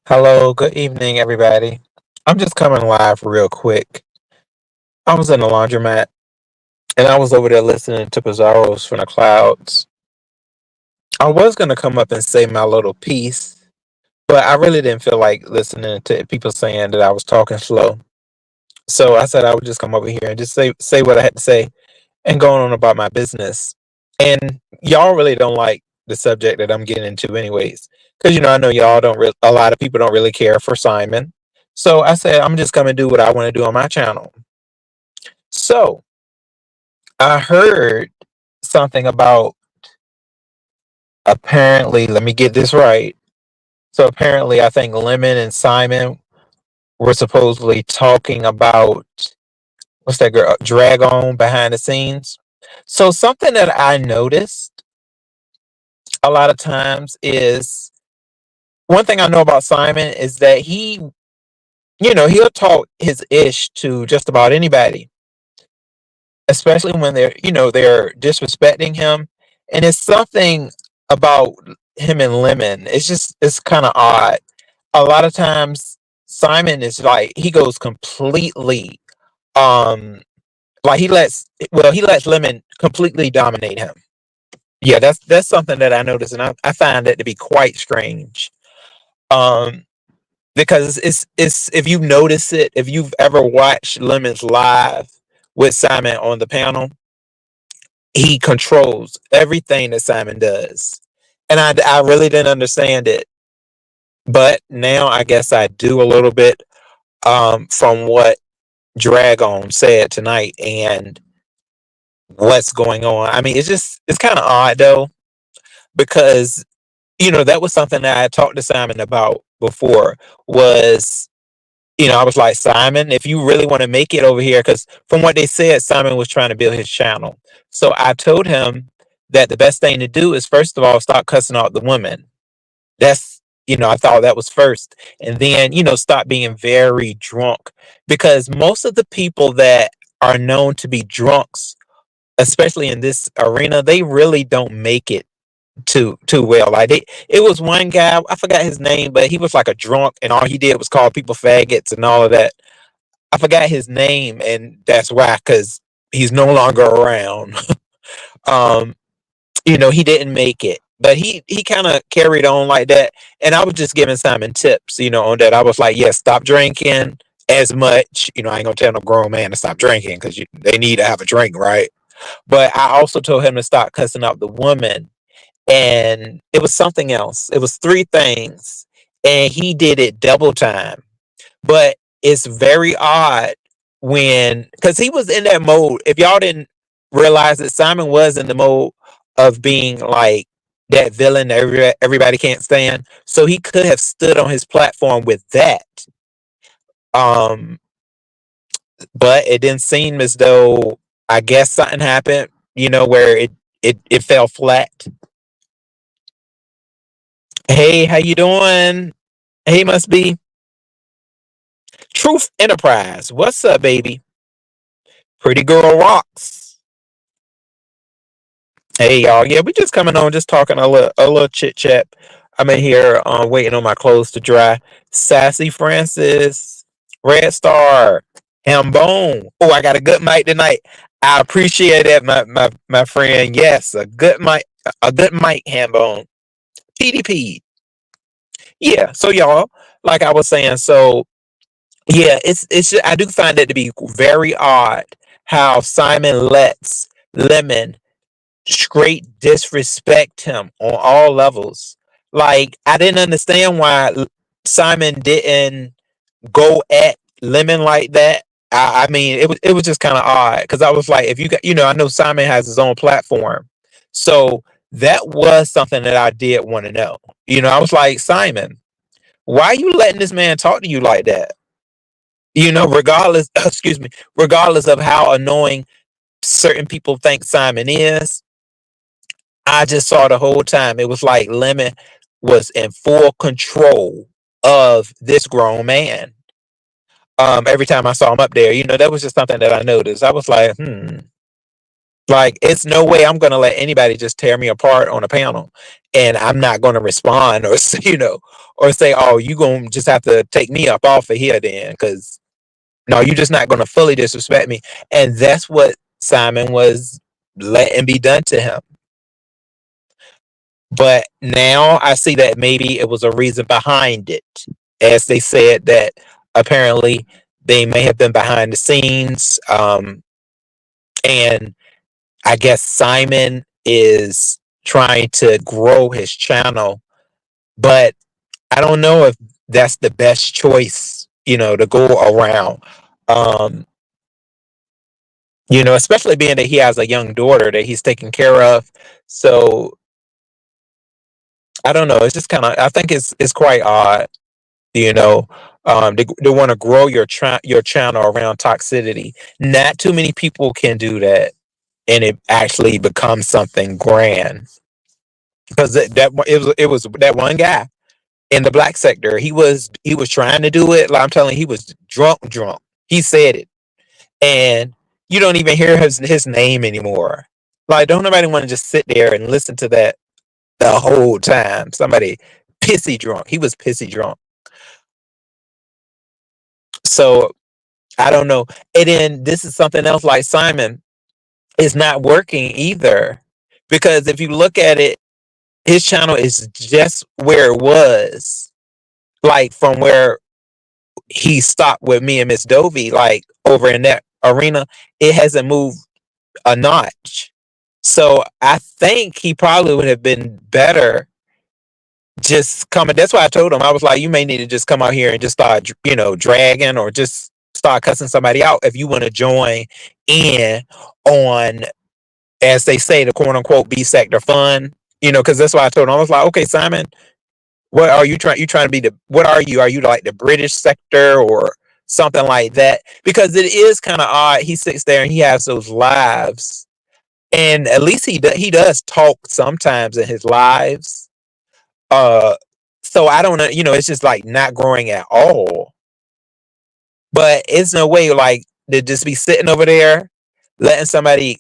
Hello, good evening, everybody. I'm just coming live real quick. I was in the laundromat and I was over there listening to Pizarro's from the Clouds. I was going to come up and say my little piece, but I really didn't feel like listening to people saying that I was talking slow. So I said I would just come over here and just say what I had to say and go on about my business. And y'all really don't like the subject that I'm getting into, anyways, because I know y'all don't. A lot of people don't really care for Simon. So I said I'm just gonna do what I want to do on my channel. So I heard something about apparently. Let me get this right. So apparently, I think Lemon and Simon were supposedly talking about what's that girl drag on behind the scenes. So something that I noticed a lot of times is one thing I know about Simon is that he'll talk his ish to just about anybody, especially when they're disrespecting him. And it's something about him and Lemon. It's kind of odd. A lot of times Simon is like he goes completely um like he lets Lemon completely dominate him. Yeah, that's something that I noticed, and I find that to be quite strange. Um because it's if you notice it, if you've ever watched Lemons live with Simon on the panel, he controls everything that Simon does. And I really didn't understand it. But now I guess I do a little bit from what Dragon said tonight and what's going on. I mean, it's kind of odd though, because that was something that I talked to Simon about before was I was like, Simon, if you really want to make it over here, because from what they said, Simon was trying to build his channel. So I told him that the best thing to do is, first of all, stop cussing out the women. I thought that was first. And then, stop being very drunk. Because most of the people that are known to be drunks, especially in this arena, they really don't make it too well. Like it was one guy, I forgot his name, but he was like a drunk, and all he did was call people faggots and all of that. I forgot his name, and that's why, because he's no longer around. um, he didn't make it, but he kind of carried on like that. And I was just giving Simon tips, on that. I was like, yeah, stop drinking as much. I ain't gonna tell no grown man to stop drinking because they need to have a drink, right? But I also told him to stop cussing out the woman, and it was something else. It was three things, and he did it double time. But it's very odd because he was in that mode. If y'all didn't realize that Simon was in the mode of being like that villain that everybody can't stand, so he could have stood on his platform with that. Um, but it didn't seem as though, I guess something happened, where it fell flat. Hey, how you doing? Hey, must be Truth Enterprise. What's up, baby? Pretty girl rocks. Hey, y'all. Yeah, we just coming on, just talking a little chit chat. I'm in here waiting on my clothes to dry. Sassy Francis, Red Star, Hambone. Oh, I got a good mic tonight. I appreciate that, my friend. Yes, a good mic, Hambone. PDP. Yeah. So y'all, like I was saying, so yeah, it's I do find it to be very odd how Simon lets Lemon straight disrespect him on all levels. Like I didn't understand why Simon didn't go at Lemon like that. I mean, it was just kind of odd because I was like, if you got, I know Simon has his own platform, so that was something that I did want to know. I was like, Simon, why are you letting this man talk to you like that? Regardless, excuse me, regardless of how annoying certain people think Simon is, I just saw the whole time it was like Lemon was in full control of this grown man. Every time I saw him up there, that was just something that I noticed. I was like, Like, it's no way I'm going to let anybody just tear me apart on a panel, and I'm not going to respond or or say, "Oh, you going to just have to take me up off of here then," because no, you're just not going to fully disrespect me. And that's what Simon was letting be done to him. But now I see that maybe it was a reason behind it, as they said that apparently they may have been behind the scenes, and I guess Simon is trying to grow his channel, but I don't know if that's the best choice, to go around. Um, especially being that he has a young daughter that he's taking care of. So I don't know. It's just kind of, I think it's quite odd, you know. They want to grow your channel around toxicity. Not too many people can do that, and it actually becomes something grand. Because it was that one guy in the black sector. He was trying to do it. Like I'm telling you, he was drunk. He said it, and you don't even hear his name anymore. Like, don't nobody want to just sit there and listen to that the whole time. Somebody pissy drunk. He was pissy drunk. So I don't know. And then this is something else. Like Simon is not working either, because if you look at it, his channel is just where it was, like from where he stopped with me and Miss Dovey, like over in that arena. It hasn't moved a notch. So I think he probably would have been better just coming. That's why I told him, I was like, you may need to just come out here and just start, dragging, or just start cussing somebody out if you want to join in on, as they say, the quote unquote B sector fun. Because that's why I told him, I was like, okay, Simon, what are you trying? You trying to be what are you? Are you like the British sector or something like that? Because it is kind of odd. He sits there and he has those lives, and at least he does talk sometimes in his lives. Uh, so I don't know. It's just like not growing at all. But it's no way like to just be sitting over there, letting somebody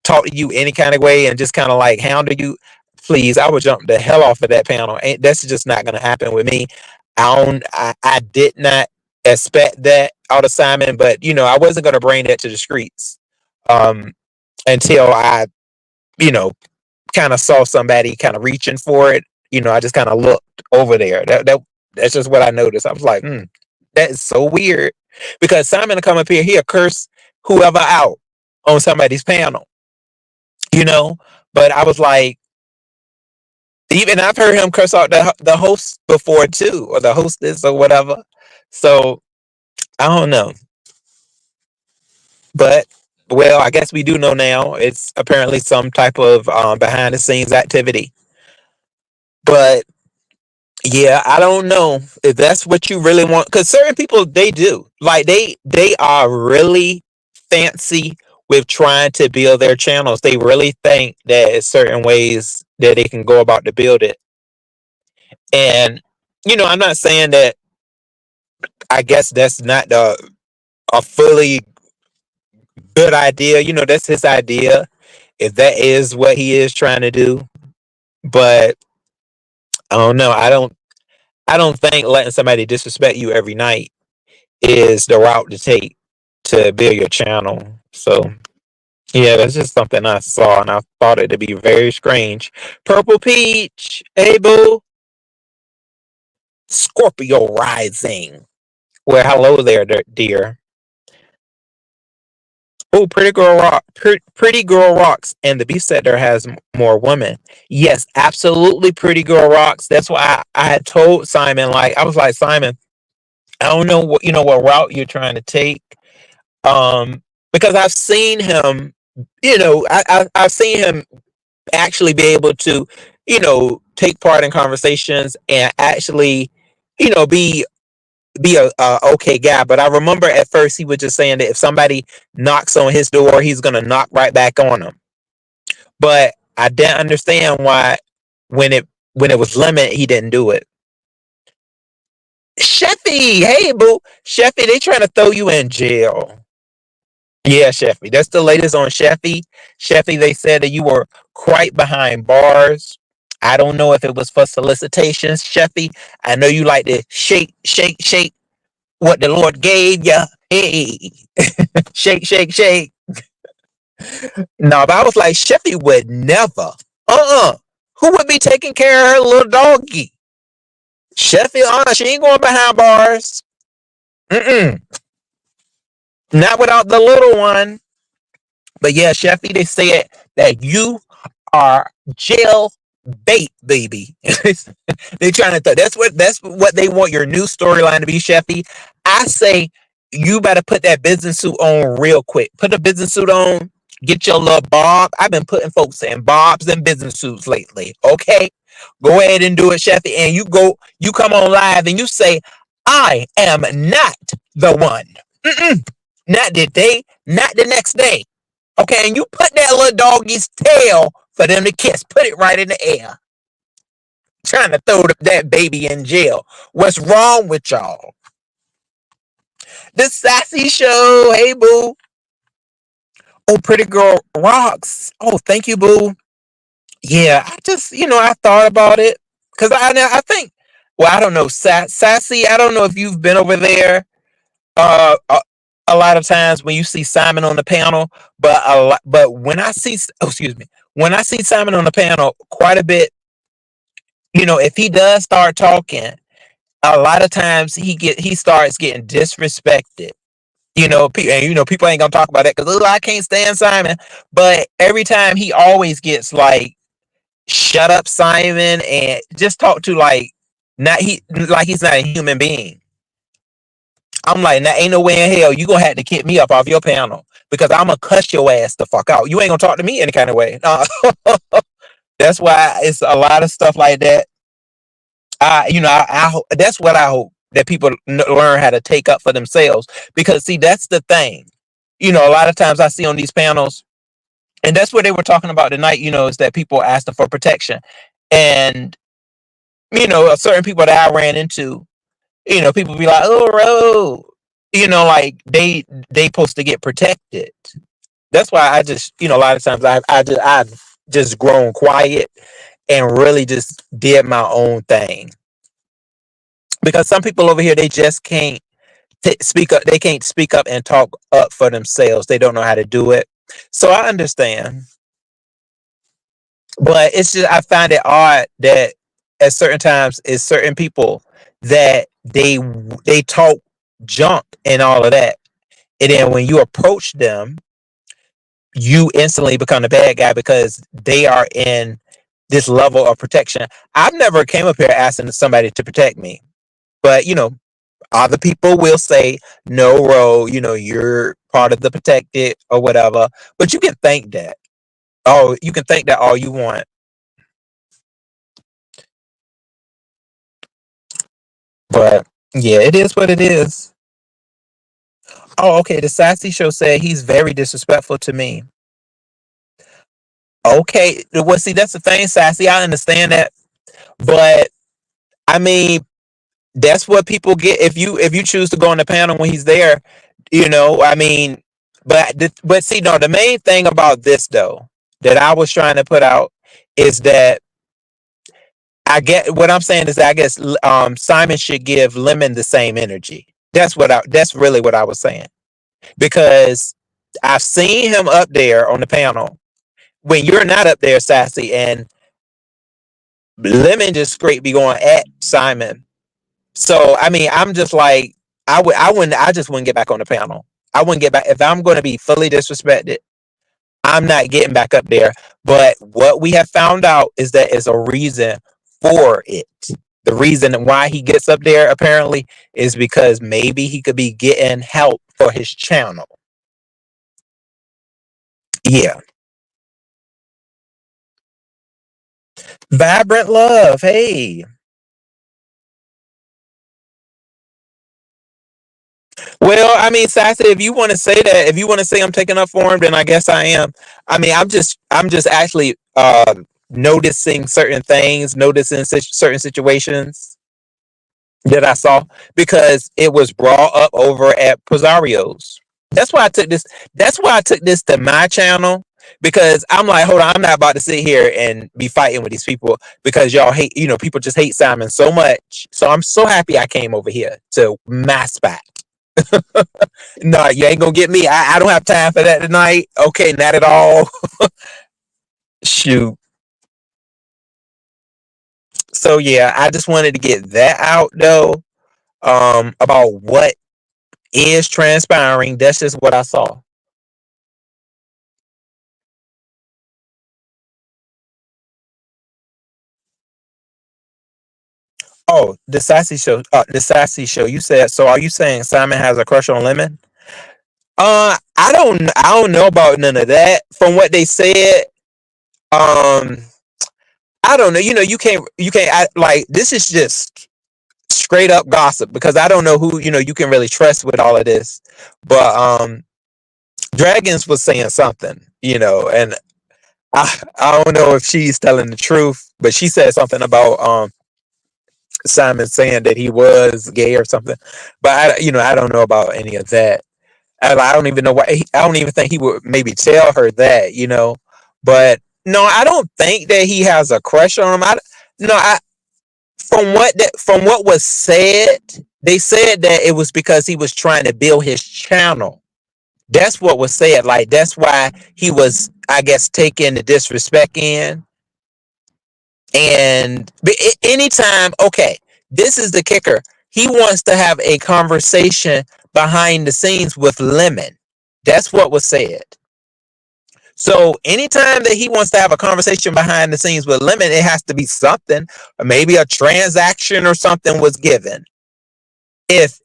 talk to you any kind of way and just kind of like hounding you. Please, I would jump the hell off of that panel. That's just not going to happen with me. I did not expect that out of Simon, but I wasn't going to bring that to the streets um, until I, you know, kind of saw somebody kind of reaching for it. I just kind of looked over there. That's just what I noticed. I was like, that is so weird, because Simon will come up here, he'll curse whoever out on somebody's panel, you know. But I was like, even I've heard him curse out the host before too, or the hostess or whatever. So I don't know, but well, I guess we do know now. It's apparently some type of behind the scenes activity, but yeah, I don't know if that's what you really want, because certain people, they do, like, they are really fancy with trying to build their channels. They really think that there's certain ways that they can go about to build it. And I'm not saying that, I guess that's not a fully good idea. That's his idea, if that is what he is trying to do. But I don't know. I don't think letting somebody disrespect you every night is the route to take to build your channel. So yeah, that's just something I saw and I thought it'd be very strange. Purple Peach, hey boo. Scorpio rising. Well, hello there, dear. Oh, Pretty Girl Rocks, and the Beast Setter has more women. Yes, absolutely. Pretty Girl Rocks. That's why I had told Simon, like, I was like, Simon, I don't know what route you're trying to take. Because I've seen him, I've seen him actually be able to, take part in conversations and actually, be a okay guy. But I remember at first he was just saying that if somebody knocks on his door, he's gonna knock right back on them. But I didn't understand why when it was Lemon, he didn't do it. Sheffy, hey boo, Sheffy, they trying to throw you in jail. Yeah, Sheffy. That's the latest on Sheffy. Sheffy, they said that you were quite behind bars. I don't know if it was for solicitations, Sheffy. I know you like to shake, shake, shake what the Lord gave you. Hey, shake, shake, shake. No, but I was like, Sheffy would never. Who would be taking care of her little doggy? Sheffy, she ain't going behind bars. Mm-mm. Not without the little one. But yeah, Sheffy, they said that you are jail bait, baby. They trying to that's what they want your new storyline to be, Sheffy. I say you better put that business suit on real quick. Put a business suit on. Get your little bob. I've been putting folks in bobs and business suits lately. Okay, go ahead and do it, Sheffy. And you come on live and you say, "I am not the one." Mm-mm. Not the day, not the next day. Okay, and you put that little doggy's tail for them to kiss. Put it right in the air. Trying to throw that baby in jail. What's wrong with y'all? The Sassy Show. Hey, boo. Oh, Pretty Girl Rocks. Oh, thank you, boo. Yeah, I just, I thought about it. Because I think, well, I don't know. Sassy, I don't know if you've been over there a lot of times when you see Simon on the panel, but when I see, oh, excuse me, when I see Simon on the panel quite a bit, if he does start talking, a lot of times he starts getting disrespected. And people ain't gonna talk about that because I can't stand Simon. But every time he always gets like, "Shut up, Simon," and just talk to like he's not a human being. I'm like, now ain't no way in hell you gonna have to kick me up off your panel because I'm gonna cuss your ass the fuck out. You ain't gonna talk to me any kind of way. That's why it's a lot of stuff like that. That's what I hope that people learn how to take up for themselves, because see, that's the thing. A lot of times I see on these panels, and that's what they were talking about tonight. Is that people asking for protection, and certain people that I ran into, people be like, "Oh, Ro," like they supposed to get protected. That's why I just, a lot of times I've just grown quiet and really just did my own thing, because some people over here, they just can't speak up. They can't speak up and talk up for themselves. They don't know how to do it. So I understand, but it's just I find it odd that at certain times it's certain people that they talk junk and all of that, and then when you approach them, you instantly become the bad guy because they are in this level of protection. I've never came up here asking somebody to protect me, but other people will say, "No, Ro, you're part of the protected or whatever." But you can think that. Oh, you can think that all you want. But yeah, it is what it is. Oh, okay. The Sassy Show said he's very disrespectful to me. Okay. Well, see, that's the thing, Sassy. I understand that. But I mean, that's what people get if you choose to go on the panel when he's there. I mean, but see, no, the main thing about this though that I was trying to put out is that I get what I'm saying is that I guess Simon should give Lemon the same energy. That's really what I was saying, because I've seen him up there on the panel when you're not up there, Sassy, and Lemon just straight be going at Simon. So I mean, I'm just like, I just wouldn't get back on the panel. I wouldn't get back if I'm going to be fully disrespected. I'm not getting back up there. But what we have found out is that is a reason for it. The reason why he gets up there apparently is because maybe he could be getting help for his channel. Yeah. Vibrant Love. Hey. Well, I mean, Sassy, if you want to say that, if you want to say I'm taking up for him, then I guess I am. I mean, I'm just actually noticing certain things, noticing certain situations that I saw because it was brought up over at Prosario's. That's why I took this. That's why I took this to my channel, because I'm like, hold on, I'm not about to sit here and be fighting with these people because y'all hate, people just hate Simon so much. So I'm so happy I came over here to my spot. No, you ain't gonna get me. I don't have time for that tonight. Okay, not at all. Shoot. So yeah, I just wanted to get that out though. About what is transpiring. That's just what I saw. Oh, the sassy show. The sassy show. You said so. Are you saying Simon has a crush on Lemon? I don't know about none of that. From what they said, um, I don't know. Like this is just straight up gossip because I don't know who you can really trust with all of this. But Dragons was saying something, and I don't know if she's telling the truth, but she said something about Simon saying that he was gay or something. But I don't know about any of that. I don't even know why. I don't even think he would maybe tell her that, But no, I don't think that he has a crush on him. No, from what was said, they said that it was because he was trying to build his channel. That's what was said. Like that's why he was, I guess, taking the disrespect in. And anytime, okay, this is the kicker. He wants to have a conversation behind the scenes with Lemon. That's what was said. So anytime that he wants to have a conversation behind the scenes with Lemon, it has to be something, or maybe a transaction or something was given. If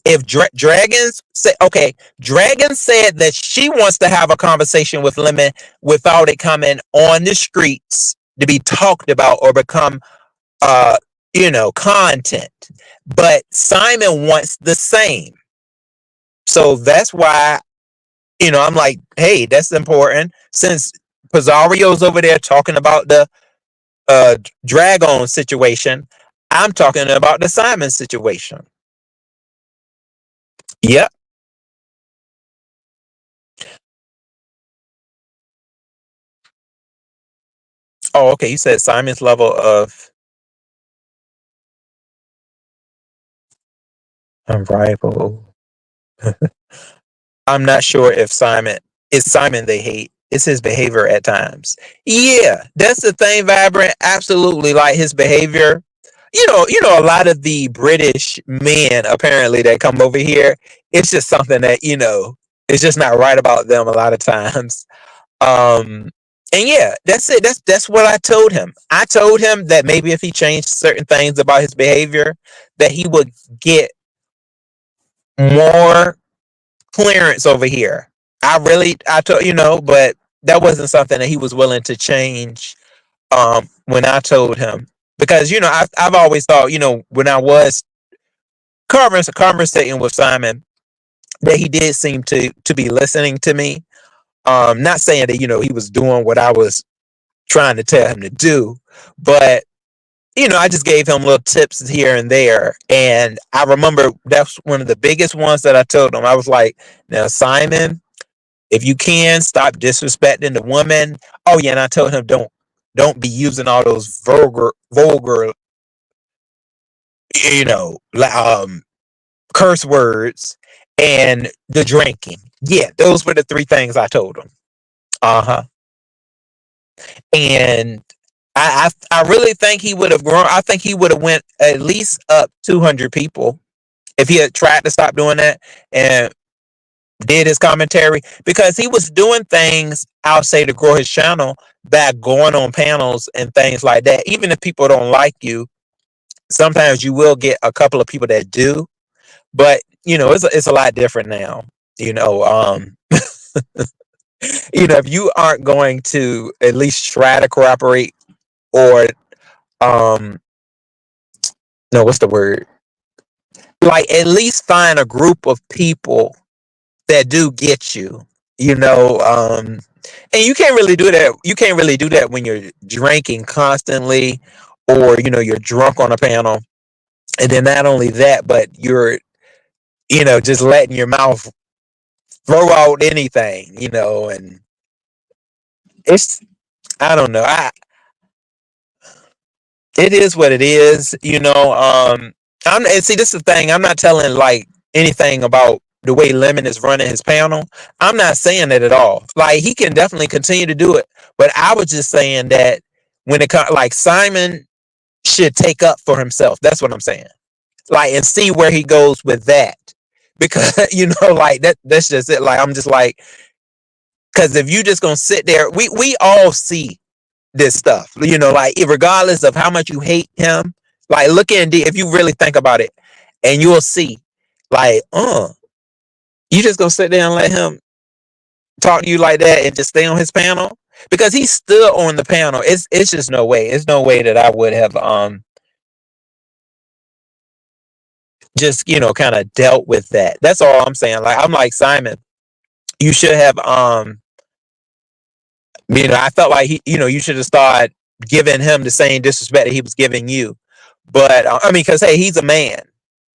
Dragons say, okay, Dragon said that she wants to have a conversation with Lemon without it coming on the streets to be talked about or become content. But Simon wants the same. So that's why, I'm like, hey, that's important. Since Pizzario's over there talking about the Dragon situation, I'm talking about the Simon situation. Yep. Oh, okay. You said Simon's level of unrivaled. I'm not sure if Simon it's Simon they hate. It's his behavior at times. Yeah, that's the thing, Vibrant. Absolutely, like his behavior. A lot of the British men apparently that come over here, it's just something that it's just not right about them a lot of times. Um, and yeah, that's it. That's what I told him. I told him that maybe if he changed certain things about his behavior, that he would get more clearance over here. I told but that wasn't something that he was willing to change. When I told him, because I've always thought when I was conversating with Simon, that he did seem to be listening to me. Not saying that he was doing what I was trying to tell him to do, but I just gave him little tips here and there. And I remember that's one of the biggest ones that I told him. I was like, now, Simon, if you can stop disrespecting the woman. Oh yeah, and I told him don't be using all those vulgar, you know, curse words and the drinking. Yeah, those were the three things I told him. Uh-huh. And I really think he would have grown. I think he would have went at least up 200 people if he had tried to stop doing that and did his commentary, because he was doing things, I'll say, to grow his channel by going on panels and things like that. Even if people don't like you, sometimes you will get a couple of people that do, but it's a lot different now. You know, um, if you aren't going to at least try to cooperate or um no, what's the word? Like at least find a group of people that do get you, you know, and you can't really do that. You can't really do that when you're drinking constantly or you're drunk on a panel. And then not only that, but you're just letting your mouth throw out anything, and it's I don't know. It is what it is, and see, this is the thing. I'm not telling like anything about the way Lemon is running his panel. I'm not saying that at all. Like he can definitely continue to do it, but I was just saying that when it comes, like Simon should take up for himself. That's what I'm saying. Like and see where he goes with that, because like that's just it. Like I'm just like, because if you just gonna sit there, we all see this stuff, like regardless of how much you hate him, like look in if you really think about it, and you'll see, like, you just gonna sit there and let him talk to you like that and just stay on his panel because he's still on the panel. It's just no way. It's no way that I would have just kind of dealt with that. That's all I'm saying. Like I'm like Simon, you should have I felt like you should have started giving him the same disrespect that he was giving you. But I mean, because hey, he's a man,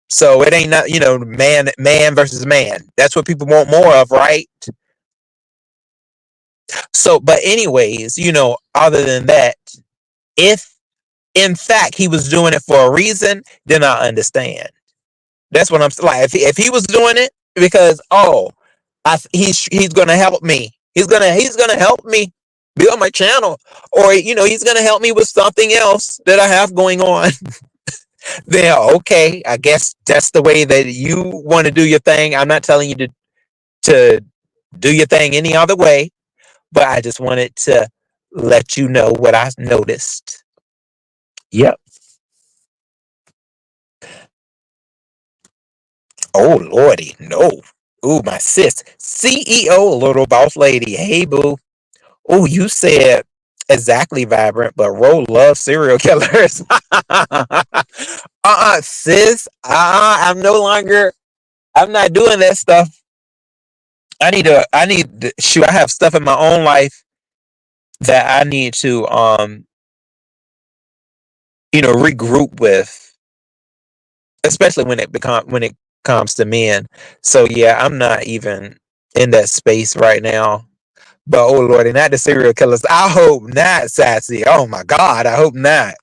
so it ain't not man versus man. That's what people want more of, right? So, but anyways, other than that, if in fact he was doing it for a reason, then I understand. That's what I'm like. If he was doing it because he's gonna help me. He's gonna help me be on my channel, or he's gonna help me with something else that I have going on. Then okay, I guess that's the way that you want to do your thing. I'm not telling you to do your thing any other way, but I just wanted to let you know what I noticed. Yep. Oh lordy, no. Ooh, my sis, CEO, little boss lady. Hey boo. Oh, you said exactly vibrant, but Ro loves serial killers. Sis. I'm no longer. I'm not doing that stuff. Shoot, I have stuff in my own life that I need to regroup with, especially when it comes to men. So yeah, I'm not even in that space right now. But oh lordy, not the serial killers. I hope not, Sassy. Oh my god, I hope not.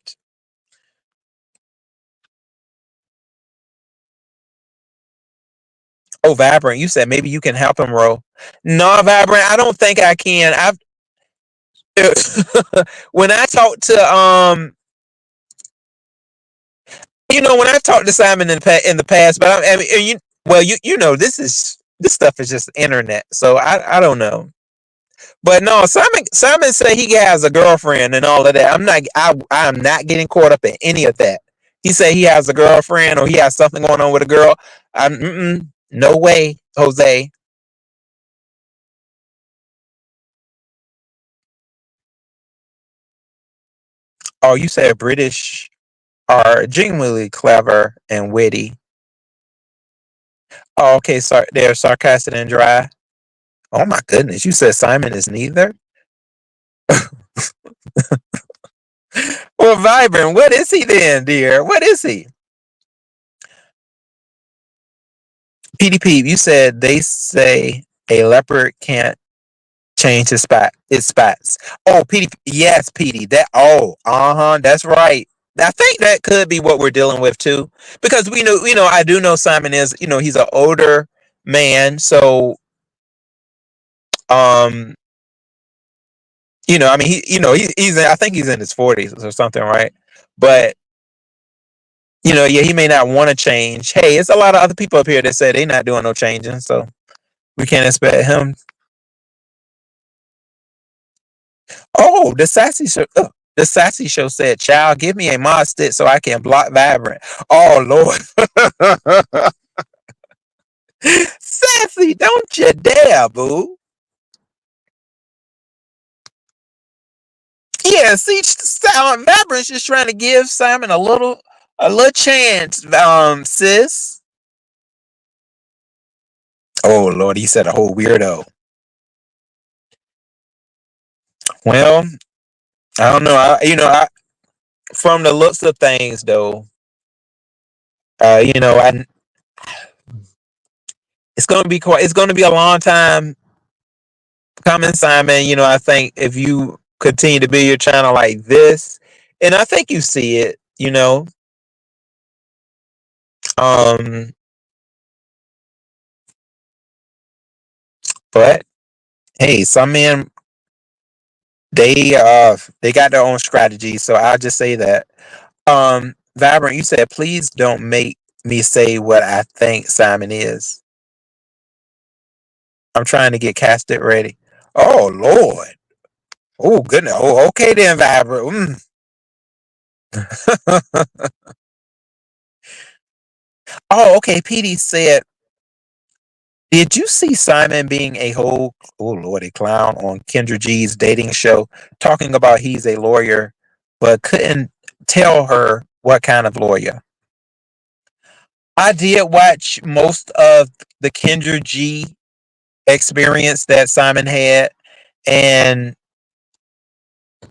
Oh, Vibrant, you said maybe you can help him, Ro. No, Vibrant, I don't think I can. I've when I talked to when I've talked to Simon in the past, but I mean, this stuff is just internet, so I don't know. But no, Simon said he has a girlfriend and all of that. I'm not getting caught up in any of that. He said he has a girlfriend or he has something going on with a girl. No way, Jose. Oh, you said British are genuinely clever and witty. Oh, okay, sorry, they're sarcastic and dry. Oh my goodness, you said Simon is neither? Well, Vibrant, what is he then, dear? What is he? PDP, you said they say a leopard can't change its spots. Oh, PD, yes, PD. That's right. I think that could be what we're dealing with too, because I do know Simon is, he's an older man, so um, I mean, I think he's in his 40s or something, right? But yeah, he may not want to change. Hey, it's a lot of other people up here that say they're not doing no changing, so we can't expect him. Oh, the sassy show said, "Child, give me a mod stick so I can block Vibrant." Oh Lord, sassy, don't you dare, boo. Yeah, see, Vibrant's just trying to give Simon a little chance, sis. Oh Lord, he said a whole weirdo. Well, I don't know. From the looks of things, though, I It's going to be quite. It's going to be a long time coming, Simon. I think if you continue to build your channel like this, and I think you see it. Um, but hey, some men they got their own strategy. So I'll just say that. Vibrant, you said, please don't make me say what I think Simon is. I'm trying to get casted ready. Oh Lord. Oh goodness. Oh, okay then, Vibrant. Oh, okay. PD said, did you see Simon being a whole, oh Lord, a clown on Kendra G's dating show, talking about he's a lawyer, but couldn't tell her what kind of lawyer? I did watch most of the Kendra G experience that Simon had, and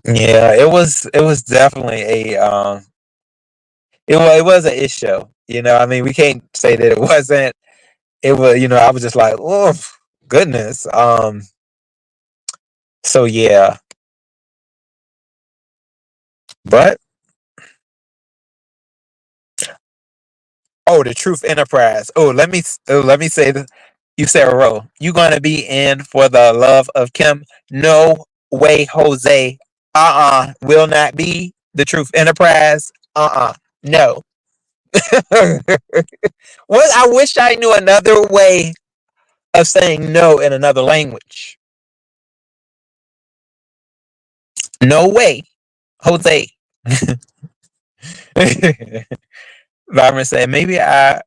yeah, it was definitely it was an issue. I mean, we can't say that it wasn't. It was, I was just like, oh goodness. So yeah, but oh, the Truth Enterprise. Oh, let me say this. You said, Ro, you gonna be in for the love of Kim? No way, Jose. Will not be the Truth Enterprise. No. What? I wish I knew another way of saying no in another language. No way, Jose. Byron said, maybe I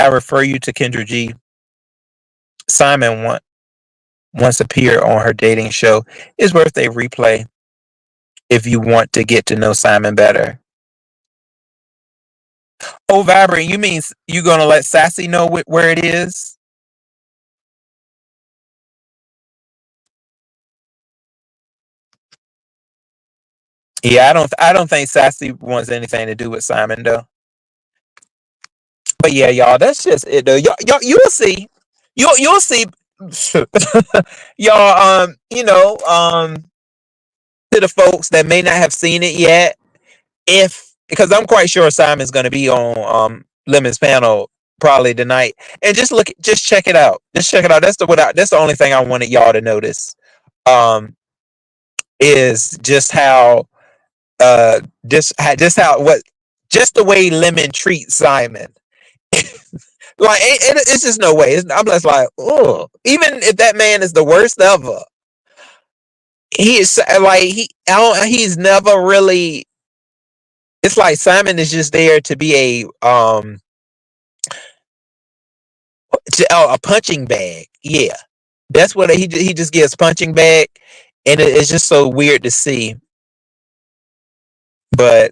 refer you to Kendra G. Simon once appeared on her dating show. It's worth a replay if you want to get to know Simon better. Oh, Vibrant, you mean you gonna let Sassy know where it is? Yeah, I don't think Sassy wants anything to do with Simon though. But yeah, y'all, that's just it though. Y'all, you'll see. You'll see. Y'all, to the folks that may not have seen it yet, if because I'm quite sure Simon's going to be on Lemon's panel probably tonight, and just check it out. Just check it out. That's the only thing I wanted y'all to notice. Is just how just how what just the way Lemon treats Simon. Like it's just no way. I'm just like, oh, even if that man is the worst ever, he is like he's never really. It's like Simon is just there to be a punching bag. Yeah, that's what he just gets punching bag, and it's just so weird to see. But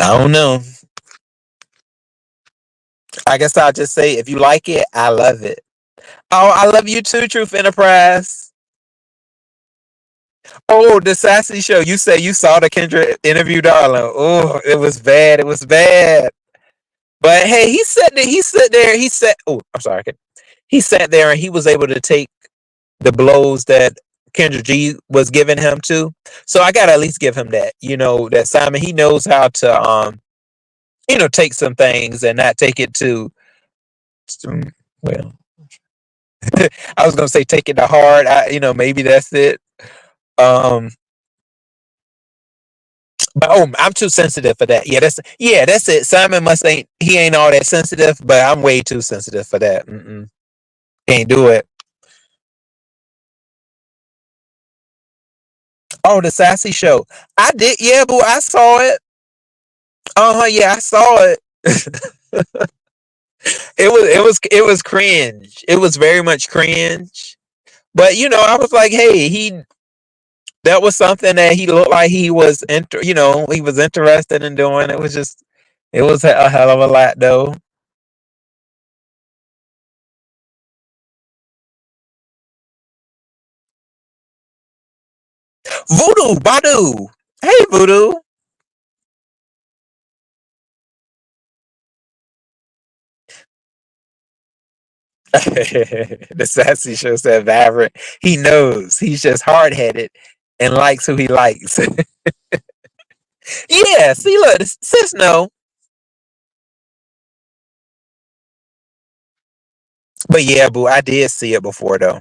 I don't know. I guess I'll just say if you like it, I love it. Oh, I love you too, Truth Enterprise. Oh, the Sassy Show. You say you saw the Kendra interview, darling. Oh, it was bad. It was bad. But hey, he sat. Oh, I'm sorry. He sat there and he was able to take the blows that Kendra G was giving him too. So I gotta at least give him that. That Simon, he knows how to take some things and not take it to well, I was gonna say take it to heart. Maybe that's it. Um but I'm too sensitive for that. Yeah, that's it. Simon he ain't all that sensitive, but I'm way too sensitive for that. Can't do it. Oh, the Sassy Show. I did, yeah, boo. I saw it. Yeah, I saw it. It was cringe. It was very much cringe. But I was like, hey, that was something that he looked like he was he was interested in doing. It was a hell of a lot though. Voodoo Badu. Hey Voodoo. The sassy show said Vibrant. He knows. He's just hard headed and likes who he likes. Yeah, see, look, sis, no. But yeah, boo, I did see it before though.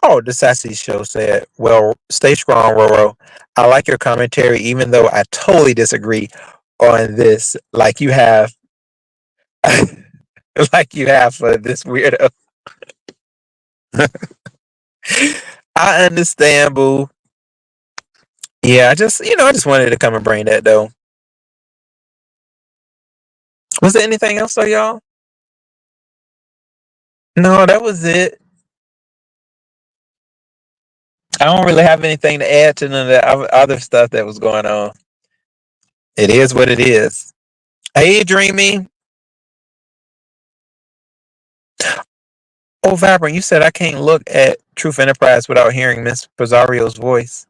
Oh, the sassy show said, "Well, stay strong, Roro. I like your commentary, even though I totally disagree on this. Like you have, like you have for this weirdo." I understand, boo. Yeah, I just wanted to come and bring that though. Was there anything else though, y'all? No, that was it. I don't really have anything to add to none of the other stuff that was going on. It is what it is. Hey, Dreamy. Oh, Vibrant, you said I can't look at Truth Enterprise without hearing Miss Rossario's voice.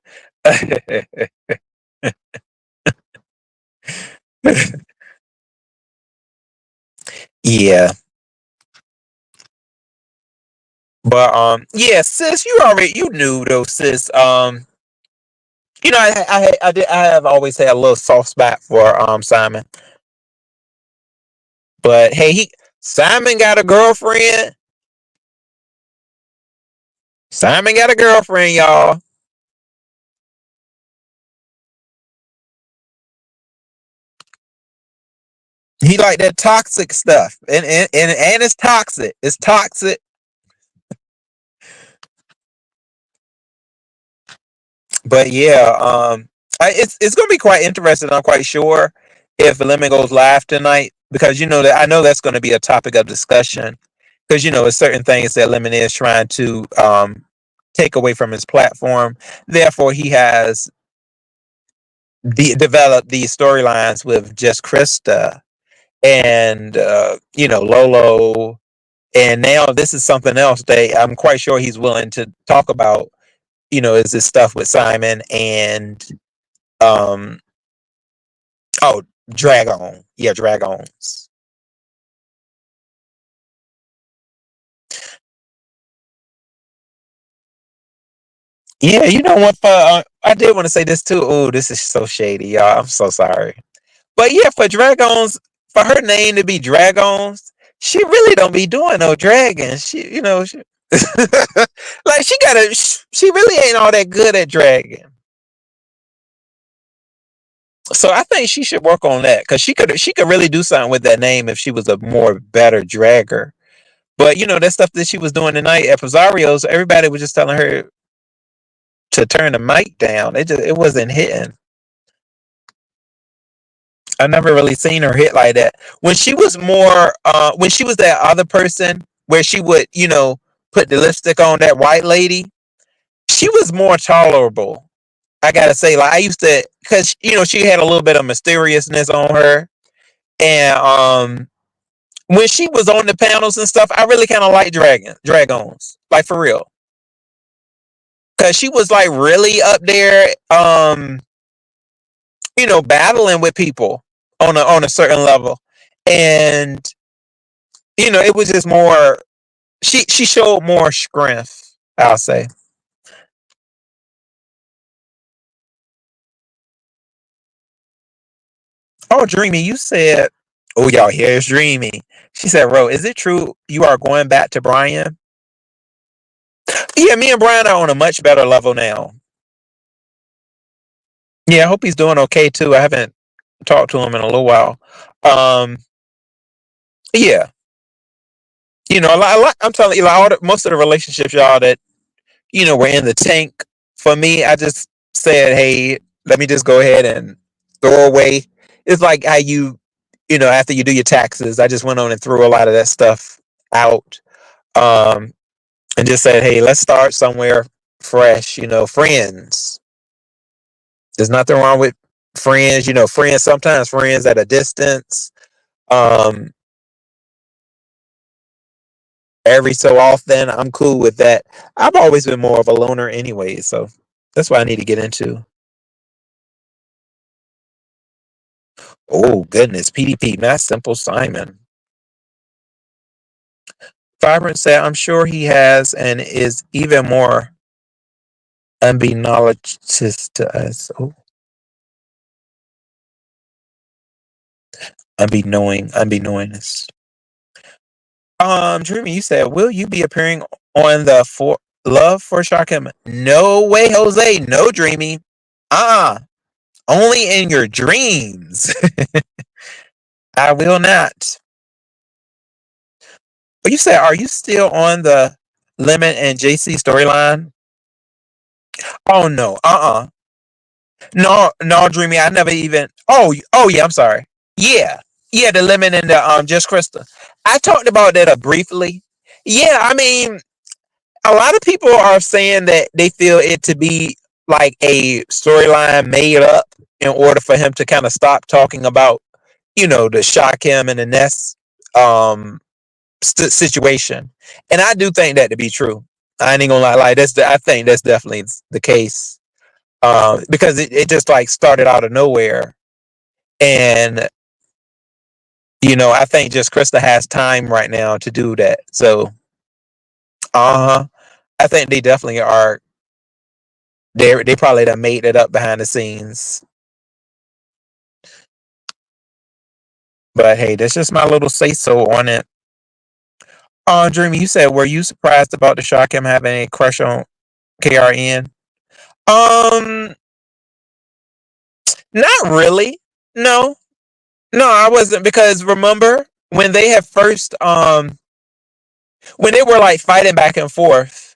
Yeah. But yeah, sis, you knew though, sis. I have always had a little soft spot for Simon. But hey, he Simon got a girlfriend. Simon got a girlfriend, y'all. He like that toxic stuff, and it's toxic. It's toxic. But yeah, it's gonna be quite interesting. I'm quite sure if Lemon goes live tonight because I know that's going to be a topic of discussion because it's certain things that Lemon is trying to take away from his platform. Therefore, he has developed these storylines with just Christa and Lolo, and now this is something else that I'm quite sure he's willing to talk about. Is this stuff with Simon and um oh, Dragon. Yeah, Dragons. Yeah, you know what? I did want to say this too. Oh, this is so shady, y'all. I'm so sorry. But yeah, for Dragons, for her name to be Dragons, she really don't be doing no dragon. Like she really ain't all that good at dragon. So I think she should work on that because she could really do something with that name if she was a more better dragger. But that stuff that she was doing tonight at Pizzario's, everybody was just telling her to turn the mic down. It wasn't hitting. I never really seen her hit like that. When she was that other person where she would, put the lipstick on that white lady, she was more tolerable. I gotta say, like I used to, because she had a little bit of mysteriousness on her, and when she was on the panels and stuff, I really kind of like dragons, like for real, because she was like really up there, battling with people on a certain level, and it was just more. She showed more strength. I'll say. Oh, Dreamy, you said. Oh, y'all, here's Dreamy. She said, "Ro, is it true you are going back to Brian?" Yeah, me and Brian are on a much better level now. Yeah, I hope he's doing okay too. I haven't talked to him in a little while. Um, yeah, a lot. I'm telling you, like, most of the relationships, y'all, that were in the tank for me. I just said, hey, let me just go ahead and throw away. It's like how after you do your taxes, I just went on and threw a lot of that stuff out, um, and just said, hey, let's start somewhere fresh. Friends. There's nothing wrong with friends. Friends, sometimes friends at a distance. Um, every so often, I'm cool with that. I've always been more of a loner anyway, so that's what I need to get into. Oh goodness, PDP, Mass Simple Simon. Vibrant said, I'm sure he has and is even more unbeknownst to us. Oh, unbeknownst. Dreamy, you said, will you be appearing on the for Love for Shakim? No way, Jose. No, Dreamy. Only in your dreams. I will not. But you said, are you still on the Lemon and JC storyline? Oh no. No, Dreamy. I never even. Oh yeah. I'm sorry. Yeah, yeah. The Lemon and the just Christa. I talked about that briefly. Yeah, I mean, a lot of people are saying that they feel it to be like a storyline made up in order for him to kind of stop talking about, the shock him and the Ness situation. And I do think that to be true. I ain't gonna lie, like I think that's definitely the case. Because it just like started out of nowhere. And I think just Christa has time right now to do that. So I think they definitely are. They probably done made it up behind the scenes. But hey, that's just my little say so on it. Dreamy, you said, were you surprised about the shock him having a crush on KRN? Not really. No. No, I wasn't, because remember when they had first when they were like fighting back and forth,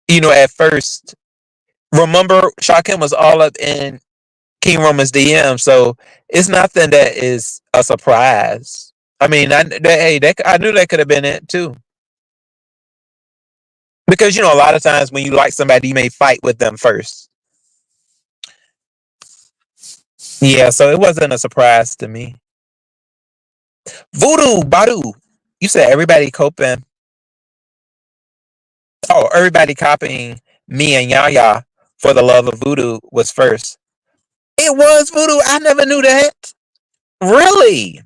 at first, remember Shakim was all up in King Roman's DM, so it's nothing that is a surprise. I mean, I knew that could have been it too. Because a lot of times when you like somebody, you may fight with them first. Yeah, so it wasn't a surprise to me. Voodoo Badu, you said everybody coping. Oh, everybody copying me and Yaya for the love of Voodoo was first. It was Voodoo. I never knew that. Really?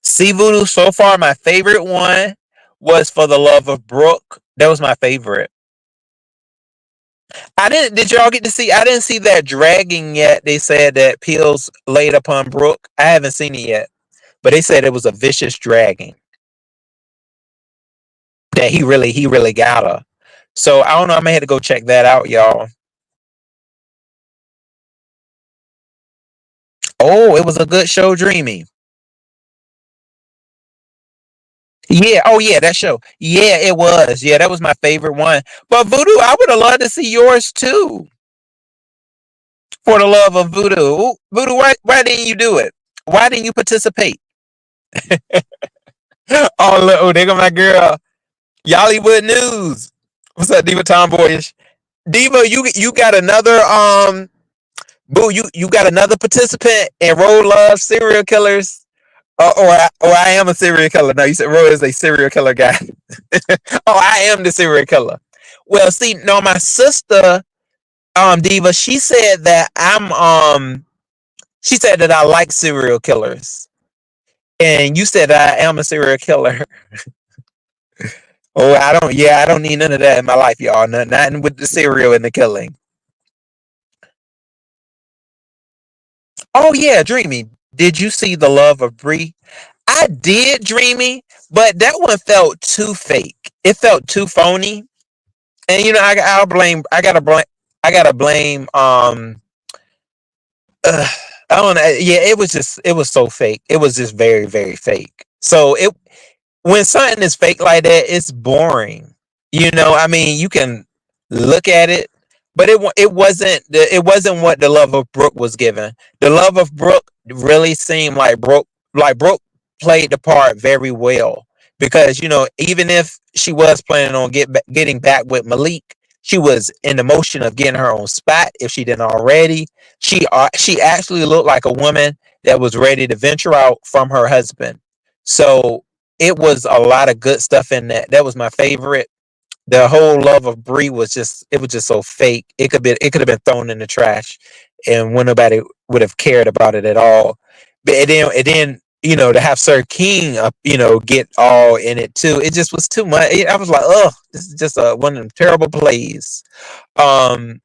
See, Voodoo, so far my favorite one was for the love of Brooke. That was my favorite. Did y'all get to see? I didn't see that dragging yet. They said that Pills laid upon Brooke. I haven't seen it yet, but they said it was a vicious dragging. That he really got her. So I don't know. I may have to go check that out, y'all. Oh, it was a good show, Dreamy. Yeah. Oh, yeah, that show. Yeah, it was. Yeah, that was my favorite one. But Voodoo, I would have loved to see yours too. For the love of Voodoo. Ooh, Voodoo, why didn't you do it? Why didn't you participate? Oh, there go my girl. Yollywood News. What's up, Diva Tomboyish? Diva, you got another boo, you got another participant in Road Love Serial Killers. Or I am a serial killer. No, you said Roy is a serial killer guy. Oh, I am the serial killer. Well, see, no, my sister, Diva, she said that she said that I like serial killers. And you said I am a serial killer. Oh, I don't need none of that in my life, y'all. Nothing with the cereal and the killing. Oh yeah, Dreamy. Did you see The Love of Bree? I did, Dreamy, but that one felt too fake. It felt too phony. And I gotta blame I don't know. Yeah, it was so fake. It was just very, very fake. So it when something is fake like that, it's boring. I mean, you can look at it, but it wasn't what the love of Brooke was given. The love of Brooke really seemed like Brooke played the part very well, because even if she was planning on getting back with Malik, she was in the motion of getting her own spot if she didn't already. She actually looked like a woman that was ready to venture out from her husband. So it was a lot of good stuff in that. That was my favorite. The whole love of Brie was just so fake. It could have been thrown in the trash, and when nobody would have cared about it at all. But it didn't to have Sir King, get all in it too. It just was too much. I was like, oh, this is just one of them terrible plays. Um,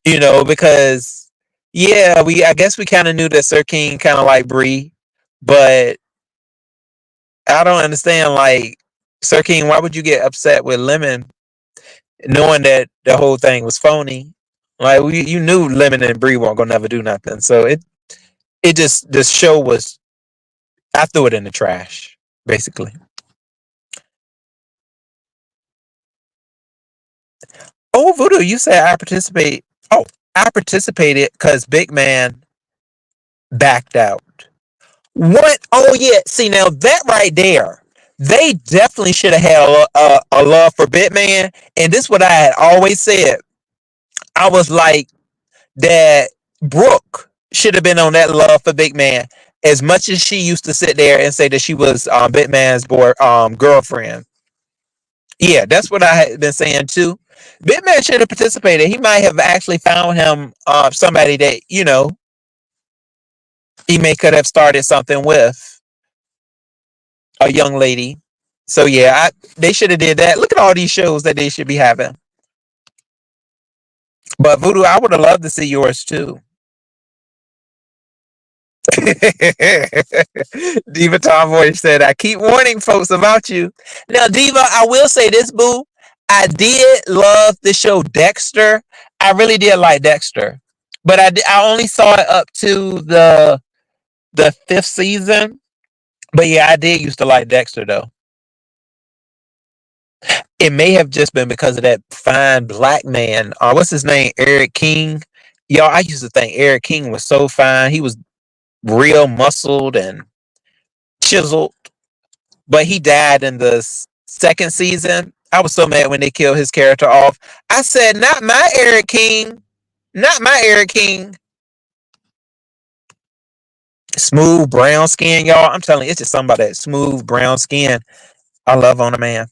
because yeah, I guess we kind of knew that Sir King kind of like Bree, but I don't understand. Like, Sir King, why would you get upset with Lemon, knowing that the whole thing was phony? Like, you knew Lemon and Bree weren't gonna never do nothing. So it just this show was. I threw it in the trash, basically. Oh, Voodoo, you said I participate. Oh, I participated because Big Man backed out. What? Oh, yeah. See, now that right there, they definitely should have had a love for Big Man. And this is what I had always said. I was like, that Brooke should have been on that love for Big Man as much as she used to sit there and say that she was Big Man's girlfriend. Yeah, that's what I had been saying too. Big Man should have participated. He might have actually found him somebody that he may could have started something with a young lady. So yeah, they should have did that. Look at all these shows that they should be having. But Voodoo, I would have loved to see yours too. Diva Tomboy said, I keep warning folks about you. Now, Diva, I will say this, boo. I did love the show Dexter. I really did like Dexter. But I only saw it up to the fifth season. But yeah, I did used to like Dexter though. It may have just been because of that fine black man. What's his name? Eric King. Y'all, I used to think Eric King was so fine. He was real muscled and chiseled. But he died in the second season. I was so mad when they killed his character off. I said, not my Eric King. Not my Eric King. Smooth brown skin, y'all. I'm telling you, it's just something about that smooth brown skin I love on a man.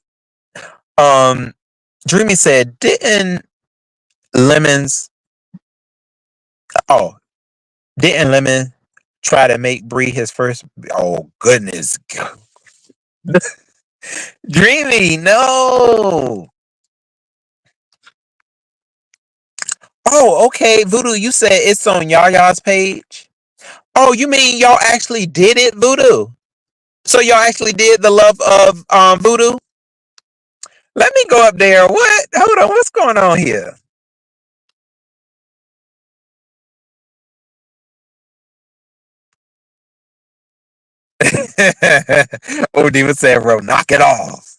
Dreamy said, didn't Lemons oh, didn't Lemon try to make Bree his first? Oh goodness. Dreamy, no. Oh, okay. Voodoo, you said it's on Yaya's page. Oh, you mean y'all actually did it, Voodoo? So y'all actually did the love of Voodoo? Let me go up there. What? Hold on. What's going on here? Oh, Diva said, bro, knock it off.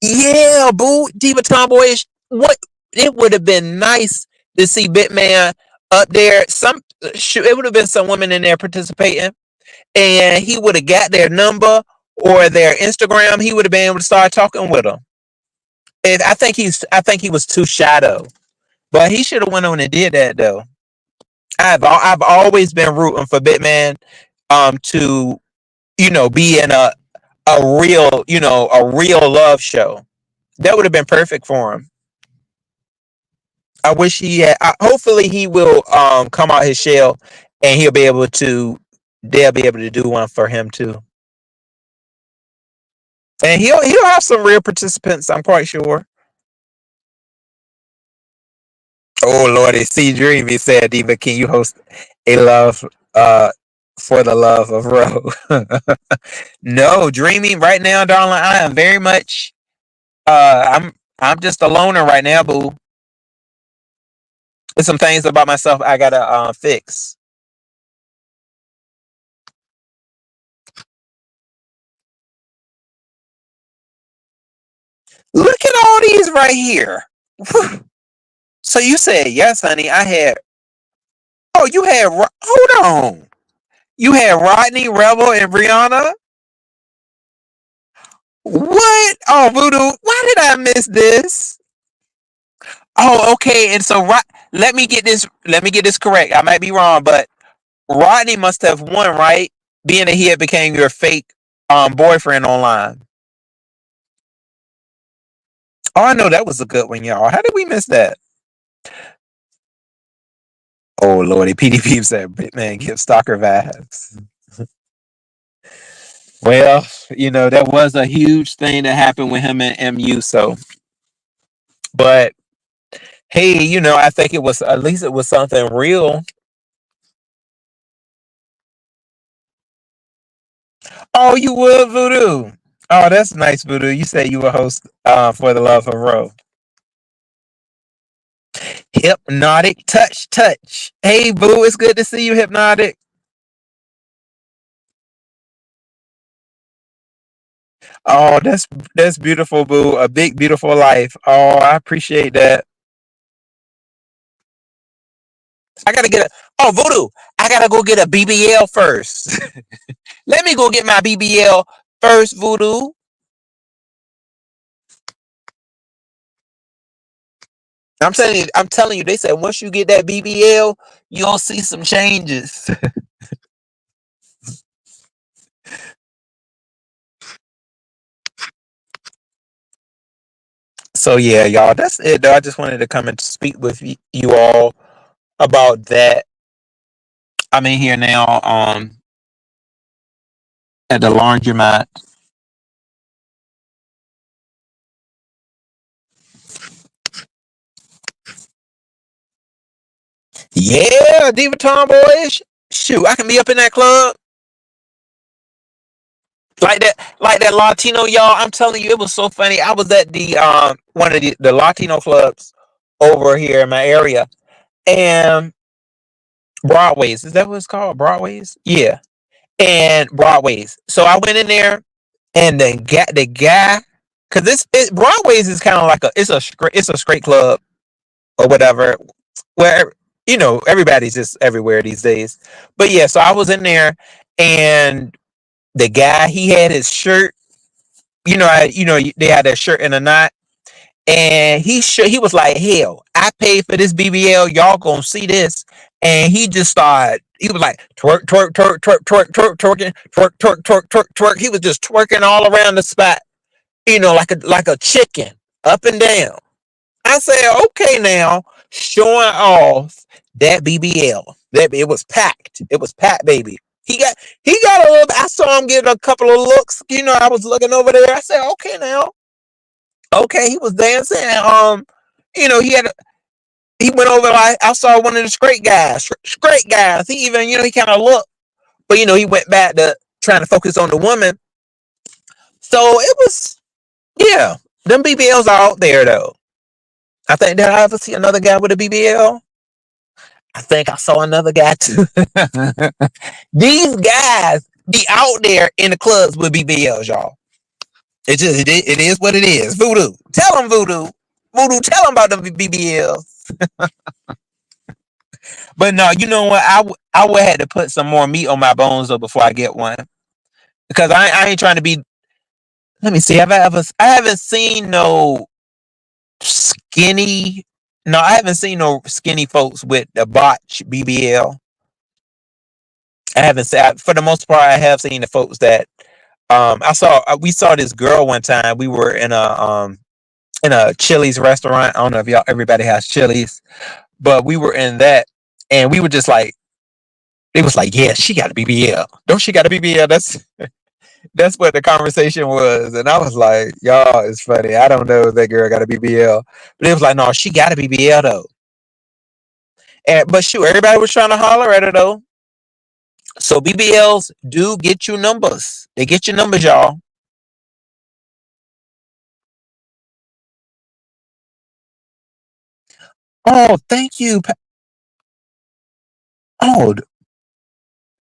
Yeah, boo. Diva Tomboyish. What? It would have been nice to see Bitman up there. It would have been some women in there participating, and he would have got their number or their Instagram. He would have been able to start talking with them. And I think he was too shy though. But he should have went on and did that though. I've always been rooting for Bitman to be in a real a real love show. That would have been perfect for him. I wish he had. Hopefully, he will come out his shell, and he'll be able to. They'll be able to do one for him too, and he'll have some real participants. I'm quite sure. Oh Lordy, see Dreamy said, Diva, can you host a love for the love of Ro? No, Dreamy, right now, darling, I am very much I'm just a loner right now, boo. There's some things about myself I gotta fix. Look at all these right here. So you said yes, honey. I had. Oh, you had. Hold on. You had Rodney, Rebel, and Brianna. What? Oh, Voodoo. Why did I miss this? Oh, okay. And so, let me get this. Let me get this correct. I might be wrong, but Rodney must have won, right? Being that he had became your fake boyfriend online. Oh, I know that was a good one, y'all. How did we miss that? Oh lordy, PDP said, man, give stalker vibes. Well, that was a huge thing that happened with him and MU. So, but hey, I think it was, at least it was something real. Oh, you would, Voodoo. Oh, that's nice, Voodoo. You said you were host for the Love of Row. Hypnotic touch. Hey, Boo, it's good to see you, Hypnotic. Oh, that's beautiful, Boo. A big, beautiful life. Oh, I appreciate that. I gotta get a. Oh, Voodoo. I gotta go get a BBL first. Let me go get my BBL first, Voodoo. I'm telling you. They said once you get that BBL, you'll see some changes. So yeah, y'all. That's it. Though. I just wanted to come and speak with you all about that. I'm in here now. At the laundromat. Yeah, Diva Tomboyish. Shoot, I can be up in that club. Like that Latino, y'all. I'm telling you, it was so funny. I was at the one of the Latino clubs over here in my area. And Broadways. Is that what it's called? Broadways? Yeah. And Broadways. So I went in there and the guy, because Broadways is kind of like a straight club or whatever, where everybody's just everywhere these days. But yeah, so I was in there, and the guy, he had his shirt. They had that shirt in a knot, and he was like, "Hell, I paid for this BBL. Y'all gonna see this." And he just started. He was like twerk, twerk, twerk, twerk, twerk, twerk, twerking, twerk, twerk, twerk, twerk, twerk. He was just twerking all around the spot, like a chicken, up and down. I said, okay, now showing off that BBL. That it was packed. It was packed, baby. He got a little. I saw him get a couple of looks. I was looking over there. I said, okay, now, okay. He was dancing. He went over. Like, I saw one of the straight guys. Straight guys. He even, he kind of looked, but he went back to trying to focus on the woman. So it was, yeah. Them BBLs are out there though. I think, did I ever see another guy with a BBL? I think I saw another guy too. These guys be out there in the clubs with BBLs, y'all. It is what it is. Voodoo, tell them, Voodoo. Voodoo, tell them about the BBLs. But no, you know what? I would have to put some more meat on my bones though before I get one, because I ain't trying to be. Let me see. I haven't seen no skinny. No, I haven't seen no skinny folks with a botch BBL. I haven't seen. For the most part, I have seen the folks that we saw this girl one time. We were in a Chili's restaurant. I don't know if everybody has Chili's, but we were in that, and we were just like, it was like, yeah, she got a BBL. Don't she got a BBL? That's what the conversation was, and I was like, y'all, it's funny. I don't know if that girl got a BBL, but it was like, no, she got a BBL though. But shoot, everybody was trying to holler at her though. So BBLs do get you numbers. They get you numbers, y'all. Oh, thank you. Oh,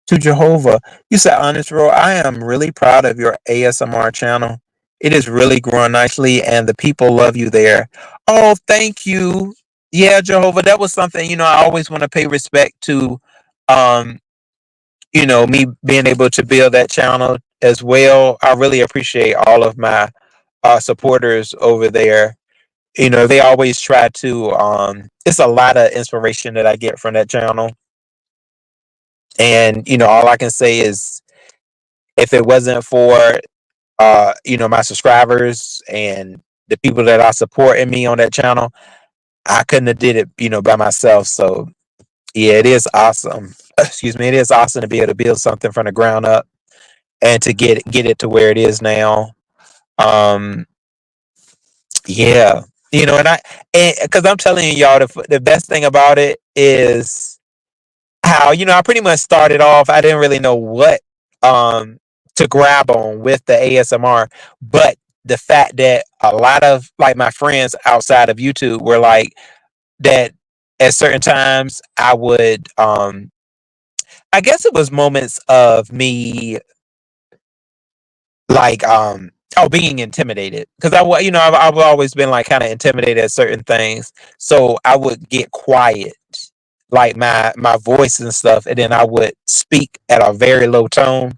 to Jehovah. You said, honest, bro. I am really proud of your ASMR channel. It is really growing nicely, and the people love you there. Oh, thank you. Yeah, Jehovah. That was something, I always want to pay respect to, um, me being able to build that channel as well. I really appreciate all of my supporters over there. They always try to, it's a lot of inspiration that I get from that channel. And, all I can say is, if it wasn't for my subscribers and the people that are supporting me on that channel, I couldn't have did it, by myself. So Yeah, it is awesome. Excuse me, it is awesome to be able to build something from the ground up and to get it to where it is now. Um, yeah, and because I'm telling you, y'all, the best thing about it is how I pretty much started off. I didn't really know what um to grab on with the ASMR, but the fact that a lot of like my friends outside of YouTube were like that at certain times I would I guess it was moments of me like being intimidated because I've always been like kind of intimidated at certain things, so I would get quiet like my voice and stuff, and then I would speak at a very low tone.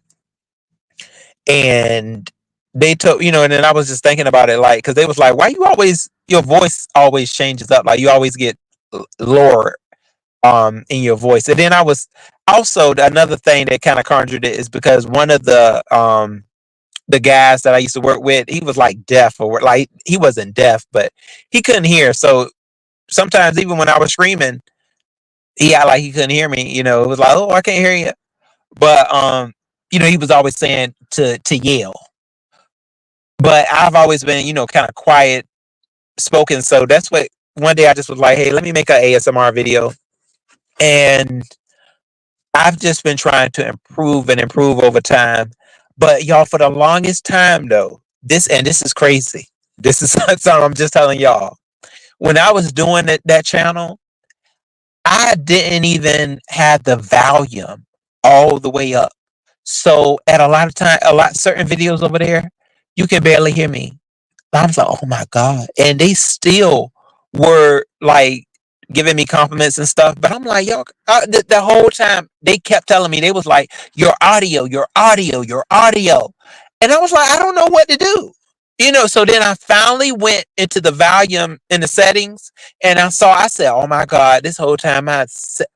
And they told and then I was just thinking about it, like, because they was like, why you always your voice always changes up, like you always get lower in your voice. And then I was also another thing that kind of conjured it is because one of the guys that I used to work with, he was like deaf, or like he wasn't deaf, but he couldn't hear. So sometimes even when I was screaming, he acted like he couldn't hear me. It was like, oh, I can't hear you. But he was always saying to yell. But I've always been, kind of quiet spoken. So that's what one day I just was like, hey, let me make an ASMR video. And I've just been trying to improve and improve over time. But y'all, for the longest time though, this is crazy. This is something I'm just telling y'all. When I was doing that channel, I didn't even have the volume all the way up. So at a lot of time, certain videos over there, you can barely hear me. I was like, oh my God. And they still were like giving me compliments and stuff. But I'm like, yo, the whole time they kept telling me, they was like, your audio, your audio, your audio. And I was like, I don't know what to do. So then I finally went into the volume in the settings, and I said, oh my God, this whole time the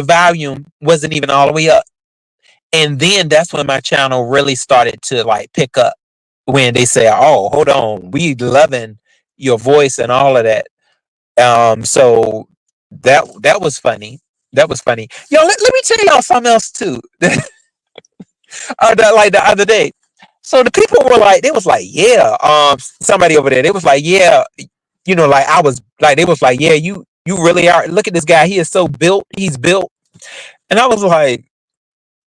volume wasn't even all the way up. And then that's when my channel really started to like pick up, when they say, "Oh, hold on, we loving your voice and all of that." So that was funny. That was funny. Yo, let me tell y'all something else too. Like the other day. So the people were like, they was like, yeah. Somebody over there, they was like, yeah. Like I was like, they was like, yeah, you really are. Look at this guy. He is so built. He's built. And I was like,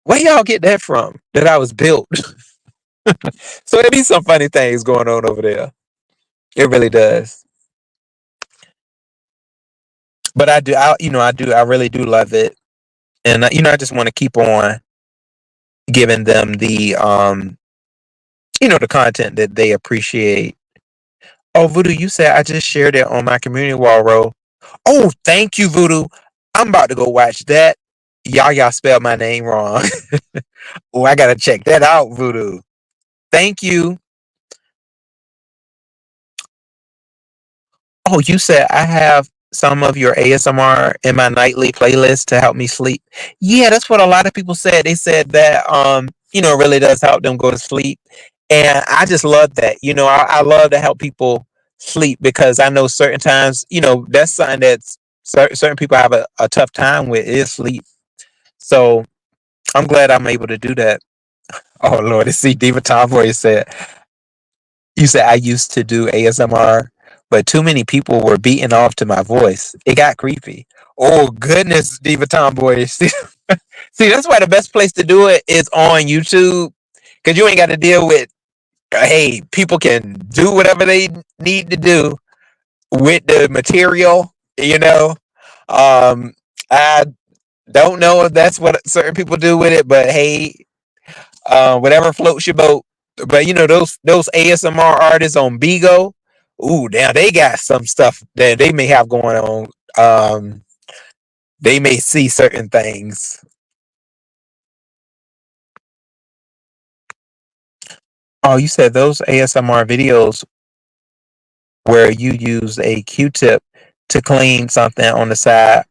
where y'all get that from? That I was built. So there be some funny things going on over there. It really does. But I really do love it. And I just want to keep on giving them the content that they appreciate. Oh, Voodoo, you said I just shared it on my community wall, row. Oh, thank you, Voodoo. I'm about to go watch that. Y'all spelled my name wrong. Oh, I gotta check that out, Voodoo. Thank you. Oh, you said I have some of your ASMR in my nightly playlist to help me sleep. Yeah, that's what a lot of people said. They said that it really does help them go to sleep. And I just love that. I love to help people sleep, because I know certain times, that's something that's certain people have a tough time with, is sleep. So I'm glad I'm able to do that. Oh Lord, see Diva Tomboy said, you said I used to do ASMR, but too many people were beating off to my voice. It got creepy. Oh goodness, Diva Tomboy. See, that's why the best place to do it is on YouTube, because you ain't got to deal with. Hey, people can do whatever they need to do with the material. I don't know if that's what certain people do with it, but hey, whatever floats your boat. But those ASMR artists on Bigo, ooh, damn, they got some stuff that they may have going on. They may see certain things. Oh, you said those ASMR videos where you use a Q-tip to clean something on the side.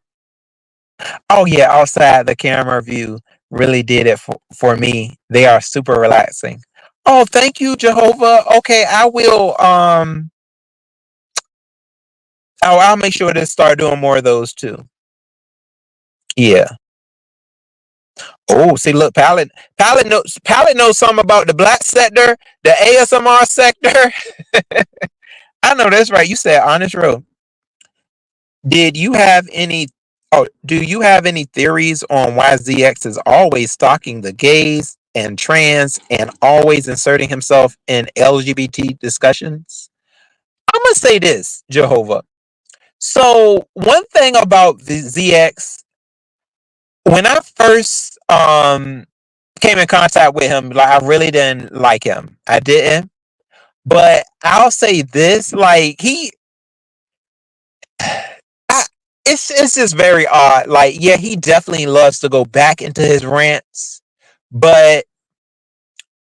Oh yeah, outside the camera view really did it for me. They are super relaxing. Oh, thank you, Jehovah. Okay, I will I'll make sure to start doing more of those too. Yeah. Oh, see, look, Pallet knows something about the black sector, the ASMR sector. I know that's right. You said honest row. Did you have any? Oh, do you have any theories on why ZX is always stalking the gays and trans and always inserting himself in LGBT discussions? I'm gonna say this, Jehovah. So one thing about the ZX, when I first came in contact with him, like I really didn't like him. I didn't. But I'll say this, like I, it's just very odd. Like, yeah, he definitely loves to go back into his rants, but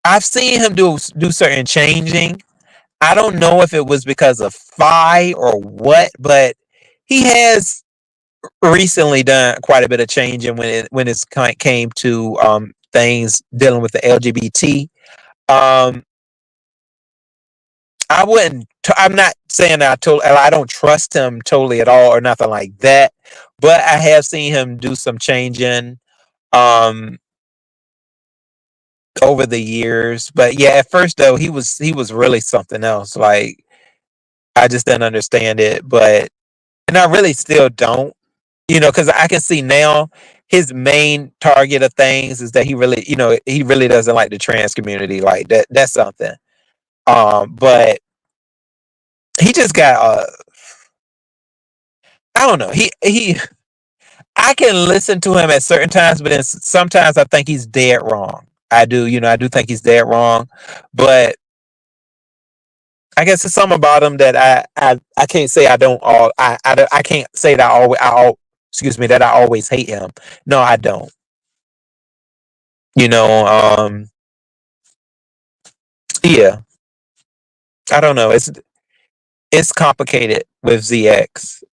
I've seen him do certain changing. I don't know if it was because of Phi or what, but he has recently done quite a bit of changing when it's came to things dealing with the LGBT. Um, I wouldn't. I'm not saying that I don't trust him totally at all or nothing like that, but I have seen him do some changing um over the years. But yeah, at first though, he was really something else. Like I just didn't understand it, but and I really still don't. Because I can see now his main target of things is that he really doesn't like the trans community. Like that's something. But he just got I don't know. He I can listen to him at certain times, but then sometimes I think he's dead wrong. I do, I do think he's dead wrong, but I guess it's something about him that I can't say I don't all I can't say that excuse me, that I always hate him. No, I don't. You know, yeah, I don't know. It's complicated with ZX,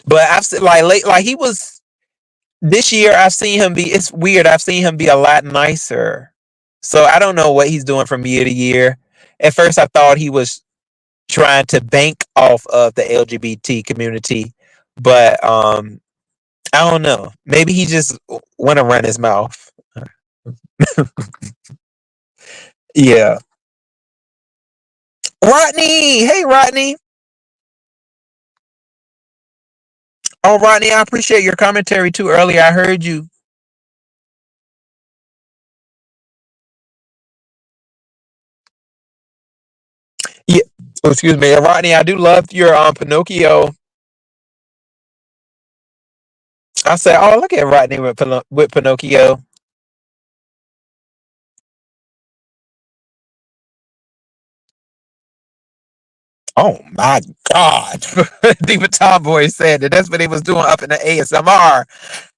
but I've seen like he was this year. I've seen him be. It's weird. I've seen him be a lot nicer. So I don't know what he's doing from year to year. At first, I thought he was trying to bank off of the LGBT community, but I don't know. Maybe he just want to run his mouth. Yeah. Rodney, hey Rodney. Oh Rodney, I appreciate your commentary too. Earlier, I heard you. Yeah. Oh, excuse me, Rodney. I do love your Pinocchio. I said, oh look at Rodney with Pinocchio. Oh my God. Diva Tomboy said that that's what they was doing up in the ASMR.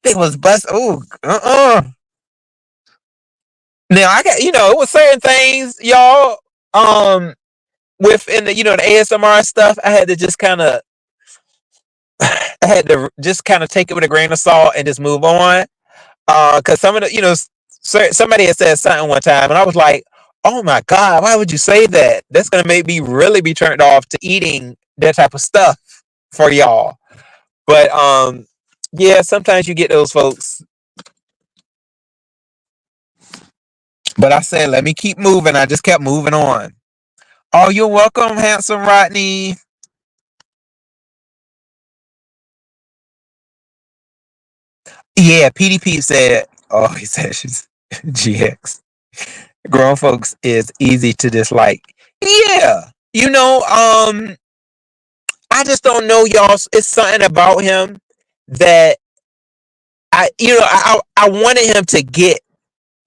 They was bust. Oh, Now I got, it was certain things, y'all. Um, within the ASMR stuff, I had to just kind of, I had to just kind of take it with a grain of salt and just move on. Because some of the, somebody had said something one time, and I was like, oh my God, why would you say that? That's gonna make me really be turned off to eating that type of stuff for y'all. But yeah, sometimes you get those folks. But I said, let me keep moving. I just kept moving on. Oh, you're welcome, handsome Rodney. Yeah, PDP said, oh, he said she's GX. Grown folks is easy to dislike. Yeah. I just don't know, y'all. It's something about him that I wanted him to get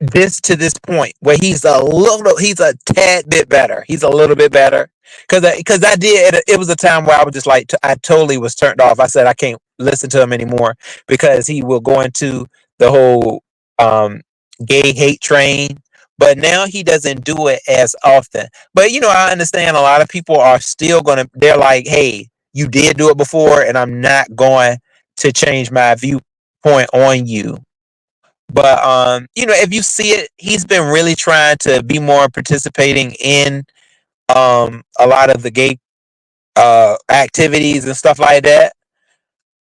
this point where he's a tad bit better. He's a little bit better because I did. It was a time where I was just like I totally was turned off. I said I can't listen to him anymore because he will go into the whole um gay hate train. But now he doesn't do it as often. But I understand a lot of people are still gonna. They're like, hey, you did do it before, and I'm not going to change my viewpoint on you. But if you see it, he's been really trying to be more participating in a lot of the gay activities and stuff like that.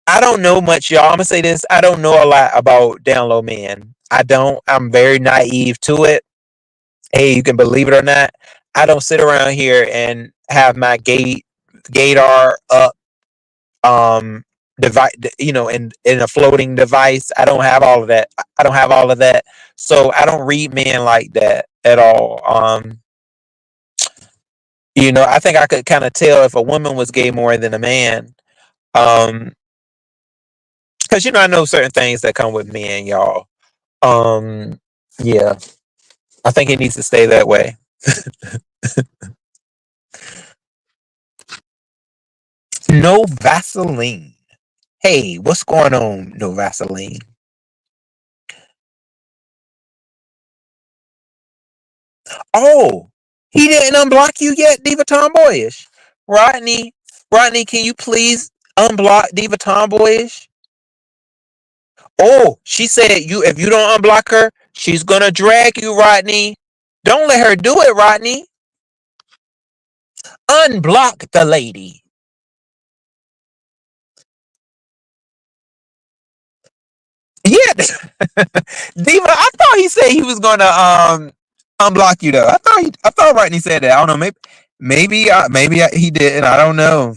I don't know much, y'all. I'm gonna say this. I don't know a lot about down low men. I don't. I'm very naive to it. Hey, you can believe it or not. I don't sit around here and have my gaydar up, device, in a floating device. I don't have all of that. I don't have all of that. So I don't read men like that at all. I think I could kind of tell if a woman was gay more than a man. Um, because I know certain things that come with men, y'all. Um, yeah, I think it needs to stay that way. No Vaseline. Hey, what's going on, No Vaseline? Oh, he didn't unblock you yet, Diva Tomboyish. Rodney, Rodney, can you please unblock Diva Tomboyish? Oh, she said if you don't unblock her, she's gonna drag you, Rodney. Don't let her do it, Rodney. Unblock the lady. Yeah, Diva. I thought he said he was gonna unblock you though. I thought Rodney said that. I don't know. Maybe he didn't. I don't know.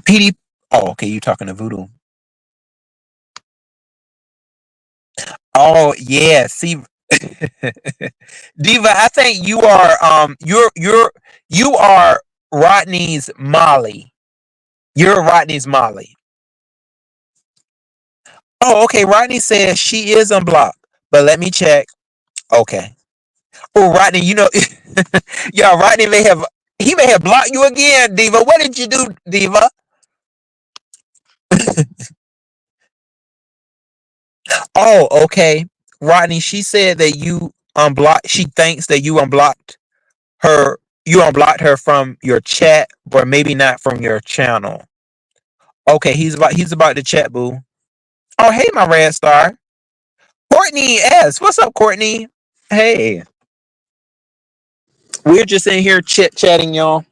PD. Oh, okay. You talking to Voodoo? Oh yeah. See, Diva. I think you are you are Rodney's Molly. You're Rodney's Molly. Oh, okay. Rodney says she is unblocked, but let me check. Okay. Oh, Rodney, yeah, Rodney may have blocked you again, Diva. What did you do, Diva? Oh, okay. Rodney, she said that you unblocked. She thinks that you unblocked her. You unblocked her from your chat, but maybe not from your channel. Okay, he's about to chat, boo. Oh, hey, my red star, Courtney S. What's up, Courtney? Hey, we're just in here chit chatting, y'all.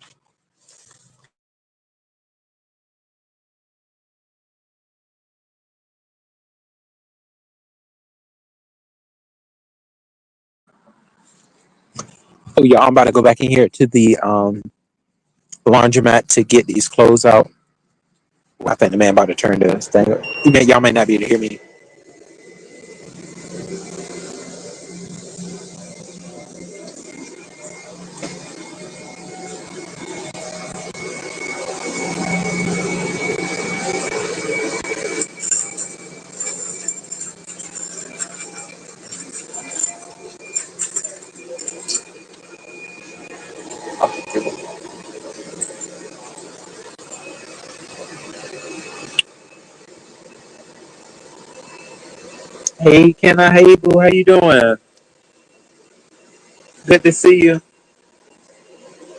Oh, yeah, I'm about to go back in here to the laundromat to get these clothes out. I think the man about to turn this thing up. Y'all might not be able to hear me. Hey, Kenna. Hey, boo. How you doing? Good to see you.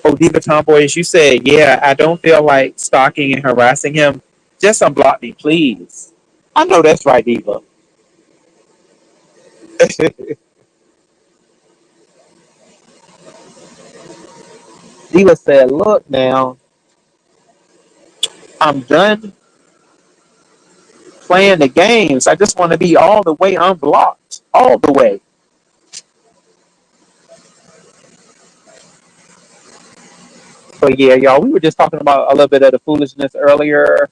Oh, Diva Tomboy, you said, yeah, I don't feel like stalking and harassing him. Just unblock me, please. I know that's right, Diva. Diva said, look now, I'm done playing the games. I just want to be all the way unblocked. All the way. But yeah, y'all, we were just talking about a little bit of the foolishness earlier.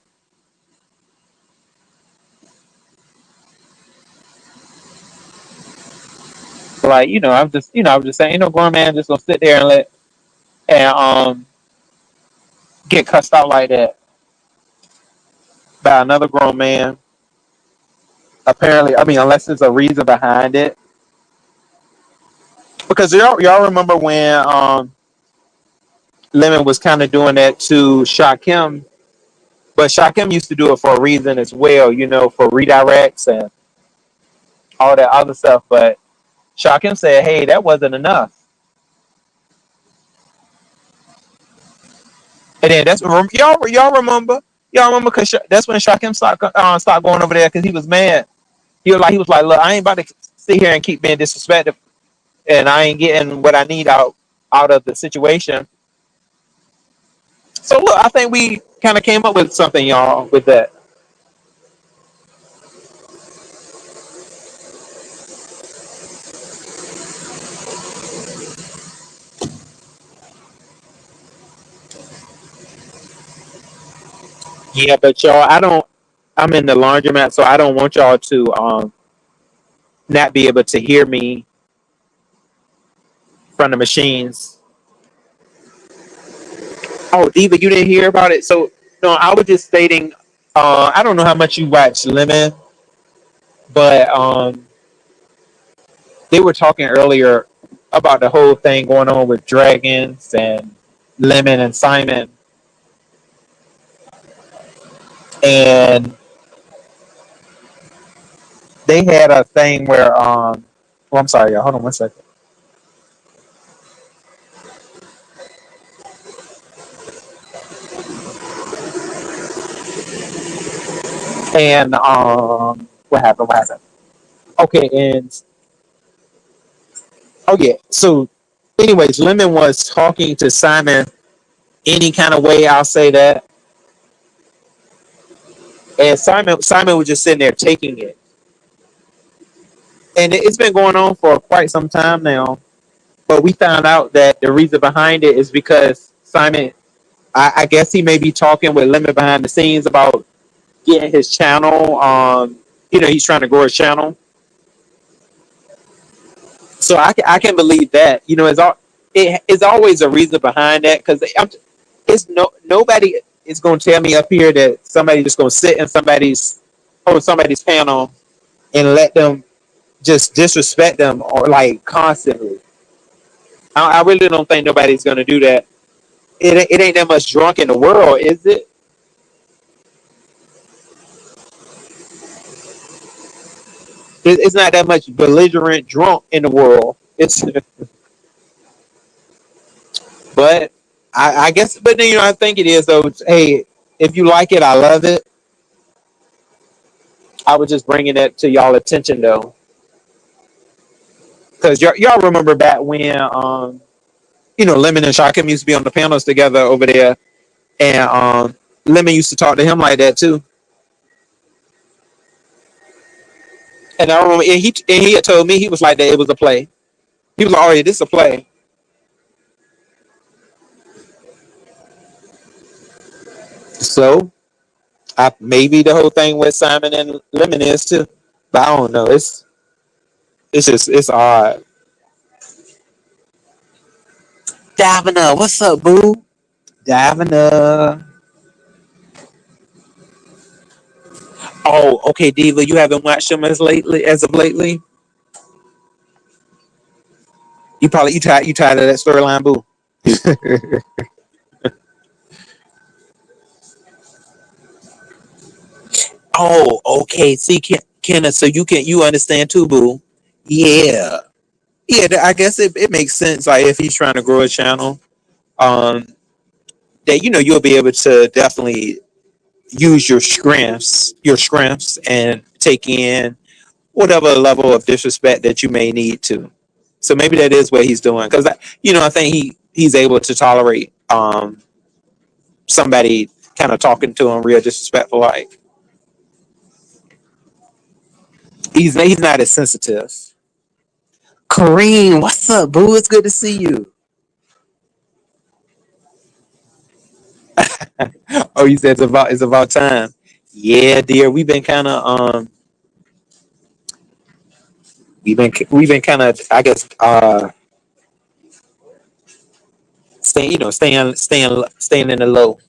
Like, I'm just saying, ain't no grown man just gonna sit there and get cussed out like that by another grown man. Apparently, I mean, unless there's a reason behind it. Because y'all remember when Lemon was kind of doing that to Shakim, but Shakim used to do it for a reason as well, for redirects and all that other stuff. But Shakim said, "Hey, that wasn't enough." And then y'all remember because that's when Shakim stopped going over there because he was mad. He was like, "Look, I ain't about to sit here and keep being disrespectful." and I ain't getting what I need out of the situation. So look, I think we kind of came up with something, y'all, with that. Yeah, but y'all, I don't. I'm in the laundromat, so I don't want y'all to not be able to hear me from the machines. Oh, Diva, you didn't hear about it? So no, I was just stating. I don't know how much you watch Lemon, but they were talking earlier about the whole thing going on with Dragons and Lemon and Simon, and they had a thing where well, I'm sorry, y'all. Hold on one second. And what happened? What happened? Okay, and oh yeah. So, anyways, Lemon was talking to Simon any kind of way. I'll say that, and Simon was just sitting there taking it, and it's been going on for quite some time now. But we found out that the reason behind it is because Simon, I guess he may be talking with Lemon behind the scenes about getting his channel. He's trying to grow his channel. So I can believe that. It's always a reason behind that because it's nobody is going to tell me up here that somebody's just going to sit in somebody's panel and let them just disrespect them or like constantly. I really don't think nobody's going to do that. It ain't that much drunk in the world, is it? It's not that much belligerent drunk in the world. It's but I guess, but then I think it is though. Hey, if you like it, I love it. I was just bringing that to y'all attention though, because y'all remember back when Lemon and Shakim used to be on the panels together over there, and Lemon used to talk to him like that too. And I remember, and he had told me he was like that. It was a play. He was like, "Oh yeah, this is a play." So maybe the whole thing with Simon and Lemon is too, but I don't know. It's odd. Davina, what's up, boo? Davina. Oh, okay, Diva. You haven't watched them as of lately. You tired of that storyline, boo. Oh, okay. See, Kenna, so you understand too, boo. Yeah, yeah. I guess it makes sense. Like if he's trying to grow a channel, um, that you'll be able to definitely use your strengths, and take in whatever level of disrespect that you may need to. So maybe that is what he's doing because I think he's able to tolerate somebody kind of talking to him real disrespectful. Like he's not as sensitive. Kareem, what's up, boo? It's good to see you. Oh, you said it's about time. Yeah, dear. We've been kind of, I guess, staying in the low,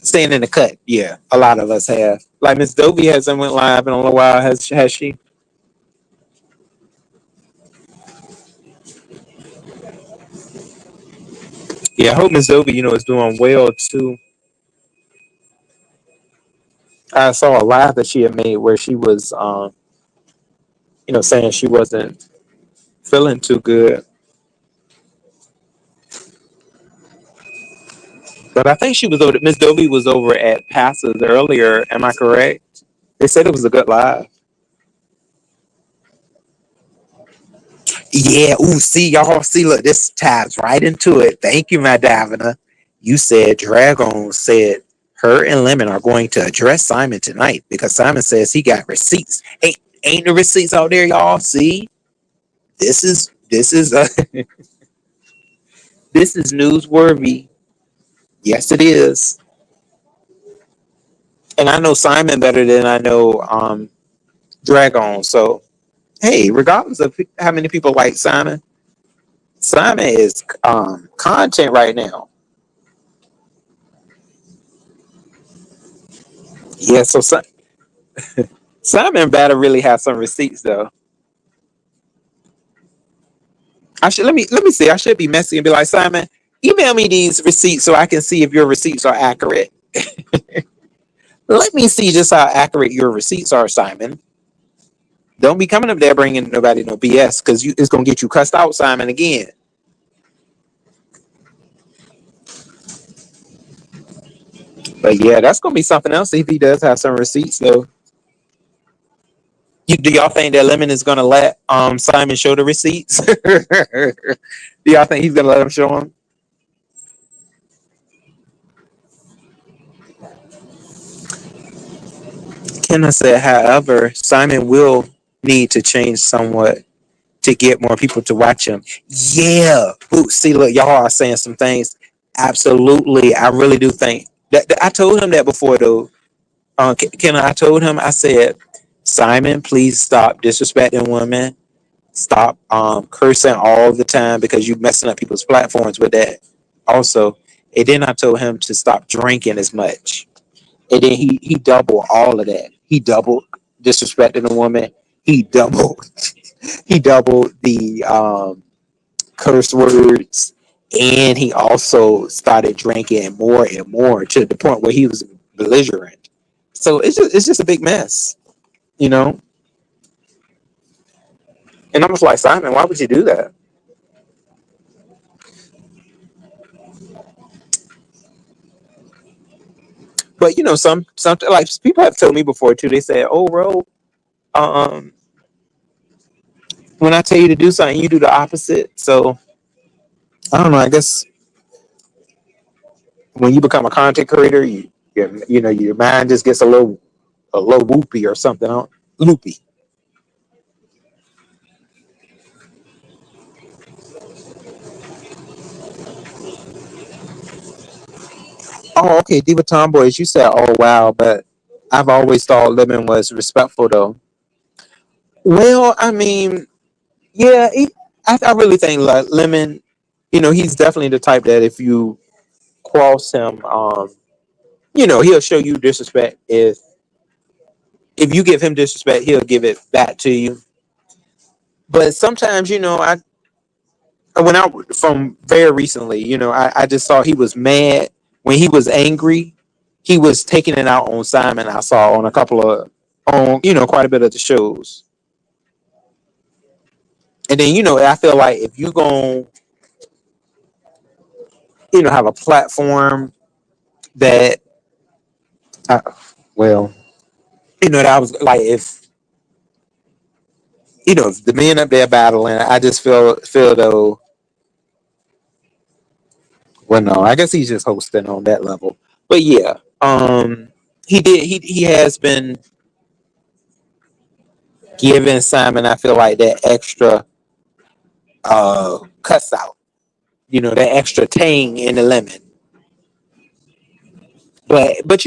staying in the cut. Yeah, a lot of us have. Like Miss Dovey hasn't went live in a little while. Has she? Yeah, I hope Miss Dovey, is doing well too. I saw a live that she had made where she was, saying she wasn't feeling too good. But I think she was over. Miss Dovey was over at Passes earlier. Am I correct? They said it was a good live. Yeah, ooh, see y'all, see, look, this ties right into it. Thank you, my Davina. You said Dragon said her and Lemon are going to address Simon tonight because Simon says he got receipts. Ain't the receipts out there, y'all? See, this is this is newsworthy. Yes, it is. And I know Simon better than I know Dragon. So hey, regardless of how many people like Simon, Simon is content right now. Yeah, so Simon better really have some receipts though. I should let me see. I should be messy and be like, Simon, email me these receipts so I can see if your receipts are accurate. Let me see just how accurate your receipts are, Simon. Don't be coming up there bringing nobody no BS because it's gonna get you cussed out, Simon, again. But yeah, that's gonna be something else if he does have some receipts though. Do y'all think that Lemon is gonna let Simon show the receipts? Do y'all think he's gonna let him show them? Kenna said, however, Simon will need to change somewhat to get more people to watch him. Yeah. Ooh, see, look, y'all are saying some things. Absolutely. I really do think that I told him that before though. Kenna, I told him, I said, Simon, please stop disrespecting women. Stop cursing all the time because you messing up people's platforms with that. Also, and then I told him to stop drinking as much. And then he doubled all of that. He doubled disrespecting a woman. He doubled he doubled the curse words, and he also started drinking more and more to the point where he was belligerent. So it's just a big mess, you know. And I'm just like, Simon, why would you do that? But some like people have told me before too. They said, "Oh, Ro, um, when I tell you to do something, you do the opposite." So I don't know. I guess when you become a content creator, your mind just gets a little whoopy or something. Loopy. Oh, okay. Diva Tomboys, you said, "Oh wow," but I've always thought Lemon was respectful though. Well, I mean, yeah, I really think like Lemon. He's definitely the type that if you cross him, he'll show you disrespect. If you give him disrespect, he'll give it back to you. But sometimes, when I from very recently, I just saw he was mad when he was angry. He was taking it out on Simon. I saw on a couple of on quite a bit of the shows, and then I feel like if you gonna have a platform that uh, well that was like if the men up there battling, I just feel though. Well, no, I guess he's just hosting on that level. But yeah, he has been giving Simon, I feel like that extra cuss out, that extra tang in the lemon. But but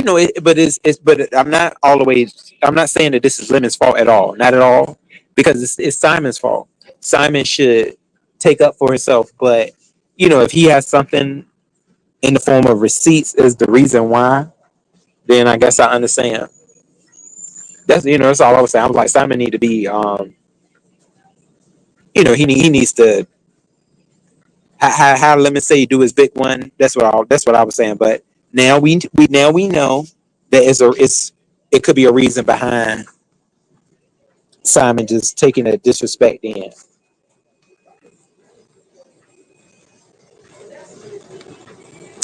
I'm not always. I'm not saying that this is Lemon's fault at all, not at all, because it's Simon's fault. Simon should take up for himself, but if he has something in the form of receipts is the reason why, then I guess I understand. That's all I was saying. I was like, Simon need to be he needs to how Lemon say do his big one. That's what I was saying. But now we know that it could be a reason behind Simon just taking a disrespect in.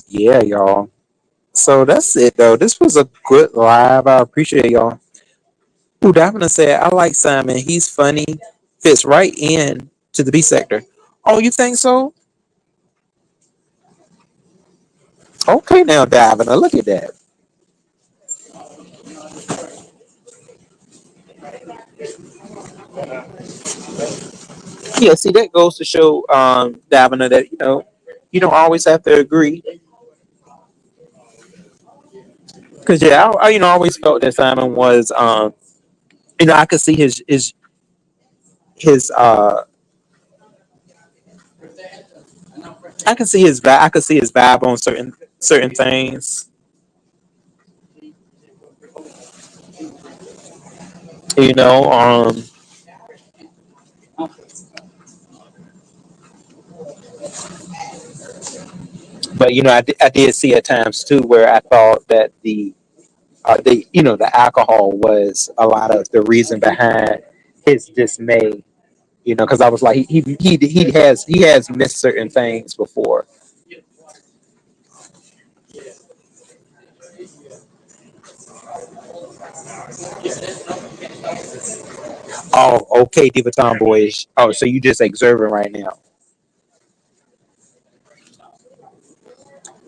Yeah, y'all. So that's it though. This was a good live. I appreciate y'all. Who Daphne said, I like Simon. He's funny, fits right in to the B sector. Oh, you think so? Okay, now diving. Look at that. Yeah, see, that goes to show, Davina, that you don't always have to agree. Because yeah, I always felt that Simon was, I could see his I can see his vibe. I could see his vibe on certain things. You know, but I did see at times too where I thought that the alcohol was a lot of the reason behind his dismay. Because I was like, he has missed certain things before. Oh, okay, Diva Tomboyish. Oh, so you just observing right now.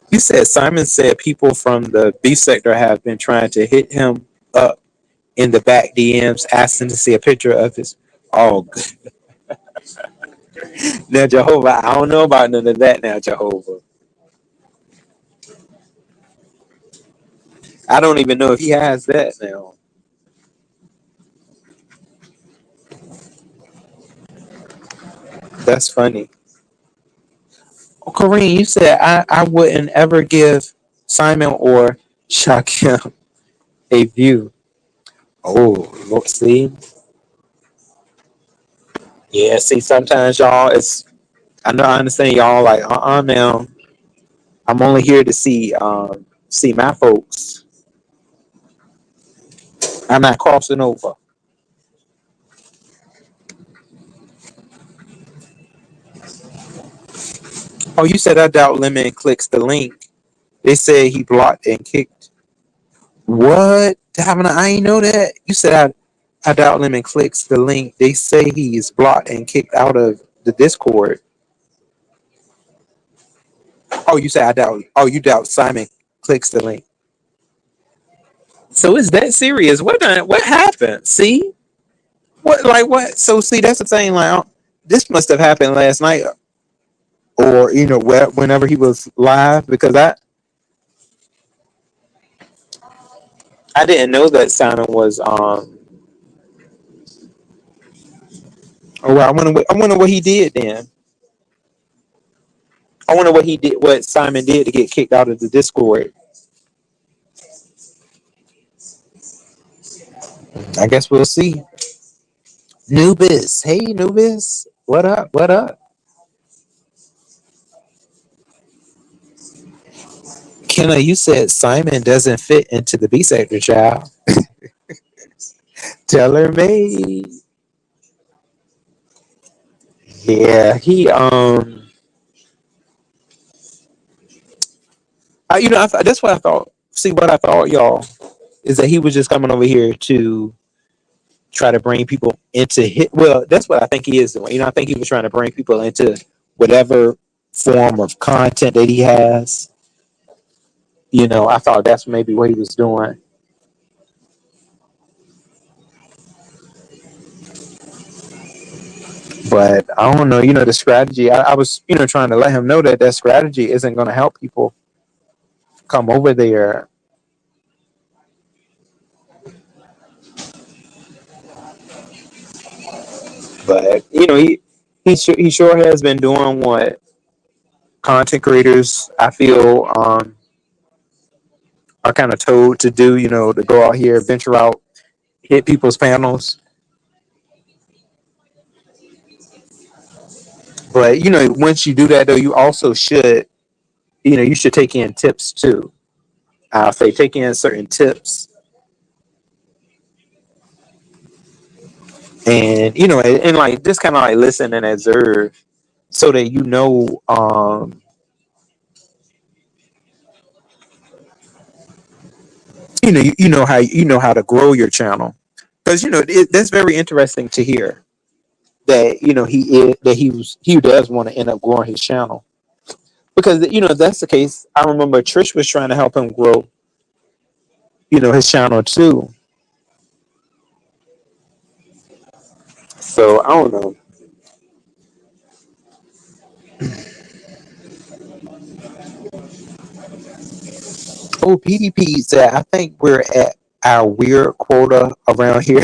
You said Simon said people from the B sector have been trying to hit him up in the back DMs, asking to see a picture of his. Oh, now Jehovah, I don't know about none of that. Now Jehovah, I don't even know if he has that now. That's funny. Oh, Kareem, you said I wouldn't ever give Simon or Shakim a view. Oh, look, see, yeah, see, sometimes y'all, I know I understand y'all like now. I'm only here to see my folks. I'm not crossing over. Oh, you said I doubt Lemon clicks the link. They said he blocked and kicked. What? I ain't know that. You said I doubt Lemon clicks the link. They say he is blocked and kicked out of the Discord. Oh, you said I doubt. Oh, you doubt Simon clicks the link. So is that serious? What happened? See what? So see, that's the thing. Like, this must have happened last night, or whenever he was live, because I didn't know that Simon was. Oh, well, I wonder what he did then. I wonder what he did. What Simon did to get kicked out of the Discord. I guess we'll see. Nubis, hey Nubis, what up? What up? Kenna, you said Simon doesn't fit into the B sector, child. Tell her me. Yeah, he that's what I thought. See, what I thought, y'all, is that he was just coming over here to try to bring people into hit. Well, that's what I think he is doing. I think he was trying to bring people into whatever form of content that he has. I thought that's maybe what he was doing. But I don't know. The strategy. I was, trying to let him know that strategy isn't going to help people come over there. But he sure has been doing what content creators, I feel, are kind of told to do. To go out here, venture out, hit people's panels. But once you do that, though, you also should, you should take in tips too. I'll say take in certain tips, and like just kind of like listen and observe, so that you know how to grow your channel, because that's very interesting to hear. that he does want to end up growing his channel, because if that's the case, I remember Trish was trying to help him grow his channel too. So I don't know. Oh, PDP said, I think we're at our weird quota around here.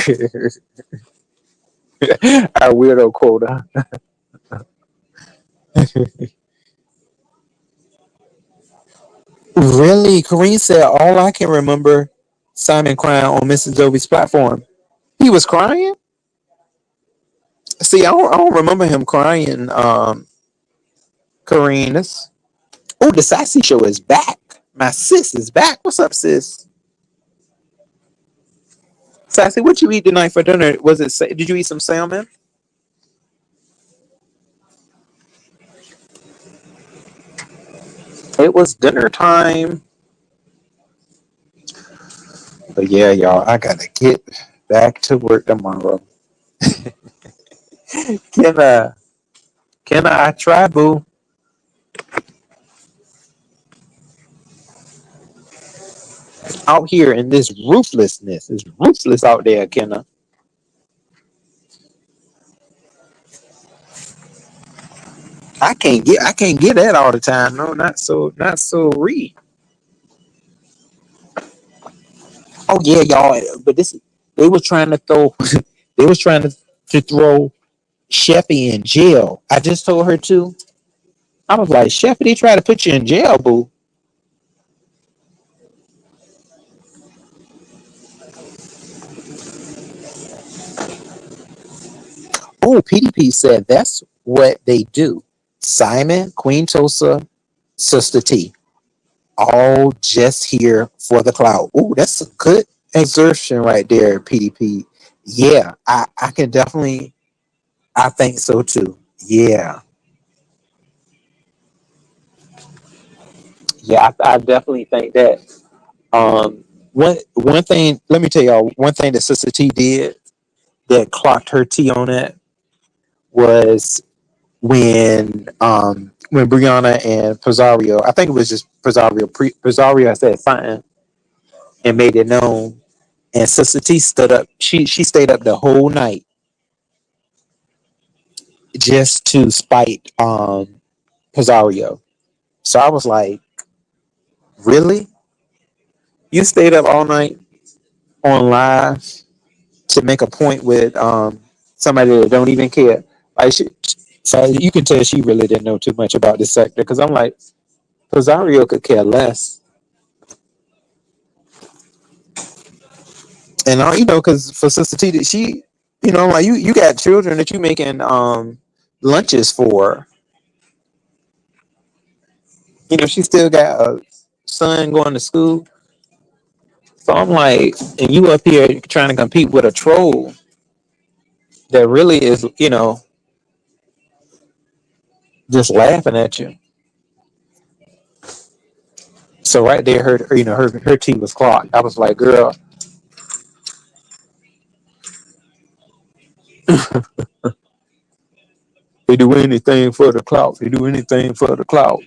Our weirdo quota. Really? Kareem said, all I can remember Simon crying on Mrs. Jovi's platform. He was crying? See, I don't remember him crying, Kareem. Oh, the Sassy Show is back. My sis is back. What's up, sis? Sassy, what you eat tonight for dinner? Did you eat some salmon? It was dinner time. But yeah, y'all, I gotta get back to work tomorrow. Can I? Can I try, boo? Out here in this ruthlessness, it's ruthless out there, Kenna. I can't get that all the time. No, not so re. Oh yeah, y'all. But they was trying to throw they was trying to throw Sheffy in jail. I just told her to. I was like, Sheffy, they try to put you in jail, boo. Oh, PDP said that's what they do. Simon, Queen Tosa, Sister T, all just here for the clout. Oh, that's a good exertion right there, PDP. Yeah, I can definitely, I think so too. Yeah, yeah, I definitely think that. One thing, let me tell y'all, one thing that Sister T did that clocked her T on it was when Brianna and Pizarro, I think it was just Pizarro said something and made it known, and Sister T stood up. She stayed up the whole night just to spite Pizarro. So I was like, really? You stayed up all night on live to make a point with somebody that don't even care? Like, so you can tell she really didn't know too much about this sector, because I'm like, Pizarro could care less. And because for Sister T, that she, like you got children that you making lunches for. She still got a son going to school. So I'm like, and you up here trying to compete with a troll that really is, just laughing at you. So right there, her T was clocked. I was like, girl, they do anything for the clout. They do anything for the clout.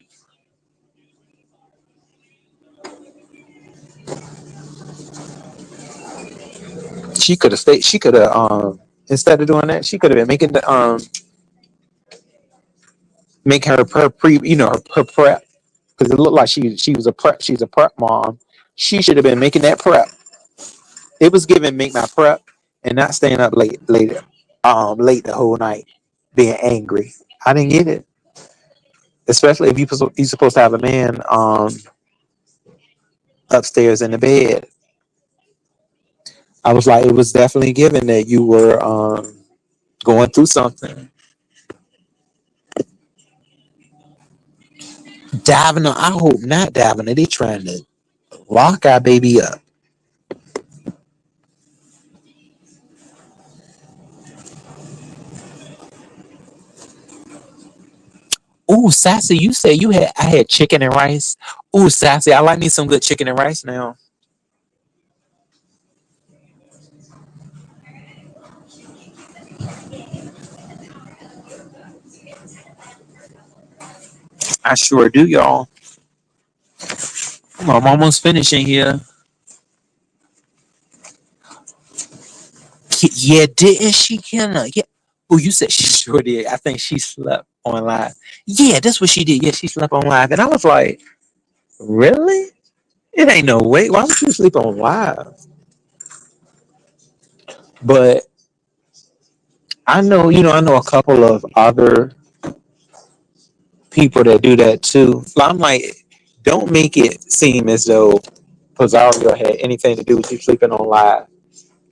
She could have stayed. She could have instead of doing that, she could have been making the make her pre, her prep, because it looked like she was a prep. She's a prep mom. She should have been making that prep. It was giving make my prep and not staying up late the whole night being angry. I didn't get it, especially if you supposed to have a man upstairs in the bed. I was like, it was definitely given that you were going through something. Diving, I hope not diving. They trying to lock our baby up. Ooh, Sassy, you said I had chicken and rice. Ooh, Sassy, I like me some good chicken and rice now. I sure do, y'all. I'm almost finishing here. Yeah, didn't she, Kenna? Yeah. Oh, you said she sure did. I think she slept on live. Yeah, that's what she did. Yeah, she slept on live. And I was like, really? It ain't no way. Why would you sleep on live? But I know a couple of other people that do that too. So I'm like, don't make it seem as though Pizarro had anything to do with you sleeping on live.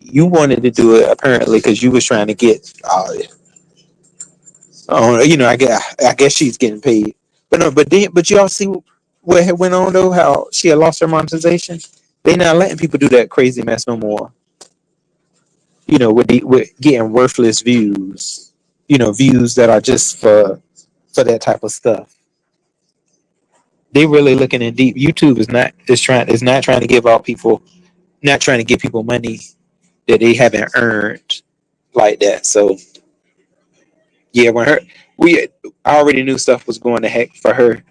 You wanted to do it apparently because you was trying to get, I guess she's getting paid. But no, but y'all see what had went on though? How she had lost her monetization. They not letting people do that crazy mess no more. With getting worthless views. Views that are just for that type of stuff. They really looking in deep. YouTube is not trying to give out people, not trying to give people money that they haven't earned like that. So yeah, we I already knew stuff was going to heck for her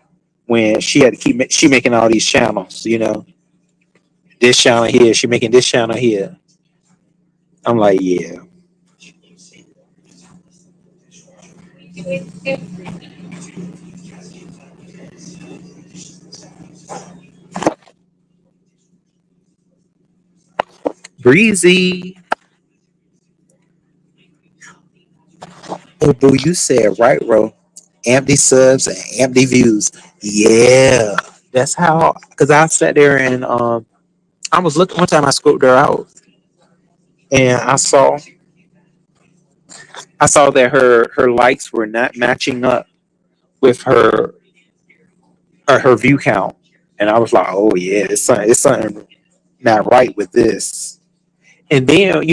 when she had to she making all these channels. This channel here, she making this channel here. I'm like, yeah, breezy. Oh, boo, you said right, bro. Empty subs and empty views. Yeah, that's how. Because I sat there and I was looking one time. I scoped her out and I saw that her likes were not matching up with her view count, and I was like, oh yeah, it's something not right with this. And then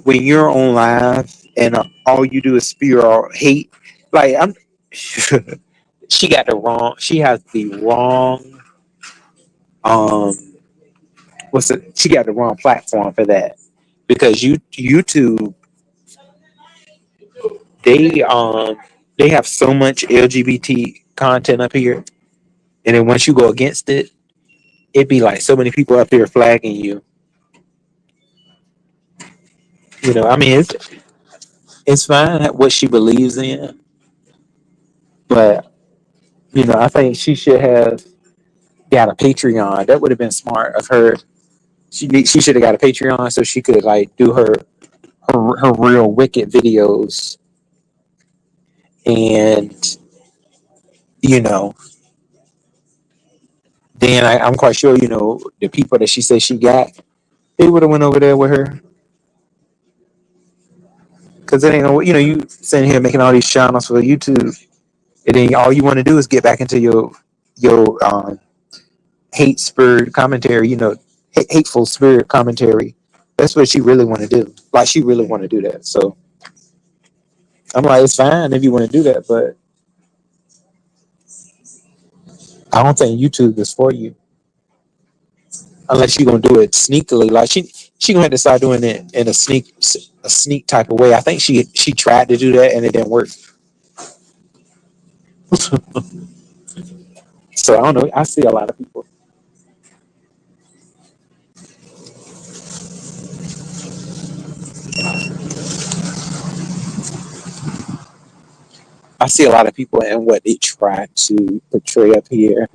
when you're on live and all you do is spew or hate, like I'm, she has the wrong um she got the wrong platform for that because YouTube they they have so much LGBT content up here, and then once you go against it, it'd be like so many people up here flagging you. I mean it's fine what she believes in, but I think she should have got a Patreon. That would have been smart of her. She should have got a Patreon so she could like do her real wicked videos, and you know then I'm quite sure the people that she said she got, they would have went over there with her, because it ain't no you sitting here making all these channels for YouTube, and then all you want to do is get back into your hate spirit commentary, hateful spirit commentary. That's what she really want to do. Like she really want to do that. So I'm like, it's fine if you want to do that, but I don't think YouTube is for you unless you're gonna do it sneakily. Like she gonna have to start doing it in a sneak type of way. I think she tried to do that and it didn't work. So I don't know. I see a lot of people. I see a lot of people and what they try to portray up here.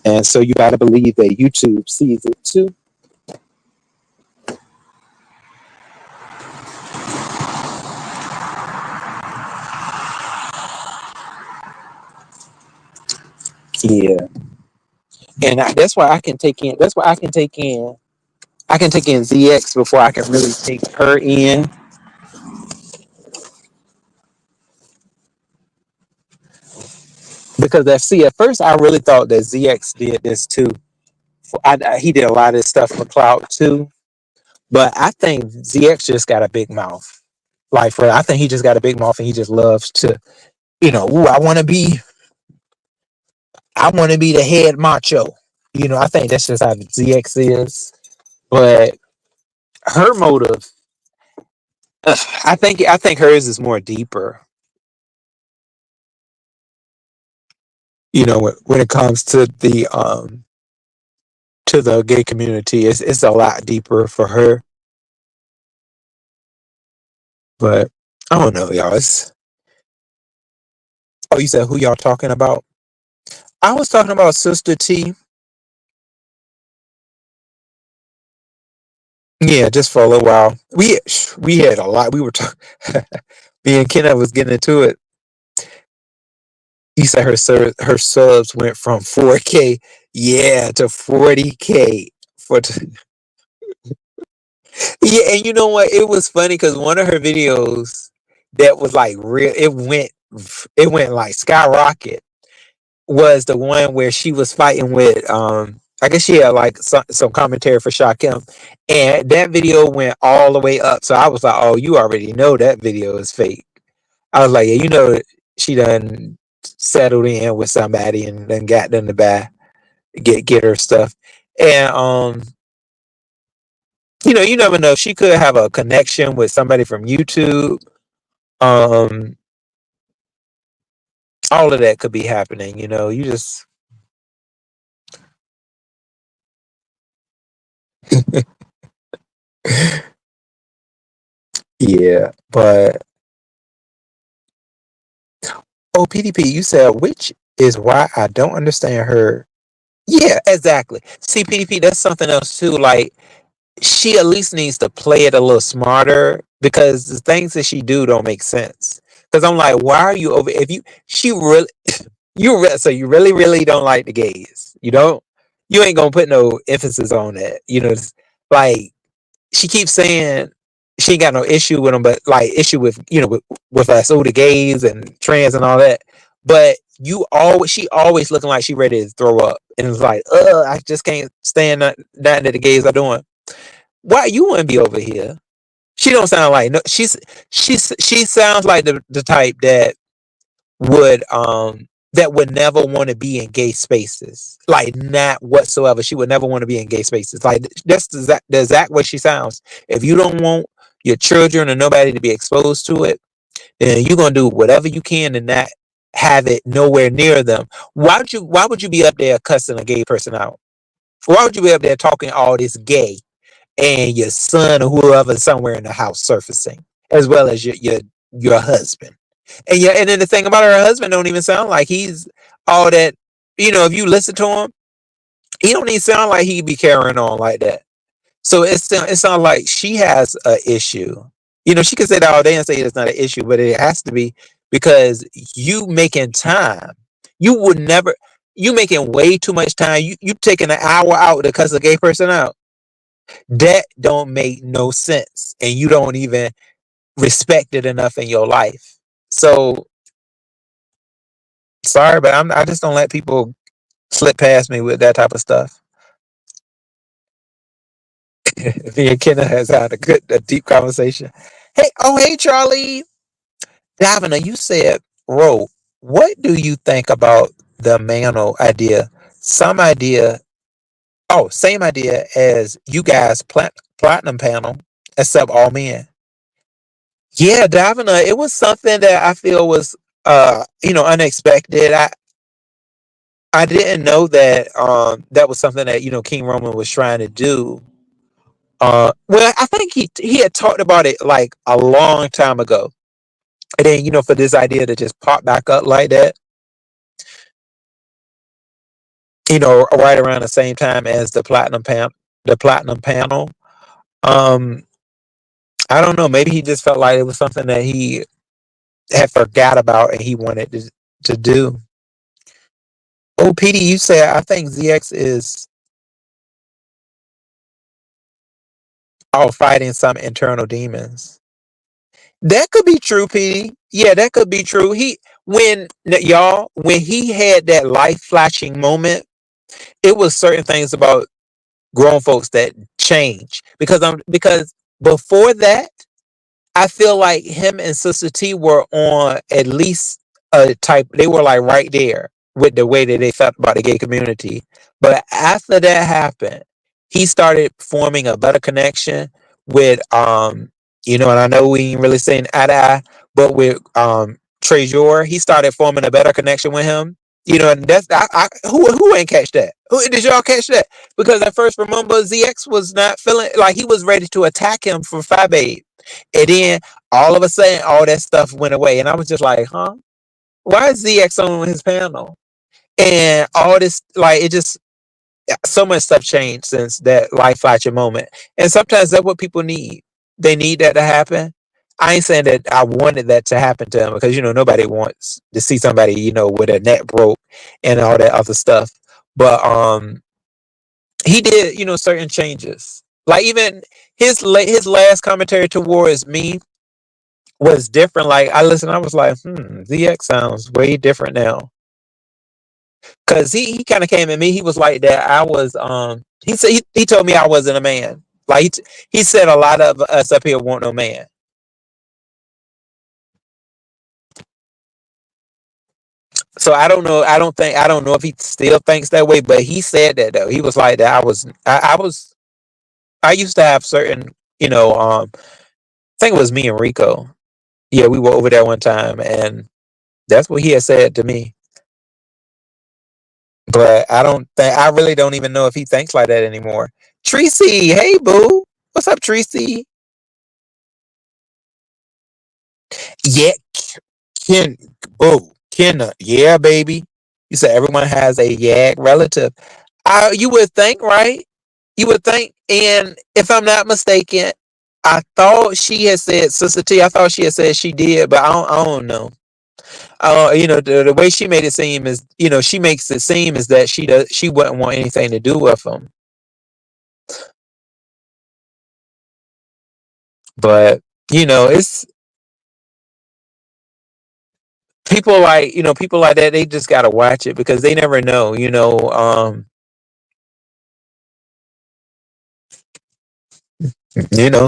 And so you got to believe that YouTube sees it too. Yeah, and that's why I can take in. That's why I can take in. I can take in ZX before I can really take her in, because at first I really thought that ZX did this too. He did a lot of this stuff for Clout too, but I think ZX just got a big mouth. Like for I think he just got a big mouth and he just loves to, ooh, I want to be the head macho. I think that's just how ZX is. But her motive I think hers is more deeper. When it comes to the gay community, it's a lot deeper for her. But I don't know, y'all. Oh, you said who y'all talking about? I was talking about Sister T. Yeah, just for a little while. We had a lot. We were talking. Me and Kenna was getting into it. You said her subs went from 4K, yeah, to 40K for. Yeah, and you know what? It was funny because one of her videos that was like real. It went like skyrocket. Was the one where she was fighting with I guess she had like some commentary for Shakim, and that video went all the way up. So I was like, oh, you already know that video is fake. I was like, yeah, she done settled in with somebody and then got them to get her stuff. And you never know. She could have a connection with somebody from YouTube. Um all of that could be happening, you just yeah, but oh, PDP, you said which is why I don't understand her. Yeah, exactly. See, PDP, that's something else too. Like, she at least needs to play it a little smarter because the things that she do don't make sense. Because I'm like, why are you over? If she really, so you really, really don't like the gays. You don't. You ain't gonna put no emphasis on that. Like she keeps saying she ain't got no issue with them, but like issue with with us, the gays and trans and all that. But she always looking like she ready to throw up, and it's like, I just can't stand that that the gays are doing. Why you want to be over here? She don't sound like no. She sounds like the type that would never want to be in gay spaces. Like, not whatsoever. She would never want to be in gay spaces. Like, that's the exact way she sounds. If you don't want your children or nobody to be exposed to it, then you're gonna do whatever you can to not have it nowhere near them. Why would you be up there cussing a gay person out? Why would you be up there talking all this gay and your son or whoever somewhere in the house surfacing, as well as your husband? And yeah, and then the thing about her husband don't even sound like he's all that. If you listen to him, he don't even sound like he be carrying on like that. So it sounds like she has a issue. She can say that all day and say it's not an issue, but it has to be because you making time. You would never. You making way too much time. You taking an hour out to cuss a gay person out. That don't make no sense, and you don't even respect it enough in your life. So sorry, but I just don't let people slip past me with that type of stuff. Me and Kenna has had a deep conversation. Hey, Charlie. Davina, you said, Ro, what do you think about the Manel idea? Some idea, same idea as you guys platinum panel, except all men. Yeah, Davina, it was something that I feel was unexpected. I didn't know that that was something that King Roman was trying to do. Well, I think he had talked about it like a long time ago, and then for this idea to just pop back up like that, right around the same time as the platinum panel. Um, I don't know. Maybe he just felt like it was something that he had forgot about and he wanted to do. Oh, PD, you said I think ZX is all fighting some internal demons. That could be true, PD. Yeah, that could be true. When he had that life flashing moment, it was certain things about grown folks that change because before that, I feel like him and Sister T were on at least a type. They were like right there with the way that they felt about the gay community. But after that happened, he started forming a better connection with And I know we ain't really saying eye to eye, but with Trejor, he started forming a better connection with him. And that's who ain't catch that? Who did y'all catch that? Because at first, remember, ZX was not feeling like he was ready to attack him for Phi Babe, and then all of a sudden, all that stuff went away, and I was just like, huh? Why is ZX on his panel? And all this, like, it just so much stuff changed since that life flashing moment. And sometimes that's what people need. They need that to happen. I ain't saying that I wanted that to happen to him because nobody wants to see somebody with a neck broke and all that other stuff. But he did certain changes. Like even his last commentary towards me was different. Like I listened, I was like, ZX sounds way different now. Cause he kind of came at me. He was like that. I was He said he told me I wasn't a man. Like he said a lot of us up here want no man. So I don't know. I don't know if he still thinks that way. But he said that though. He was like that. I used to have certain I think it was me and Rico. Yeah, we were over there one time, and that's what he had said to me. But I really don't even know if he thinks like that anymore. Tracy, hey boo, what's up, Tracy? Yeah, Ken, boo, Kenna, yeah, baby. You said everyone has a YAG relative. You would think, right? You would think, and if I'm not mistaken, I thought she had said Sister T. I thought she had said she did, but I don't know. The way she made it seem is, she makes it seem is that she wouldn't want anything to do with him. But it's people like that. They just gotta watch it because they never know.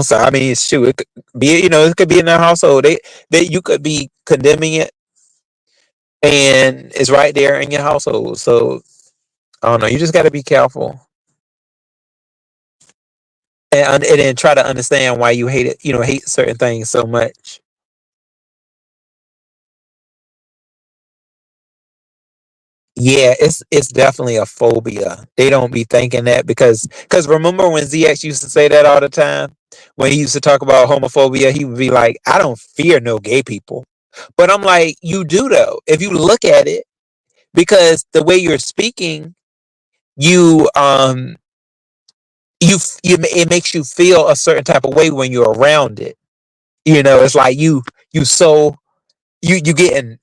So I mean, shoot, it could be, it could be in their household. They you could be condemning it, and it's right there in your household. So I don't know. You just got to be careful, and then try to understand why you hate it. Hate certain things so much. Yeah, it's definitely a phobia. They don't be thinking that because remember when ZX used to say that all the time? When he used to talk about homophobia, he would be like, I don't fear no gay people. But I'm like, you do though. If you look at it, because the way you're speaking, you it makes you feel a certain type of way when you're around it. It's like you so you getting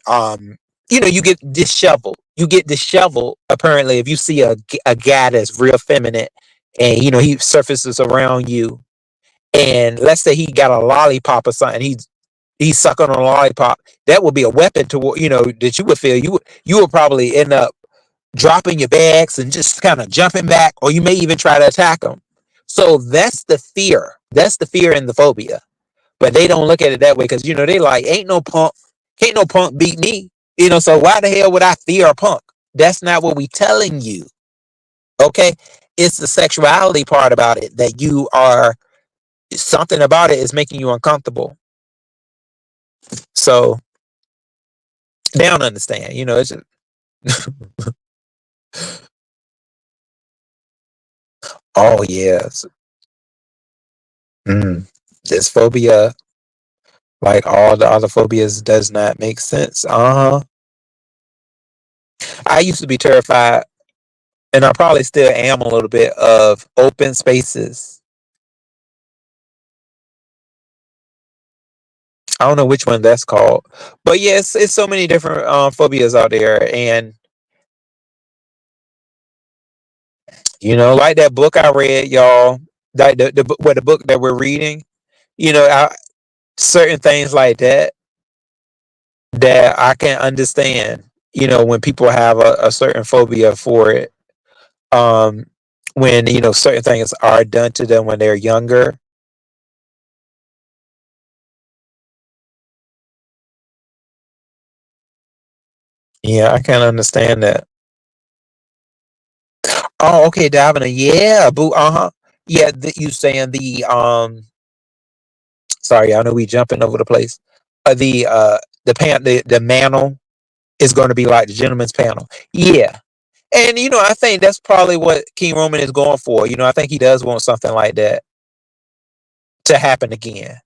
you get disheveled. You get disheveled apparently if you see a guy that's real feminine and he surfaces around you, and let's say he got a lollipop or something, he's sucking on a lollipop. That would be a weapon to that you would feel you would probably end up dropping your bags and just kind of jumping back, or you may even try to attack him. So that's the fear. That's the fear and the phobia. But they don't look at it that way because they like can't no punk beat me. So why the hell would I fear a punk? That's not what we telling you. Okay? It's the sexuality part about it that you are something about it is making you uncomfortable. So they don't understand. It's just, oh yes. This phobia, like all the other phobias, does not make sense. I used to be terrified, and I probably still am a little bit, of open spaces. I don't know which one that's called, but yes, it's so many different phobias out there, and like that book I read, y'all, like the book that we're reading, certain things like that I can understand. When people have a certain phobia for it, um, when certain things are done to them when they're younger. Yeah, I can understand that. Oh, okay, Davina. Yeah, boo. Uh huh. Yeah, you saying Sorry, I know we jumping over the place. The mantle is going to be like the gentleman's panel. Yeah. And I think that's probably what King Roman is going for. I think he does want something like that to happen again.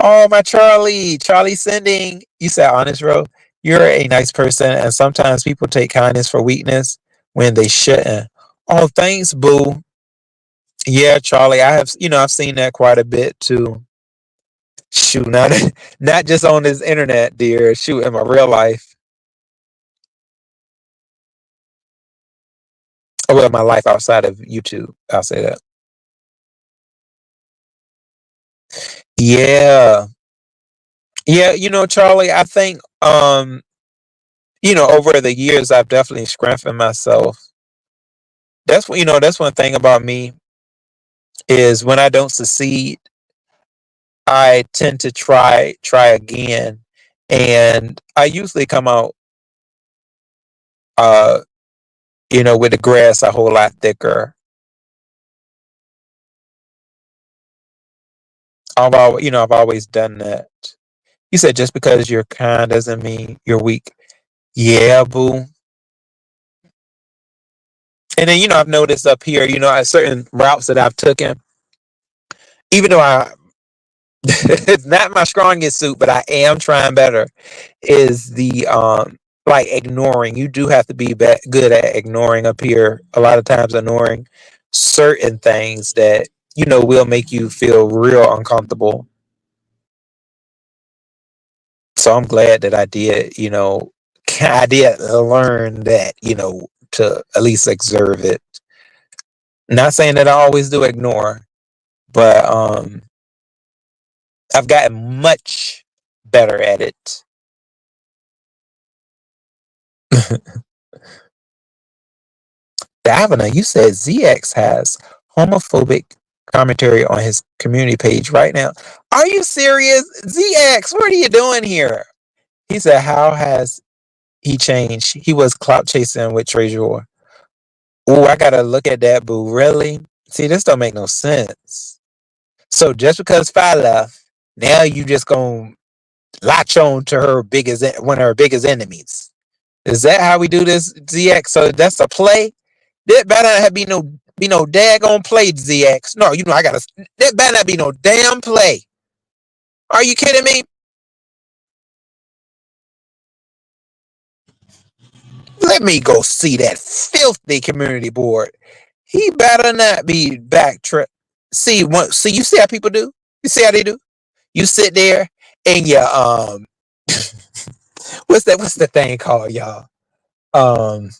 Oh, my Charlie sending. You said, honest, bro. You're a nice person, and sometimes people take kindness for weakness when they shouldn't. Oh, thanks, boo. Yeah, Charlie, I've seen that quite a bit too. Shoot, not not just on this internet, dear. Shoot, in my real life. Oh, well, my life outside of YouTube. I'll say that. Yeah. Yeah, Charlie, I think over the years I've definitely strengthened myself. That's one thing about me is when I don't succeed, I tend to try again. And I usually come out uh with the grass a whole lot thicker. I've always done that. You said just because you're kind doesn't mean you're weak. Yeah, boo. And then I've noticed up here, at certain routes that I've taken, even though it's not my strongest suit, but I am trying better. Is the like ignoring? You do have to be good at ignoring up here. A lot of times, ignoring certain things that will make you feel real uncomfortable. So I'm glad that I did. I did learn that. To at least observe it. Not saying that I always do ignore, but I've gotten much better at it. Davina, you said ZX has homophobic commentary on his community page right now. Are you serious? ZX, what are you doing here? He said, how has he changed? He was clout chasing with Treasure. Oh, I gotta look at that, boo. Really? See, this don't make no sense. So just because Fi left, now you just gonna latch on to one of her biggest enemies. Is that how we do this, ZX? So that's a play? That better not be no daggone play, ZX. No, I gotta. That better not be no damn play. Are you kidding me? Let me go see that filthy community board. He better not be backtrack. See, you see how people do. You see how they do. You sit there and what's the thing called, y'all? Um,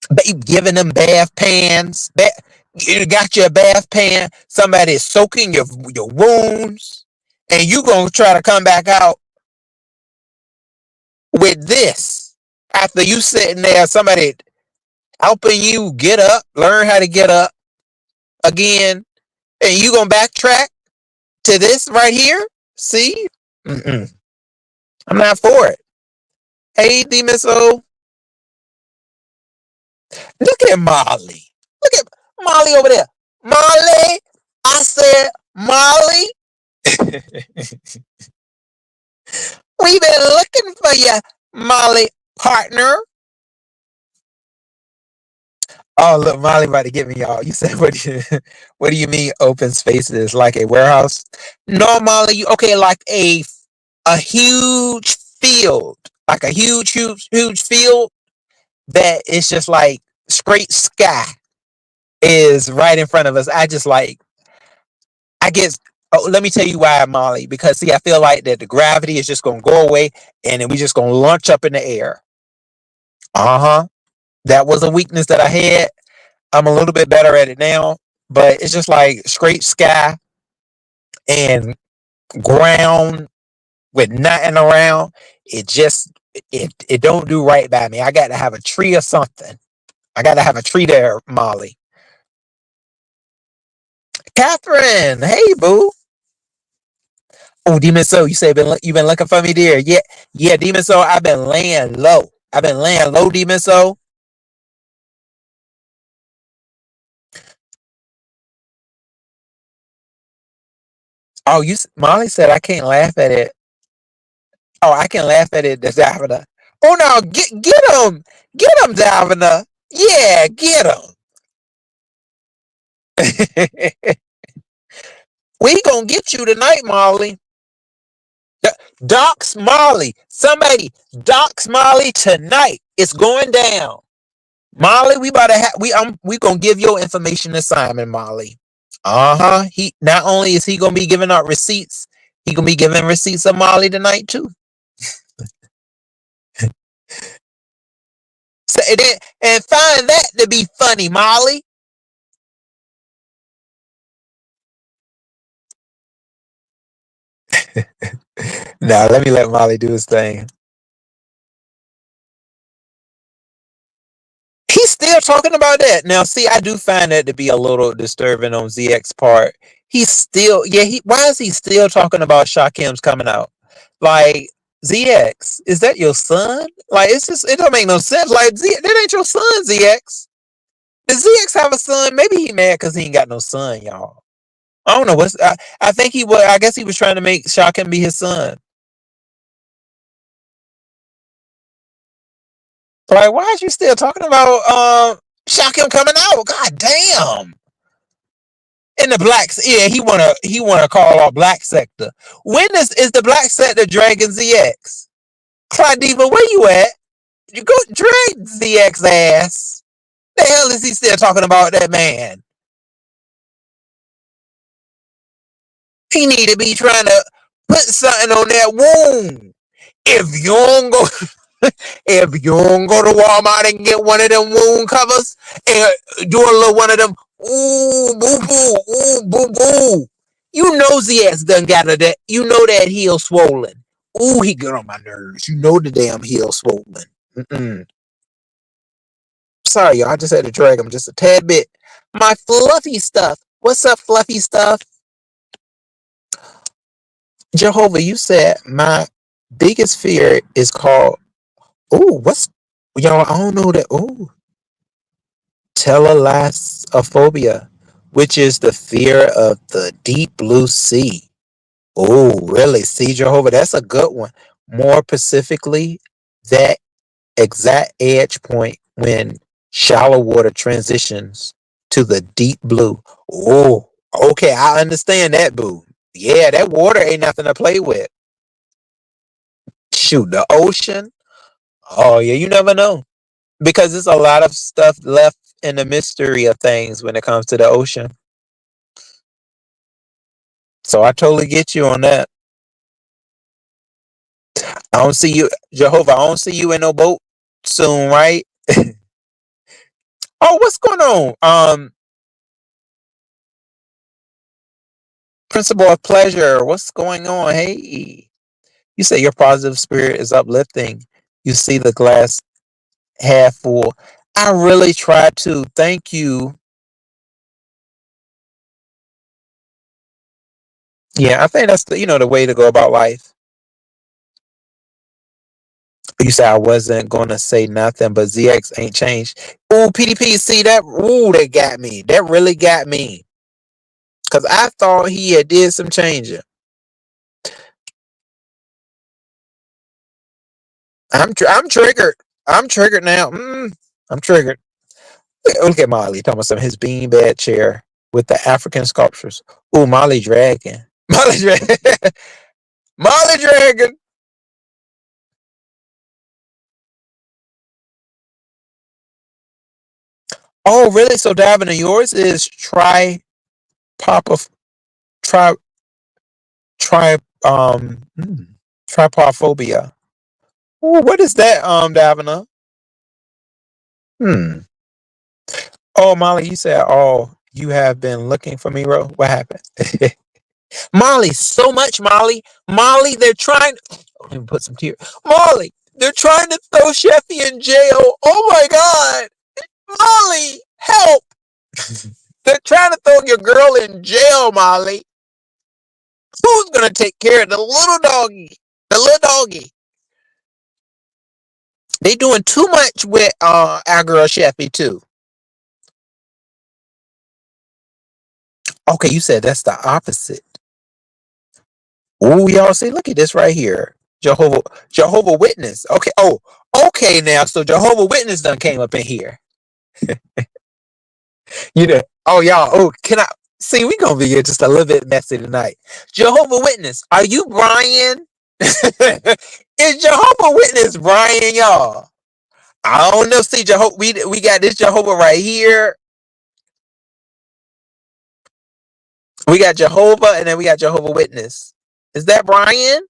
They giving them bath pans. You got your bath pan. Somebody is soaking your wounds, and you gonna try to come back out with this after you sitting there. Somebody helping you get up, learn how to get up again, and you gonna backtrack to this right here? See, Mm-mm. I'm not for it. Hey, Demiso, look at Molly. Look at Molly over there. Molly, I said Molly. We've been looking for you, Molly partner. Oh, look, Molly about to get me, y'all. You said, what do you mean open spaces? Like a warehouse? No, Molly, okay, like a huge field. Like a huge field that is just like straight sky is right in front of us. I guess, oh, let me tell you why, Molly. Because, see, I feel like that the gravity is just going to go away and then we just going to launch up in the air. Uh-huh. That was a weakness that I had. I'm a little bit better at it now, but it's just like straight sky and ground with nothing around. It don't do right by me. I got to have a tree or something. I got to have a tree there, Molly. Catherine, hey boo. Oh, Demon Soul, you say you've been looking for me, dear. Yeah, Demon Soul. I've been laying low. Demon Soul. Oh, Molly said I can't laugh at it. Oh, I can laugh at it, Davina. Oh no, get him, Davina. Yeah, get him. We gonna get you tonight, Molly. Dox Molly. Somebody dox Molly tonight. It's going down. Molly, we about to have we gonna give your information to Simon, Molly. Uh-huh. He not only is he gonna be giving out receipts, he gonna be giving receipts of Molly tonight too. So, and find that to be funny, Molly. Now let me let Molly do his thing. He's still talking about that. Now, see, I do find that to be a little disturbing on ZX part. He's still, yeah, why is he still talking about Shakim's coming out? Like, ZX, is that your son? Like, it don't make no sense. Like, that ain't your son, ZX. Does ZX have a son? Maybe he mad because he ain't got no son, y'all. I don't know. I think he was, I guess he was trying to make Shakim be his son. Like, why is you still talking about Shakim coming out? God damn. In the blacks, yeah, he wanna call out black sector. When is the black sector dragging ZX? Claudiva, where you at? You go drag ZX ass. The hell is he still talking about that man? He need to be trying to put something on that wound. If you don't go If you don't go to Walmart and get one of them wound covers and do a little one of them, ooh, boo boo, ooh, boo boo. You know ZX done got that. You know that heel swollen. Ooh, he get on my nerves. You know the damn heel swollen. Mm-mm. Sorry, y'all. I just had to drag him just a tad bit. My fluffy stuff. What's up, fluffy stuff? Jehovah, you said my biggest fear is called. Ooh, what's y'all? I don't know that. Ooh, telassophobia, which is the fear of the deep blue sea. Oh, really? See, Jehovah, that's a good one. More specifically, that exact edge point when shallow water transitions to the deep blue. Oh, okay, I understand that, boo. Yeah, that water ain't nothing to play with. Shoot, the ocean. Oh, yeah, you never know. Because there's a lot of stuff left in the mystery of things when it comes to the ocean. So I totally get you on that. I don't see you, Jehovah. I don't see you in no boat soon, right? Oh, what's going on? Principle of pleasure. What's going on? Hey, you say your positive spirit is uplifting. You see the glass half full. I really try to. Thank you. Yeah, I think that's the way to go about life. You said I wasn't gonna say nothing, but ZX ain't changed. Ooh, PDP, see that? Ooh, that got me. That really got me. Cause I thought he had did some changing. I'm triggered. I'm triggered now. I'm triggered. Look at Molly talking about some his beanbag chair with the African sculptures. Ooh, Molly Dragon. Molly Dragon. Molly Dragon. Oh, really? So Davina, yours is pop of tri tri tripophobia. Ooh, what is that, Davina? Hmm. Oh, Molly, you said, oh, you have been looking for me, bro. What happened? Molly, so much, Molly. Molly, they're trying. Let me put some tears. Molly, they're trying to throw Sheffy in jail. Oh my God. Molly, help. They're trying to throw your girl in jail, Molly. Who's going to take care of the little doggy? The little doggy. They doing too much with our girl Sheffy, too. Okay, you said that's the opposite. Oh, y'all see, look at this right here. Jehovah Witness. Okay. Oh, okay now. So Jehovah Witness done came up in here. You know. Oh, y'all. Oh, can I see? We gonna be here just a little bit messy tonight. Jehovah Witness, are you Brian? Is Jehovah Witness Brian, y'all? I don't know. See, Jehovah, we got this Jehovah right here. We got Jehovah, and then we got Jehovah Witness. Is that Brian?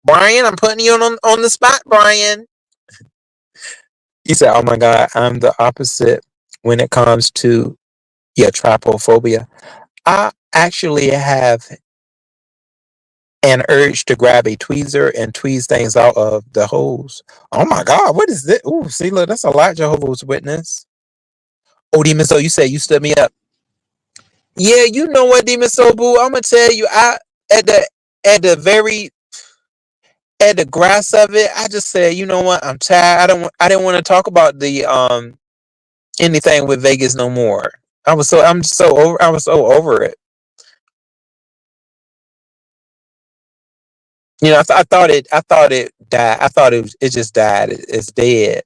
Brian, I'm putting you on the spot, Brian. You said, "Oh my God, I'm the opposite when it comes to trypophobia." I actually have an urge to grab a tweezer and tweeze things out of the hose. Oh my God, what is this? Oh, see, look, that's a lot, Jehovah's Witness. Oh, Demon Soul, you said you stood me up. Yeah, you know what, Demon Soul Boo? I'm gonna tell you, at the at the very at the grass of it, I just said, you know what? I'm tired. I didn't want to talk about the anything with Vegas no more. I was so over it. You know, I thought it died. I thought it just died. It's dead.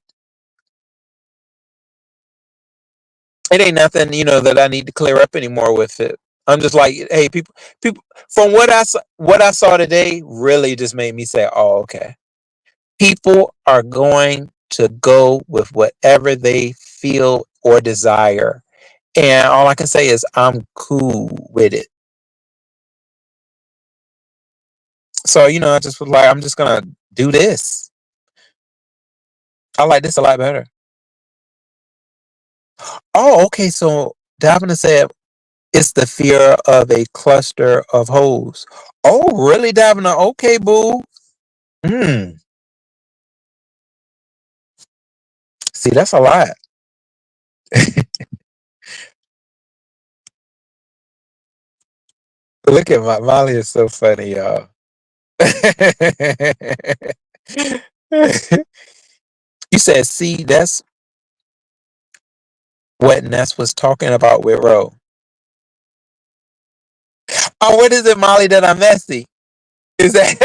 It ain't nothing, that I need to clear up anymore with it. I'm just like, hey, people. From what I saw today, really just made me say, oh, okay. People are going to go with whatever they feel or desire, and all I can say is I'm cool with it. So I just was like, I'm just gonna do this. I like this a lot better. Oh, okay. So Davina said it's the fear of a cluster of hoes. Oh, really, Davina? Okay, boo. Hmm. See, that's a lot. Look at Molly is so funny, y'all. You said, see, that's what Ness was talking about with Ro. Oh, what is it, Molly, that I'm messy? Is that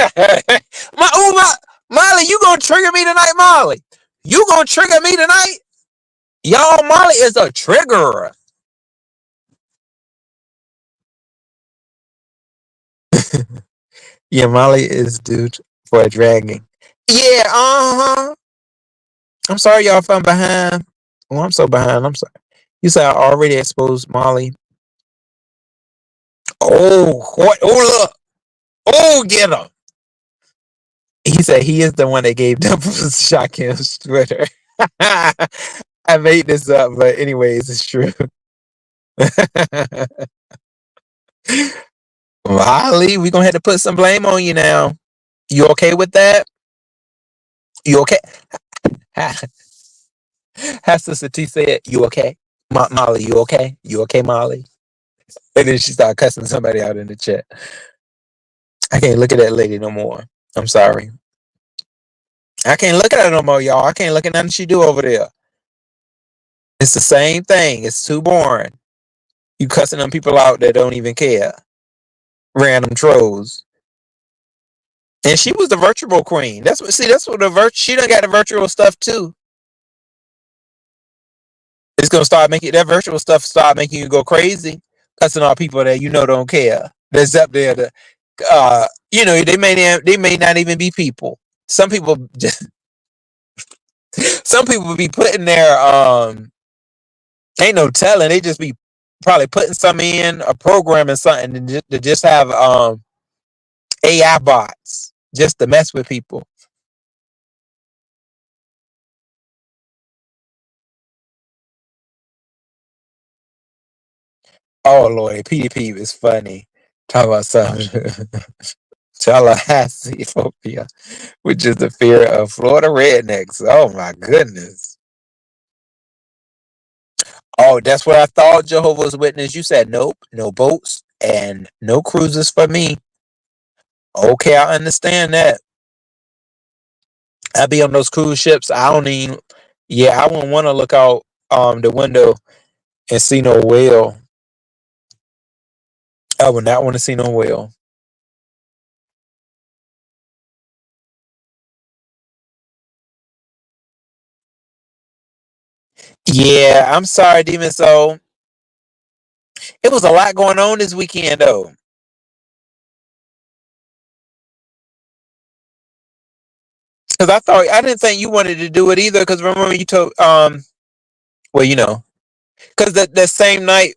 Molly, you gonna trigger me tonight, Molly? You gonna trigger me tonight? Y'all, Molly is a trigger. Yeah, Molly is due for a dragging. Yeah, uh-huh. I'm sorry, y'all, if I'm behind. Oh, I'm so behind. I'm sorry. You said I already exposed Molly. Oh, what? Oh, look. Oh, get him. He said he is the one that gave Dimples Shakim's Twitter. I made this up, but anyways, it's true. Molly, we gonna have to put some blame on you now. You okay with that? You okay? Has Sister T said, you okay? Molly, you okay? You okay, Molly? And then she started cussing somebody out in the chat. I can't look at that lady no more. I'm sorry. I can't look at her no more, y'all. I can't look at nothing she do over there. It's the same thing. It's too boring. You cussing them people out that don't even care. Random trolls. And she was the virtual queen. That's what she done got the virtual stuff too. It's gonna start making that virtual stuff start making you go crazy. Cussing out people that don't care. That's up there to they may not even be people. Some people just some people be putting their ain't no telling. They just be probably putting some in a programming something to just have AI bots just to mess with people. Oh Lord, PDP is funny. Talk about something. Tallahassee phobia, which is the fear of Florida rednecks. Oh my goodness. Oh, that's what I thought, Jehovah's Witness. You said nope, no boats and no cruises for me. Okay, I understand that. I be on those cruise ships. I don't even. Yeah, I wouldn't want to look out the window and see no whale. I would not want to see no whale. Yeah, I'm sorry, Demon Soul. It was a lot going on this weekend, though. Because I didn't think you wanted to do it either. Because remember you told well, because the same night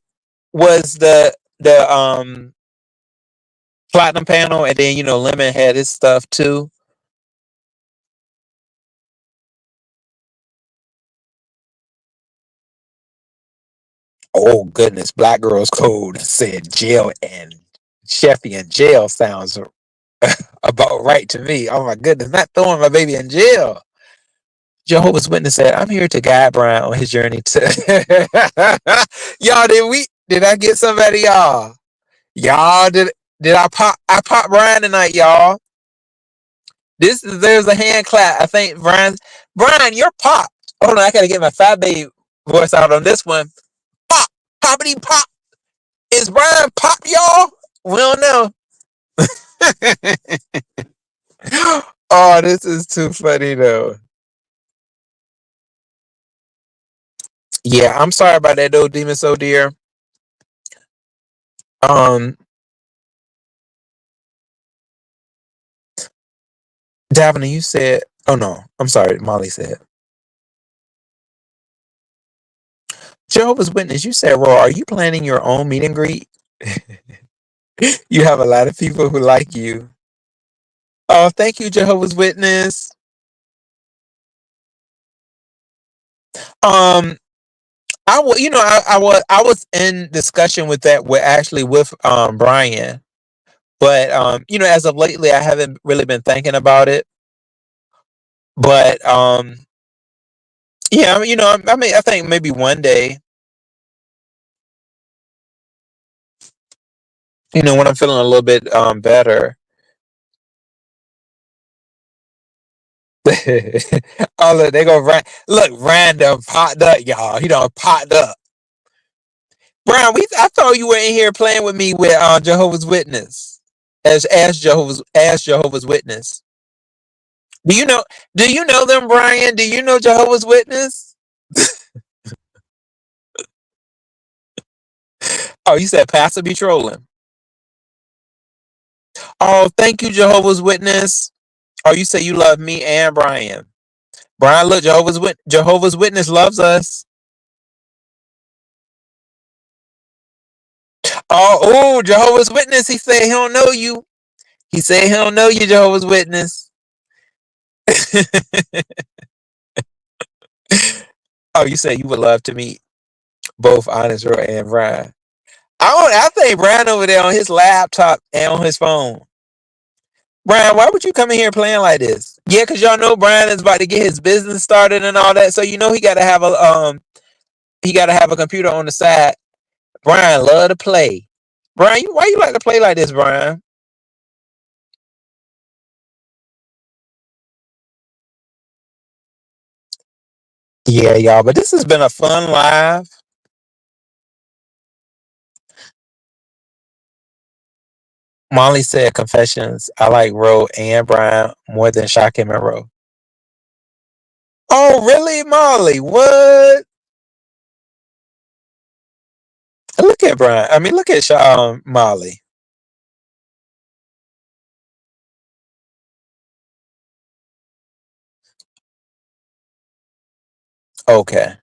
was the platinum panel, and then Lemon had his stuff too. Oh goodness, Black Girls Code said jail and Sheffy in jail sounds about right to me. Oh my goodness, not throwing my baby in jail. Jehovah's Witness said, "I'm here to guide Brian on his journey to." Y'all, did I get somebody, y'all? Y'all did I pop Brian tonight, y'all? There's a hand clap. I think Brian, you're popped. Hold on, I gotta get my fat baby voice out on this one. Pop, poppity pop. Is Brian pop, y'all? We don't know. Oh, this is too funny though. Yeah, I'm sorry about that though, Demon So Dear. Um, Davina, you said, oh no, I'm sorry, Molly said. Jehovah's Witness, you said, Raw, are you planning your own meet and greet? You have a lot of people who like you. Oh, thank you, Jehovah's Witness. Um, I was in discussion with that with Brian, but as of lately, I haven't really been thinking about it. But yeah, I mean, I think maybe one day, when I'm feeling a little bit better. Oh look, they go look, random popped up, y'all. He done popped up. Brian, I thought you were in here playing with me with Jehovah's Witness. As Jehovah's Witness. Do you know them, Brian? Do you know Jehovah's Witness? Oh, you said Pastor be trolling. Oh, thank you, Jehovah's Witness. Oh, you say you love me and Brian. Brian, look, Jehovah's Witness loves us. Oh, Jehovah's Witness. He said he don't know you. He said he don't know you, Jehovah's Witness. Oh, you said you would love to meet both Honest Roy and Brian. I think Brian over there on his laptop and on his phone. Brian, why would you come in here playing like this? Yeah, because y'all know Brian is about to get his business started and all that. So he gotta have a computer on the side. Brian love to play. Brian, why you like to play like this, Brian? Yeah, y'all, but this has been a fun live. Molly said confessions. I like Ro and Brian more than Shakim and Ro. Oh, really, Molly? What? Look at Brian. I mean, look at Molly. Okay.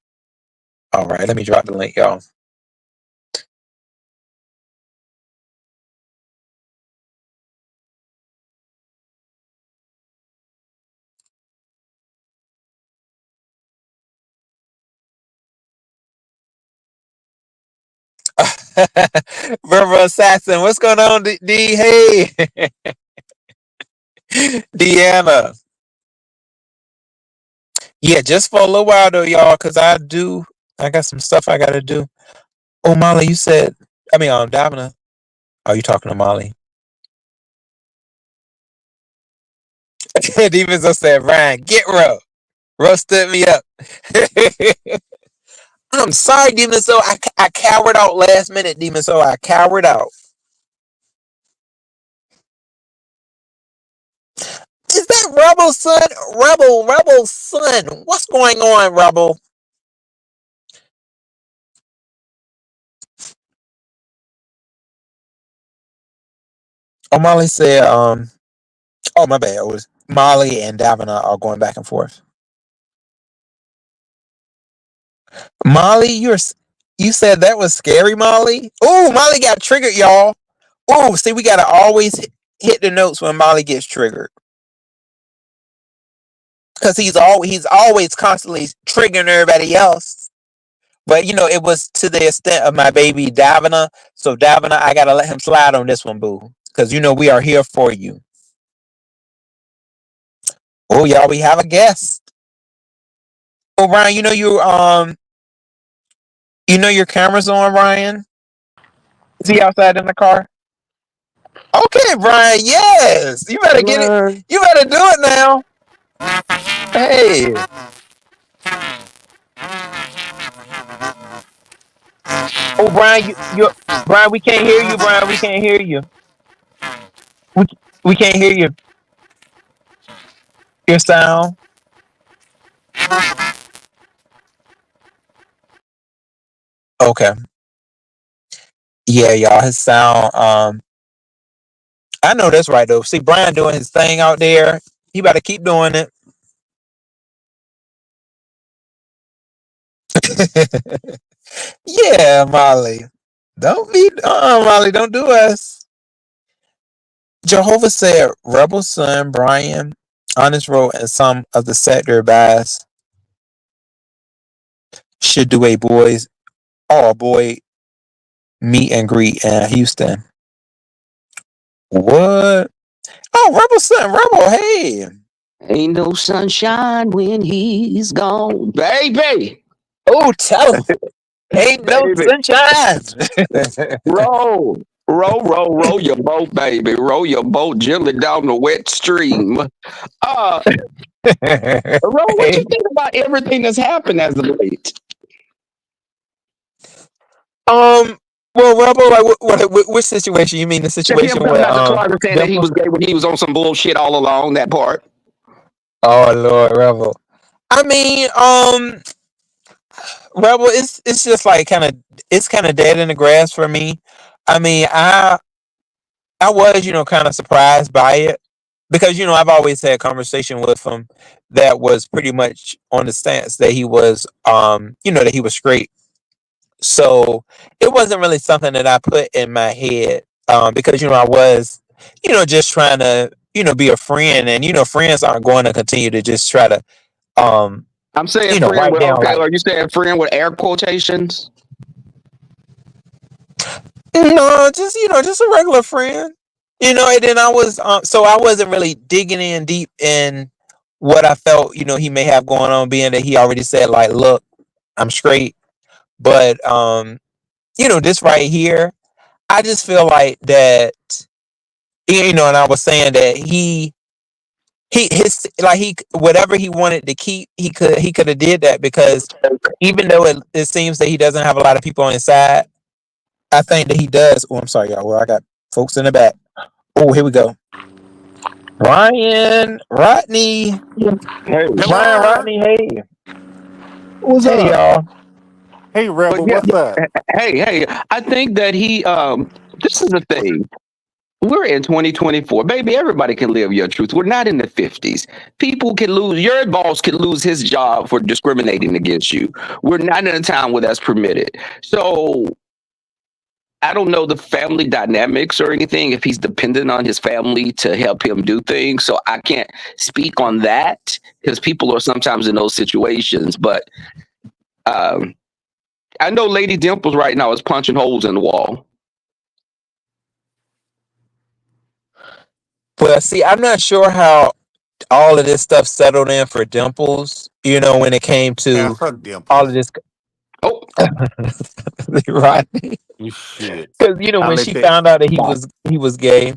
All right. Let me drop the link, y'all. River Assassin, what's going on, D? Hey, Deanna. Yeah, just for a little while though, y'all, because I got some stuff I gotta do. Oh, Molly, you said, I mean, Davina. Are you talking to Molly? Demons just said, Ryan, get Ro. Ro stood me up. I'm sorry, Demon. So I cowered out last minute, Demon. So I cowered out. Is that Rebel son? Rebel son. What's going on, Rebel? Oh, Molly said, oh, my bad. It was Molly and Davina are going back and forth. Molly, you said that was scary, Molly? Oh, Molly got triggered, y'all. Oh, see, we got to always hit the notes when Molly gets triggered. Because he's always constantly triggering everybody else. But, it was to the extent of my baby Davina. So, Davina, I got to let him slide on this one, boo. Because, we are here for you. Oh, y'all, we have a guest. Oh, Ryan, your camera's on, Ryan? Is he outside in the car? Okay, Brian, yes. You better get it. Hello. You better do it now. Hey. Oh, Brian, Brian, we can't hear you, Brian. We can't hear you. We, we can't hear you. Your sound. Okay. Yeah, y'all, his sound. I know that's right though. See Brian doing his thing out there. He better keep doing it. Yeah, Molly. Don't be Molly, don't do us. Jehovah said Rebel Son, Brian, Honest Road, and some of the sector bass should do a boy meet and greet in Houston. What? Oh, Rebel Son, Rebel, hey. Ain't no sunshine when he's gone, baby. Oh, tell him. Ain't no Baby, sunshine. roll, roll your boat, baby. Roll your boat gently down the wet stream. Uh, Roll, what you Hey. think about everything that's happened as of late? Well, Rebel, like, which situation? You mean the Him situation coming with out the closet saying that he Dimple? was gay when he was on some bullshit all along. That part. Oh Lord, Rebel. I mean, Rebel, it's just like kind of dead in the grass for me. I mean, I was kind of surprised by it because I've always had conversation with him that was pretty much on the stance that he was that he was straight. So it wasn't really something that I put in my head because I was just trying to be a friend, and friends aren't going to continue to just try to um I'm saying friend write with, down okay, like are you saying friend with air quotations? no, just a regular friend. And then I was so I wasn't really digging in deep in what I felt he may have going on, being that he already said like, look, I'm straight. But this right here, I just feel like that and I was saying that his like he whatever he wanted to keep, he could have did that, because even though it seems that he doesn't have a lot of people on his side, I think that he does. Oh, I'm sorry, y'all. Well, I got folks in the back. Oh, here we go. Ryan Rodney. Hey, Ryan Hello. Rodney, hey. what's Hey, up? y'all. Hey, But Rebel. yeah, What's up? hey, I think that he this is the thing. We're in 2024. Baby, everybody can live your truth. We're not in the 50s. People can lose, your boss can lose his job for discriminating against you. We're not in a time where that's permitted. So I don't know the family dynamics or anything, if he's dependent on his family to help him do things. So I can't speak on that because people are sometimes in those situations. But um, I know Lady Dimples right now is punching holes in the wall. Well, see, I'm not sure how all of this stuff settled in for Dimples, when it came Man, to fuck all of dimples. this. Oh, Rodney. You shit. Because, I when let she that. found out that he was gay,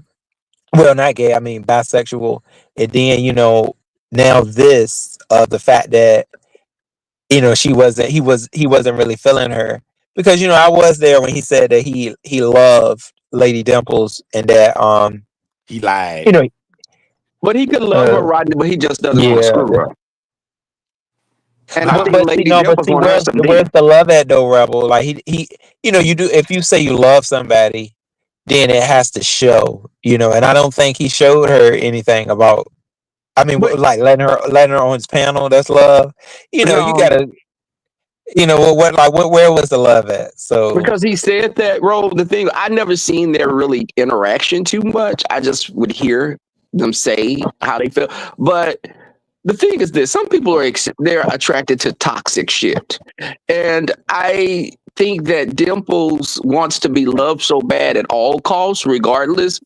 well, not gay, I mean bisexual, and then, now this, the fact that, he wasn't really feeling her, because, I was there when he said that he loved Lady Dimples, and that, He lied. you know, but he could love her, uh, Rodney, but he just doesn't want to yeah. screw her. And I But think Huh? but see Lady no, but Dimples see want her where's some D. where's the love at though, Rebel? Like he you do, if you say you love somebody, then it has to show, and I don't think he showed her anything about. I mean, But like letting her on his panel. That's love. You no, gotta. Where was the love at? So because he said that, Ro, the thing, I never seen their really interaction too much. I just would hear them say how they feel. But the thing is this, some people they're attracted to toxic shit. And I think that Dimples wants to be loved so bad at all costs, regardless.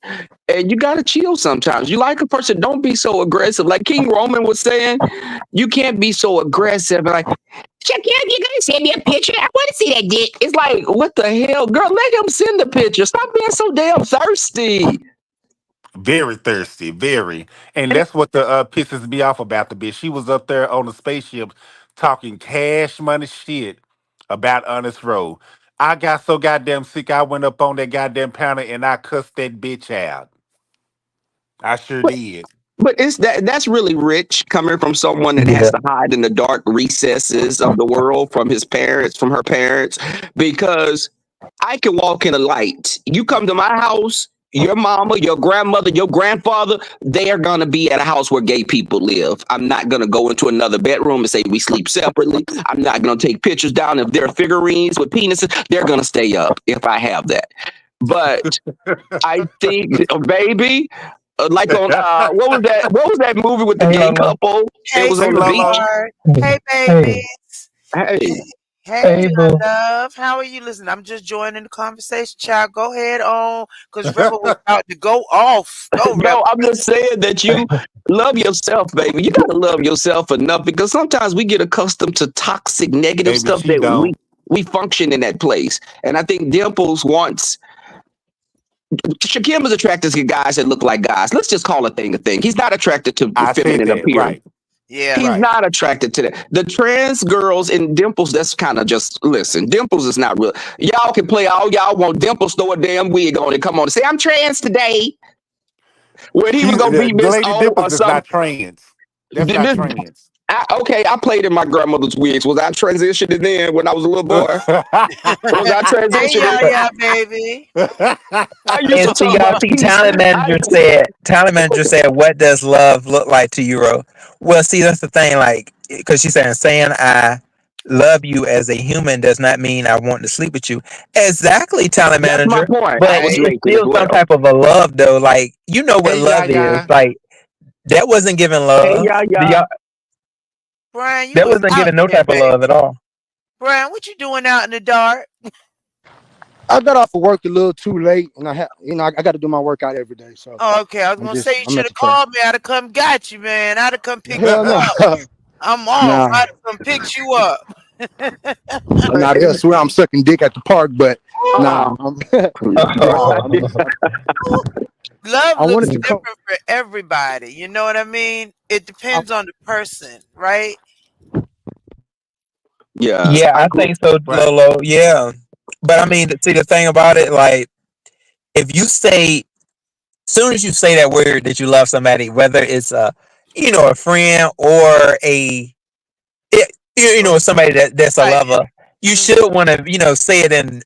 And you gotta chill sometimes. You like a person, don't be so aggressive. Like King Roman was saying, you can't be so aggressive and like, Shaquille, you gonna send me a picture? I want to see that dick. It's like, what the hell, girl? Let him send the picture. Stop being so damn thirsty. Very thirsty, very. And that's what the pisses me off about the bitch. She was up there on the spaceship talking cash money shit about Honest Road. I got so goddamn sick, I went up on that goddamn panel and I cussed that bitch out. I sure But did. but it's that's really rich coming from someone that has yeah, to hide in the dark recesses of the world from his parents, from her parents, because I can walk in the light. You come to my house, your mama, your grandmother, your grandfather, they are gonna be at a house where gay people live. I'm not gonna go into another bedroom and say we sleep separately. I'm not gonna take pictures down if there are figurines with penises. They're gonna stay up if I have that. But I think, baby, like on what was that? What was that movie with the hey gay Lolo, couple? It Hey, was Hey on the beach. Lolo. sweetheart. hey, Hey, hey, babies. Hey, Hey, hey, my boo. love. How are you? Listen, I'm just joining the conversation, child. Go ahead on, because Rebel was about to go off. Go, yo, Rebel. I'm just saying that you love yourself, baby. You gotta love yourself enough because sometimes we get accustomed to toxic, negative Baby, stuff she that we don't. we function in that place. And I think Dimples wants Shakim is attracted to guys that look like guys. Let's just call a thing a thing. He's not attracted to I said feminine that. appearance. Right. Yeah. He's Right. not attracted to that. The trans girls and Dimples, that's kind of just listen. Dimples is not real. Y'all can play all y'all want. Dimples throw a damn wig on it. Come on and say I'm trans today. When he She was gonna be the Miss Lady O or Dimples is something. not trans. That's not Miss, trans. okay, I played in my grandmother's wigs. Was I transitioning then when I was a little boy? Was I Hey, transitioning? yeah, But yeah, baby. I used and to see, talk y'all about see, peace. talent manager said, "What does love look like to you, Ro?" Well, see, that's the thing. Like, because she's saying I love you as a human does not mean I want to sleep with you. Exactly, talent That's my manager. point. I But was Right. it's making as still some well. type of a love, though. Like, you know what Hey, yeah, love is. yeah. Like, that wasn't giving Hey, love. yeah, Do yeah. y'all, Brian, you that was wasn't out giving no there, type of love at baby. all. Brian, what you doing out in the dark? I got off of work a little too late, and I got to do my workout every day. So Oh, okay. I was gonna say you I'm should at have the track. called me. I'd have come got you, man. I'd have come pick Hell you no, up. I'm off. nah, I'd have come pick you up. nah. They'll swear I'm sucking dick at the park, but nah, Oh, nah. Love I looks wanted to come. different for everybody. You know what I mean? It I, depends on the person, right? yeah. Yeah, I I grew. think so, Right. Lolo. Yeah. But I mean, see, the thing about it, like, if you say, soon as you say that word that you love somebody, whether it's a friend or somebody that's a Right. lover, you Mm, should want to, say it and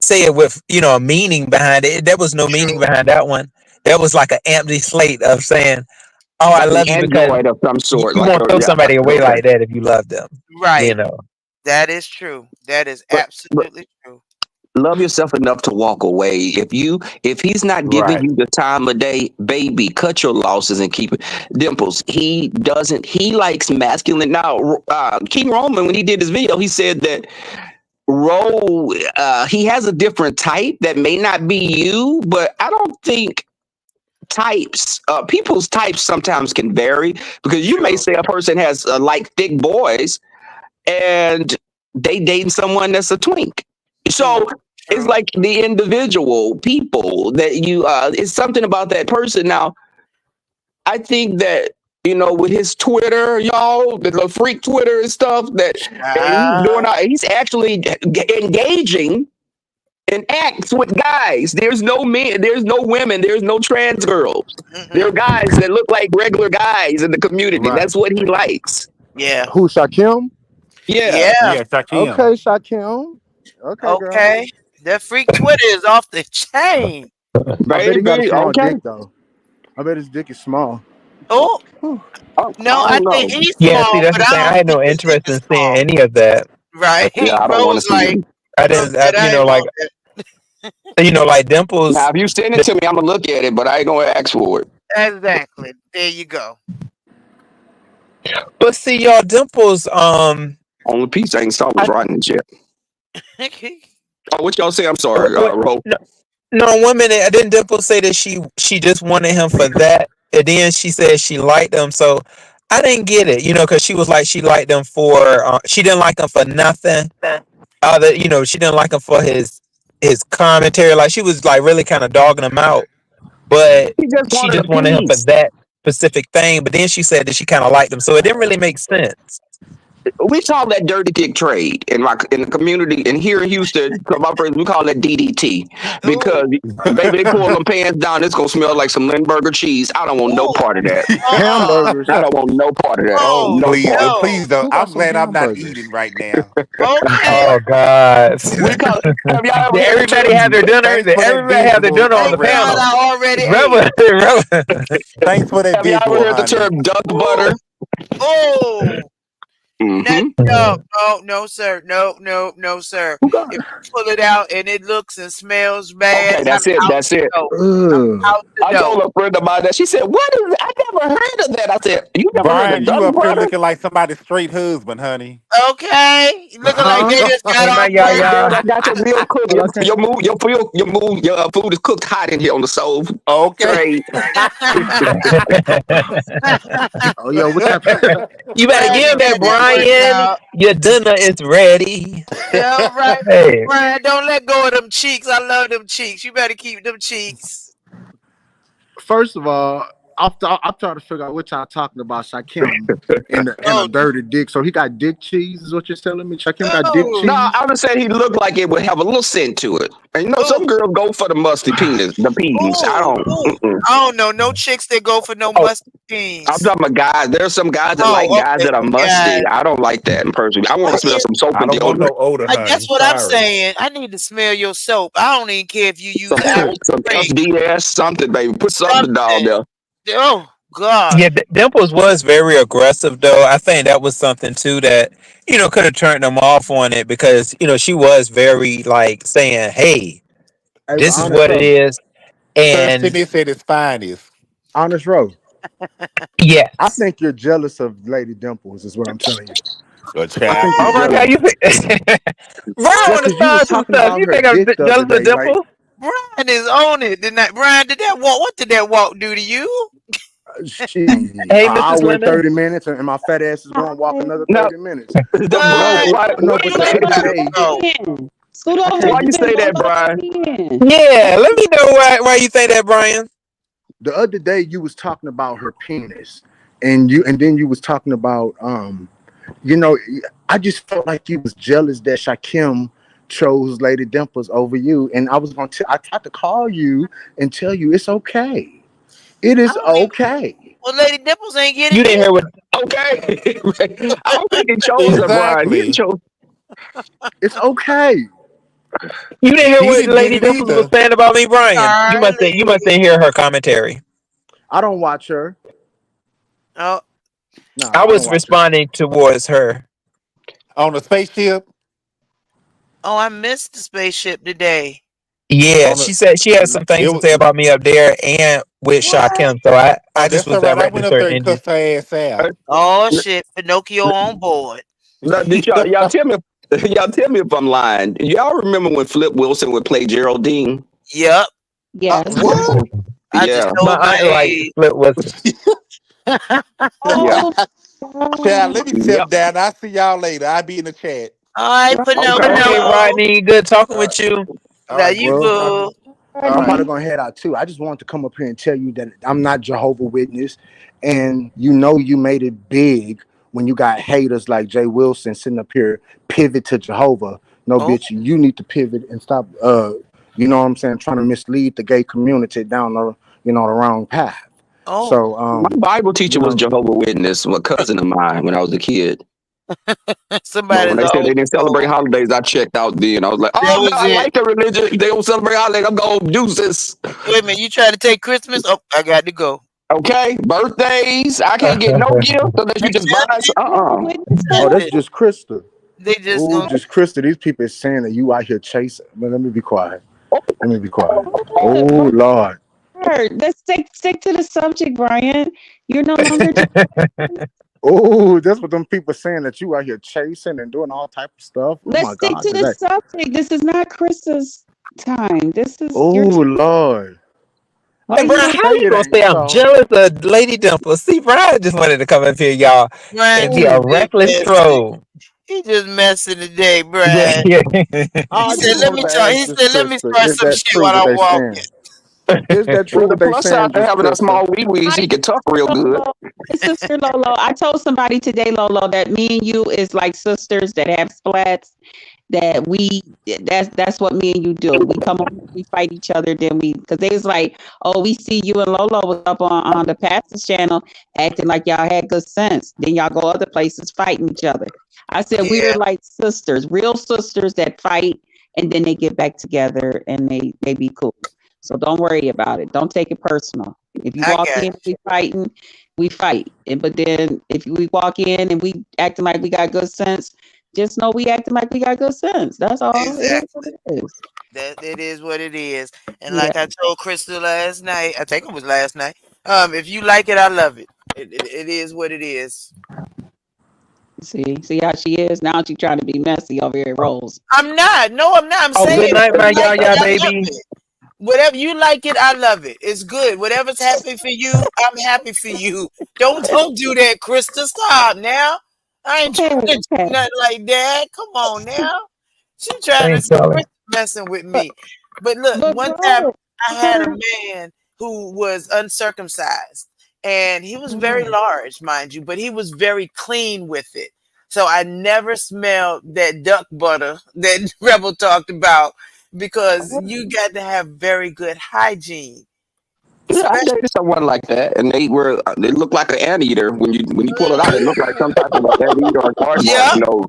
say it with, a meaning behind it. There was no meaning true. behind that one. That was like an empty slate of saying, "Oh, I Like an love you," because android of some sort. you Like won't a throw yeah. somebody away Okay. like that if you love them. You Right. know. That is true. That is But absolutely true. love yourself enough to walk away. If he's not giving Right. you the time of day, baby, cut your losses and keep it. Dimples. He likes masculine. Now, King Roman, when he did his video, he said that he has a different type that may not be you, but I don't think people's types sometimes can vary because you may True. say a person has like thick boys and they dating someone that's a twink. So True. it's True. like the individual people that it's something about that person. Now, I think that, with his Twitter, y'all, the freak Twitter and stuff and Ah. he's actually engaging and acts with guys. There's no men, there's no women, there's no trans girls. There are Mm-mm. guys that look like regular guys in the community. Right. That's what he likes. Yeah. who Shakim? Yeah. Yeah. Yeah, Shakim. Okay, Shakim. Okay, girl. Okay. That freak Twitter is off the chain. I bet he got a Baby, small okay. dick though. I bet his dick is small. Oh no, I I don't think know. he's Yeah, see, small, that's but the I thing. I don't had think no his dick interest is in seeing small. any of that. Right? Yeah, I don't Bro want to was see like, him. I bro didn't, said, I ain't like, want that. like Dimples. Now, if you send it to me, I'm gonna look at it, but I ain't gonna ask for it. Exactly. There you go. But see, y'all, Dimples. Only piece I ain't saw was I rotten yet. Oh, what y'all say? I'm sorry, what, Ro. no, 1 minute. I didn't Dimple say that she just wanted him for that, and then she said she liked him. So I didn't get it, because she was like she liked him for she didn't like him for nothing. Other, she didn't like him for his commentary. Like she was like really kind of dogging him out, but He just she wanted a just wanted him for piece. that specific thing. But then she said that she kind of liked him, so it didn't really make sense. We call that dirty dick trade in the community, and here in Houston, to my friends, we call that DDT Ooh, because baby, they pull them pants down. It's gonna smell like some Limburger cheese. I don't want no ooh, part of that. Hamburgers. I don't want no part of that. Oh, oh No please, part. no. please don't. Who got I'm some glad I'm not hamburgers? eating right now. Okay. Oh God! We call. Have y'all ever Did heard the everybody have term? their dinner? Thanks Did for that everybody have their visual, dinner on the Thank God Rebel. panel? I already ate. Rebel. Thanks for that Have y'all ever visual, heard the honey. term duck Ooh, butter? oh. Not, Mm-hmm. no, no, sir. No, sir. Who got If it? you pull it out and it looks and smells bad, Okay, I'm that's it. out That's the it. door. I'm Ugh. out the I door. told a friend about that. She said, "What is? I never heard of that." I said, "You never heard of Brian, duck you up here butter?" looking like somebody's straight husband, honey. Okay, looking like Huh? they just got Hey, my off work. Girl, yaya. I got your meal cooked. What I say? Your food is cooked hot in here on the stove. Okay. Trade. Oh, yo, what type? You better Glad you give that, got that worked Brian. out. Your dinner is ready. Yeah, right. Hey, Brian, don't let go of them cheeks. I love them cheeks. You better keep them cheeks. First of all, I'm trying to figure out what y'all talking about. Shakim and a Oh, dirty dick. So he got dick cheese, is what you're telling me? Shakim got dick oh, No, cheese. I would say he looked like it would have a little scent to it. And oh, some girls go for the musty penis, the peens. I oh, don't. oh. Mm-mm. I don't know. No chicks that go for no oh, mustard I'm beans. talking about guys. There's some guys that like Oh, guys okay. that are Some guys. musty. I don't like that in person. I want to Well, smell some soap I and don't want deodorant. no odor, that's honey. what I'm Sorry. saying. I need to smell your soap. I don't even care if you use Some, Arizona some spray. SDS, something, baby. Put something down Something. there. Oh God. yeah. Dimples was very aggressive, though. I think that was something too that could have turned them off on it because she was very like saying, "Hey, Hey, but this is what it is," and Thirstiness at its finest. honest row. I yes. think you're jealous of Lady Dimples, is what I'm telling you. A I think child. you're Oh my God, jealous. you think Brian Yeah, want to because you was start some talking stuff? about You her think I'm dick the other jealous of day, right? Dimple? Brian is on it tonight. Brian, did that walk? What did that walk do to you? Shit, an Hey, Mrs. hour and Lemon. 30 minutes, and my fat ass is going to walk another Now, 30 minutes. the No, bro, What? but why, no, why, but You the ain't other got day, to go. Scoot I over why can't. you and say both that, of us Brian? in. Yeah, let me know why you think that, Brian. The other day you was talking about her penis, and then you was talking about you know, I just felt like you was jealous that Shakim chose Lady Dimples over you, and I was gonna I tried to call you and tell you it's okay. It I is don't even. okay. Well, Lady Nipples ain't You getting didn't you. hear what Okay. I don't think he chose her, Brian. He Exactly. chose. It's okay. He didn't get Lady it Dimples was either. saying about me, Brian. You must Charlie. didn't hear her commentary. I don't watch her. Oh, No, I I don't was watch her. responding towards her. On the spaceship. oh, I missed the spaceship today. Yeah, On the she said she had some it things to was say about me up there and with What? Shakim. So I oh, just that's was all right. I directing went up there and certain. cussed her ass out. Oh shit, Pinocchio on board. Did y'all tell me? Y'all tell me if I'm lying. Y'all remember when Flip Wilson would play Geraldine? Yep, Yes. What? I just Yeah, My told my aunt like age. Flip Wilson. yeah, Oh, Child, let me yep. step down. I'll see y'all later. I'll be in the chat. All right, Okay. Okay, Pinocchio. Rodney, good talking Uh, with you. all Now right, you good Well, to talk to you. good. All I'm right. probably gonna head out too. I just wanted to come up here and tell you that I'm not Jehovah Witness, and you know you made it big when you got haters like Jay Wilson sitting up here pivot to Jehovah. No, Oh, bitch, you need to pivot and stop. You know what I'm saying? Trying to mislead the gay community down the the wrong path. oh, So My Bible you teacher was know, Jehovah Witness, a cousin of mine when I was a kid. But Somebody's when they said they always didn't celebrate cold. holidays, I checked out then. I was like, That oh, no, was I it. like the religion. They don't celebrate holidays. I'm going to deuces. Wait a minute, you trying to take Christmas? Oh, I got to go. Okay, birthdays. I can't get no gift unless you just buy us. Witness to Oh, what? that's Nothing. just Krista. They just Oh, gonna. just Krista. These people is saying that you out here chasing. But let me be quiet. Let me be quiet. Hold Oh on, Lord. let's stick to the subject, Brian. You're no longer. Oh, that's what them people saying, that you out here chasing and doing all type of stuff. Oh Let's my stick God, to the today. subject. This is not Chris's time. This is Oh your time. Lord. Why I And you Brian, want didn't how say you it gonna ain't say I'm so. jealous of Lady Dimple? See, Brian just wanted to come up here, y'all, Brian and be a just been reckless messing. troll. He just messing today, Yeah, Brian. yeah. He I said, just "Let wanted me to talk." ask He this, said, "Let me Krista. start Is some that shit true while what I'm they walking." saying? Is that true Well, the what they plus side saying, to just having a Krista? small wee wee is I he can tuck real good. Lolo, sister Lolo. I told somebody today, Lolo, that me and you is like sisters that have splats. That's what me and you do. We come on, we fight each other, then because they was like, oh, we see you and Lolo was up on the pastor's channel acting like y'all had good sense. Then y'all go other places fighting each other. I said we're Yeah, like sisters, real sisters that fight and then they get back together and they be cool. So don't worry about it. Don't take it personal. If you I walk got in, we fighting, we fight. But then if we walk in and we acting like we got good sense, just know we acting like we got good sense. That's all. It is what exactly. it is. That it is what it is. And Yeah. like I told Crystal last night, I think it was last night. If you like it, I love it. It is what it is. See how she is now. She trying to be messy over here, Rose. I'm not. No, I'm not. I'm Oh, saying good if night, you my like it, yaya I love baby. it. Whatever you like it, I love it. It's good. Whatever's happy for you, I'm happy for you. Don't do that, Krista. Stop now. I ain't Okay, trying to do okay. nothing like that. Come on now. She trying to Thanks, see darling. Krista messing with But me. But look, but one time Rose, I had a man who was uncircumcised, and he was very large, mind you, but he was very clean with it. So I never smelled that duck butter that Rebel talked about, because you got to have very good hygiene. Yeah, I Especially, dated someone like that, and they looked like an anteater. When you pull it out, it looked like some type of an anteater or cardboard yeah. nose.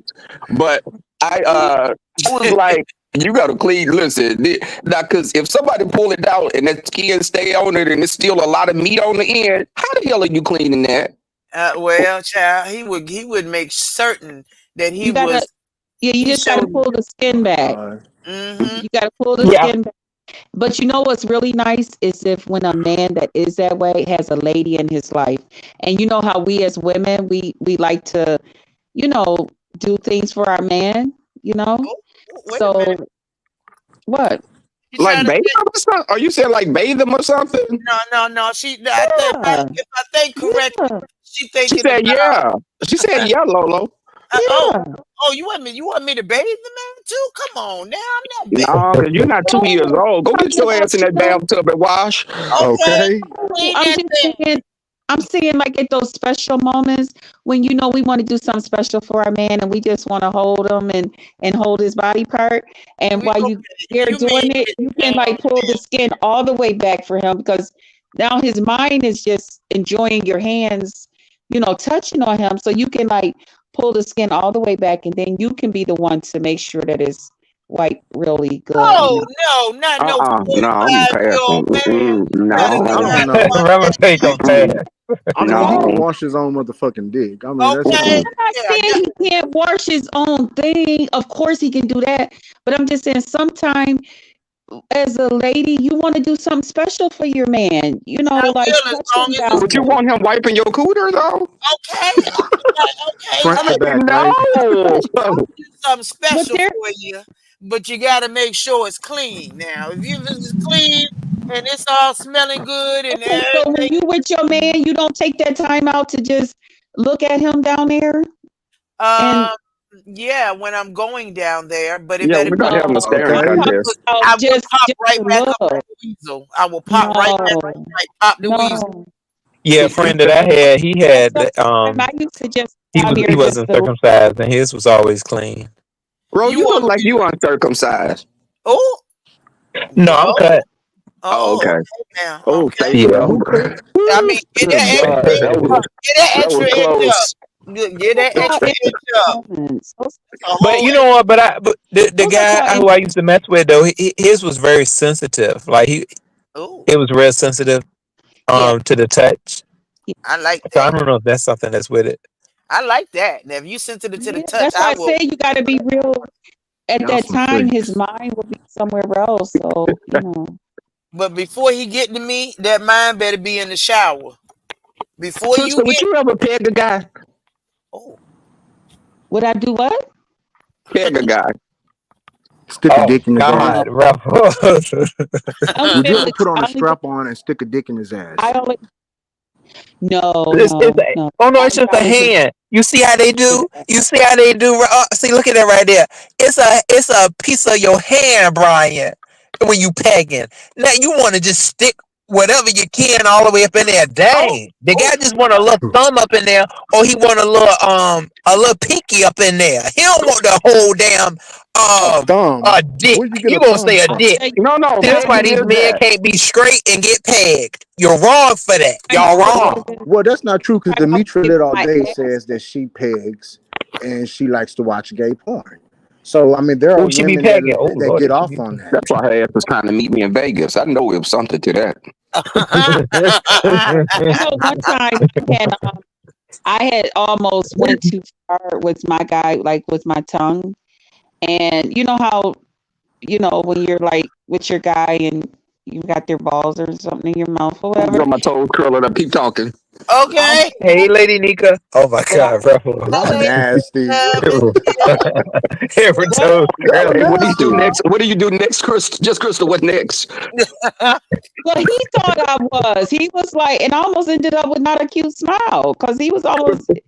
But I was like, you gotta clean. Listen, now because if somebody pull it out and that skin stay on it and it's still a lot of meat on the end, how the hell are you cleaning that? Well, child, he would make certain that he you gotta was you he just gotta showed. pull the skin back. God. Mm-hmm. You gotta pull the Yeah. skin back. But you know what's really nice is if when a man that is that way has a lady in his life, and you know how we as women we like to, you know, do things for our man. You know, Oh, wait a minute. so what? You Like trying to bathe say? them or something? Are you saying like bathe them or something? No, no, no. I think Yeah, if I think correctly, yeah, she She thinking said, about. yeah. She said, yeah, Lolo. Oh, yeah. oh, you want me to bathe the man too? Come on now, I'm not bathing. No, because you're not 2 years No, old. Go I'm get talking your about, ass in that bathtub and wash. Okay, Okay. no, clean I'm that just thing. saying. I'm saying like at those special moments when you know we want to do something special for our man and we just want to hold him and hold his body part. And while you're You mean doing it, his you can jam? like pull the skin all the way back for him because now his mind is just enjoying your hands, you know, touching on him. So you can like pull the skin all the way back and then you can be the one to make sure that it's white really good, you Oh know. no, not no No, I'm 45-year-old passing. man. Better I learn how don't No. to know. wash Rebel that take a dick. pass. I mean, he can No. wash his own motherfucking dick. I mean, that's Okay, Mm-mm. cool. I'm not yeah, saying he can't wash his own thing. Of course he can do that. But I'm just saying sometimes as a lady, you want to do something special for your man. You know, I like will, as touch long him as it's down Would you there. want him wiping your cooter, though? okay. Okay, Front I to look, back, mean, right? no. But, do something but special there for you, but you got to make sure it's clean. Now, if it's clean and it's all smelling good and okay, so when everything, you with your man, you don't take that time out to just look at him down there and um, yeah, when I'm going down there, but it Yeah, better we're be. not having a no, staring I'm Okay. talking contest. about I will pop just right to back up look. like the weasel. I will pop No, right, pop the weasel. no. Yeah, a friend that I had, he Most had of the time I used to just he down was there he just wasn't to circumcised and his was always clean. Bro, You you look want like me you to? uncircumcised. Oh No, I'm no! cut. Oh, Oh, okay. okay now. Oh, Okay. thank you. Yeah. Who cut? I mean, get Good that God, extra that inch was up. Get that that was extra inch up. close. Get that No, extra it inch up. happens. A But whole you know what? But the Those are guy called who I used to mess with though, his was very sensitive. Like oh, it was real sensitive yeah. to the touch. I like So I that. don't know if that's something that's with it. I like that. Now, if you sensitive to the Yeah, touch, that's why I I will. say you got to be real. At Y'all that some time, his freaks. mind would be somewhere else. So, But before he get to me, that mind better be in the shower. Before you Sister, would get, you ever peg a guy? oh, would I do what? Peg a guy. Stick a Oh dick in his God, ass. No, Ruffles. I only Would you been ever with, put on I a only been, strap on and stick a dick in his I ass? only, no, It's no, a, no. oh no, I it's just a probably would hand. You see how they do do? that. You see how they do? See, look at that right there. It's a piece of your hand, Brian. When you pegging, now you want to just stick whatever you can all the way up in there. oh, Dang, the oh, guy just want a little thumb up in there, or he want a little pinky up in there. He don't want the whole damn A thumb? dick. Where'd you get You a gonna thumb say a I from? dick? tell you, No, See, that's why pegging these is men that. can't be straight and get pegged. You're wrong for that. Y'all I wrong. was giving, Well, that's not true because I was Demetra giving Lit all my day ex. says that she pegs and she likes to watch gay porn. So I mean, there are Who she be women pegging? Oh that Lord, get did she off be? on that. That's why her ass was trying to meet me in Vegas. I know it was something to that. I know one time I had almost went too far with my guy, like with my tongue. And you know how, when you're like with your guy and you got their balls or something in your mouth or I was whatever. on my toes curling up. Keep talking. Um, okay. Hey, Lady Nika. Oh my but I, God, bro. I Y'all was, nasty. Every what? toes Y'all are curly. Hey, what do you do nasty. next? What do you do next, Chris? Just Crystal, what next? Well, he thought I was. He was like, and I almost ended up with not a cute smile because he was almost like,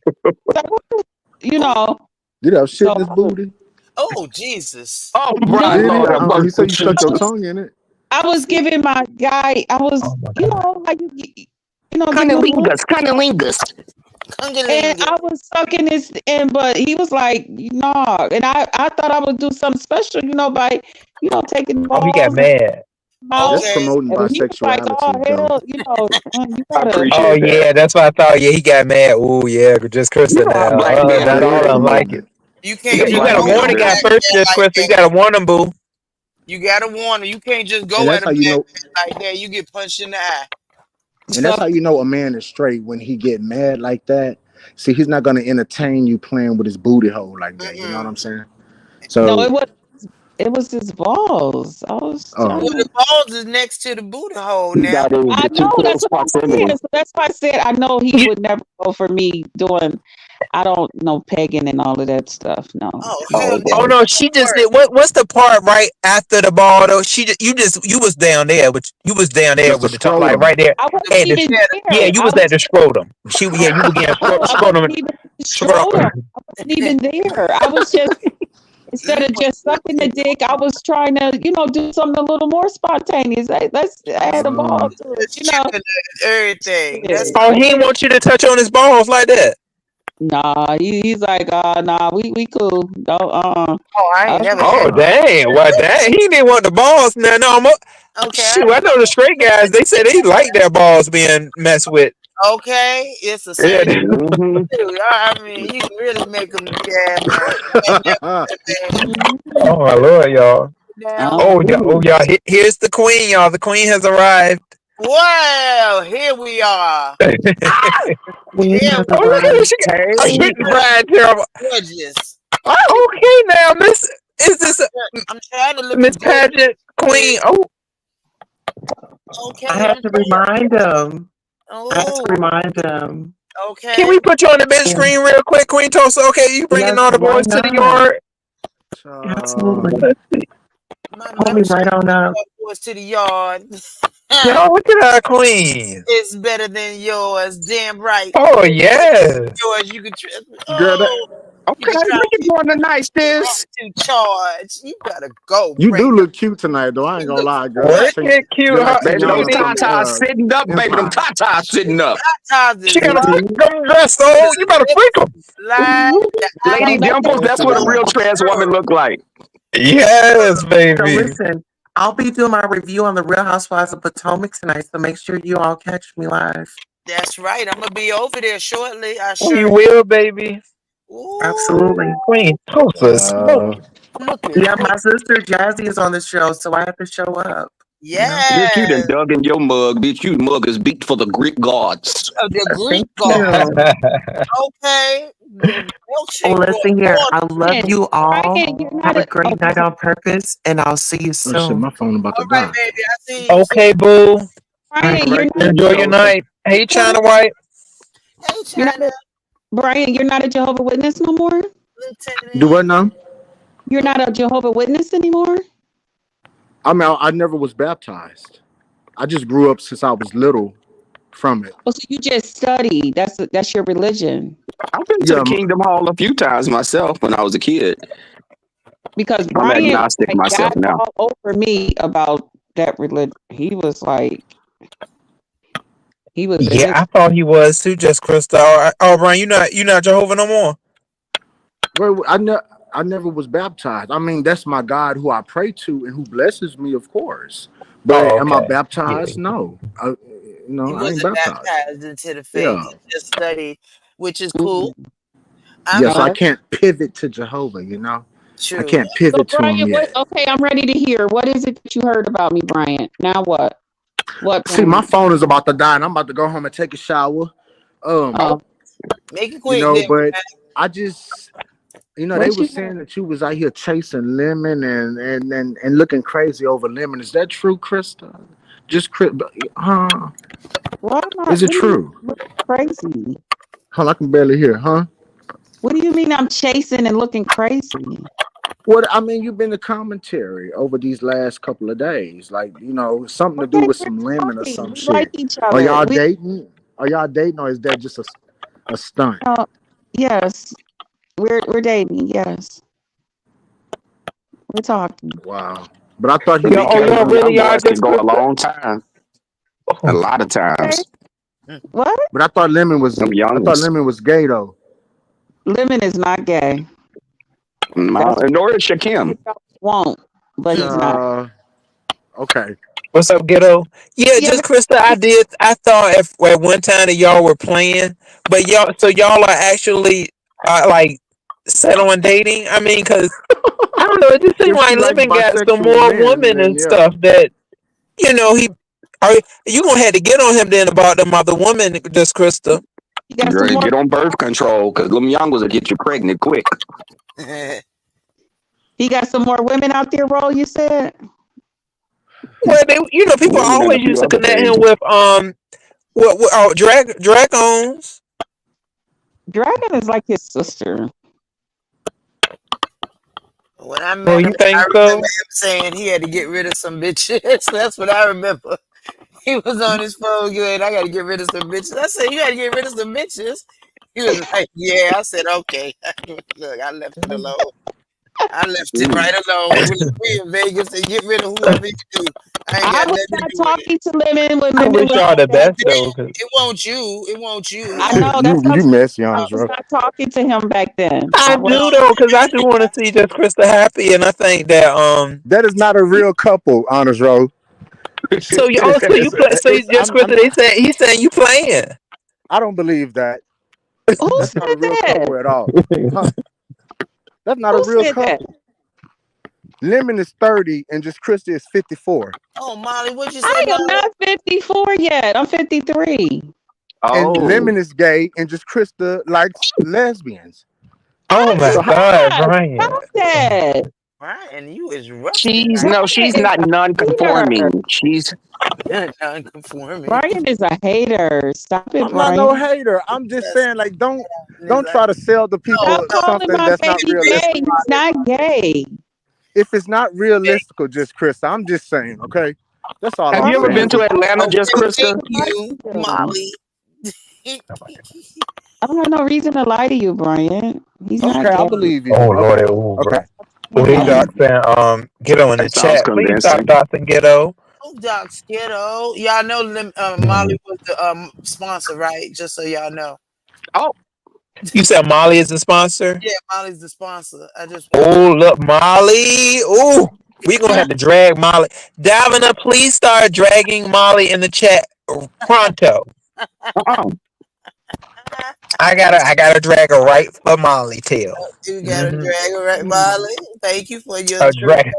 you know. Did I shit So in his booty? Oh, Jesus. Oh, no, Brian, Did he? Lord, have You said you mercy. stuck I your was, tongue in it. I was giving my guy. I was, Oh my God. like giving him more. Cunnilingus. And Kungalinga. I was sucking his, but he was like, "No," and I thought I would do something special, by, taking Oh, he got balls and mad. mouth. That's Okay. promoting And he was like, "Oh bisexuality, though. hell, you I gotta." Oh appreciate that. yeah, that's what I thought. Yeah, he got mad. Oh yeah, just You Krista know how now. black men He Not do. all is of them like promoting it. it. You You can't got, Yeah, you just black got to go men warn at the a guy do. black first, man just like Krista. You that. got to warn him, boo. You gotta warn him. You can't just And go that's at a how you black know. man like that. You get punched in the eye. And that's So how you know a man is straight when he get mad like that. See, he's not gonna entertain you playing with his booty hole like that. You know what Mm-mm. I'm saying? no, So, it was his balls. I was oh, trying Well, to. the balls is next to the booty hole You now. got in I the too know that's close what I'm saying. proximity. So that's why I said I know he would never go for me doing. I don't know pegging and all of that stuff. No. Oh, Oh, hell, this Oh okay. no, she just work. did. What's the part right after the ball though? You was down there, but you was down there just a with the tongue, like scrotum. right there I wasn't at the. even Yeah, Yeah, there. you was at the scrotum. You were getting No, I scrotum, wasn't even in the scrotum. scrotum. I wasn't even there. I was just instead you of just sucking the dick, I was trying to, do something a little more spontaneous. Let's add a ball to it, chicken and everything. That's Shit. Oh, he Let's didn't get want you to touch on his balls like that. Nah, he's like, nah, we cool. No, oh, I I ain't was never like, had. Oh dang! Well, dang, he didn't want the balls. Now, no, Okay, shoot. I know the straight guys. They say they like their balls being messed with. okay, it's the Yeah. same Mm-hmm. too. I mean, you can really make them. Yeah, man. Man, mm, Oh my lord, y'all. down. uh, Oh y'all. Here's the queen, y'all. The queen has arrived. Well, here we are. Queen Here has we Oh, look at arrived. this. She got a Hey, hit ride terrible. gorgeous. Okay, now, Miss, is this I'm trying to look Miss as gorgeous Pageant Queen? Oh, I okay, had I'm to trying. remind them. I had to Oh, remind them. can okay. we put you on the big And screen real quick, Queen Tulsa? Okay, you bringing yes, all the why boys to the not? yard? Child. Absolutely. Let's see. Pull me right on up. Was to the yard. Yo, look at our queen. It's better than yours. Damn right. Oh yes. Yours, you can. Girl, Oh, you okay, can try where you going tonight, sis? to charge. You gotta go, you pray. do look cute tonight, though. I ain't You gonna look lie, girl. good. Work it cute. You're like Baby, those Tiana Baby, from tatas sitting up, baby. Them Empire. tatas sitting up. Tatas She is got a live. See? freakum dress on. You better freak them. Live. The Lady don't let Dimples, that Yes, that's they what a are. real trans woman look like. Yes, So baby. listen, I'll be doing my review on the Real Housewives of Potomac tonight, so make sure you all catch me live. That's right. I'm gonna be over there shortly. I Oh, sure. you will, baby. Absolutely. Ooh, Queen Tulsa smoke. looking Yeah, good. my sister Jazzy is on the show, so I have to show up. You know. Bitch, you done Yes. dug in your mug. Bitch, you mug is beat for the Greek gods. The Greek Thank gods. you. Okay. The Well, milkshake brought listen here. water. I love Brian, you all. Brian, you're not Have a a. great night on purpose, and I'll see you Oh shit, soon. my phone about to All right, die. baby. I see you. Okay, boo. All Brian, you're right, not. Miss Enjoy your Tulsa. night. Hey, A, China White. Hey, you're not China. a. Brian, you're not a Jehovah Witness no more. Do Lieutenant. what now? You're not a Jehovah Witness anymore. I mean, I never was baptized. I just grew up since I was little from it. Oh, so you just study. That's your religion. I've been to Yeah, the Kingdom Hall a few times myself when I was a kid. Because I'm Brian agnostic like myself got now. all over me about that religion. He was like, he was Yeah, big. I thought he was too. Just Christa. Oh, Brian, you not Jehovah no more. well, I never was baptized. I mean, that's my God who I pray to and who blesses me, of course. But Oh, am I okay. Yeah. baptized? No. He I ain't wasn't baptized. baptized into the faith. Yeah. He just studied, which is cool. Mhm. I'm Yeah, so I Oh, can't pivot to Jehovah, I true. can't so pivot to him Brian, what? yet. Okay, I'm ready to hear. What is it that you heard about me, Brian? Now what? What, See, my Brian? phone is about to die and I'm about to go home and take a shower. Oh, Make it quick, then. But I just they what were you saying heard? that you was out here chasing Lemon and looking crazy over Lemon. Is that true, Krista? Just huh? Why am I? Is it What do you mean true? looking crazy? Hell, I can barely hear, huh? What do you mean I'm chasing and looking crazy? What I mean, you've been to commentary over these last couple of days, like something to do Okay, with we're some lemon or talking. some We like shit. each Are other. y'all We dating? Are y'all dating, or is that just a stunt? yes, we're dating. Yes, we're talking. Wow. But I thought he Me was and Y'all them dating. young really are boys can just go a Christa. long time. A Oh, lot of Okay, times. what? But I thought Lemon was. Them I thought youngins. Lemon was gay though. Lemon is not gay. That's And nor is what Shakim. y'all want, but he's not. Uh, okay. what's up, ghetto? Yeah, You ever? just Krista. I thought at one time that y'all were playing, but y'all are actually like set on dating. I mean, cause I don't know. It just seems If like she likes Lemon got some bisexual more men, women then and yeah. stuff that he. Are you gonna have to get on him then about them other women, just Krista? You got some Girl, more. get on birth control because them youngers will get you pregnant quick. He got some more women out there. Roll. You said. Well, people Women and a always few used to other connect him things. with dragons. Dragon is like his sister. When I Oh, met you him, I think remember so? him saying he had to get rid of some bitches. That's what I remember. He was on his phone going, I got to get rid of some bitches. I said, you got to get rid of some bitches? He was like, yeah. I said, okay. Look, I left it alone. I left it Mm. right alone. We in Vegas and get rid of whoever you do. I ain't I got was nothing to not do with it. talking to Lemon when I Lemon wish was y'all the saying. best though, cause It won't you. It won't you. I Whoever know you that's what I'm you saying. messy, I honest, was bro. not talking to him back then. I I was. do no, though, cause I just want to see just Krista happy, and I think that That is not a real couple, honest, bro. so you play so you It's just Krista. He's saying you playing. I don't believe that. Who That's not a said real that? couple at all. Huh? That's not a Who real said that? couple. Lemon is 30 and just Christy is 54. oh, Molly, what'd you say, I am Molly? not 54 yet. I'm 53. And Oh, Lemon is gay and just Krista likes lesbians. Oh I my So am how, God, not. Brian. Stop that. Brian, you is rough she's tonight. no, Brian she's is not a hater. non-conforming. She's Non-conforming. Brian is a hater. Stop it, I'm not no Brian. hater. I'm just Yes. saying, like, don't And he's don't like, try to sell the no, people Stop no, calling something my that's not baby gay. realistic. He's not gay. If it's not realistic, just Chris, I'm just saying, okay? That's all have I'm you ever Brian, been saying. to stop Atlanta, just okay, thank Krista? you, lying. Molly. I don't have no reason to lie to you, Brian. He's not Okay, I gay. believe you. Oh Lord, Okay, Uber. okay, Oh, Talking hey, I about. Doc, believe you. saying, ghetto in the That sounds chat. Please stop convincing. doxing ghetto. Oh, Doc Skittle. Y'all know Molly was the sponsor, right? Just so y'all know. Oh, You said Molly is the sponsor. Yeah, Molly's the sponsor. I just want y'all. Oh look, Molly. Ooh, we gonna have to drag Molly. Davina, please start dragging Molly in the chat pronto. Uh-uh. I gotta drag her right for Molly tail. You got to Mm-hmm. drag her right, Molly. Thank you for your A trip. drag.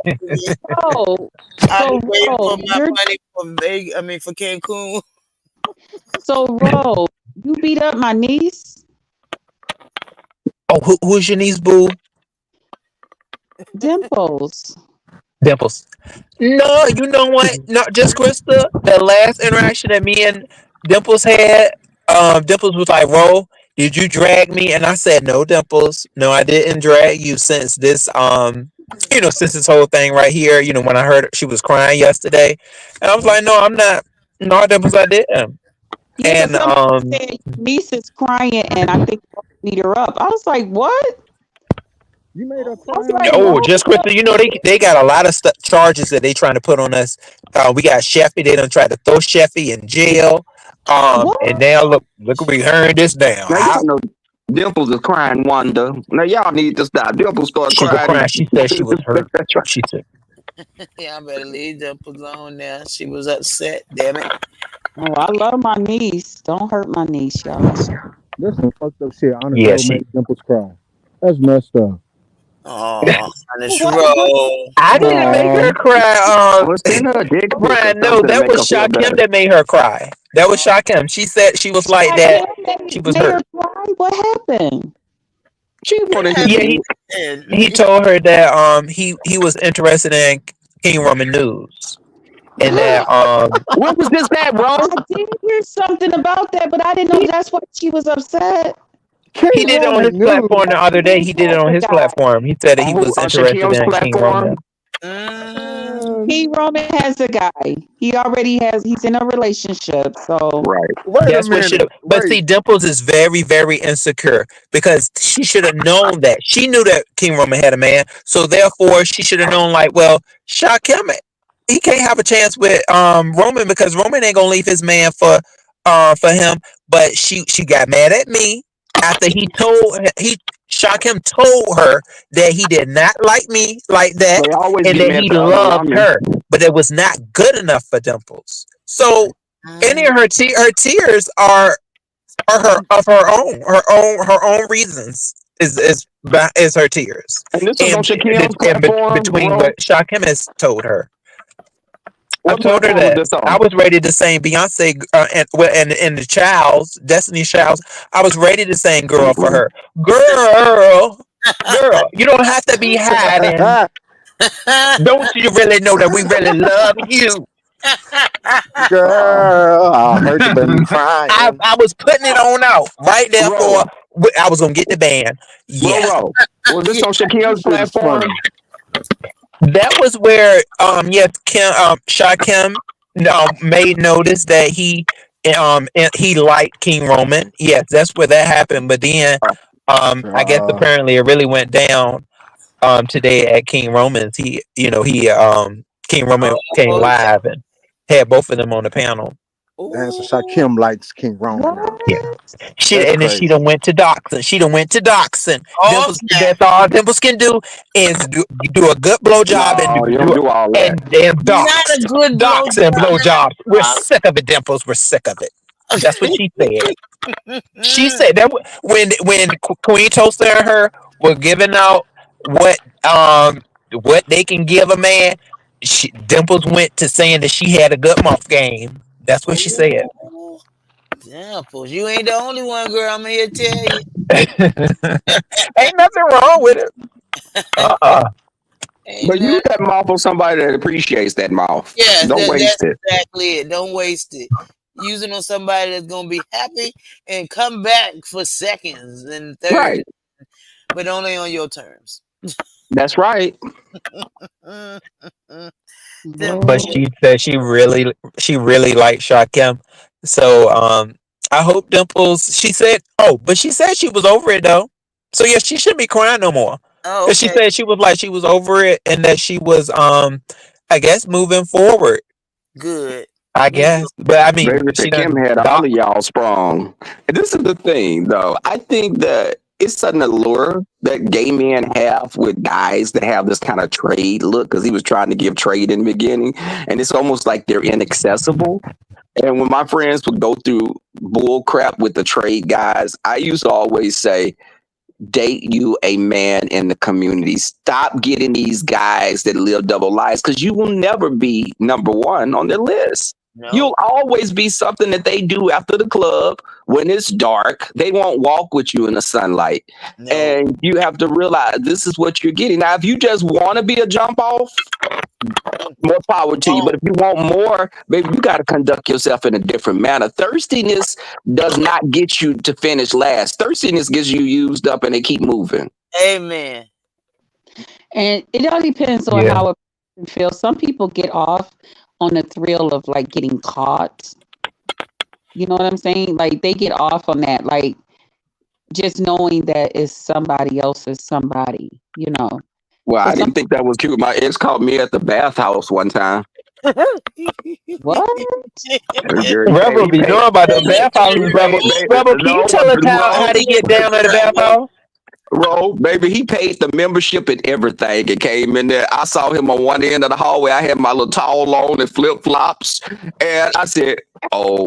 Oh, I was so waiting Ro, for my money for Vegas. I mean, for Cancun. Ro, you beat up my niece, Oh, who's your niece, boo? Dimples. Dimples. No, you know what? Not just Krista. The last interaction that me and Dimples had, Dimples was like, "Ro, did you drag me?" And I said, "No, Dimples. No, I didn't drag you since this, since this whole thing right here. When I heard she was crying yesterday, and I was like, no, I'm not. No, Dimples, I didn't." Yeah, because And somebody said your niece is crying, and I think you beat her up. I was like, what? You made her I cry was on like, the oh, Ro, just podcast? Krista, they got a lot of charges that they trying to put on us. We got Sheffy. They done tried to throw Sheffy in jail. And what? now look, we hearing this down. Now y'all know Dimples is crying wonder. Now y'all need to stop. Dimples start She was crying. crying. She said she was hurt. That's right. She said, Yeah, I better leave Dimples alone now. She was upset. Damn it. Oh, I love my niece. Don't hurt my niece, y'all. That's some fucked up shit. Honest yeah, Road made Dimples cry. That's messed up. Oh, honest What? roll. I didn't make her cry. Well, send her a dick pic or Brian, no, something to that make was her feel Shakim better. that made her cry. That was Shakim. She said she was like that. She was Made her hurt. cry? What happened? She wanted his Yeah, he told her that he was interested in King Roman news and that When was this that, bro? I did hear something about that, but I didn't know that's why she was upset. he King did it on Roman his knew. platform the other day. He did it on his platform. He said that he was On interested Shakim's in King platform? Roman. King Roman has a guy. He's in a relationship. So Right. Wait a That's what should minute. have. But Wait. see, Dimples is very, very insecure because she should have known that. She knew that King Roman had a man, so therefore she should have known. Like, well, Shakim, he can't have a chance with Roman because Roman ain't gonna leave his man for him. But she got mad at me after Shakim told her that he did not like me like that They always and get that mad he at the other loved woman. her, but it was not good enough for Dimples. So any of her tears are her own reasons is her tears And this is on and, Shakim's platform, between bro. what Shakim has told her. I What told her platform is that this I on? was ready to sing Beyonce and the Childs, Destiny Childs. I was ready to sing "Girl" for her. Girl, you don't have to be hiding. Don't you really know that we really love you? Girl, I heard you been crying. I was putting it on out right there Bro, I was gonna get the band. Yeah, bro. Was this on Shakim's Shit is platform? funny. that was where Shakim made notice that he liked King Roman. Yes, that's where that happened. But then I guess Uh, apparently it really went down today at King Roman's. King Roman came Oh, live and had both of them on the panel. Dancer ooh. Shakim likes King Roman what? now. Yeah. That's And then she crazy. done went to Doxxing. She done went to Doxxing. Oh, Dimples, snap. that's all Dimples can do is do a good blowjob and No, you don't do all that. and Not a good blow dox and blowjobs. We're job. sick of it, Dimples. We're sick of it. That's what she said. She said that when Queen Toaster and her were giving out what they can give a man, Dimples went to saying that she had a good mouth game. That's what she said. Ooh, Dimples, you ain't the only one, girl. I'm here to tell you. Ain't nothing wrong with it. Uh-uh. Ain't But use nothing. that mouth for somebody that appreciates that mouth. Yes, Don't waste that's it. exactly it. Don't waste it. Use it on somebody that's gonna be happy and come back for seconds and thirds, Right. but only on your terms. That's right. But Dimples. Lord. she said she really liked Shakim. So I hope Dimples she said she was over it though. So yeah, she shouldn't be crying no more. Oh, Cause she okay. said she was like she was over it and that she was I guess moving forward. Good. I We guess. But I mean Baby she Kim done had all of y'all sprung. And this is the thing, though. I think that it's an allure that gay men have with guys that have this kind of trade look because he was trying to give trade in the beginning, and it's almost like they're inaccessible. And when my friends would go through bull crap with the trade guys, I used to always say, date you a man in the community. Stop getting these guys that live double lives because you will never be number one on their list. No. You'll always be something that they do after the club when it's dark. They won't walk with you in the sunlight. No. And you have to realize this is what you're getting. Now, if you just want to be a jump off, more power to you. But if you want more, baby, you got to conduct yourself in a different manner. Thirstiness does not get you to finish last. Thirstiness gets you used up and they keep moving. Amen. And it all depends on how a person feels. Some people get off on the thrill of like getting caught. You know what I'm saying? Like they get off on that, like just knowing that it's somebody else's somebody, you know. Well, I didn't think that was cute. My ex called me at the bathhouse one time. What? Rebel be knowing about the bathhouses, Rebel. Rebel, can you tell us how they get down at the bathhouse? Baby, he paid the membership and everything and came in there. I saw him on one end of the hallway. I had my little towel on and flip-flops. And I said, oh,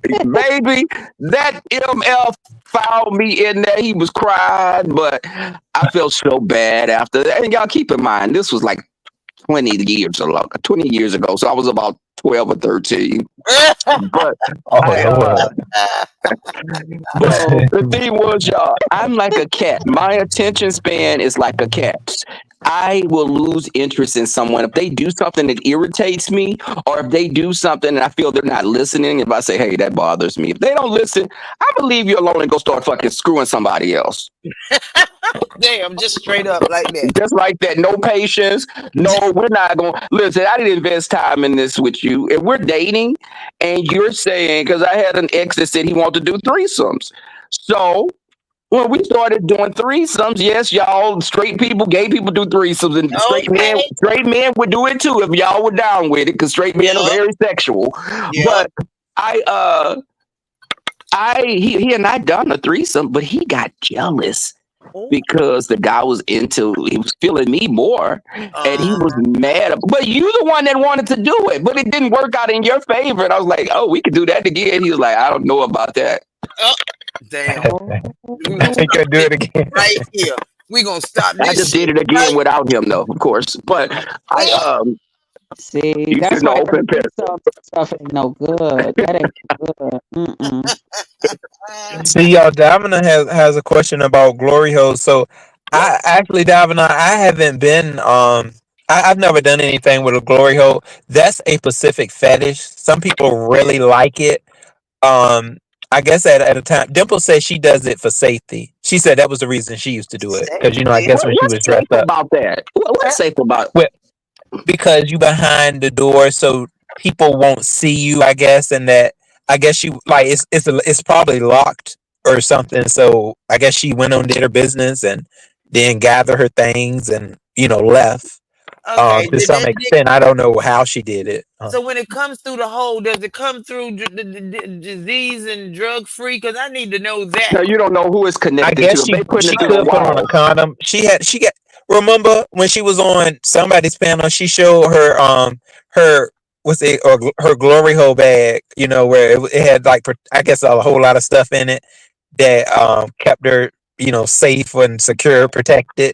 baby, that MF found me in there. He was crying, but I felt so bad after that. And y'all keep in mind, this was like 20 years ago. So I was about 12 or 13. But the thing was, y'all, I'm like a cat. My attention span is like a cat's. I will lose interest in someone if they do something that irritates me, or if they do something and I feel they're not listening. If I say, hey, that bothers me. If they don't listen, I'm gonna leave you alone and go start fucking screwing somebody else. Damn, just straight up like that. Just like that. No patience. No, we're not going to listen. I didn't invest time in this with you. If we're dating and you're saying, because I had an ex that said he wanted to do threesomes. So when we started doing threesomes, yes, y'all, straight people, gay people do threesomes, and straight men would do it too if y'all were down with it, because straight men are very sexual. But he and I done a threesome, but he got jealous. Because the guy he was feeling me more, and he was mad. But you the one that wanted to do it, but it didn't work out in your favor. And I was like, oh, we could do that again. He was like, I don't know about that. Oh, damn. We could do it again. Right here. We gonna stop this. I just did it again without him, though, of course. But see, that's why open stuff ain't no good. That ain't good. See, y'all, Davina has a question about glory holes. So I actually, Davina, I haven't been I've never done anything with a glory hole. That's a specific fetish. Some people really like it. I guess at a time, Dimple said she does it for safety. She said that was the reason she used to do it, because I guess when she was dressed up. About that, what's safe about it? Because you behind the door, so people won't see you. I guess, and that I guess she like it's probably locked or something. So I guess she went on, did her business, and then gathered her things and left. Okay, to some extent, I don't know how she did it. So when it comes through the hole, does it come through the disease and drug free? Because I need to know that. No, you don't know who it's connected to. I guess she could put on a condom. She got. Remember when she was on somebody's panel? She showed her her glory hole bag. Where it had like I guess a whole lot of stuff in it that kept her safe and secure, protected.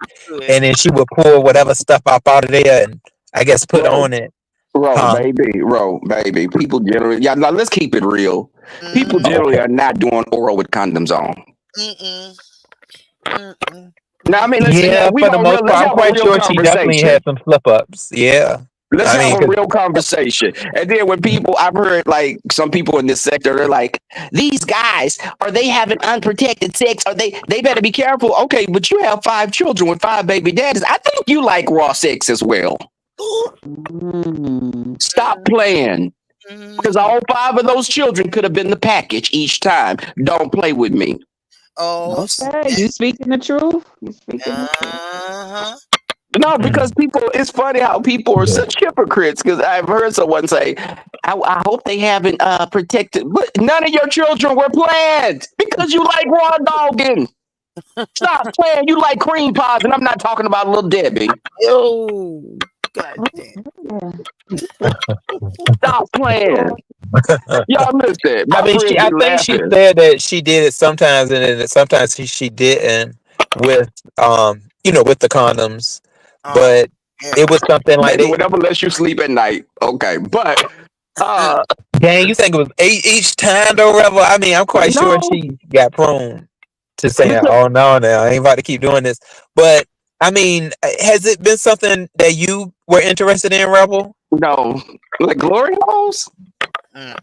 And then she would pull whatever stuff out of there and I guess put on it. Baby. People generally, now let's keep it real. People generally are not doing oral with condoms on. Now, I mean, for the most part, I'm quite sure she definitely had some slip ups. Yeah. Let's have a real conversation. And then when I've heard like some people in this sector, they're like, these guys, are they having unprotected sex? Are they better be careful. Okay, but you have 5 children with 5 baby daddies. I think you like raw sex as well. Stop playing. Because all 5 of those children could have been the package each time. Don't play with me. Oh, okay. You speaking the truth? You speaking the truth? No, because it's funny how people are such hypocrites, because I've heard someone say, I hope they haven't protected, but none of your children were planned because you like raw dogging. Stop playing. You like cream pies, and I'm not talking about Little Debbie. Yo, God damn. Stop playing. Y'all missed it. I My mean, friends I be think she laughing. said that she did it sometimes, and then sometimes she didn't with with the condoms, Oh, but yeah. it was something like Maybe they. whatever lets you sleep at night. Okay, but Dang, you think it was eight each time though, Rebel? I mean, I'm quite sure no, she got prone to saying, because "Oh no, now I ain't about to keep doing this." But I mean, has it been something that you were interested in, Rebel? no, like glory holes. Mm.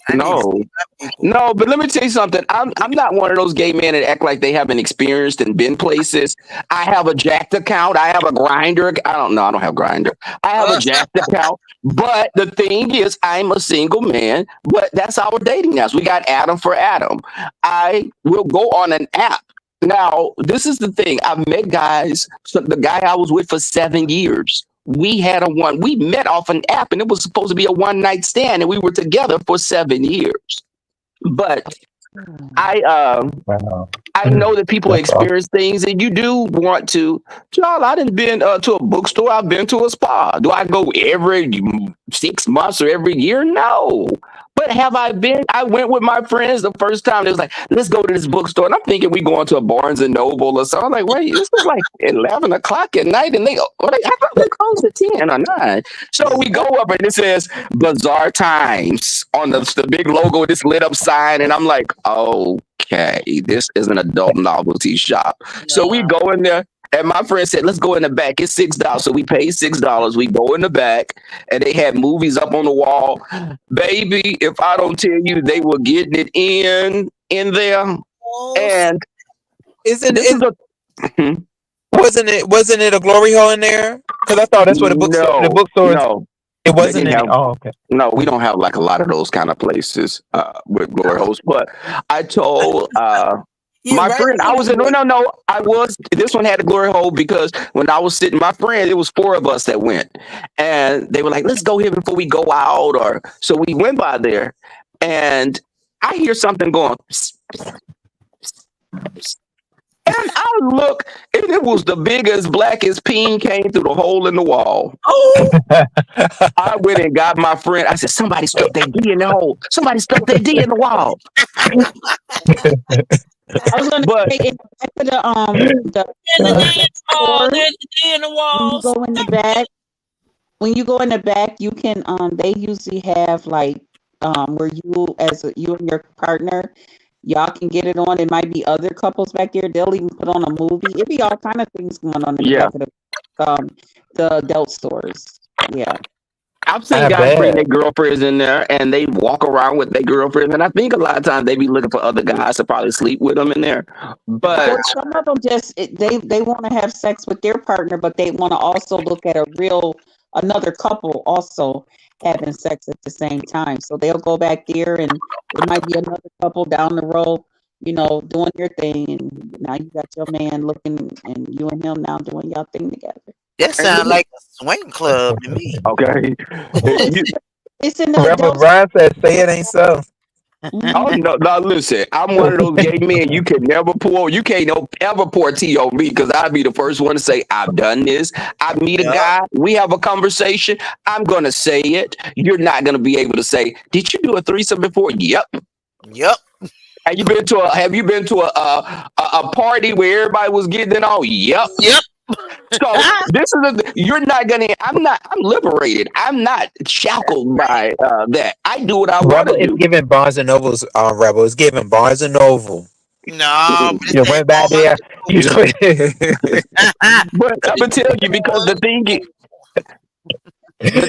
I need to No, see my people. no, but let me tell you something. I'm not one of those gay men that act like they haven't experienced and been places. I have a Jacked account. I have a Grinder. I don't know. I don't have Grinder. I have a Jacked account. But the thing is, I'm a single man. But that's our dating apps. We got Adam for Adam. I will go on an app. Now, this is the thing. I've met guys. So the guy I was with for 7 years. We met off an app, and it was supposed to be a one night stand, and we were together for 7 years. But I Wow. I know that people That's all. experience things, and you do want to. Y'all, I didn't been to a bookstore. I've been to a spa. Do I go every 6 months or every year? No. But have I been? I went with my friends the first time. It was like, let's go to this bookstore, and I'm thinking we going to a Barnes and Noble or something. I'm like, wait, this is like 11 o'clock at night, and I thought they closed at 10 or 9. So we go up, and it says Bizarre Times on the big logo, this lit up sign, and I'm like, okay, this is an adult novelty shop. So we No. go in there, and my friend said, let's go in the back. It's $6. So we paid $6. We go in the back, and they had movies up on the wall. Baby, if I don't tell you they were getting it in there. Oh, And Isn't this is it? a Wasn't it a glory hole in there? Because I thought that's what the no, bookstores. no. It They wasn't didn't any. have Oh, okay. no, we don't have like a lot of those kind of places with glory holes. But I told yeah, my right. friend, I was in no. I was this one had a glory hole because when I was sitting, my friend, it was 4 of us that went, and they were like, "Let's go here before we go out," or so we went by there, and I hear something going, and I look, and it was the biggest, blackest peen came through the hole in the wall. Oh, I went and got my friend. I said, "Somebody stuck their D in the hole. Somebody stuck their D in the wall." I was gonna But say in the back of the in the the dance hall, store, there's the D in the when you walls. go in the back, you can they usually have like where you and your partner, y'all can get it on. It might be other couples back there. They'll even put on a movie. It'd be all kind of things going on in the yeah, back of the adult stores. Yeah. I've seen I guys bring bet. their girlfriends in there and they walk around with their girlfriends. And I think a lot of times they be looking for other guys to probably sleep with them in there. But Or some of them they want to have sex with their partner, but they want to also look at another couple also having sex at the same time. So they'll go back there, and it might be another couple down the road, doing their thing, and now you got your man looking, and you and him now doing y'all thing together. That and sounds like a swing club to me. okay. It's You, it's in the Rebel adult. Brian said, "Say it ain't so." oh Mhm. no, no, listen, I'm one of those gay men you can't ever pour tea on me because I'd be the first one to say, I've done this. I meet a Yup. guy, we have a conversation, I'm gonna say it. You're not gonna be able to say, did you do a threesome before? Yep. Yup. Have you been to a party where everybody was getting it on? Yep. Yep. So this is you're not gonna. I'm liberated. I'm not shackled by that. I do what I want Rebel to is do. giving Barnes and Nobles. Rebel is giving Barnes and Noble. No, but You it ain't went back there. You Barnes and But I'm gonna tell you because Noble. the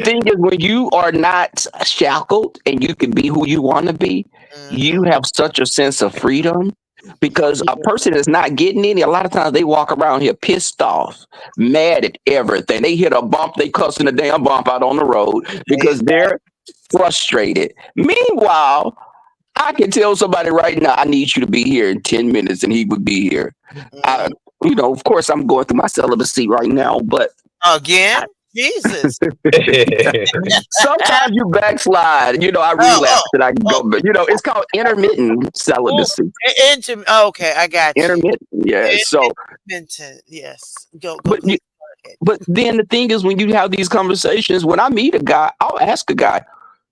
thing is when you are not shackled and you can be who you want to be, you Mhm. have such a sense of freedom. Because a person is not getting any. A lot of times they walk around here pissed off, mad at everything. They hit a bump, they cussing the damn bump out on the road because they're frustrated. Meanwhile, I can tell somebody right now, I need you to be here in 10 minutes, and he would be here. I, Mhm. of course, I'm going through my celibacy right now, but Again? Jesus. Sometimes you backslide. I Oh, relapse oh, and I go. oh, But it's called intermittent oh, celibacy. okay, I got you. Intermittent, yeah. So, Intermittent, yes. Go, but please. Go ahead. but then the thing is, when you have these conversations, when I meet a guy, I'll ask a guy,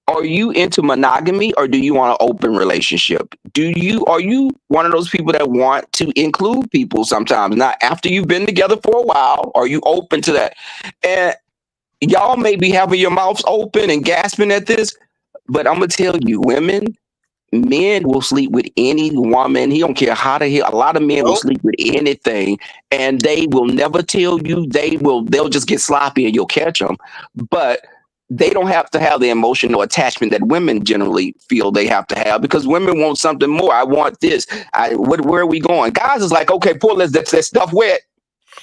are you into monogamy or do you want an open relationship? Are you one of those people that want to include people sometimes? Not after you've been together for a while, are you open to that? And y'all may be having your mouths open and gasping at this, but I'm gonna tell you, men will sleep with any woman. He don't care how the hell. A lot of men will Nope. sleep with anything, and they will never tell you. They'll just get sloppy, and you'll catch them. But they don't have to have the emotional attachment that women generally feel they have to have, because women want something more. I want this. Where are we going? Guys is like, okay, pull that stuff wet.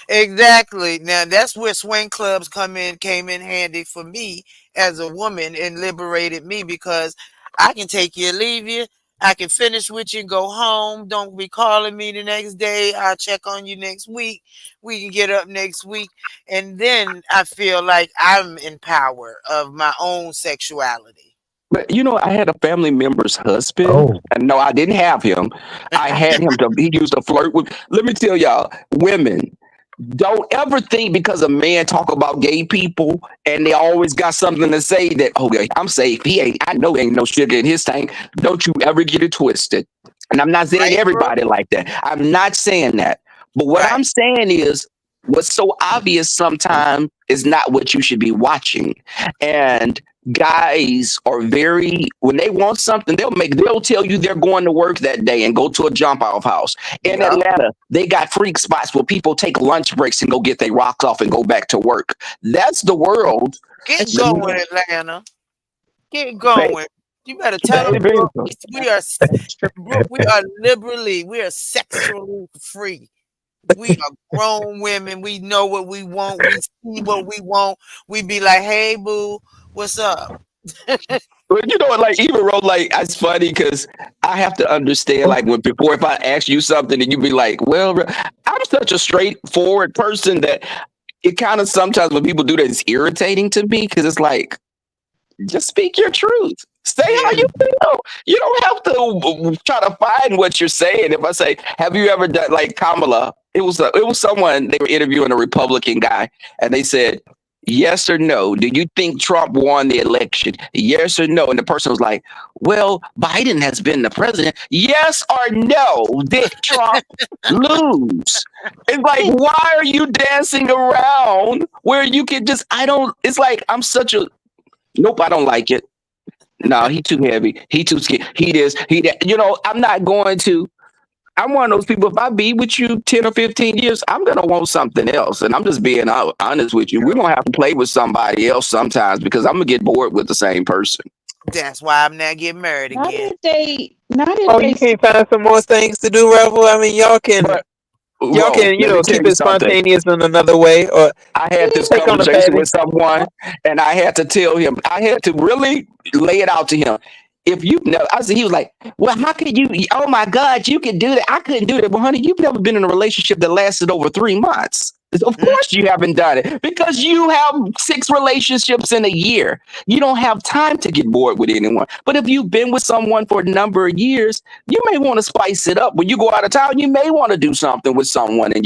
Exactly. Now that's where swing clubs came in handy for me as a woman and liberated me, because I can take you or leave you. I can finish with you and go home. Don't be calling me the next day. I'll check on you next week. We can get up next week. And then I feel like I'm in power of my own sexuality. But I had a family member's husband, Oh, and no, I didn't have him. I had him to. He used to flirt with. Let me tell y'all, women, don't ever think because a man talk about gay people and they always got something to say that, okay, I'm safe. He ain't. I know ain't no sugar in his tank. Don't you ever get it twisted. And I'm not saying Right, bro? everybody like that. I'm not saying that. But what Right. I'm saying is, what's so obvious sometimes is not what you should be watching. And guys are when they want something, they'll tell you they're going to work that day and go to a jump off house. In Yup. Atlanta, they got freak spots where people take lunch breaks and go get their rocks off and go back to work. That's the world. Get That's true. going, Atlanta. Get going. You better tell them, Baby. Brooke, That's true. Brooke, we are sexually free. We are grown women. We know what we want. We see what we want. We be like, hey, boo, what's up? But like even wrote like it's funny because I have to understand like if I ask you something and you be like, well, I'm such a straightforward person that it kind of sometimes when people do that, it's irritating to me because it's like, just speak your truth. Say how Yeah. you feel. You don't have to try to find what you're saying. If I say, have you ever done like Kamala? It was someone, they were interviewing a Republican guy, and they said, yes or no, do you think Trump won the election? Yes or no? And the person was like, well, Biden has been the president. Yes or no? Did Trump lose? It's like, why are you dancing around where you can just, it's like, I'm such a, nope, I don't like it. No, he too heavy. He too skinny. He this, he that. I'm not going to. I'm one of those people. If I be with you 10 or 15 years, I'm gonna want something else. And I'm just being honest with you. We don't have to play with somebody else sometimes because I'm gonna get bored with the same person. That's why I'm not getting married Not again. if you they can't find some more things to do, Revel. I mean, y'all can, But Ro, let me tell keep you it something. spontaneous in another way, or I had this take on the conversation with petty. someone, and I had to tell him. I had to really lay it out to him. If you know, he was like, well, how could you? Oh my God, you can do that. I couldn't do that. Well, honey, you've never been in a relationship that lasted over 3 months. Of Mm, course you haven't done it because you have 6 relationships in a year. You don't have time to get bored with anyone. But if you've been with someone for a number of years, you may want to spice it up. When you go out of town, you may want to do something with someone and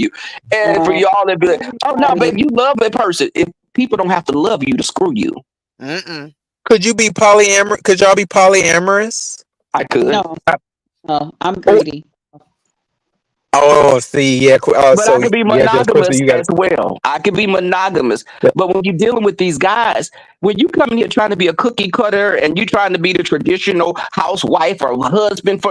for y'all to be like, oh no, baby, you love that person. If people don't have to love you to screw you. mm-mm. Could you be polyamorous? Could y'all be polyamorous? I could. No, I'm greedy. Oh, see, yeah. But I could be Just Christa, monogamous you got as well. I could be monogamous. But when you're dealing with these guys, when you come in here trying to be a cookie cutter and you're trying to be the traditional housewife or husband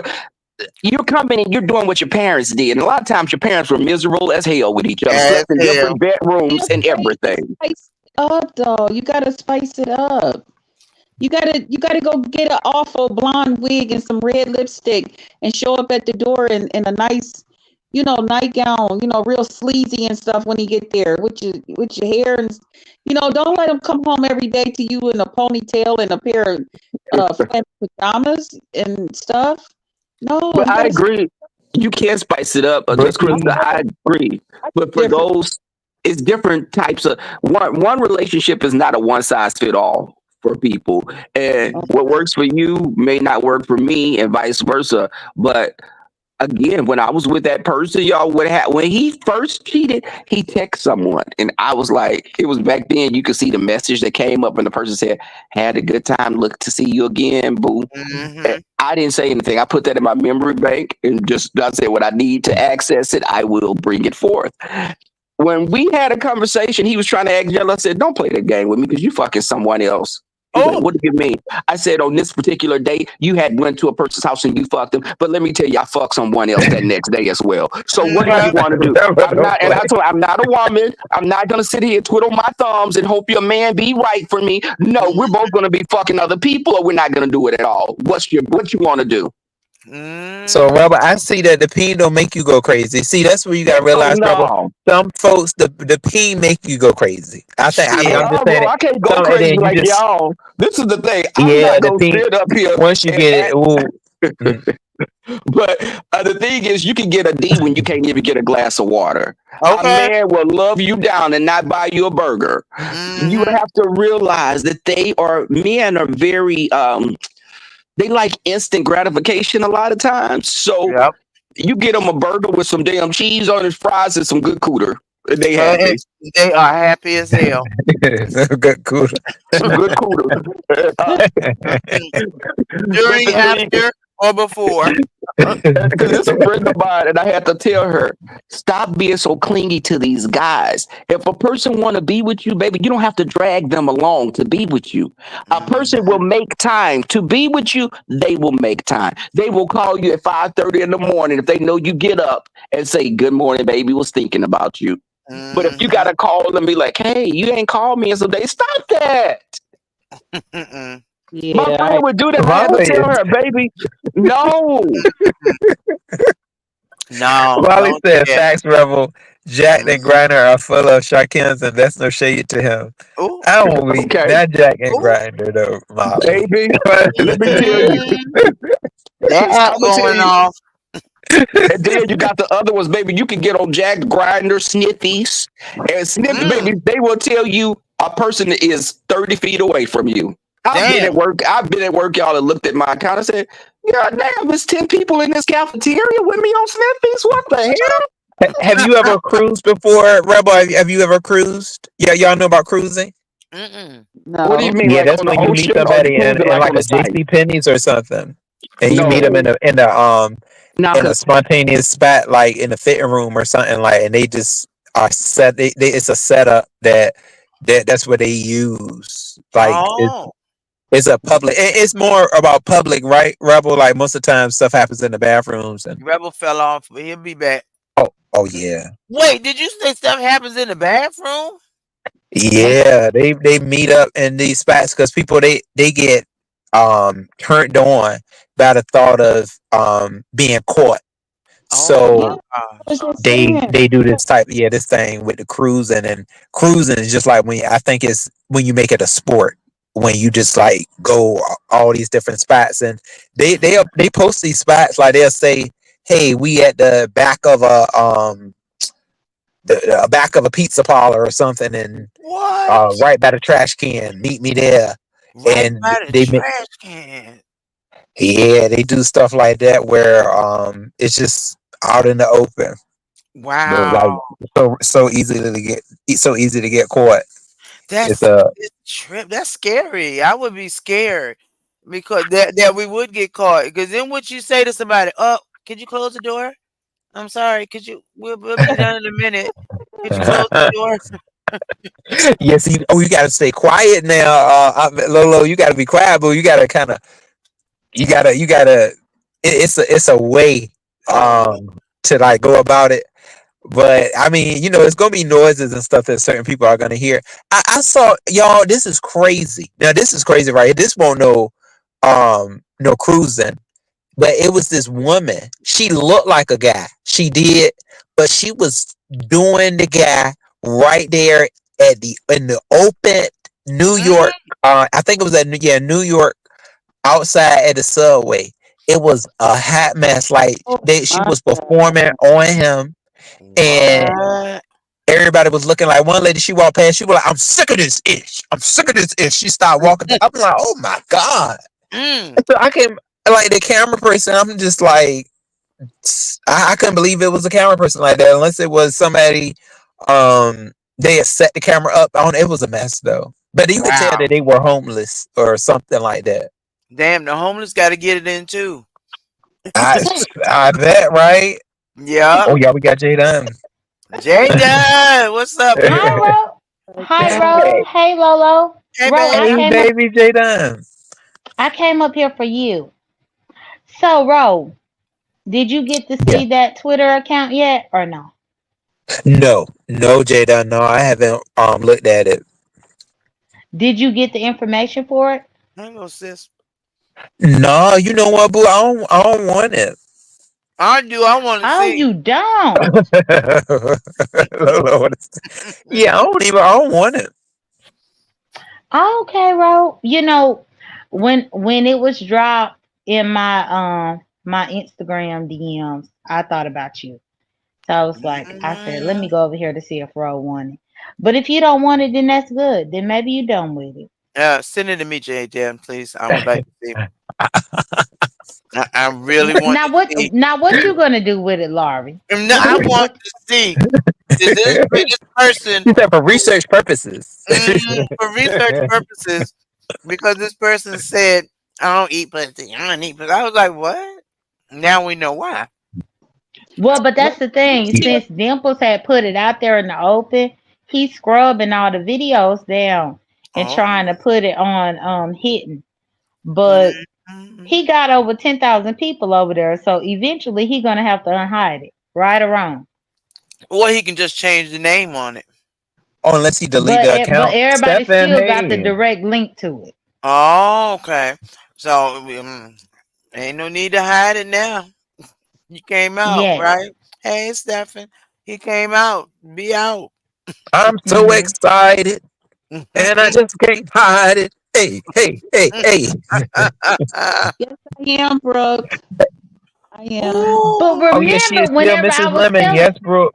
you're coming and you're doing what your parents did. And a lot of times your parents were miserable as hell with each other, As slept in hell. different bedrooms and everything. Spice it up though. You gotta spice it up. You gotta go get an awful blonde wig and some red lipstick and show up at the door in a nice, nightgown, real sleazy and stuff when you get there with your hair and don't let him come home every day to you in a ponytail and a pair of flannel pajamas and stuff. No, But you I gotta agree. You can spice it up. but Just Krista, I agree. But for different. those it's different types of one relationship is not a one size fit all for people, and what works for you may not work for me, and vice versa. But again, when I was with that person, y'all, when he first cheated, he texted someone, and I was like, it was back then. You could see the message that came up, and the person said, "Had a good time. Look to see you again, boo." Mm-hmm. I didn't say anything. I put that in my memory bank, and just I said, when I need to access it, I will bring it forth. When we had a conversation, he was trying to act jealous. I said, "Don't play that game with me because you fucking someone else." He's like, Oh, "What do you mean?" I said, "On this particular day, you had went to a person's house and you fucked them. But let me tell you, I fucked someone else that next day as well. So what do you mhm. want to do?" I'm not, and I told him, I'm not a woman. I'm not gonna sit here twiddle my thumbs and hope your man be right for me. No, we're both gonna be fucking other people, or we're not gonna do it at all. What you want to do? So, Robert, I see that the peen don't make you go crazy. See, that's where you gotta Oh realize, Robert. no. Some folks, the peen make you go crazy. I think. I mean, Shit. I'm just No, saying bro, it. I can't go Some, and crazy then you like just, y'all. This is the thing. I'm yeah, not the gonna peen. sit up here Once you and get it, act. ooh, mm, But the thing is, you can get a D when you can't even get a glass of water. A Okay. man will love you down and not buy you a burger. You Mm-hmm. have to realize that men are very they like instant gratification a lot of times. So yep. you get them a burger with some damn cheese on his fries and some good cooter, and they And happy. they are happy as hell. Good, cool. Good cooter. Mm. But During, the thing, after, or before. because it's a friend of mine, and I had to tell her, stop being so clingy to these guys. If a person want to be with you, baby, you don't have to drag them along to be with you. A person will Mm-hmm. make time to be with you. They will make time. They will call you at 5:30 in the morning if they know you get up and say, "Good morning, baby. Was thinking about you." But if you Mm-hmm. gotta call them and be like, "Hey, you ain't called me in some days," stop that. Mm-mm. My Yeah, friend would do that. I had to Molly, tell her, baby, no. No, Molly don't do said, that. "Facts, Rebel. Jack and Mm-hmm. Grinder are full of Sharkins, and that's no shade to him." Ooh, I don't believe Okay, that Jack and ooh. Grinder though, Molly. baby, let me tell you. Mm-mm. That app I'm gonna tell going you. off. And then you got the other ones, baby. You can get on Jack Grinder, Sniffies, and Sniff, Mm. baby. They will tell you a person is 30 feet away from you. I've been at Damn. work. I've been at work, y'all, and looked at my account and said, "God damn, there's 10 people in this cafeteria with me on Sniffies. What the hell?" Have you ever cruised before, Rebel? Have you ever cruised? Yeah, y'all know about cruising? Mm-mm. What do you no. mean, Yeah, like that's on the when you meet ocean, or you somebody cruising in like like on the a site? JC Penney's or something, and you meet them No, now, in a cause spontaneous spot, like in the fitting room or something, like, and they just are set. It's a setup that's what they use. Like Oh, it's a public. It's more about public, right, Rebel? Like most of the time, stuff happens in the bathrooms, and Rebel fell off, but he'll be back. oh yeah, Wait, did you say stuff happens in the bathroom? yeah. They meet up in these spots because people they get turned on by the thought of being caught. Oh Yeah, my So I was gosh. just saying. they do this type, yeah, this thing with the cruising, and cruising is just like I think it's when you make it a sport, when you just like go all these different spots, and they post these spots, like they'll say, "Hey, we at the back of a back of a pizza parlor or something, and What? right by the trash can, meet me there." Right And by the they make, trash can. yeah, they do stuff like that where it's just out in the open. But like Wow. so easy to get caught. It's That's a it's trip. That's scary. I would be scared because that we would get caught. Because then what you say to somebody, "Oh, could you close the door? I'm sorry. Could you? We'll be done in a minute. Could you close the door?" yes. You got to stay quiet now. Lolo, you got to be quiet, but you got to kind of you gotta. It's a way Oh, to like go about it. But I mean, it's gonna be noises and stuff that certain people are gonna hear. I saw y'all. This is crazy. Now this is crazy, right? This won't no cruising. But it was this woman. She looked like a guy. She did, but she was doing the guy right there in the open New York. mm, I think it was at New York, outside at the subway. It was a hot mess. Like Oh she my was God. performing on him, and what? everybody was looking like one lady. She walked past. She was like, "I'm sick of this ish. I'm sick of this ish." She started walking. I'm like, "Oh my god!" Mm. So I can like the camera person. I'm just like, I couldn't believe it was a camera person like that. Unless it was somebody, they had set the camera up on. It was a mess though. But you could tell Wow. that they were homeless or something like that. Damn, the homeless got to get it in too. I I bet, right? Yeah. Oh yeah, we got Jay Dunn. Jaden, what's up, Hi, baby? Ro. Hi, Ro. Hey, Hey, Lolo. Hey, Ro, I hey, baby. came up. baby, Jay Dunn. I came up here for you. So, Ro, did you get to Yeah. see that Twitter account yet, or no? No, no, Jay Dunn. No, I haven't looked at it. Did you get the information for it? Hello, sis. No, you know what, boo? I don't want it. I do. I want to Oh, see. you don't. Lord. Yeah, I don't want it. Okay, Ro. When it was dropped in my Instagram DMs, I thought about you. So I said, let me Mhm. go over here to see if Ro wanted it. But if you don't want it, then that's good. Then maybe you done with it. Send it to me, Jaden, please. I would like to see. I really want Now to what? see. Now what you gonna do with it, Laurie? No, What I you want what? to see. This person You said for who, research purposes. for research purposes, because this person said, I don't eat pussy. I don't eat pussy. I was like, what? Now we know why. Well, but that's the thing. Since Dimples had put it out there in the open, he's scrubbing all the videos down and Oh. trying to put it on Hidden. But Mhm. he got over 10,000 people over there, so eventually he gonna have to unhide it, right or wrong. Or he can just change the name on it. Oh, unless he delete But the but account. everybody Stefan, still got the hey. direct link to it. Oh, okay. So ain't no need to hide it now. You came out, Yes. right? Hey, Stephen. He came out. Be out. I'm so Hmm. excited and I just can't hide it. Hey, hey, hey, hey. Yes, I am, Brooke. I am. But Ooh. Oh yeah, she is remember, still Mrs. Lemon. Yes, bro.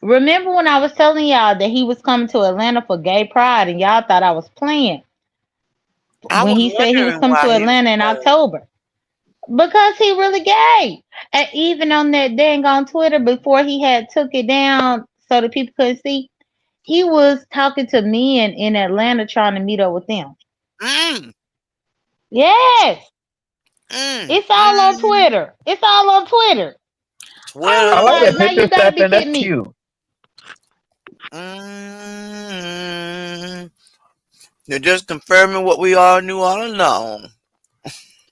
remember when I was telling y'all that he was coming to Atlanta for Gay Pride, and y'all thought I was playing I when was he said he was wondering coming to why he was Atlanta in playing. October. Because he really gay. And even on that dang on Twitter before he had took it down so that people couldn't see, he was talking to men in Atlanta trying to meet up with them. Mm, Yes. mm, It's all on mm. Twitter. It's all on Twitter. I I Twitter. was like like, that now picture, you gotta be Stefan. That's kidding me. cute. Mm. They're just confirming what we all knew all along.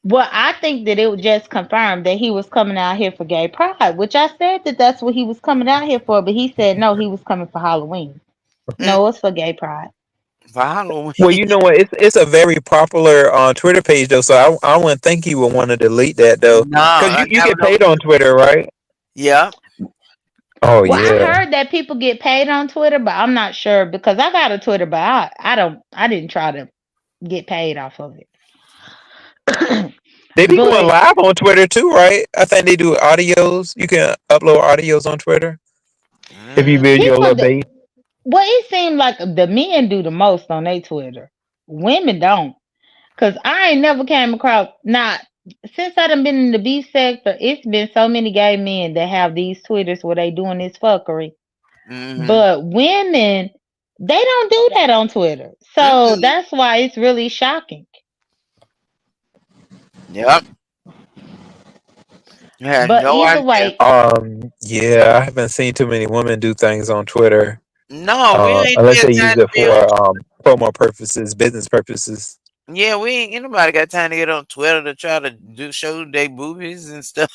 Well, I think that it was just confirmed that he was coming out here for Gay Pride, which I said that that's what he was coming out here for, but he said no, he was coming for Halloween. Mm, No, it's for Gay Pride. for Halloween. Well, you know what? It's a very popular Twitter page though, so I wouldn't think he would want to delete that though, No, because I you never get know. paid on Twitter, right? Yeah. Oh Well, I yeah, heard that people get paid on Twitter, but I'm not sure because I got a Twitter, but I didn't try to get paid off of it. they be going But live on Twitter too, right? I think they do audios. You can upload audios on Twitter if you Mm, build your people little do, base. well, it seemed like the men do the most on their Twitter. Women don't. Cause I ain't never came across not since I done been in the B sector, it's been so many gay men that have these Twitters where they doing this fuckery. mm-hmm. But women, they don't do that on Twitter. So Mm-mm. that's why it's really shocking. Yep. I had But no either idea. way, Yeah, I haven't seen too many women do things on Twitter, No, we ain't unless got they use time to it be on. for promo purposes, business purposes. Yeah, we ain't nobody got time to get on Twitter to try to do show their boobies and stuff.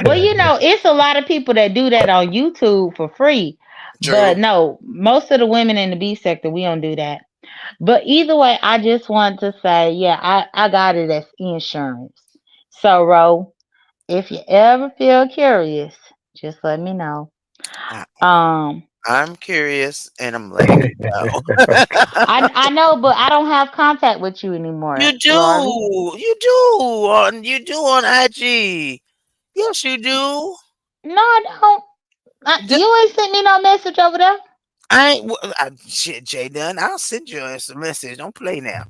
well, it's a lot of people that do that on YouTube for free. But True. no, most of the women in the B sector, we don't do that. But either way, I just want to say, yeah, I got it as insurance. So, Ro, if you ever feel curious, just let me know. I, Um, I'm curious, and I'm letting you know. I know, but I don't have contact with you You anymore, do, Laurie. you do on IG. Yes, you do. No, I don't. You ain't sent me no message over there. I ain't shit, Jay Dunn. I'll send you a message. Don't play now,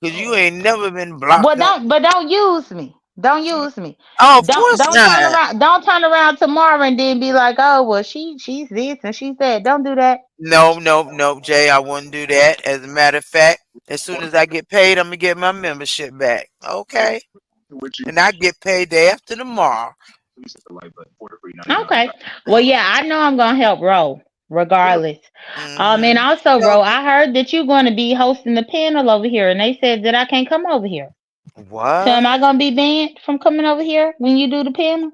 cause you ain't never been Well, blocked up. don't use me. Don't use me. Oh, of course Don't turn not. around. Don't turn around tomorrow and then be like, oh well, she's this and she's that. Don't do that. No, no, no, Jay. I wouldn't do that. As a matter of fact, as soon as I get paid, I'm gonna get my membership back. Okay, and I get paid day after tomorrow. Okay. Well, yeah, I know I'm gonna help Ro regardless. And Mm-hmm. also, So Ro, I heard that you're gonna be hosting the panel over here, and they said that I can't come over here. So am what? I gonna be banned from coming over here when you do the panel?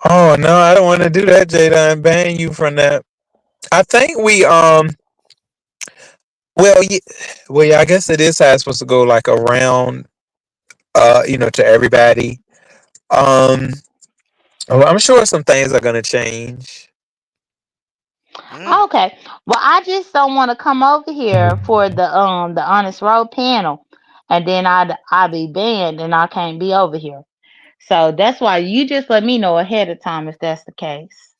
Oh no, I don't want to do that, Jada, and ban you from that. I think we well yeah, well yeah, I guess it is how it's supposed to go, like around to everybody. Um well, I'm sure some things are gonna change. Mm. Okay. Well, I just don't want to come over here for the Honest Road panel, and then I be banned and I can't be over here. So that's why you just let me know ahead of time if that's the case.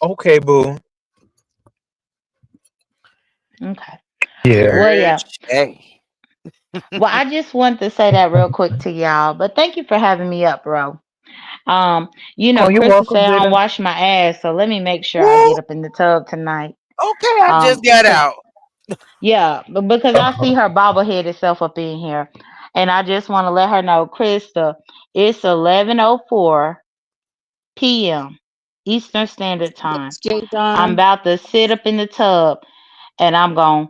Okay, boo. Okay. Yeah. Well, yeah. Hey. Well, I just want to say that real quick to y'all, but thank you for having me up, bro. Oh, you're Krista welcome, said I don't Jada. wash my ass, so let me make sure I Woo. get up in the tub tonight. Okay, I just got Because out. yeah, but because I Uh-huh. see her bobbleheaded self up in here, and I just want to let her know, Krista, it's 11:04 p.m. Eastern Standard Time. Yes, Jay I'm Don. about to sit up in the tub, and I'm gonna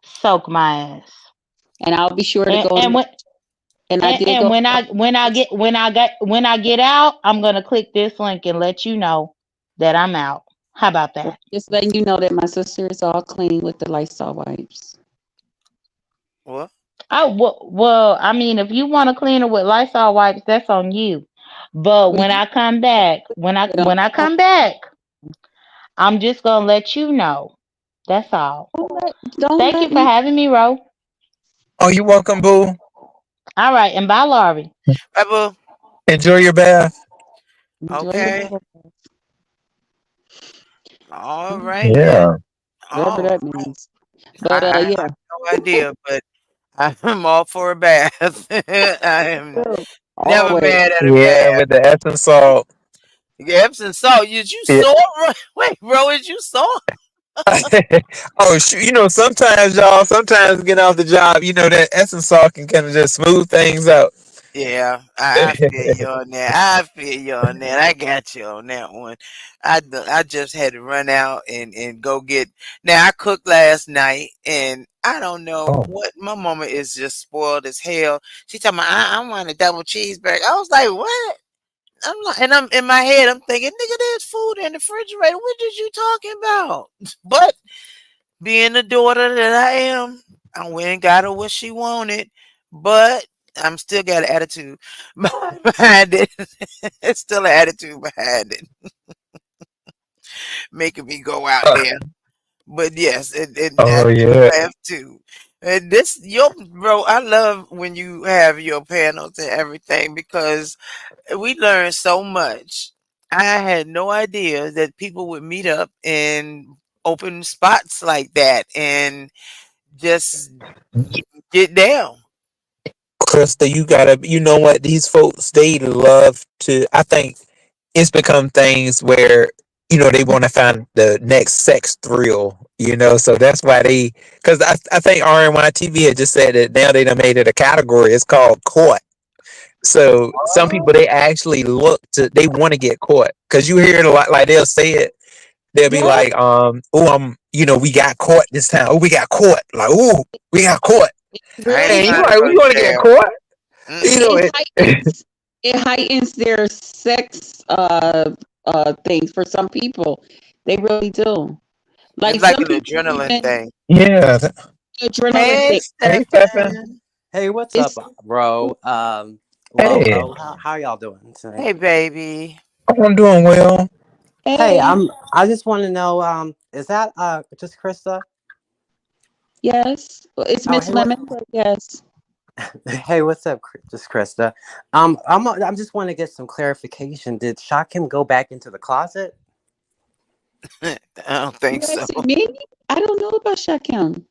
soak my ass. And I'll be sure to And go and to when and I did and go when I get out, I'm gonna click this link and let you know that I'm out. How about that? just letting you know that my sister is all clean with the Lysol wipes. What? Oh well, I mean, if you want to clean it with Lysol wipes, that's on you. But Well, when you I come back, put it on when I your come back, I'm just gonna let you know. That's all. own. Don't Thank you let for me. having me, Ro. Oh, you're welcome, boo. All right, and bye, Laurie. Bye, boo. Enjoy your bath. Enjoy your Okay. bubble. All right then. Yeah. Whatever Oh, that means. But I yeah. have no idea, but I'm all for a bath. I am True. never Always. mad at a Yeah, bath. with the Epsom salt. Epsom salt. Is you Yeah. sore? Wait, bro, is you sore? Oh, shoot. Sometimes, y'all, sometimes getting off the job, that Epsom salt can kind of just smooth things out. Yeah, I feel you on that. I feel you on that. I got you on that one. I just had to run out and go get. Now I cooked last night, and I don't know Oh. what my mama is just spoiled as hell. She told me I want a double cheeseburger. I was like, what? I'm like, and I'm in my head. I'm thinking, nigga, there's food in the refrigerator. What did you talking about? But being the daughter that I am, I went and got her what she wanted, but I'm still got an attitude behind it. It's still an attitude behind it, making me go out there. But yes, I Oh, yeah. do have to. And this, your bro, I love when you have your panels and everything because we learn so much. I had no idea that people would meet up in open spots like that and just get down. Krista, you know what? These folks, they love to, I think it's become things where, they want to find the next sex thrill. So that's why because I think RNYTV had just said that now they done made it a category. It's called court. So some people, they actually they want to get caught because you hear it a lot, like they'll say it. They'll be Yeah. like, we got caught this time. Oh, we got caught. Like, ooh, we got caught. I ain't Really And you trying to like, go we to want to get jail. caught? Mm-mm. it It, heightens their sex things for some people. They really do. It's Like like some an people adrenaline even thing. yeah. adrenaline Hey, thing. Hey, Stefan. Stefan. Hey, what's up, It's bro? Hey, Logo. How y'all doing tonight? Hey, baby. I'm doing well. Hey, hey, I just want to know, is that just Krista? yes. It's Oh, Miss hey, what? Lemon, but yes. Hey, what's up, just Krista? I'm just want to get some clarification. Did Shakim go back into the closet? I don't think You so. asking me? I don't know about Shakim.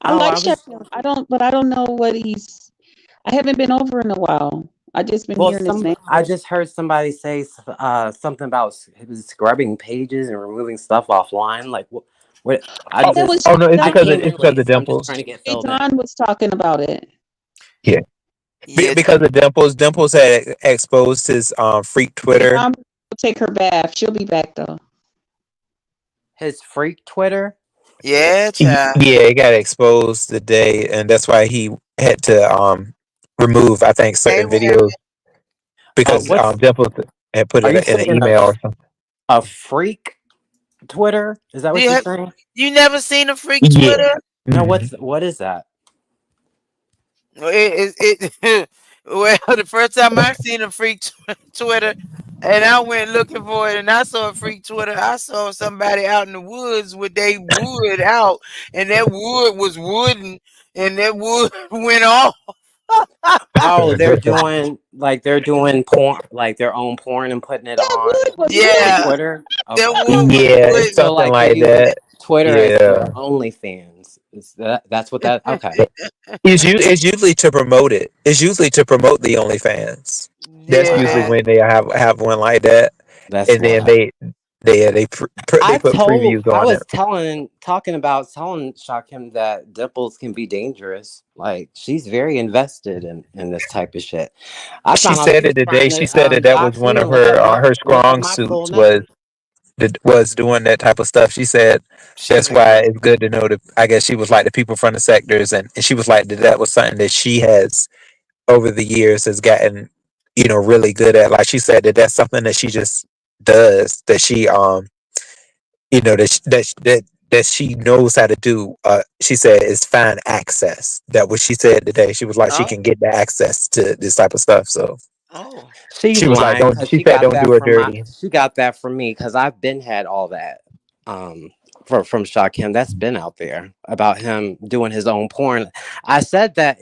I Oh, like I was. Shakim. I don't know what he's. I haven't been over in a while. I just been Well, hearing his name. I just heard somebody say something about he was scrubbing pages and removing stuff offline. Like what? Oh, I'm That just was oh no, I came it's in because late, of so I'm just trying Dimples. to get Jay filled in. John was talking about it. Yeah, Yeah, because of Dimples. Dimples had exposed his freak Jay Twitter. John will take her bath. She'll be back though. His freak Twitter. yeah, child. Yeah, it got exposed today, and that's why he had to remove, I think, Hey, certain women. videos because What's Dimples had put are you it in an saying email or something. a freak Twitter? Is that Do what you you're have saying? you never seen a freak Yeah. Twitter? No, Mhm. what is that? Well, the first time I seen a freak Twitter, and I went looking for it, and I saw a freak Twitter. I saw somebody out in the woods with their wood out, and that wood was wooden, and that wood went off. Oh, they're doing porn, like their own porn and putting it That on wood was on wooden. Yeah, Twitter. that Okay. wood was Yeah, it's wooden. So something like they're like using that. Twitter as Yeah. their OnlyFans. Is that's what that? Okay. It's usually to promote it. It's usually to promote the OnlyFans. That's usually Yeah. Wow, when they have one like that, that's and then wild. they put previews I on was it. talking about telling Shakim that Dimples can be dangerous. Like she's very invested in this type of shit. I She found out she said was it today. trying She to said that was dox one me of and her look up strong my full suits name. was doing that type of stuff. She said She that's why it's good to know that. I guess she was like the people from the sectors, and she was like that was something that she has over the years has gotten really good at. Like she said that's something that she just does, that she that she knows how to do. She said is find access. That what she said today. She was like she oh can get the access to this type of stuff. So oh She's she was like, lying don't. because She said, don't do her dirty. she got that from me because I've been had all that from Shakim. That's been out there about him doing his own porn. I said that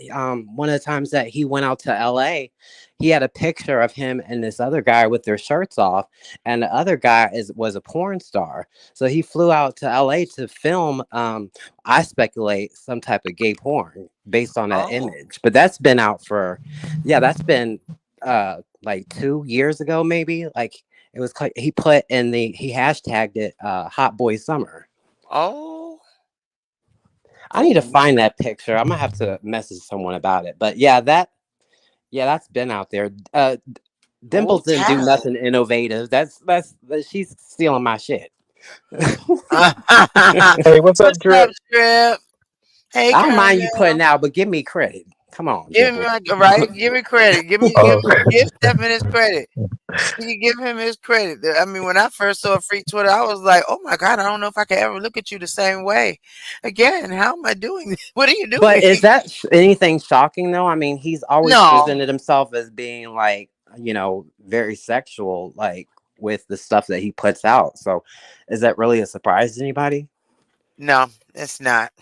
one of the times that he went out to LA, he had a picture of him and this other guy with their shirts off, and the other guy was a porn star. So he flew out to LA to film I speculate some type of gay porn based on that oh image. But that's been out for that's been like 2 years ago maybe. Like it was he put in he hashtagged it hot boy summer. oh I need to oh. find that picture. I'm gonna have to message someone about it. But that's been out there. Oh, Dimples didn't do child. nothing innovative. She's stealing my shit. Hey, what's up, What's up, Drip? Strip? Hey, I don't mind you Colonel. putting out, but give me credit. Come on, Give me Dimples. my right. Give me credit. Oh, Give Stephen his credit. You give him his credit. I mean, when I first saw Freak Twitter, I was like, "Oh my god, I don't know if I can ever look at you the same way again. How am I doing this? What are you But doing?" is that anything shocking though? I mean, he's always No, presented himself as being like, very sexual, like with the stuff that he puts out. So is that really a surprise to anybody? no, it's not.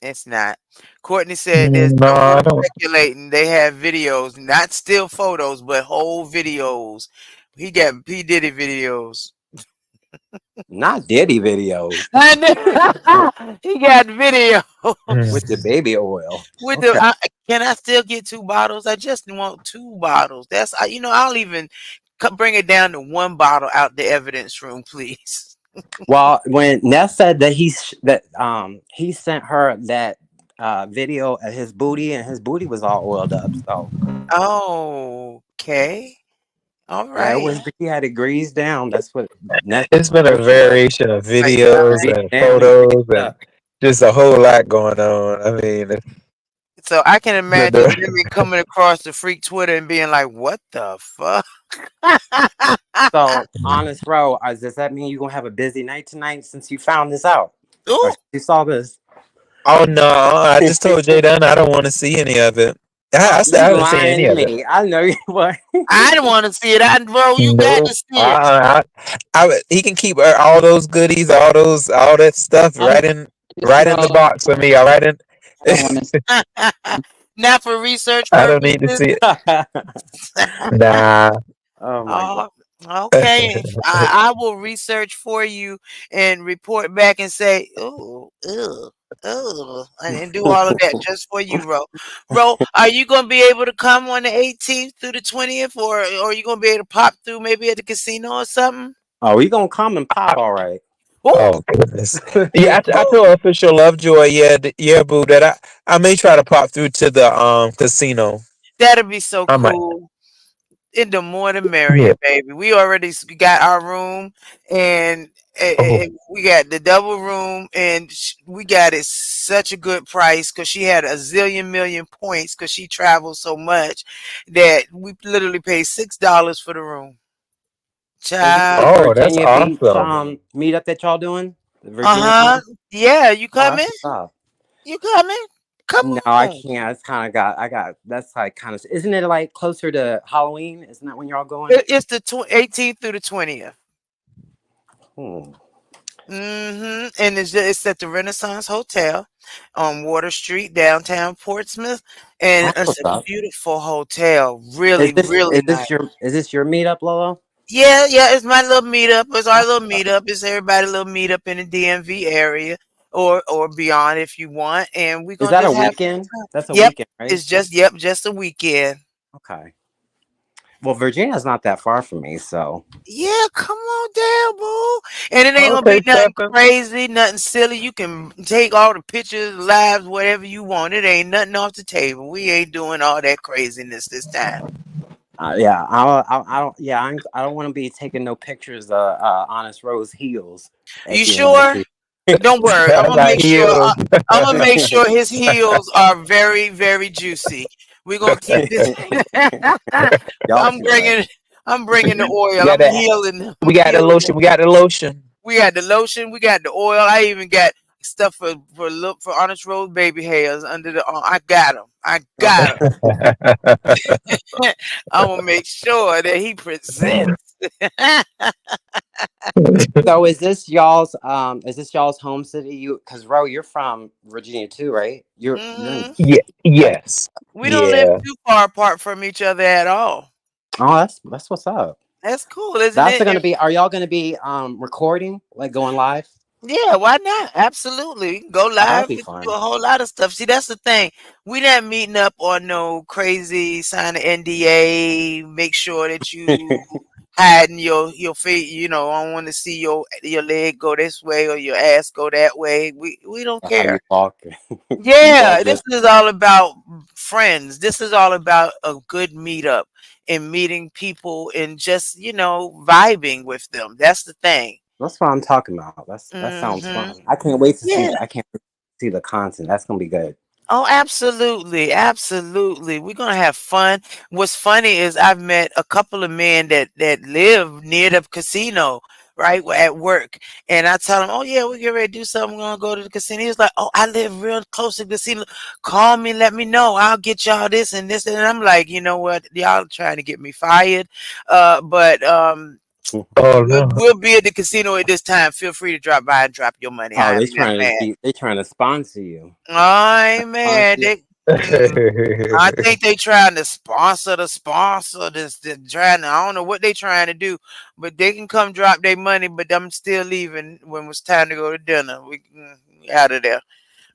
It's not. Courtney said there's no, no I more don't. speculating. They have videos, not still photos, but whole videos. He got P Diddy videos. Not Diddy videos I know. He got video with the baby oil. with the. Okay. Can I still get 2 bottles? I just want 2 bottles. I'll even bring it down to 1 bottle out the evidence room, please. Well, when Ness said that he sent her that video of his booty and his booty was all oiled up. So Okay. All yeah, it right. was he had it greased down. That's what Ness It's been a description was. variation of Like, videos Greased and down and photos greased and up. just a whole lot going on. I mean, so I can imagine the women coming across the freak Twitter and being like, "What the fuck?" So, honest bro, does that mean you're gonna have a busy night tonight since you found this out? Or Ooh. you saw this? oh no, I just told Jay Dunn I don't want to see any of it. I said You I haven't seen lying any to of it. me. I know you were. I didn't want to see it. Bro, you got to Nope. see it. He can keep all those goodies, all that stuff I'm right just in the no. box for me. All right, in I don't want to. Not for research I don't need to purposes. see it. Nah. Oh my god. Okay. I will research for you and report back and say, oh, ugh, ugh, and do all of that just for you, Ro. Ro, are you going to be able to come on the 18th through the 20th, or are you going to be able to pop through maybe at the casino or something? Oh, we gonna come and pop, all right. Oh, Oh goodness. Yeah, I oh, told official Lovejoy, yeah, boo, that I may try to pop through to the casino. that'll be so I might. cool. In the more the Yeah. merrier, baby. We already got our room, and Oh. we got the double room, and we got it such a good price because she had a zillion million points because she travels so much that we literally paid $6 for the room. Is this the Child. Oh, that's Virginia Beach awesome. meetup that y'all doing? The Virginia Uh-huh. one? Yeah, you Oh, that's coming? what's up. You coming? Come No, I on. can't. It's kind of I got. That's like kind of. Isn't it like closer to Halloween? Isn't that when you're all going? It's the 18th through the 20th. Hmm. And it's at the Renaissance Hotel on Water Street, downtown Portsmouth, and That's it's what's a up. beautiful hotel. Really, really nice. Is this your meetup, Lolo? Yeah, yeah, it's my little meetup. It's our little meetup. It's everybody's little meetup in the DMV area or beyond if you want. And we're Is gonna that a just have weekend? fun. That's a Yep, weekend, right? it's just a weekend. Okay. Well, Virginia's not that far from me, so Yeah, come on down, boo. And it ain't gonna Okay, be nothing Stefan. crazy, nothing silly. You can take all the pictures, lives, whatever you want. It ain't nothing off the table. We ain't doing all that craziness this time. yeah, I don't. Yeah, I don't want to be taking no pictures of Honest Rose heels You at the end of sure? Don't worry. I got heels. I'm gonna make sure his heels are very, very juicy. We're gonna keep this. Y'all I'm too much. bringing. I'm bringing the oil. Got I'm that. healing. We I'm got the healing. lotion. We got the lotion. We got the lotion. We got the oil. I even got stuff for Honest Rose baby hairs under the. I got them. I got them. I'm gonna make sure that he presents. So is this y'all's home city? You because Ro, you're from Virginia too, right? You're in hmm Yeah. okay. Yes. We don't live Yeah. too far apart from each other at all. Oh, that's what's up. That's cool, isn't That's it? gonna be. Are y'all gonna be recording like going live? Yeah, why not? Absolutely. We can go Oh, that'll live. be We can do fun. a whole lot of stuff. See, that's the thing. We not meeting up on no crazy sign of NDA. Make sure that you hiding your feet. I don't want to see your leg go this way or your ass go that way. We don't How you care. walk? You all Yeah, this good? is all about friends. This is all about a good meetup and meeting people and just, vibing with them. That's the thing. That's what I'm talking about. That sounds hmm fun. I can't wait to see. Yeah. I can't wait to see the content. That's gonna be good. Oh, absolutely. Absolutely. We're gonna have fun. What's funny is I've met a couple of men that live near the casino, right? At work. And I tell them, oh yeah, we get ready to do something. We're gonna go to the casino. He's like, oh, I live real close to the casino. Call me, let me know. I'll get y'all this and this. And I'm like, you know what? Y'all trying to get me fired. But Oh no. we'll be at the casino at this time. Feel free to drop by and drop your money. Oh, I am not mad. they trying to sponsor you. I ain't Sponsor mad. you. I think they trying to sponsor the sponsor. They're trying to, I don't know what they trying to do, but they can come drop their money. But I'm still leaving when it's time to go to dinner. We out of there.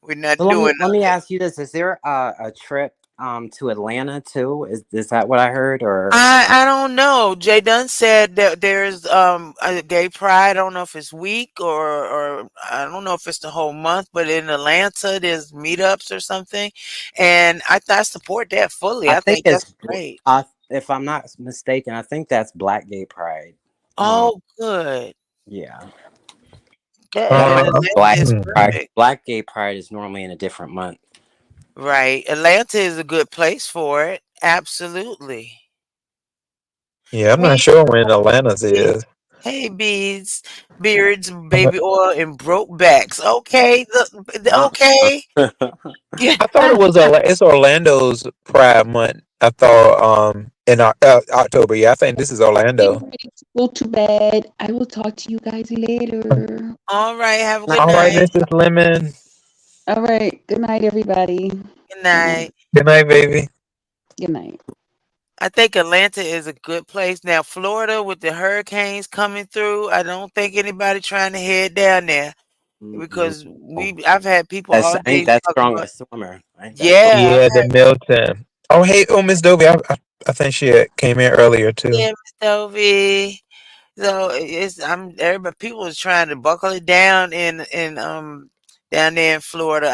We're not So doing let me nothing. ask you this: is there a trip to Atlanta too? Is that what I heard? Or I don't know. Jay Dunn said that there's a gay pride. I don't know if it's week or I don't know if it's the whole month, but in Atlanta there's meetups or something, and I support that fully. I I think think that's it's great. if I'm not mistaken, I think that's Black Gay Pride. Um, Oh, good. yeah, Yeah, that and might be Atlanta Black is Pride. perfect. Black Gay Pride is normally in a different month. Right. Atlanta is a good place for it. Absolutely. Yeah, I'm not Hey, sure when Atlanta's beads. is. Hey, beads, beards, baby oil, and broke backs. Okay. Uh, Okay. Yeah. I thought it was it's Orlando's Pride Month. I thought in October. Yeah, I think this is Getting Orlando. ready to go to bed. I will talk to you guys later. All right. Have a good All right, night. Mrs. Lemon. All right. Good night, everybody. Good Good night. Good night, baby. Good night. I think Atlanta is a good place. Now, Florida with the hurricanes coming through, I don't think anybody trying to head down there Mm-mm. because I've had people all Ain't day that talking strong about, a swimmer? Ain't that strong? yeah, Yeah, the Milton. Oh, hey, oh, Miss Dovey. I think she came in earlier too. yeah, Miss Dovey. So it's everybody people is trying to buckle it down in down there in Florida.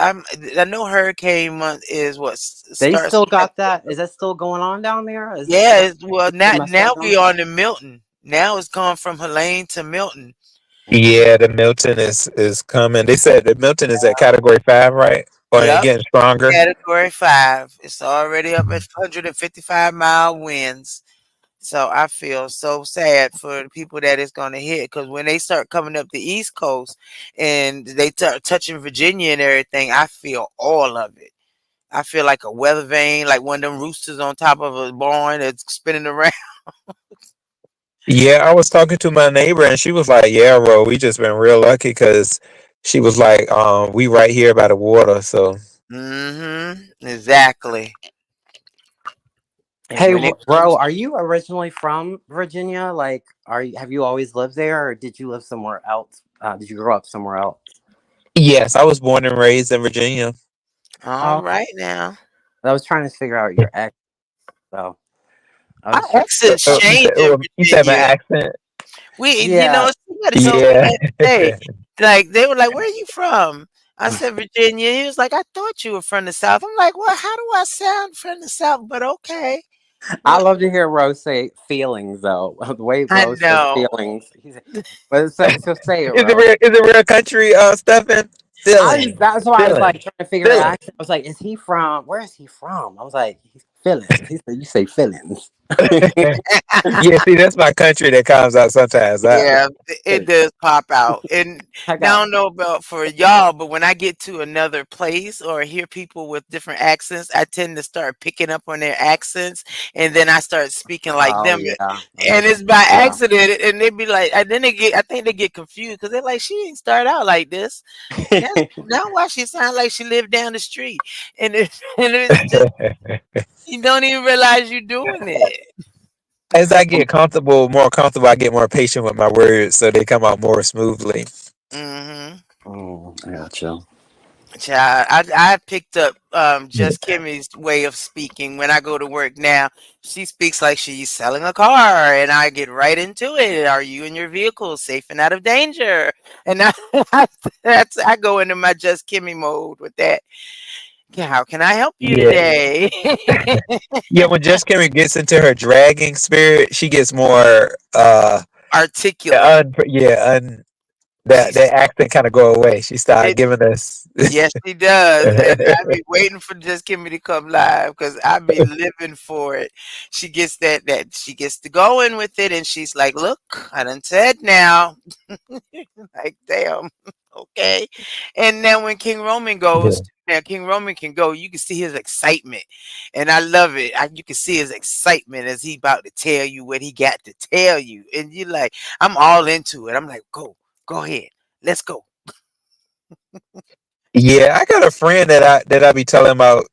I know hurricane month is what They starts. still got that? Is that still going on down there? Is it Yeah, still well, pretty not messed up now down we there? on the Milton. Now it's gone from Helene to Milton. Yeah, the Milton is coming. They said the Milton is at Category 5, right? Or it Yep, getting stronger. Category 5. It's already up at 155-mile winds. So I feel so sad for the people that it's going to hit because when they start coming up the East Coast and they start touching Virginia and everything, I feel all of it. I feel like a weather vane, like one of them roosters on top of a barn that's spinning around. Yeah, I was talking to my neighbor and she was like, "Yeah, bro, we just been real lucky because she was like, we right here by the water, so." Exactly. And Hey, when it bro, comes, are you originally from Virginia? Like, have you always lived there, or did you live somewhere else? Did you grow up somewhere else? Yes, I was born and raised in Virginia. all Oh, right now, I was trying to figure out your accent, so I our was trying. accents change in You said my Virginia. accent? Yeah. Somebody told me Yeah. that today. Like they were like, "Where are you from?" I said Virginia. He was like, "I thought you were from the South." I'm like, "Well, how do I sound from the South?" But okay, I well, love to hear Rose say feelings, though. The way I Rose says know. feelings. But so say it, Is it Rose. real? Is it real country? Stefan, feeling, That's why I was feeling, like trying to figure it feeling. out. I was like, is he from? Where is he from? I was like, he's feelings. He said, you say feelings. Yeah, see, that's my country that comes out sometimes. Yeah, it does pop out. And I now I got. don't know about for y'all, but when I get to another place or hear people with different accents, I tend to start picking up on their accents, and then I start speaking like Oh them. yeah, that And makes it's by sense. accident, and they be like, and then I think they get confused because they're like, she didn't start out like this. Yeah. Now why she sound like she lived down the street, and and it's just you don't even realize you're doing it. As I get comfortable, more comfortable, I get more patient with my words, so they come out more smoothly. Hmm Oh, I got you. Child, I picked up just Kimmy's way of speaking when I go to work now. She speaks like she's selling a car, and I get right into it. Are you in your vehicle safe and out of danger? And I go into my just Kimmy mode with that. How can I help you Yeah, today? yeah. When Jess Carey gets into her dragging spirit, she gets more. Articulate. That She's accent kind of go away. She started it. giving us. Yes, she does, and I be waiting for just Kimmy to come live because I be living for it. She gets that she gets to going with it, and she's like, "Look, I done said now." Like, damn, okay. And then when King Roman Yeah. goes, now King Roman can go. You can see his excitement, and I love it. You can see his excitement as he about to tell you what he got to tell you, and you like, I'm all into it. I'm like, go ahead, let's go. Yeah, I got a friend that I be telling about,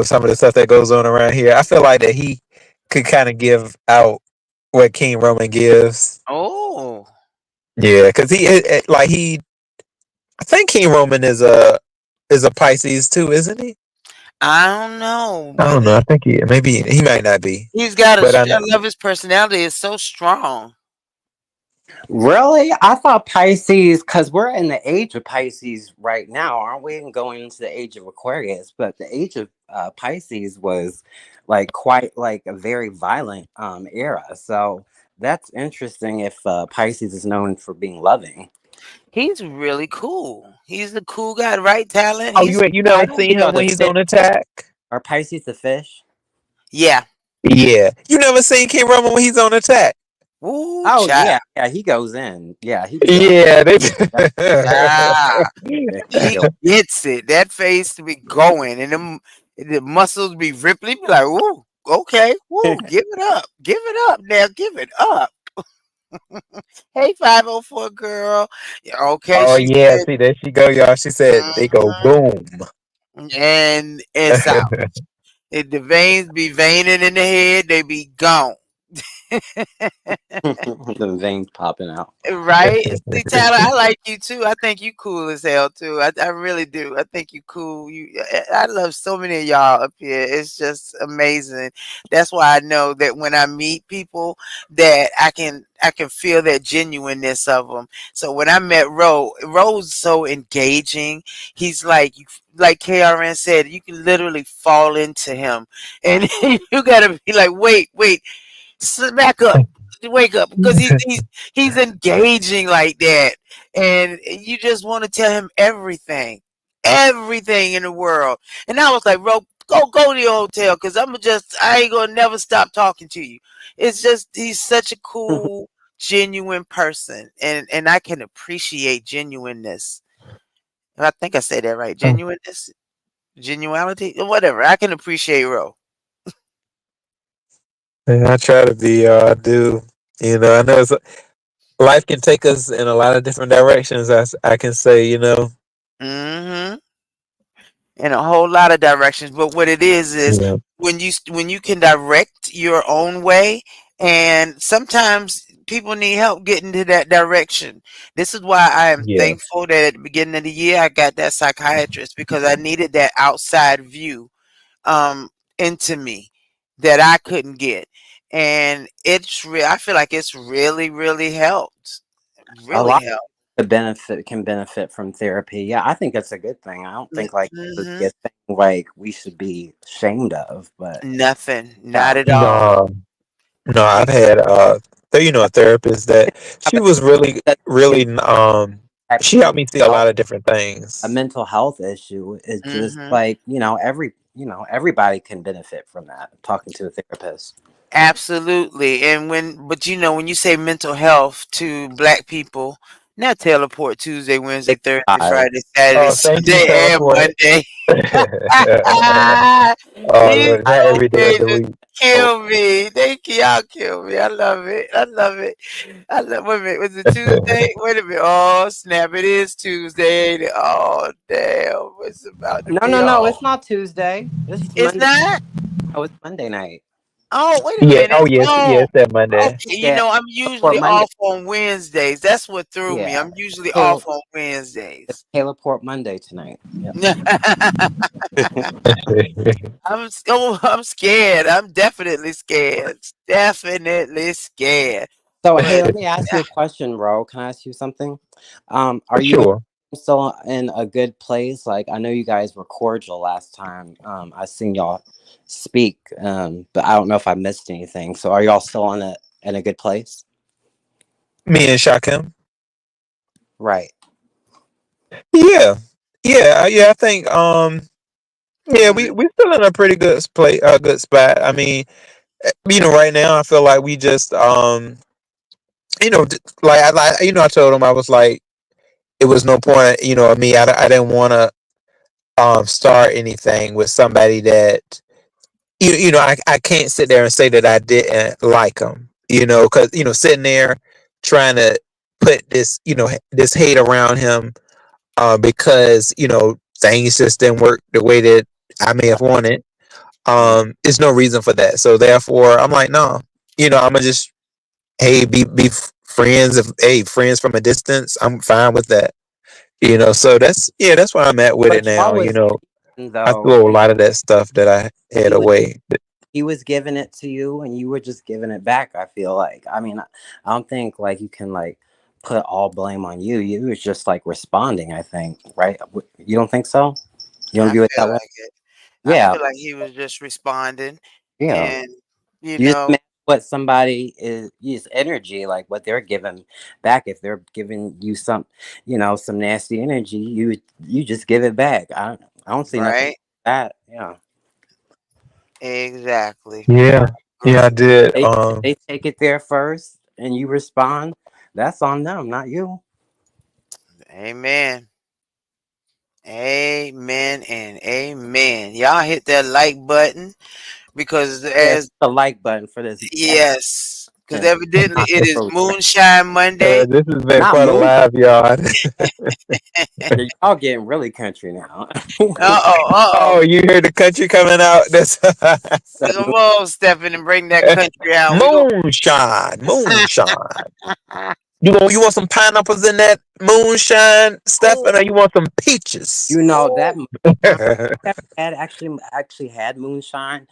some of the stuff that goes on around here. I feel like that he could kind of give out what King Roman gives. Oh. Yeah, because I think King Roman is a Pisces too, isn't he? I don't know, I but don't know. I think maybe he might not be, he's got but I I know. love his personality. It's so strong. Really? I thought Pisces, because we're in the age of Pisces right now, aren't we? And going into the age of Aquarius, but the age of Pisces was like quite like a very violent era. So that's interesting. If Pisces is known for being loving, He's really cool. He's the cool guy, right? Talent. Oh, He's you I never don't seen know him the when he's fish. on attack? Are Pisces the fish? yeah. Yeah, you never seen King Roman when he's on attack? Ooh, Oh child. yeah, yeah, he goes in. Yeah, he be going. Yeah, they. Yeah. Yeah, he be He going. gets it. That face to be going, and the muscles be rippling. Be like, ooh, okay, woo, give it up, give it up, now, give it up. Hey, 504 girl. Yeah, okay, Oh she yeah, said. see there she go, y'all. She said they go Mhm. boom. and it's out. If the veins be veining in the head, they be gone. The veins popping out. Right? See, Tyler, I like you too. I think you cool as hell too. I really do. I think you cool. I love so many of y'all up here. It's just amazing. That's why I know that when I meet people, that I can feel that genuineness of them. So when I met Ro's so engaging. He's like KRN said, you can literally fall into him, and you gotta be like, wait, back up, wake up, because he's engaging like that, and you just want to tell him everything in the world. And I was like, bro, go to your hotel, because I ain't gonna never stop talking to you. It's just he's such a cool, genuine person, and I can appreciate genuineness. I think I said that right. Genuineness, genuality, whatever. I can appreciate Ro. Yeah, I try to be. I do. I know life can take us in a lot of different directions. I can say. Mm-hmm. In a whole lot of directions. But what it is Yeah. when you can direct your own way, and sometimes people need help getting to that direction. This is why I am Yeah. thankful that at the beginning of the year I got that psychiatrist, because I needed that outside view um into me that I couldn't get. And I feel like it's really helped. A Really lot helped. can benefit from therapy. Yeah, I think it's a good thing. I don't think like it should be Mm-hmm. a thing like we should be ashamed of, but Nothing. Not yeah. at all. No. No, You I've had a therapist that Have she was really that really type of she helped me see a health, lot of different a things. mental health issue. It's just Mm-hmm. like, everybody can benefit from that. Talking to a therapist. Absolutely. But when you say mental health to black people, not teleport Tuesday, Wednesday, Big Thursday, five. Friday, Saturday, Oh, thank you, Sunday, and teleport. Monday. Oh, These not I every day of the days week. kill me. Y'all kill me. I love it. I love it. Wait a minute. Was it Tuesday? Wait a minute. Oh, snap. It is Tuesday, ain't it? Oh, damn. It's about to No, be no, no. on. It's not Tuesday. It's It's Monday. not? Oh, it's Monday night. Oh, wait a Yeah. minute. Oh, yes. Oh, Yes, that Monday. okay. Yeah, I'm Teleport usually Monday. off on Wednesdays. That's what threw me. Yeah, I'm usually Caleb, off on it's Wednesdays. Teleport Monday tonight. Yep. I'm scared. I'm definitely scared. Definitely scared. So, hey, But let me ask you a question, Ro. Can I ask you something? Are you and Sure. still in a good place? Like, I know you guys were cordial last time. I seen y'all speak, but I don't know if I missed anything. So, are y'all still in a good place? Me and Shakim. Right. Yeah. Yeah. I think yeah, mm, we still in a pretty good spot. I mean, right now I feel like we just I told him I was like it was no point, of me. I didn't want to start anything with somebody that I can't sit there and say that I didn't like him, because sitting there trying to put this hate around him because things just didn't work the way that I may have wanted. Mm. There's no reason for that. So therefore, I'm like, no, I'm gonna just be friends. Friends from a distance, I'm fine with that. So that's where I'm at with it But y'all now. was I though. throw a lot of that stuff that I had He was away. he was giving it to you, and you were just giving it back. I feel like. I mean, I don't think like you can like put all blame on you. You was just like responding. I think, right? You don't think so? You don't I view it feel that way? like it. I Yeah, feel like he was just responding, yeah. and you You just know, match what somebody is use energy, like what they're giving back. If they're giving you some nasty energy, you just give it back. I don't see nothing right? wrong with that. Yeah. Exactly. Yeah, yeah, I Mm, did. If they take it there first and you respond, that's on them, not you. amen. Amen and amen. Y'all hit that like button, because Yeah, as the like button for this. yes, Because evidently it is Really Moonshine Monday. This has been not quite a moon. live, y'all. Y'all getting really country now. Oh, you hear the country coming out? That's Come on, Stephen, and bring that country out. We go. moonshine, moonshine. You want some pineapples in that moonshine, Stefan, or you want some peaches? You know that That had actually had moonshine.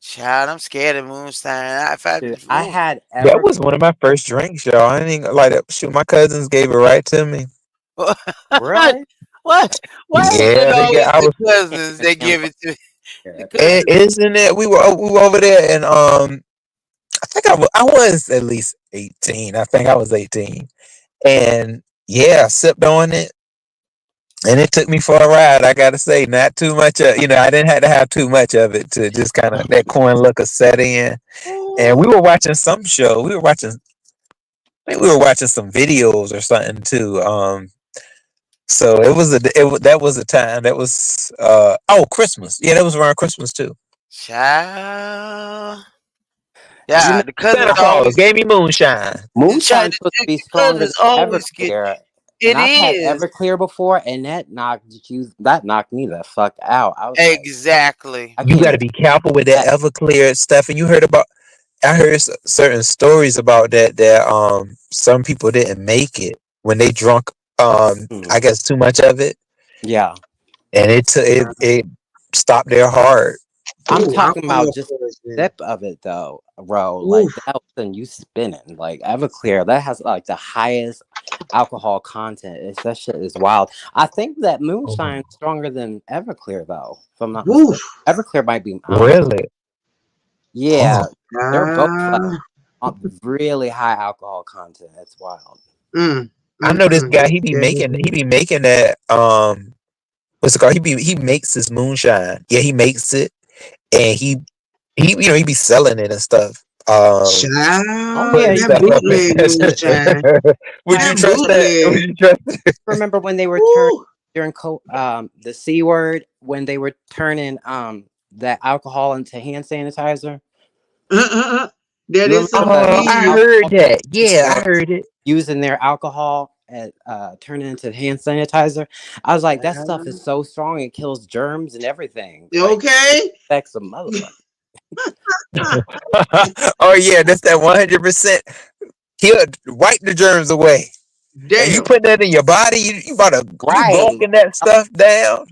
Child, I'm scared of moonshine. Dude, I had was one of my first drinks, y'all. I didn't like it. Shoot, my cousins gave it right to me. really. What? Why is Yeah, it they get. always I the was. cousins that give it to the cousins? Isn't it? We were over there, and I think I was at least 18. I think I was 18, and yeah, I sipped on it. And it took me for a ride. I gotta say, not too much. I didn't have to have too much of it to just kind of that corn looker set in. And we were watching some show. I think we were watching some videos or something too. So that was a time that was Christmas. Yeah, that was around Christmas too. Child. You know, Yeah, the Santa cousins Claus always gave me moonshine. moonshine's supposed to be the stronger cousins than always get Everclear, it and I've had is. Everclear before, and that knocked me the fuck out. I was like, Exactly. I You got can't to be careful with that that. Everclear stuff. And you heard about? I heard certain stories about that. That some people didn't make it when they drunk. I guess too much of it, Yeah, and it stopped their heart. I'm Ooh, talking about alcohol just poisoning. sip of it though, bro. Like Oof. that and you spinning. Like Everclear, that has like the highest alcohol content. That shit is wild. I think that moonshine is stronger than Everclear though, if I'm not Oof. mistaken. Everclear might be. Really? Yeah, Oh, they're both like Ah. really high alcohol content. It's wild. I know this guy. He be making. Okay. He be making that. What's it called? He makes his moonshine. Yeah, he makes it, and he be selling it and stuff. Oh Child, yeah, Putting you that stuff up bootleg moonshine. in. Would had. you That trust that? Would bootleg. you trust it? Remember when they were turning Ooh. during the C word when they were turning that alcohol into hand sanitizer? That You is remember some the I tea. heard alcohol that. Yeah, I were heard it. using their alcohol and turning into hand sanitizer? I was like, that stuff is Child. so strong, it kills germs and everything. Like it Okay. affects a motherfucker. Oh yeah, that's that 100%. He'll wipe the germs away. And you Damn. put that in your body, you Right. gulping that stuff down.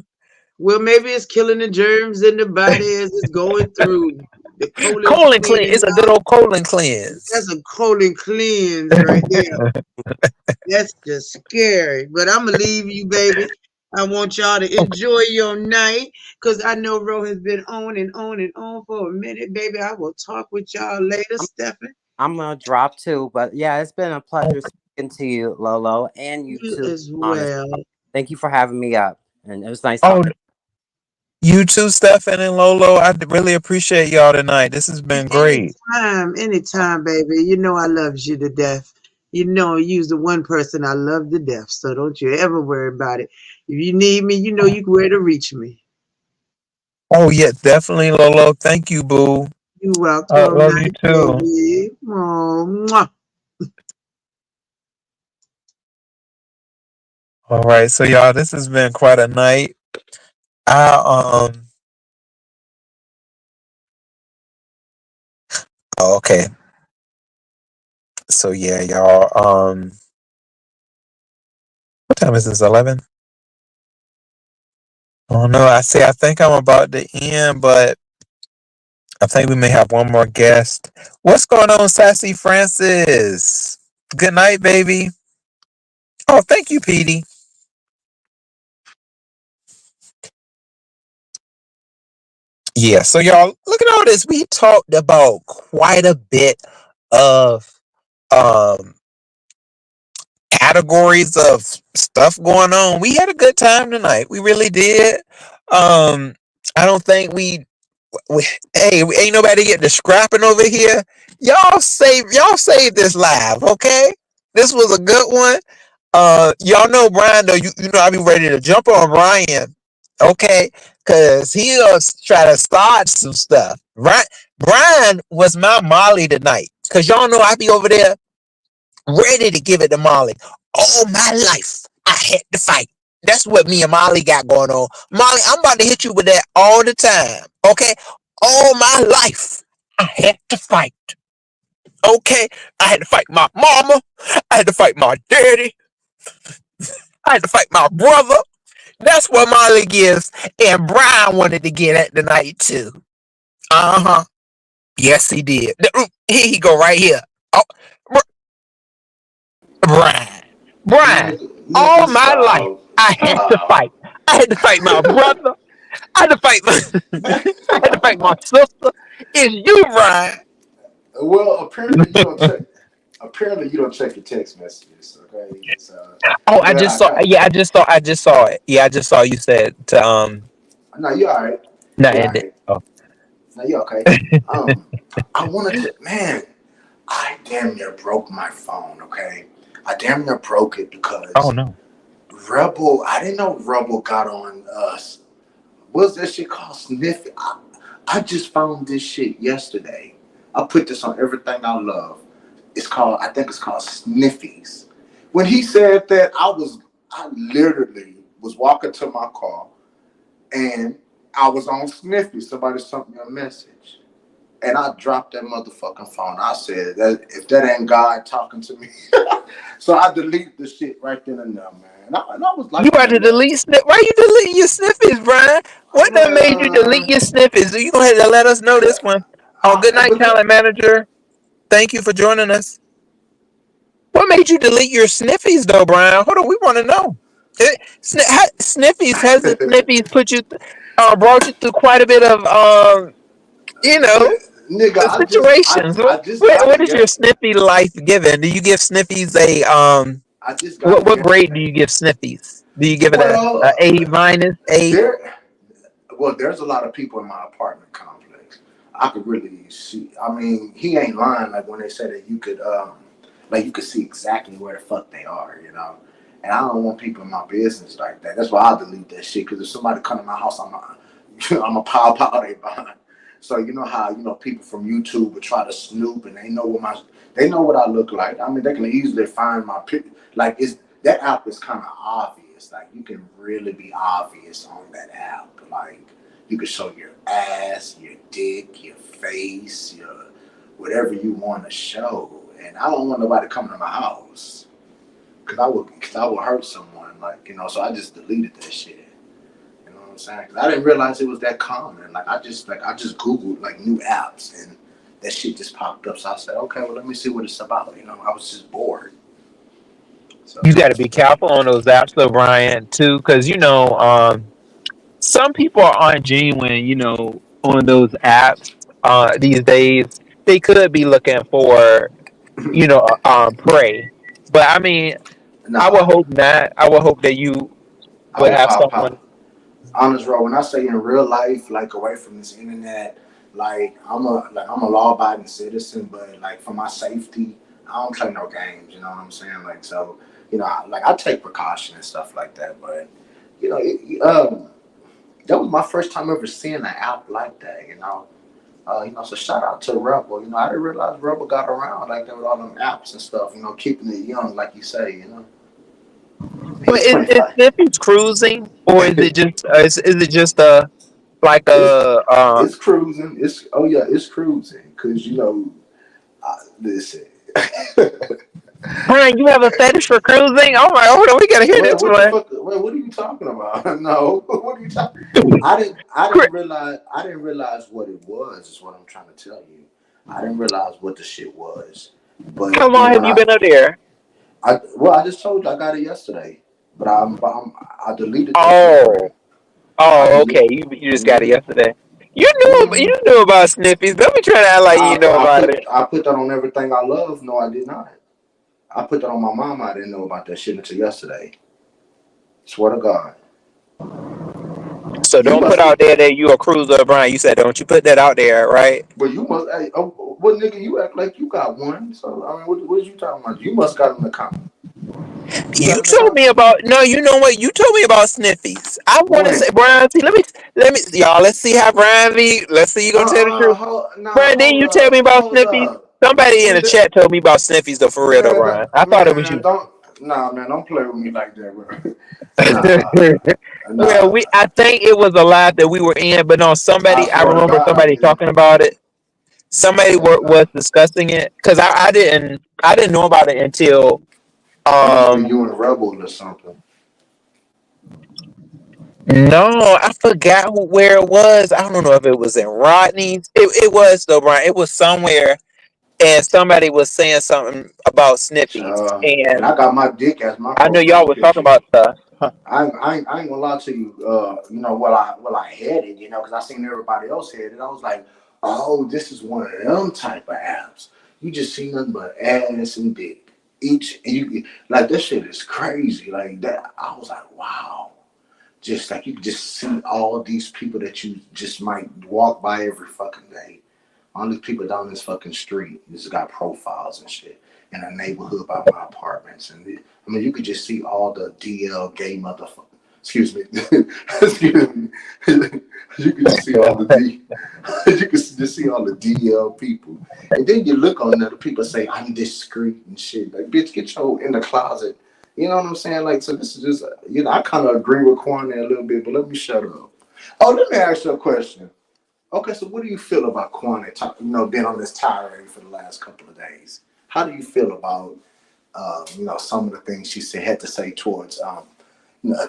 Well, maybe it's killing the germs in the body as it's going through the colon Colon clean. cleaning It's a good out. old colon cleanse. That's a colon cleanse right there. That's just scary. But I'm gonna leave you, baby. I want y'all to enjoy your night because I know Ro has been on and on and on for a minute, baby. I will talk with y'all later, I'm, Stephen. I'm gonna drop too, but yeah, it's been a pleasure speaking to you, Lolo, and you You too. as Honest, well. thank you for having me up, and it was nice Oh, talking. you too, Stefan and Lolo. I really appreciate y'all tonight. This has been great. Anytime, baby. You know I love you to death. You know you's the one person I love to death. So don't you ever worry about it. If you need me, you know you where to reach me. Oh yeah, definitely, Lolo. Thank you, boo. You welcome, Love you night, too. baby. Oh, mwah. All right, so y'all, this has been quite a night. I oh, okay. So yeah, y'all. What time is this? 11? Oh no, I think I'm about to end, but I think we may have one more guest. What's going on, Sassy Francis? Good night, baby. Oh, thank you, Petey. Yeah, so y'all, look at all this. We talked about quite a bit of um categories of stuff going on. We had a good time tonight. We really did. I don't think hey, ain't nobody getting the scrapping over here. Y'all save this live, okay? This was a good one. Y'all know Brian though. You know I be ready to jump on Brian, okay? Cause he'll try to start some stuff, right? Brian was my Molly tonight. Cause y'all know I be over there ready to give it to Molly. All my life, I had to fight. That's what me and Molly got going on. Molly, I'm about to hit you with that all the time. Okay? All my life, I had to fight. Okay? I had to fight my mama. I had to fight my daddy. I had to fight my brother. That's what Molly gives. And Brian wanted to get at tonight too. Uh-huh. Yes, he did. Here he go right here. Oh, Brian. Brian. Nigga, All my life, stop. I had to fight. I had to fight my brother. I had to fight my. I had to fight my sister. It's you, Brian. Well, apparently you don't check. Apparently you don't check your text messages. Okay, so Oh, I but just saw. Yeah, I just saw. I just saw it. Yeah, I just saw you said to no, you all right. not You all end it. right. Oh, No, you okay. Um, I wanted to, man. I damn near broke my phone. Okay, I damn near broke it oh because no. Rebel. I didn't know Rebel got on us. What's that shit called? Sniffy. I just found this shit yesterday. I put this on everything I love. It's called. I think it's called Sniffies. When he said that, I literally was walking to my car and I was on Sniffy. Somebody sent me a message. And I dropped that motherfucking phone. I said, that if that ain't God talking to me. So I deleted the shit right then and there, man. And I was You liking about that to little. delete snip? Why you deleting your sniffies, Brian? What that made you delete your sniffies? You gonna have to let us know this one. Oh, good night, But talent manager. Thank you for joining us. What made you delete your sniffies, though, Brian? Hold on, we want to know. Sniffies hasn't sniffies put you, brought you through quite a bit of, you know, nigga, situations. I just got What it. is Yeah, your sniffy life given? Do you give sniffies a I just got it what grade do yesterday. you give sniffies? Do you give it a Well, A minus A? there. Well, there's a lot of people in my apartment complex. I could really see. I mean, he ain't lying. Like when they say that like you could see exactly where the fuck they are, you know. And I don't want people in my business like that. That's why I delete that shit. Because if somebody come to my house, I'm a pow they behind. So you know how people from YouTube would try to snoop, and they know what I look like. I mean, they can easily find my pic. Like that app is kind of obvious. Like you can really be obvious on that app. Like you can show your ass, your dick, your face, your whatever you want to show. And I don't want nobody coming to my house because I would hurt someone. Like so I just deleted that shit. You know what I'm saying? 'Cause I didn't realize it was that common. Like I just Googled like new apps and that shit just popped up. So I said, okay, well let me see what it's about. I was just bored. So You got to be careful on those apps, though, Brian, too, because some people aren't genuine. On those apps these days, they could be looking for prey. But I mean, I would nah, hope not. I would hope that you I would will have pop someone. pop. Honest, bro. When I say in real life, like away from this internet, like I'm a law abiding citizen, but like for my safety, I don't play no games. You know what I'm saying? Like so, I take precaution and stuff like that. But that was my first time ever seeing an app like that. So shout out to Rebel. I didn't realize Rebel got around like that with all them apps and stuff. Keeping it young, like you say. But He's is 25. Snippy's cruising, or is it just is it just a like it's a it's cruising. It's cruising because listen. Brian? You have a fetish for cruising? Oh my! Hold on, we gotta hear this What the one. fuck? What are you talking about? No, what are you talking? I Cru- didn't realize. I didn't realize what it was. Is what I'm trying to tell you. I didn't realize what the shit was. How But long have when you been up there? I just told you I got it yesterday. But I deleted that shit Oh, already. I oh, delete. okay. You just got it Mm-hmm, yesterday. You mm-hmm. knew about Sniffies. Don't be trying to act like you know about it. I put that on everything I love. No, I did not. I put that on my mama. I didn't know about that shit until yesterday. Swear to God. So You don't put must. out there that you a cruiser, Brian. You said don't you put that out there, right? But you must. Hey, what nigga? You act like you got one. So I mean, what you talking about? You must got an account. You told me about no. You know what? You told me about sniffies. I want to say When? Brian. See, let me y'all. Let's see how Brian V. Let's see you gonna tell the truth. Brian, didn't you tell me about Hold sniffies? up. Somebody in We the the chat told me about sniffies though. For real though, man, Brian. I thought it was man, you. don't nah, man, don't play with me like that, bro. Nah, Well, nah, I think it was a live that we were in, but no, I somebody I swear to remember God, somebody dude. talking about it. I Somebody swear to was God. discussing it because I didn't know about it until It must be um you and Rebel or something. no, I forgot where it was. I don't know if it was in Rodney's. It was though, Brian. It was somewhere, and somebody was saying something about sniffies, And and I got my dick as my I know y'all profile was talking picture. about stuff. Huh. I ain't gonna lie to you. You know what I had it. You know, because I seen everybody else had it. I was like, oh, this is one of them type of apps. You just see nothing but ass and dick. Each and you like this shit is crazy. Like that. I was like, wow. Just like you can just see all these people that you just might walk by every fucking day. All these people down this fucking street just got profiles and shit in a neighborhood by my apartments. And I mean, you could just see all the DL gay motherfuckers. Excuse me. Excuse me. You could just see all the D. You could just see all the DL people. And then you look on there, the people say, I'm discreet and shit. Like, bitch, get your in the closet. You know what I'm saying? Like, so this is just, I kind of agree with Kwame a little bit, but let me shut up. Oh, let me ask you a question. Okay, so what do you feel about Kwame? Being on this tirade for the last couple of days. How do you feel about some of the things she had to say towards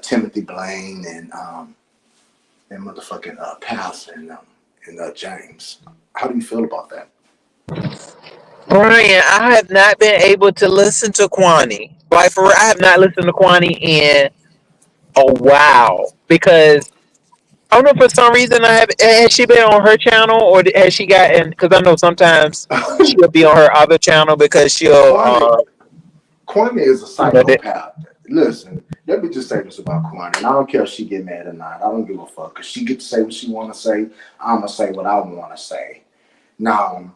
Timothy Blaine and motherfucking Pass and James? How do you feel about that? Brian, I have not been able to listen to Kwani. Like for real, I have not listened to Kwani in a while because I don't know for some reason I have. Has she been on her channel or has she gotten? Because I know sometimes she'll be on her other channel because she'll, Kwame, Kwame is a you know, that psychopath. Listen, let me just say this about Kwame, and I don't care if she get mad or not. I don't give a fuck because she get to say what she want to say. I'm gonna say what I want to say. Now,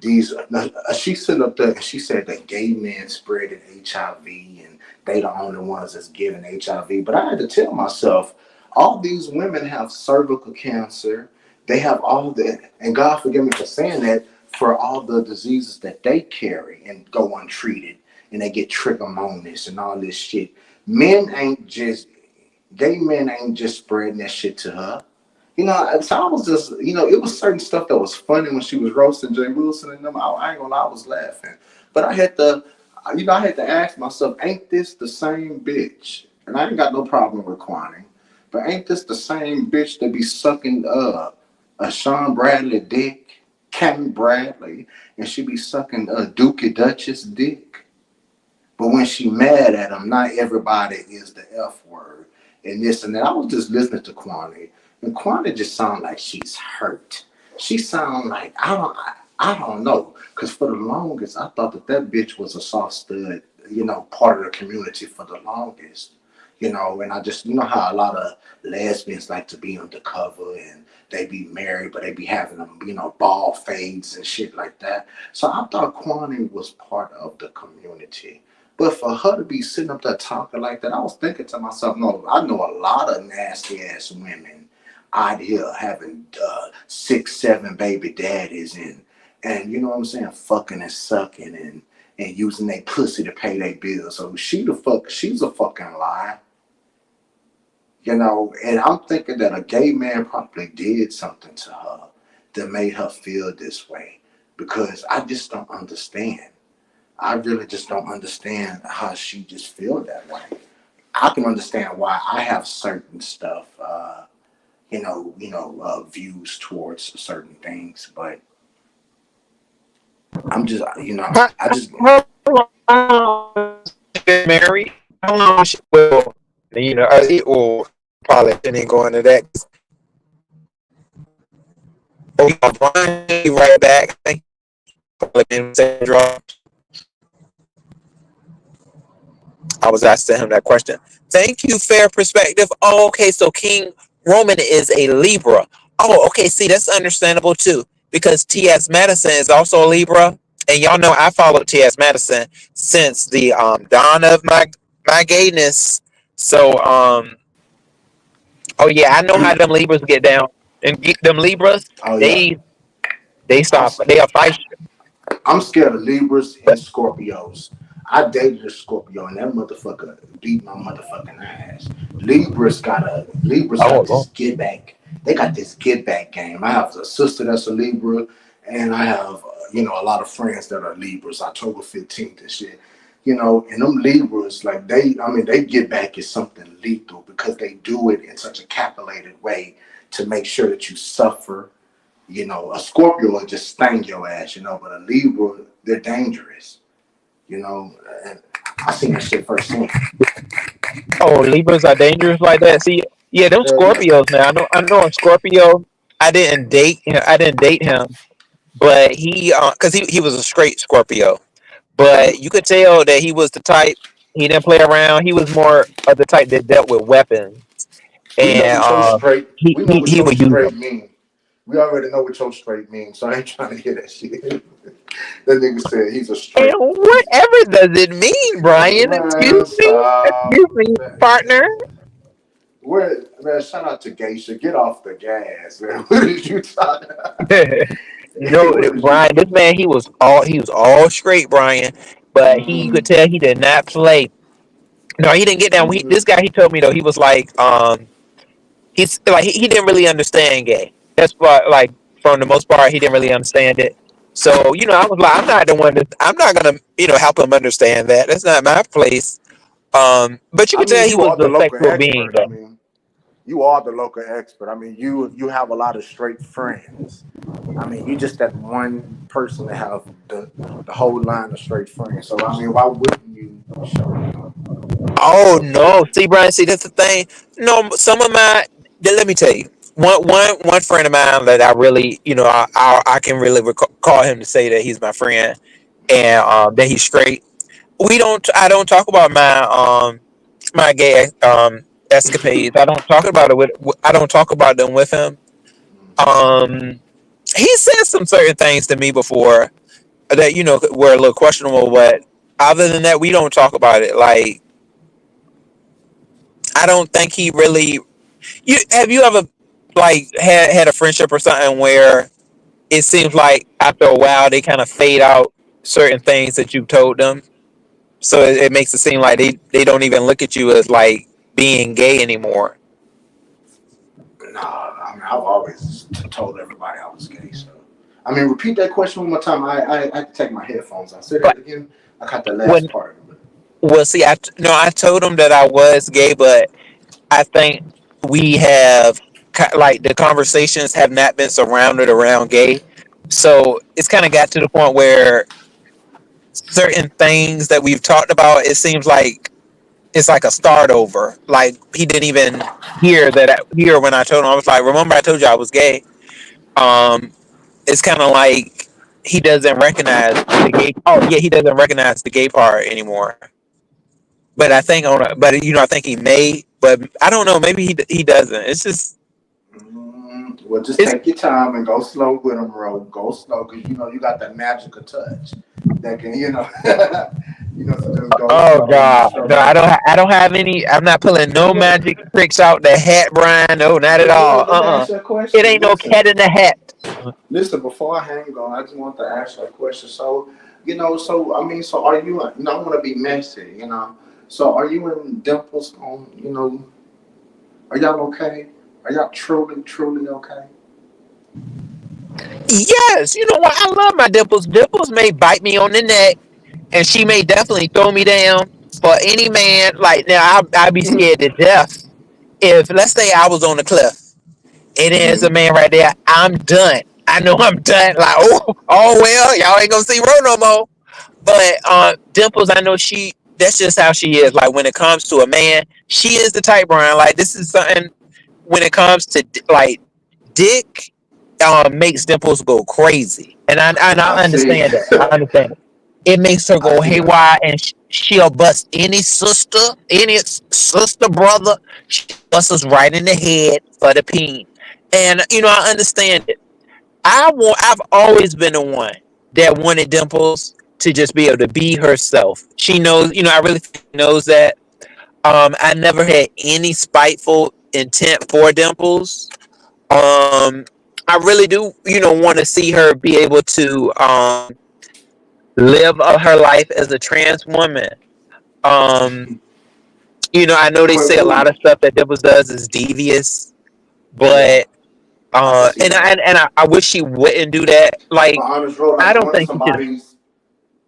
she stood up there and she said that gay men spreading HIV and they the only ones that's getting HIV. But I had to tell myself, all these women have cervical cancer. They have all the, and God forgive me for saying that, for all the diseases that they carry and go untreated, and they get trichomonas and all this shit. Men ain't just Gay men ain't just spreading that shit to her. So I was just, it was certain stuff that was funny when she was roasting Jay Wilson and them. I ain't gonna lie, I was laughing. But I had to ask myself, ain't this the same bitch? And I ain't got no problem with Kwani, but ain't this the same bitch that be sucking a Sean Bradley dick, Cammy Bradley, and she be sucking Dookie Duchess dick? But when she mad at him, not everybody is the F word and this and that. I was just listening to Kwani, and Kwani just sound like she's hurt. She sound like I don't know, because for the longest I thought that bitch was a soft stud, part of the community for the longest. And I just, how a lot of lesbians like to be undercover and they be married, but they be having them, ball fades and shit like that. So I thought Kwani was part of the community. But for her to be sitting up there talking like that, I was thinking to myself, no, I know a lot of nasty ass women out here having 6, 7 baby daddies and you know what I'm saying, fucking and sucking and using their pussy to pay their bills. So she's a fucking lie. And I'm thinking that a gay man probably did something to her that made her feel this way because I just don't understand. I really just don't understand how she just feel that way. I can understand why I have certain stuff, views towards certain things, but I'm just, how, I just, how long she been married? How long she will, or probably didn't go into that. Oh, Brian, right back. Probably been dropped. I was asking him that question. Thank you, fair perspective. Oh, okay, so King Roman is a Libra. Oh, okay, see, that's understandable too. Because T.S. Madison is also a Libra. And y'all know I followed T.S. Madison since the dawn of my my gayness. So oh yeah, I know how them Libras get down. And them Libras, Oh yeah, they I'm stop. They are fight. I'm scared of Libras and Scorpios. I dated a Scorpio and that motherfucker beat my motherfucking ass. Libras Oh got Lord. this get back. They got this get back game. I have a sister that's a Libra, and I have a lot of friends that are Libras. October 15th and shit. And them Libras, like they get back is something lethal because they do it in such a calculated way to make sure that you suffer. A Scorpio will just sting your ass, but a Libra, they're dangerous, and I seen that shit firsthand. Oh, Libras are dangerous like that. See, yeah, them Hell yeah. Scorpios. Now I know a Scorpio. I didn't date. I didn't date him, but because he was a straight Scorpio. But you could tell that he was the type. He didn't play around. He was more of the type that dealt with weapons, We know and what your straight, he we know he what he your would use straight them. mean. We already know what your straight means, so I ain't trying to hear that shit. That nigga said he's a And straight. whatever does it mean, Brian? Man, stop. Excuse me, partner. Man, shout out to Geisha. Get off the gas, man. What did you talking about? What did you? Brian, this man, he was all straight, Brian, but he Mm-hmm. could tell he did not play. No, he didn't get down. Mm-hmm. This guy, he told me though, he was like, he's like he didn't really understand gay. That's why, like, from the most part, he didn't really understand it. So I was like, I'm not the one. I'm not gonna help him understand that. That's not my place. But you I could mean, tell he you was are the a local sexual being expert. I though. mean, you are the local expert. I mean, you have a lot of straight friends. I mean, you just that one person that have the whole line of straight friends. So I mean, why wouldn't you show him? Oh no, see, Brian, see that's the thing. No, some of my let me tell you, one friend of mine that I really, I can really call him to say that he's my friend and that he's straight. I don't talk about my gay escapades. I don't talk about it I don't talk about them with him. Um, he said some certain things to me before that were a little questionable, but other than that, we don't talk about it. Like, I don't think he really. You ever like had a friendship or something where it seems like after a while they kind of fade out certain things that you told them, so it makes it seem like they don't even look at you as like being gay anymore. Nah, I mean, I've always told everybody I was gay. So, I mean, repeat that question one more time. I had to take my headphones out. Say that But again. I got the last when part of it. well, see, I told him that I was gay, but I think we have like the conversations have not been surrounded around gay, so it's kind of got to the point where certain things that we've talked about, it seems like it's like a start over. Like he didn't even hear when I told him. I was like, "Remember, I told you I was gay." Um, it's kind of like he doesn't recognize the gay. Oh yeah, he doesn't recognize the gay part anymore. But I think I think he may, but I don't know. Maybe he doesn't. It's just Well, just it's. take your time and go slow with them, bro. Go slow, cause you got that magical touch that can, so just go Oh slow and God, no! stroke them. I don't have any. I'm not pulling no Yeah. magic tricks out the hat, Brian. No, not at But all. let me ask you a It question. ain't no cat in the hat. Listen. Before I hang on, I just want to ask you a question. So, so I mean, so are you? I want to be messy. So, are you and Dimples on? Are y'all okay? Are y'all truly, truly okay? Yes, you know what? I love my Dimples. Dimples may bite me on the neck, and she may definitely throw me down for any man. Like now, I'd be scared to death if, let's say, I was on the cliff and there's a Mm-hmm. man right there. I'm done. I know I'm done. Like, oh well, y'all ain't gonna see Ro no more. But Dimples, I know she. That's just how she is. Like when it comes to a man, she is the type, Brian. Like this is something when it comes to like dick, makes Dimples go crazy, and I I see. understand that. I understand it. It makes her I go see that. haywire, and she'll bust any sister, brother. She busts us right in the head for the peen, and I understand it. I've always been the one that wanted Dimples to just be able to be herself. She knows, I really think she knows that. I never had any spiteful intent for Dimples. Um, I really do, want to see her be able to live her life as a trans woman. Um, I know they But say a lot of stuff that Dimples does is devious, yeah, but I can see that. I wish she wouldn't do that. But Like, honest road, I like don't one of think she should. somebody's.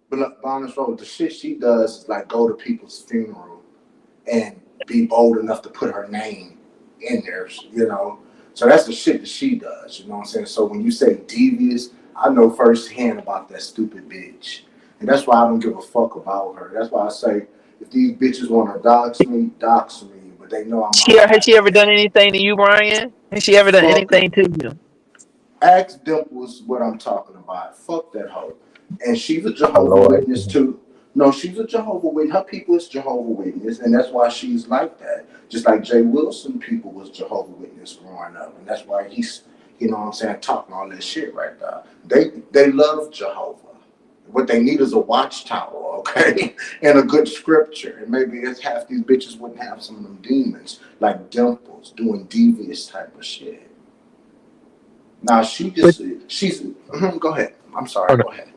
But honest road, the shit she does is like go to people's funeral and be bold enough to put her name in there, you know. So that's the shit that she does, you know what I'm saying? So when you say devious, I know firsthand about that stupid bitch. And that's why I don't give a fuck about her. That's why I say if these bitches want to dox me, but they know I'm Has she ever not. done anything to you, Brian? Has she ever done Fuck anything to you? Ask Dimples what I'm talking about. Fuck that hoe. And she's a Oh Jehovah Lord. Witness too. No, she's a Jehovah Witness. Her people is Jehovah Witness, and that's why she's like that. Just like Jay Wilson people was Jehovah Witness growing up, and that's why he's, you know what I'm saying, talking all this shit right there. They love Jehovah. What they need is a watchtower, okay, and a good scripture, and maybe it's half these bitches wouldn't have some of them demons like Dimples doing devious type of shit. Now But she's go ahead. I'm oh, sorry. no, Go ahead.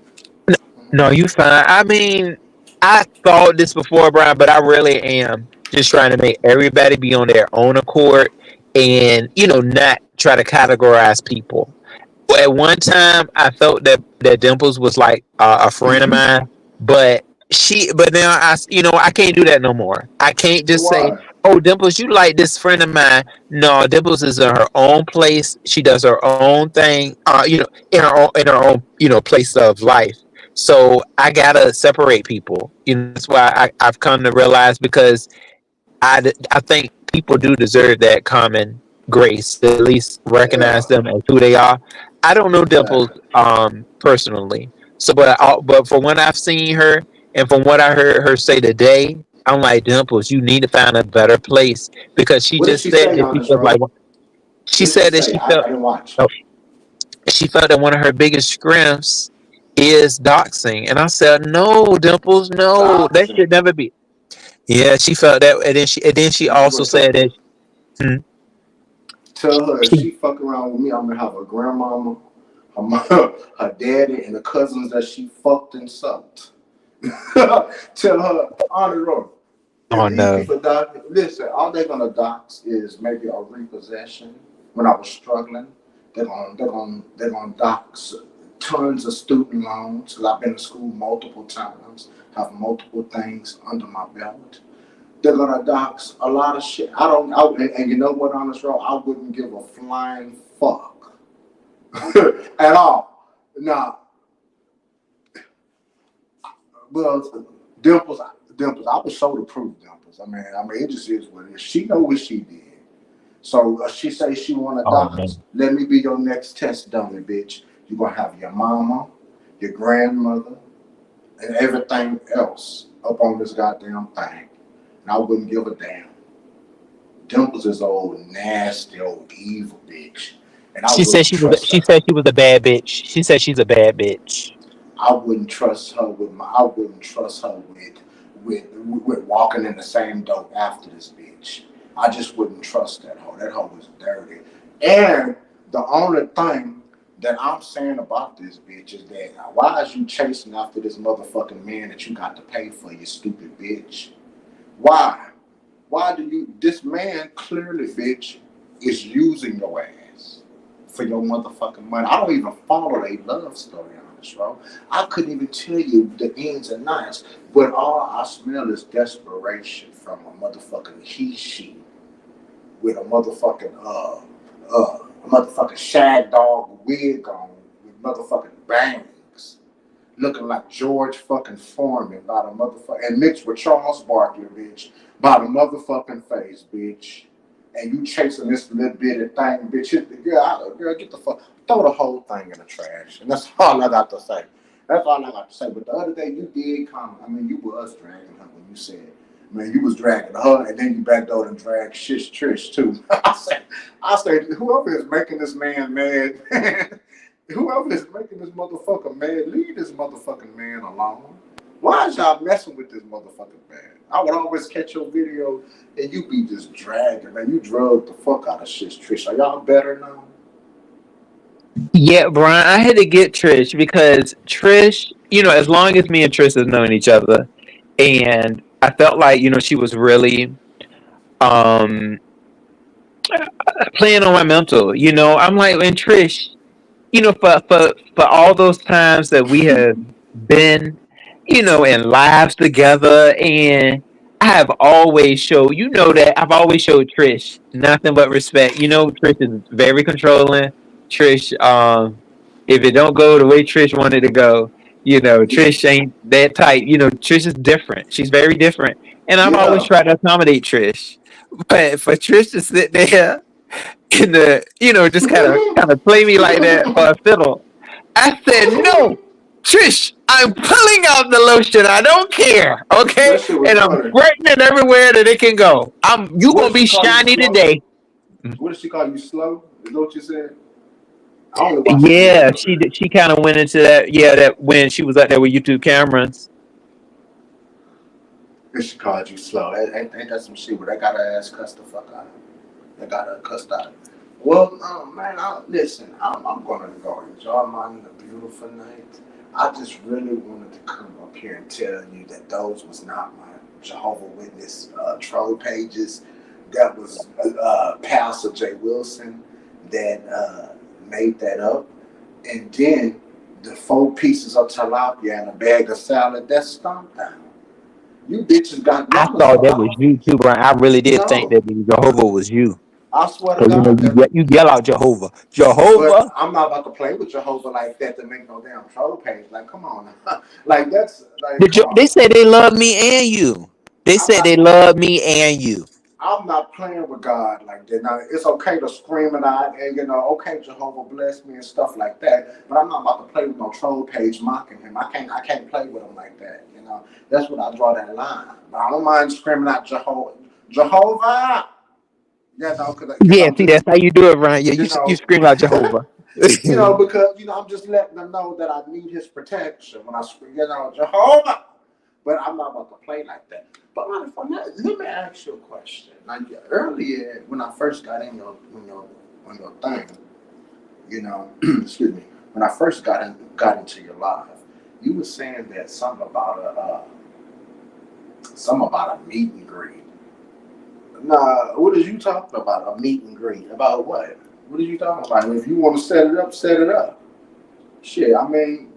no, you fine. I mean, I thought this before, Brian, but I really am just trying to make everybody be on their own accord and not try to categorize people. At one time I felt that Dimples was like a friend of Mm-hmm. mine, but but now I can't do that no more. I can't just say, Why? "Oh, Dimples, you like this friend of mine." No, Dimples is in her own place. She does her own thing. In her own place of life. So I gotta separate people. That's why I've come to realize because I think people do deserve that common grace to at least recognize Yeah, them as who they are. I don't know Dimples exactly. personally, so but from what I've seen her and from what I heard her say today, I'm like Dimples. You need to find a better place because she What did just she said say that on she this felt like road? she What did she said that say? she I felt didn't watch. oh, she felt that one of her biggest strengths is doxing, and I said no, Dimples, no, that Doxing. should never be. Yeah, she felt that, and then she also Well, said that. hmm, tell her if she, she fuck around with me, I'm gonna have a grandmama, her mom, her daddy, and the cousins that she fucked and sucked. Tell her on the road. oh If these no. people dox, listen, all they're gonna dox is maybe a repossession. When I was struggling, they're gonna dox tons of student loans. Cause I've been to school multiple times, have multiple things under my belt. They're gonna dox a lot of shit. I don't know, and you know what, honest row, I wouldn't give a flying fuck at all. Now, well, Dimples, Dimples, I was so to prove Dimples. I mean, it just is what it is. She know what she did. So she say she want to Oh dox. man. Let me be your next test dummy, bitch. You're gonna have your mama, your grandmother, and everything else up on this goddamn thing. And I wouldn't give a damn. Dimples is old nasty old evil bitch, and I She said wouldn't she was. trust She her. said she was a bad bitch. She said she's a bad bitch. I wouldn't trust her with my. I wouldn't trust her with walking in the same dope after this bitch. I just wouldn't trust that hoe. That hoe was dirty. And the only thing that I'm saying about this bitch is that why is you chasing after this motherfucking man that you got to pay for, you stupid bitch? Why? Why do you? This man clearly, bitch, is using your ass for your motherfucking money. I don't even follow a love story on this, bro. I couldn't even tell you the ins and outs, but all I smell is desperation from a motherfucking she with a motherfucking shag dog wig on with motherfucking bangs looking like George fucking Foreman by the motherfucker and mixed with Charles Barkley, bitch, by the motherfucking face, bitch. And you chasing this little bitty thing, bitch. Girl, get the fuck, throw the whole thing in the trash. And that's all I got to say. That's all I got to say. But the other day you did comment. I mean, you was dragging her when you said, man, you was dragging her, and then you backdoored and dragged Shish Trish too. I said, whoever is making this man mad, whoever is making this motherfucker mad, leave this motherfucking man alone. Why is y'all messing with this motherfucker, man? I would always catch your video and you be just dragging, man. You drug the fuck out of shit, Trish. Are y'all better now? Yeah, Brian, I had to get Trish because Trish, as long as me and Trish have known each other, and I felt like, she was really um playing on my mental. I'm like, and Trish, for all those times that we have been, in lives together, and I have always showed, that I've always showed Trish nothing but respect. Trish is very controlling. Trish, if it don't go the way Trish wanted to go, Trish ain't that tight. Trish is different. She's very different, and I've always Yeah. tried to accommodate Trish. But for Trish to sit there in the, just kind of play me like that for a fiddle. I said, no, Trish, I'm pulling out the lotion. I don't care. Okay. That shit was And I'm funny. spreading it everywhere that it can go. You What gonna did she be call you shiny slow? today. What did she call you slow? Is that what you said? I only watched a little Yeah, bit of she it. she kind of went into that. Yeah, that when she was out there with YouTube cameras. And she called you slow. Ain't that some shit where they got her ass cussed the fuck out? They got her cussed out. Well, man, listen, I'm going to go enjoy mine a beautiful night. I just really wanted to come up here and tell you that those was not my Jehovah Witness troll pages. That was Pastor J. Wilson that made that up. And then the 4 pieces of tilapia and a bag of salad, that's stomped down. You bitches got I mama thought that was so you too, Brian. I really did think no. that Jehovah was you. I swear to Cause God, you yell out Jehovah, but Jehovah. I'm not about to play with Jehovah like that to make no damn troll page. Like, come on, like that's like, come They on. said they love me and you. They I'm said not. they love me and you. I'm not playing with God like that. Now it's okay to scream and okay, Jehovah bless me and stuff like that. But I'm not about to play with no troll page mocking him. I can't play with him like that. That's what I draw that line. But I don't mind screaming out Jehovah. Because Yeah, I'm see, just that's how you do it, Ryan. Yeah, you you know. scream out Jehovah. Because I'm just letting them know that I need his protection when I scream, Jehovah. But I'm not about to play like that. But let me ask you a question. Like earlier, when I first got in your thing, excuse me, when I first got into your life, you were saying that something about a meet and greet. Nah, what is you talking about? A meet and greet about what? What are you talking about? If you want to set it up, set it up. Shit, I mean,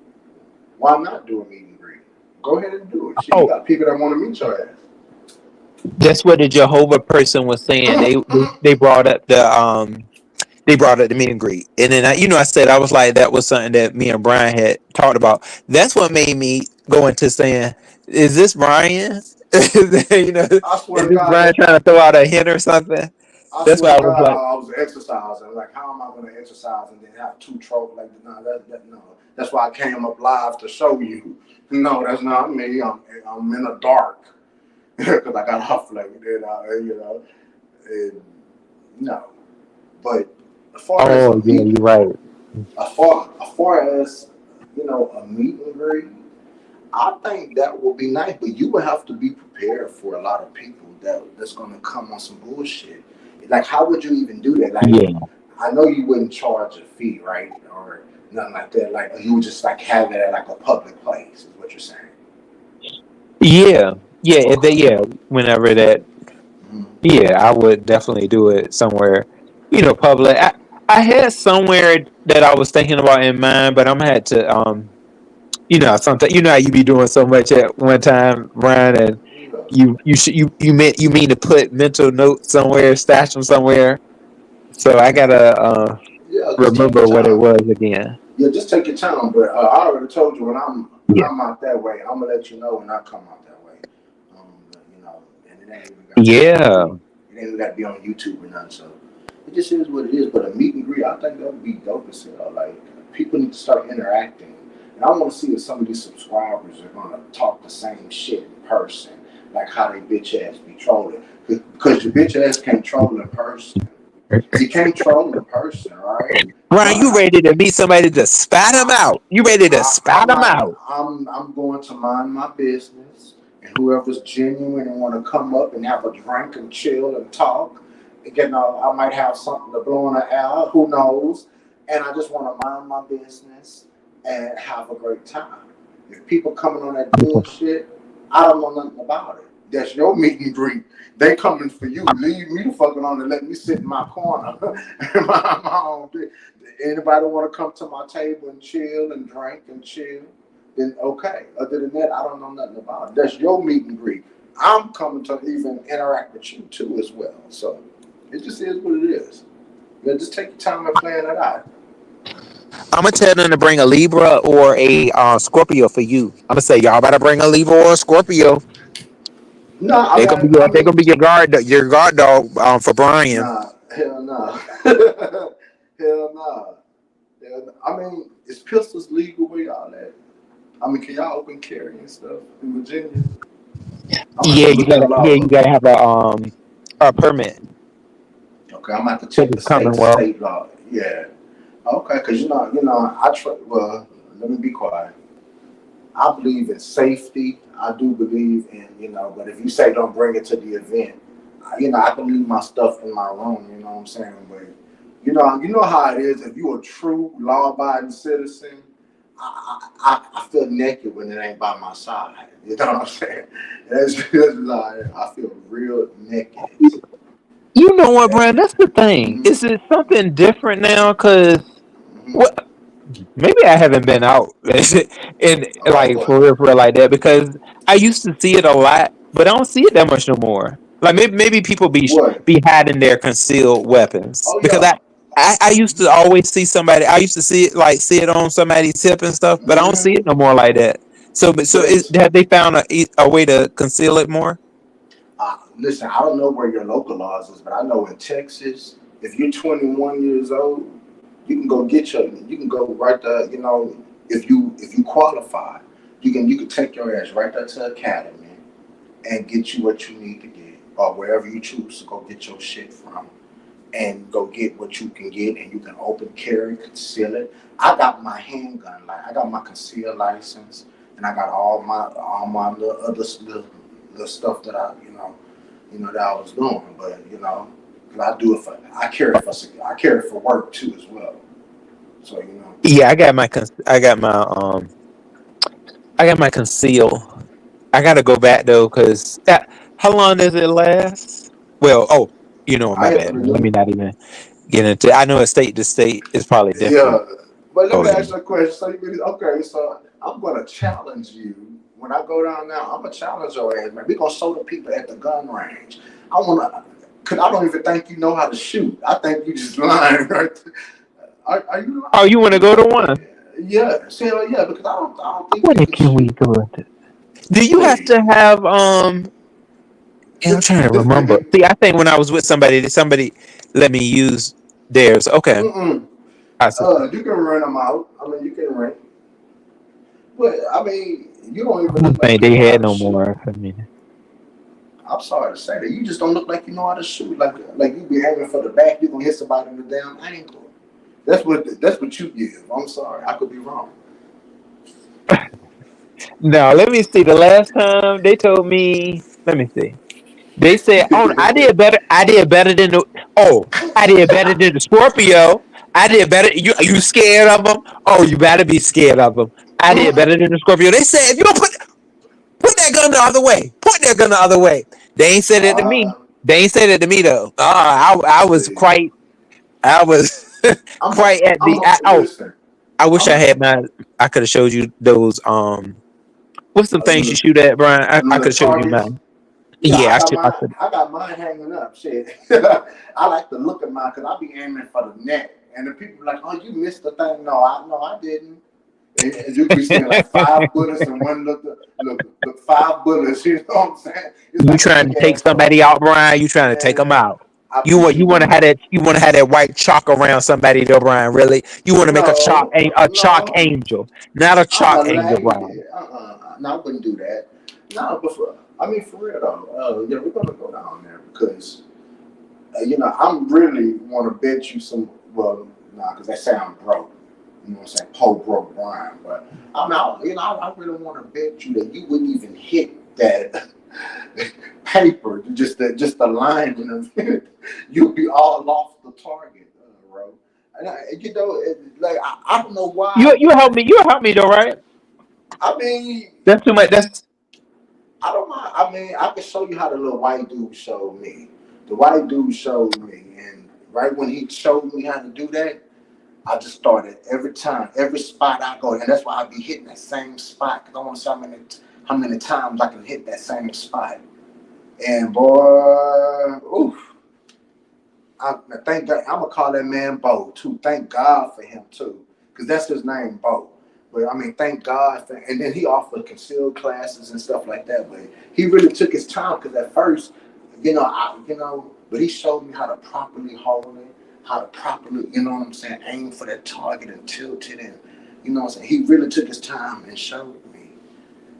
why not do a meet and greet? Go ahead and do it. Shit, you Oh, got people that want to meet your ass. that's what the Jehovah person was saying. They brought up the meet and greet, and then I said I was like that was something that me and Brian had talked about. That's what made me go into saying, "Is this Brian? I Is swear to this God, Brian trying to throw out a hint or something?" I That's swear why to I was God, like, I was exercising. Like, how am I going to exercise and then have 2 trophies? Like, no, no. That's why I came up live to show you. No, that's not me. I'm in the dark because I got off like and, no. But as far as a "Oh yeah, meet, you're right." as far as a meet and greet, I think that will be nice. But you will have to be prepared for a lot of people that's going to come on some bullshit. Like, how would you even do that? Like, Yeah, I know you wouldn't charge a fee, right, or nothing like that. Like, you would just like have it at like a public place, is what you're saying. yeah, yeah. Okay. Whenever that, Mhm. yeah, I would definitely do it somewhere, public. I had somewhere that I was thinking about in mind, but I'm gonna have to sometimes how you be doing so much at one time, Ryan, and Yeah. you mean to put mental notes somewhere, stash them somewhere. So I gotta Yeah, just take your remember what it time. was again. Yeah, just take your time. But I already told you when Yeah, I'm out that way, I'm gonna let you know when I come out that way. And it ain't even got to be yeah, it ain't even got to be on YouTube or nothing. So it just is what it is. But a meet and greet, I think that would be dope as hell. Like people need to start interacting, and I want to see if some of these subscribers are gonna talk the same shit in person, like how they bitch ass be trolling. Because your bitch ass can't troll in person. You can't troll in person, right? Brian, you ready to meet somebody to spat them out? You ready to I spat them might. out? I'm going to mind my business, and whoever's genuine and want to come up and have a drink and chill and talk, you know, I might have something to blow in the air. Who knows? And I just want to mind my business and have a great time. If people coming on that bullshit, I don't know nothing about it. That's your meet and greet. They coming for you. Leave me the fuck alone and let me sit in my corner. my own thing. Anybody want to come to my table and chill and drink and chill, then okay. Other than that, I don't know nothing about it. That's your meet and greet. I'm coming to even interact with you too as well. So it just is what it is. Yeah, just take your time and plan it out. I'm gonna tell them to bring a Libra or a Scorpio for you. I'm gonna say y'all better bring a Libra or a Scorpio. No, I They gonna mean, be your guard dog for Brian. nah, hell no. Hell no. Hell no. I mean, is pistols legal where y'all at? I mean, can y'all open carry and stuff in Virginia? I'm gonna have Yeah, to look the law you up. gotta have a permit Okay, I'm gonna have to for check the the Commonwealth. state law. Yeah. Okay, because I try. Well, let me be quiet. I believe in safety. I do believe in, but if you say don't bring it to the event, I can leave my stuff in my room. You know what I'm saying? But you know how it is. If you're a true law-abiding citizen, I feel naked when it ain't by my side. You know what I'm saying? That's like I feel real naked. You know what, And, Brian? That's the thing. mm-hmm, Is it something different now? Cause mm-hmm. what? Maybe I haven't been out in About like what? for real like that because I used to see it a lot, but I don't see it that much no more. Like maybe people What? be hiding their concealed weapons Oh because yeah. I used to always see somebody. I used to see it on somebody's hip and stuff, but I don't see Mm-hmm. it no more like that. But Have they found a way to conceal it more? listen, I don't know where your local laws is, but I know in Texas, if you're 21 years old, you can go right there. If you qualify, you can take your ass right there to academy and get you what you need to get, or wherever you choose to go get your shit from, and go get what you can get, and you can open carry, conceal it. I got my handgun, like I got my concealed license, and I got all my little other little stuff that that I was doing. But 'cause I carry it for work too as well. So Yeah, I got my conceal. I gotta go back though, cause how long does it last? Well, I my have to bad. Man. Let renew. me not even get into. I know a state to state is probably Yeah, different. but let Oh me yeah. ask you a question. So okay? So I'm gonna challenge you when I go down now. I'm gonna challenge your ass, man. We gonna show the people at the gun range. I wanna, cause I don't even think you know how to shoot. I think you just lying, right? Are you Oh, you want to lying? go to one? Yeah, see, yeah, because I don't think When you can can we shoot. go to? Do you have Please. to have Yeah, I'm trying to remember. See, I think when I was with somebody let me use theirs. Okay, Mm-mm. I see. You can rent them out. I mean, you can rent. But I mean, you don't I even don't look like think you they know how had to no shoot. more for me. I'm sorry to say that. You just don't look like you know how to shoot. Like you be aiming for the back, you gonna hit somebody in the damn ankle. That's what you give. I'm sorry. I could be wrong. No, let me see. The last time they told me, let me see. They said, "Oh, I did better. I did better than the. Oh, I did better than the Scorpio. I did better. You scared of them? Oh, you better be scared of them. I did better than the Scorpio. They said, if you don't put that gun the other way. Put that gun the other way. They ain't said it to me. uh, They ain't said it to me though. I was see, quite. I was I'm a, quite at I'm the. a, listen. I wish I'm I a, had my. I could have showed you those. What's some things you little, shoot at, Brian? I little could have showed you targets. mine. Yeah, Yeah, I got I mine. should. I got mine hanging up. Shit, I like to look at mine because I be aiming for the neck, and the people like, "Oh, you missed the thing." No, I didn't. And you be seeing like 5 bullets and one look 5 bullets. You know what I'm saying? It's You like a trying to big take ass hole. somebody out, Brian? You trying to take them Man, out? I appreciate You that, want to have man. that? You want to have that white chalk around somebody, though, Brian? Really? You want to make a chalk No. angel, not a I'm a chalk angel, lady. Brian? No, I wouldn't do that. No, but I mean, for real though, yeah, we're gonna go down there because I'm really want to bet you some. Well, Nah, because they say I'm broke. You know what I'm saying? Po broke Brian. But I mean, I really want to bet you that you wouldn't even hit that paper, just the line in the you'll be all off the target, bro. And I don't know why. You help me. You help me though, right? I mean, That's too much. That's I don't mind. I mean, I can show you how the little white dude showed me. The white dude showed me, and right when he showed me how to do that, I just started every time, every spot I go, and that's why I be hitting that same spot because I want to see how many times I can hit that same spot. And boy, oof. I thank God. I'm gonna call that man Bo too. Thank God for him too, because that's his name, Bo. But I mean, thank God for. And then he offered concealed classes and stuff like that. But he really took his time because at first, but he showed me how to properly hold it, how to properly, you know what I'm saying, aim for that target and tilt it, and you know what I'm saying. He really took his time and showed me.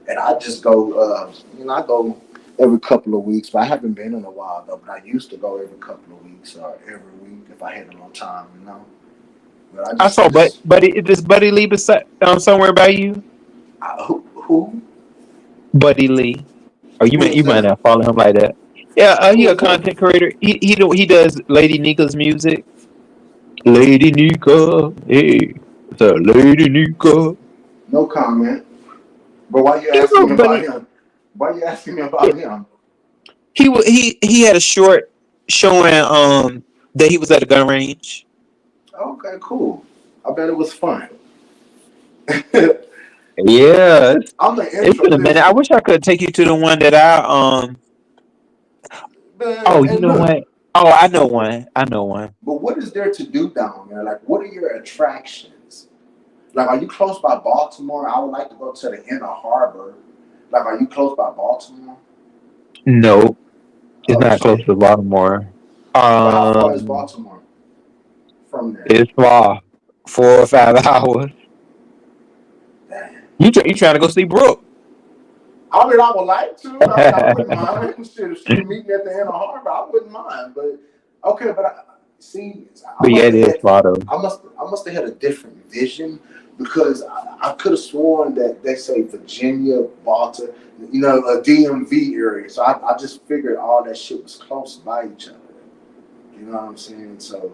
And I just go, I go every couple of weeks, but I haven't been in a while though. But I used to go every couple of weeks or every week if I had a long time, you know. But I saw. But does Buddy Lee somewhere by you? Who? Buddy Lee. Or Who is you might that? not follow him like that. Yeah, he Who a is that? content creator. He does Lady Nika's music. Lady Nika, hey, it's a Lady Nika. No comment. But why you He asking me wrote, but about him? Why you asking me about him? he had a short showing that he was at a gun range. Okay, cool. I bet it was fun. Yeah, I'm the it's intro. been a minute. I Listen, wish I could take you to the one that I. man, Oh, you and know look. what? Oh, I know one. I know one. But what is there to do down there? Like, what are your attractions? Like, are you close by Baltimore? I would like to go to the Inner Harbor. Like, are you close by Baltimore? No, it's Oh, not so, close to Baltimore. but how far is Um, Baltimore from there? it's far, 4 or 5 hours. Damn. You trying to go see Brooke? I mean, I would like to. I mean, I wouldn't mind. Shit, if she would meet me at the Inner Harbor, I wouldn't mind. But okay, but see, I But yeah, must it have is had, far though. I must have had a different vision because I could have sworn that they say Virginia, Baltimore, a DMV area. So I just figured all that shit was close by each other. You know what I'm saying? So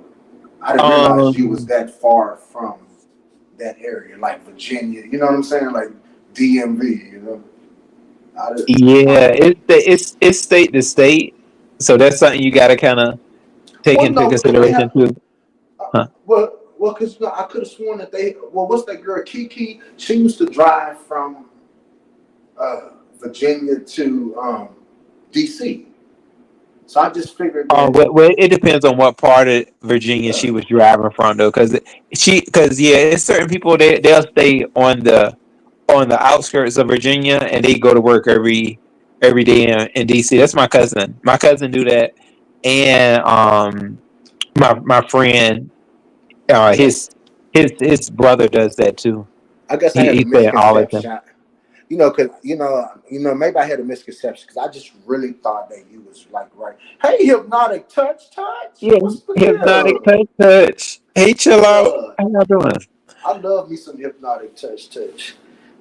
I didn't realize you was Um, that far from that area, like Virginia. You know what I'm saying? Like DMV. You know. I, yeah, it's state to state, so that's something you got to kind of take well, into no, because they consideration have. too. Huh. Because I could have sworn that they. Well, what's that girl Kiki? She used to drive from Virginia to DC. So I just figured that. Well, it depends on what part of Virginia she was driving from, though, because yeah, it's certain people they'll stay on the outskirts of Virginia and they go to work every day in DC. That's my cousin. My cousin do that, and my friend, I guess. his brother does that too. I guess I had a He stay in Arlington. misconception. Because maybe I had a misconception because I just really thought that you was like right. Hey, hypnotic touch. Yeah, What's the hypnotic deal? touch. Hey, chill out. Yeah, How y'all doing? I love me some hypnotic touch.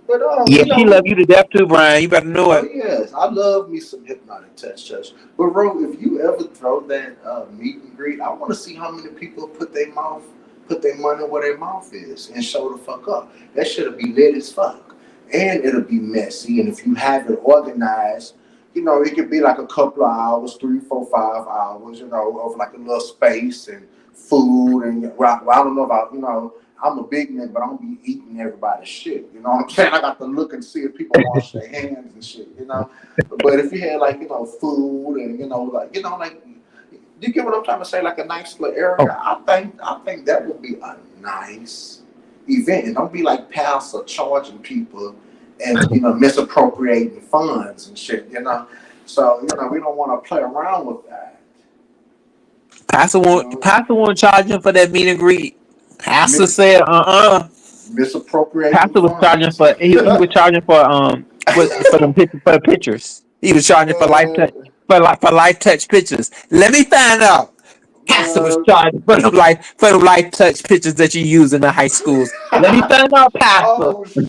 But Yeah, she love you to death too, Brian. You better know oh it. yes, I love me some hypnotic touch. But bro, if you ever throw that meet and greet, I want to see how many people put their money where their mouth is, and show the fuck up. That shit'll be lit as fuck, and it'll be messy. And if you have it organized, it could be like a couple of hours, 3, 4, 5 hours, of like a little space and food. And well, I don't know about I'm a big nigga, but I'm gonna be eating everybody's shit. You know what I'm saying? I got to look and see if people wash their hands and shit. But if you had like food and like you get what I'm trying to say, like a nice little Oh, area. I think that would be a nice event, and don't be like pastor charging people and misappropriating funds and shit. So we don't want to play around with that. You know, Pastor won't charge him for that meet and greet. Pastor mi- said, misappropriating Pastor was charging funds. for he was charging for for them for the pictures. He was charging for life touch Man, for life touch pictures. Let me find out. Pastor was charged for them life touch pictures that you use in the high schools. Let me find out, Pastor. Oh shit,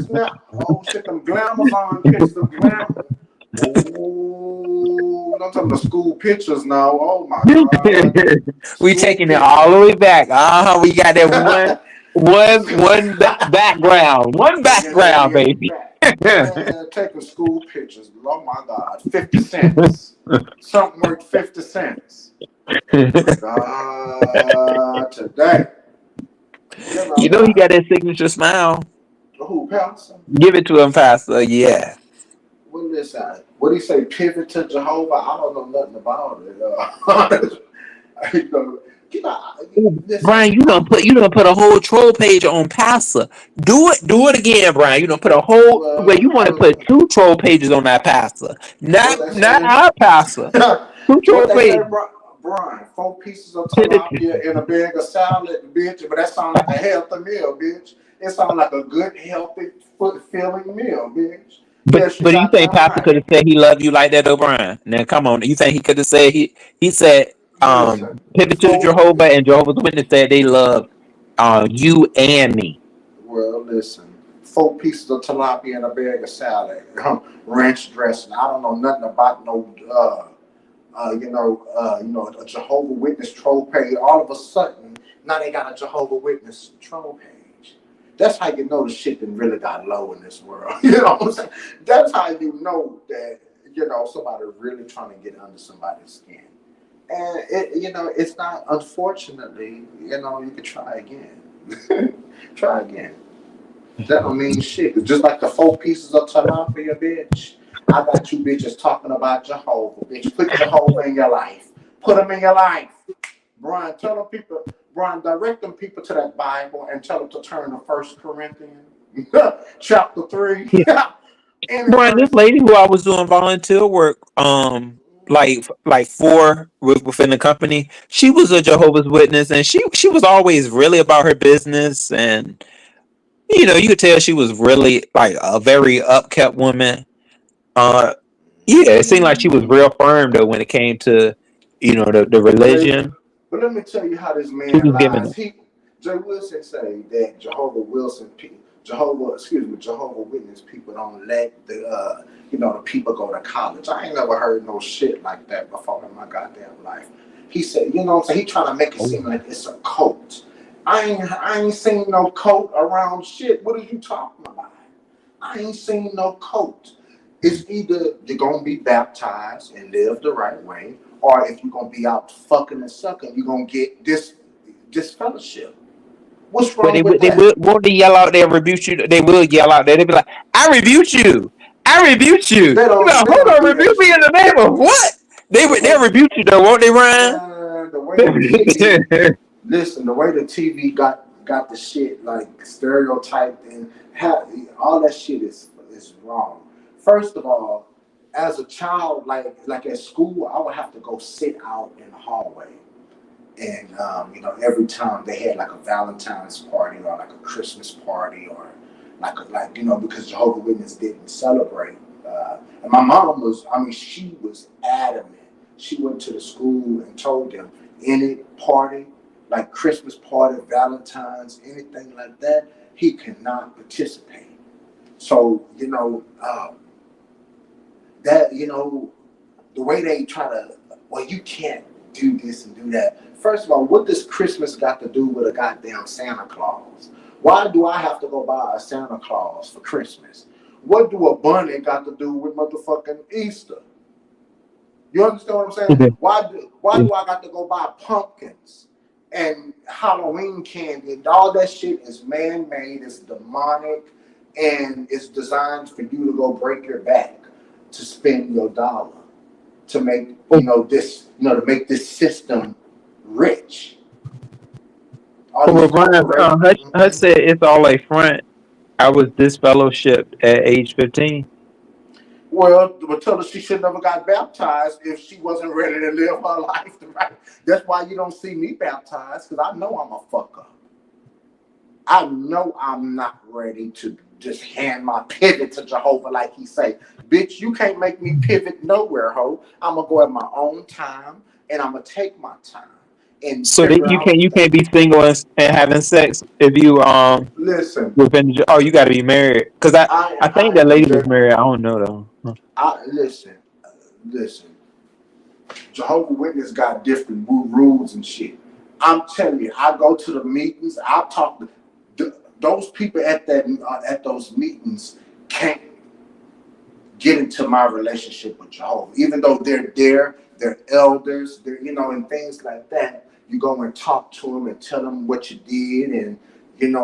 snap. Oh shit, them glamours on pictures, them glamour. Oh, I'm talking about school pictures now. Oh my god. We School taking it all the way back. We got that background. One background, yeah, baby. back. Man, taking school pictures. Oh my god. 50 cents. Something worth 50 cents. Oh my god. Today. You know You know he what? got that signature smile. Who, Pastor? Give it to him, Pastor. Yeah. What is that? What do you say? Pivot to Jehovah? I don't know nothing about it. You know, listen, Brian, you don't put a whole troll page on Pastor. Do it again, Brian. You don't put a whole you want to put two troll pages on that Pastor. what they Not say? our Pastor. Two troll What they say, pages. Brian? 4 pieces of tilapia in a bag of salad, bitch. But that sounds like a healthy meal, bitch. It sounds like a good, healthy, filling meal, bitch. Yes, you But you got think that Pastor right. could have said he loved you like that, O'Brien? Now come on. You think he could have said he said Listen, pivot to folk. Jehovah and Jehovah's Witness said they love you and me. Well, listen. 4 pieces of tilapia in a bag of salad, ranch dressing. I don't know nothing about no a Jehovah Witness troll page. All of a sudden, now they got a Jehovah Witness troll page. That's how you know the shit that really got low in this world. You know what I'm saying? That's how you know that somebody really trying to get under somebody's skin. And it's not. Unfortunately, you could try again. Try again. That don't mean shit. It's just like the 4 pieces of tilapia, bitch. I got you bitches talking about Jehovah, bitch. Put Jehovah in your life. Put him in your life. Brian, direct them people to that Bible and tell them to turn to 1 Corinthians chapter 3. Any Brian, this verse. lady who I was doing volunteer work, like for within the company, she was a Jehovah's Witness, and she was always really about her business, and you could tell she was really like a very upkept woman. Uh, yeah, it seemed like she was real firm though when it came to the religion. But let me tell you how this She man was giving lies. it. Jay Wilson say that Jehovah Witness people don't let the people go to college. I ain't never heard no shit like that before in my goddamn life. He said, you know what I'm saying? He trying to make it seem like it's a cult. I ain't seen no cult around shit. What are you talking about? I ain't seen no cult. It's either you're gonna be baptized and live the right way, or if you're gonna be out fucking and sucking, you're gonna get this fellowship. What's But wrong with they that? will won't they yell out there rebuke you. They will yell out there. They be like, "I rebuke you. I rebuke you." They You be like, don't hold on, do that rebuke me in shit. the name of what? They rebuke you though, won't they, Ryan? The way the TV listen, the way the TV got the shit like stereotyped and all that shit is wrong. First of all, as a child, like at school, I would have to go sit out in the hallway. And every time they had like a Valentine's party or like a Christmas party or because Jehovah's Witness didn't celebrate. And my mom she was adamant. She went to the school and told them any party, like Christmas party, Valentine's, anything like that, he cannot participate. So the way they try to, well, you can't do this and do that. First of all, what does Christmas got to do with a goddamn Santa Claus? Why do I have to go buy a Santa Claus for Christmas? What do a bunny got to do with motherfucking Easter? You understand what I'm saying? Why do I got to go buy pumpkins and Halloween candy? And all that shit is man-made, it's demonic, and it's designed for you to go break your back to spend your dollar to make to make this system rich. All Well, these Brian, Hutch corporations. said it's all a front. I was disfellowshipped at age 15. Well, but tell her she should never got baptized if she wasn't ready to live her life right. That's why you don't see me baptized, because I know I'm a fuck up. I know I'm not ready to just hand my pivot to Jehovah like he say. Bitch, you can't make me pivot nowhere, ho. I'm going to go at my own time, and I'm going to take my time. and So that figure out. you can't be single and having sex if you Listen, within oh you got to be married because I think that lady was married. I don't know though. listen, listen. Jehovah Witness got different rules and shit. I'm telling you, I go to the meetings. I talk to those people at those meetings can't get into my relationship with Jehovah, even though they're there, they're elders, they're and things like that. You go and talk to them and tell them what you did and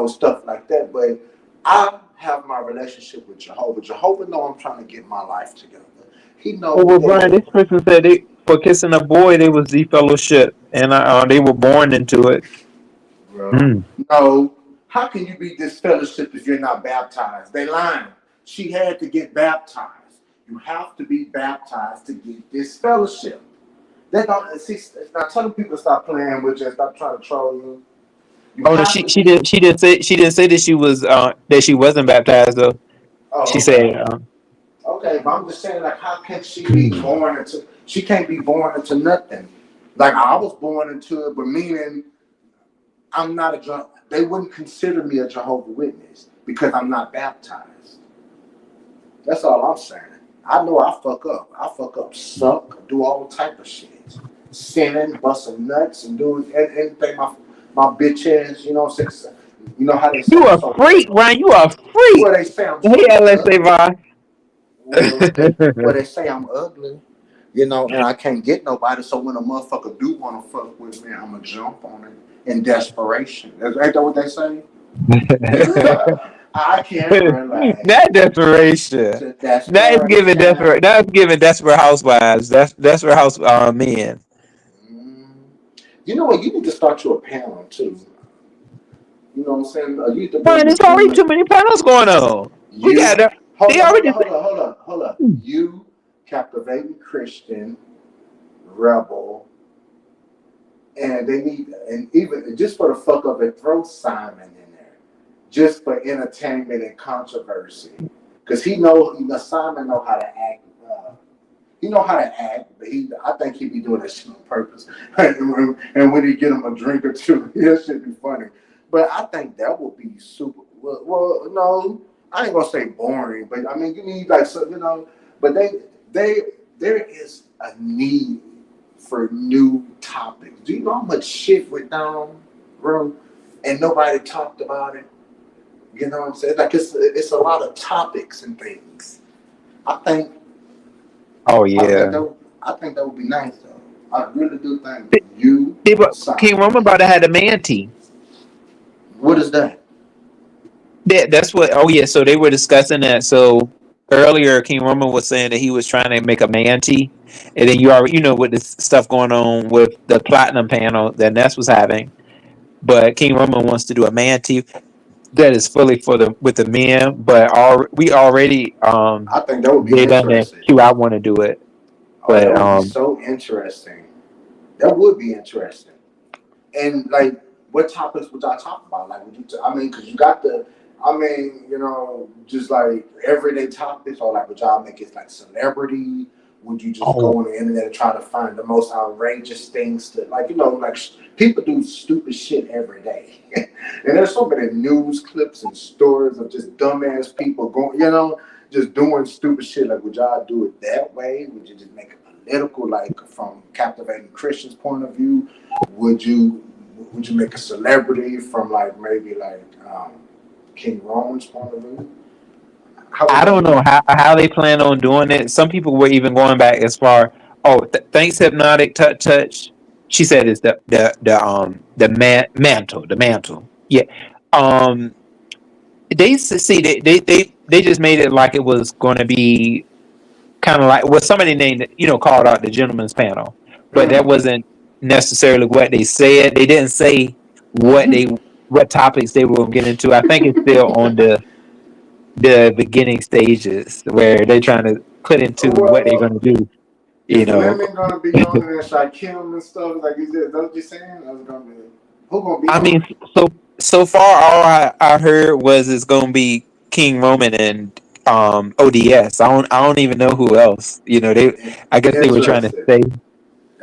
stuff like that. But I have my relationship with Jehovah. Jehovah know I'm trying to get my life together. He Oh knows well, that. Brian, this person said for kissing a boy they was the fellowship and they were born into it. Bro, Mm. no. How can you be disfellowship if you're not baptized? They lying. She had to get baptized. You have to be baptized to get this fellowship. They don't see. Now telling people to stop playing with you and stop trying to troll you. You Oh no, have to be. she didn't say that she was that she wasn't baptized though. She Oh, okay. said Okay, but I'm just saying, like, how can she be born into? She can't be born into nothing. Like I was born into it, but meaning I'm not a. They wouldn't consider me a Jehovah's Witness because I'm not baptized. That's all I'm saying. I know I fuck up. I fuck up, suck, do all type of shit, sinning, busting nuts, and doing anything my bitch ass. You know how they say you I'm a so. freak, Ryan. You a freak. Well, they say I'm Hey, so. let's say bye. They say I'm ugly. And I can't get nobody. So when a motherfucker do want to fuck with me, I'ma jump on it in desperation. Ain't that what they say? I can't relate That desperation. to desperation. That is giving desperate housewives. That's desperate house men. Mm. You know what? You need to start your panel too. You know what I'm saying? You need to Man, bring the there's already women. too many panels going on. We got You the, hold they on, hold already on, hold on, hold on, hold on. You captivating Christian rebel, and they need, and even just for the fuck of it, throw Simon in there, just for entertainment and controversy, because Simon know how to act. He know how to act, but I think he be doing that shit on purpose. And when he get him a drink or two, that shit be funny. But I think that would be super. Well, no, I ain't gonna say boring, but I mean you need like But they there is a need for new topics. Do you know how much shit went down, bro? And nobody talked about it. You know what I'm saying? Like it's a lot of topics and things. I think Oh I think yeah. that I think that would be nice though. I really do think you King Simon. Roman about to have a manti. What is that? That's what. Oh yeah. So they were discussing that. So earlier, King Roman was saying that he was trying to make a manti, and then you already with this stuff going on with the platinum panel that Ness was having. But King Roman wants to do a manti that is fully for the with the men. But we already I think that would be they done that. interesting. Q, I want to do it, Oh, that but would be so interesting. That would be interesting. And like, what topics would y'all talk about? Like, would you? I mean, because you got the. I mean, just like everyday topics, or like, would y'all make it like celebrity? Would you just oh go on the internet and try to find the most outrageous things to, like, like people do stupid shit every day, and there's so many news clips and stories of just dumbass people going, just doing stupid shit. Like, would y'all do it that way? Would you just make it political, like from captivating Christians' point of view? Would you make a celebrity from like maybe like King Roman's point of view? How would I y'all don't do know it? how they plan on doing it. Some people were even going back as far. Oh, thanks, hypnotic touch. She said it's the mantle. Yeah. Um. They see they just made it like it was going to be kind of like somebody named it, called out the gentleman's panel, but that Mm. wasn't necessarily what they said. They didn't say what topics they were going to get into. I think it's still on the beginning stages where they're trying to put into what they're going Well, to do. You is know, Lemon gonna be on there and like Kim and stuff? Like, is that what you're saying? That's gonna be who gonna be I on mean, it? so far all I heard was it's going to be King Roman and ODS. I don't even know who else. I guess they were trying to Interesting. say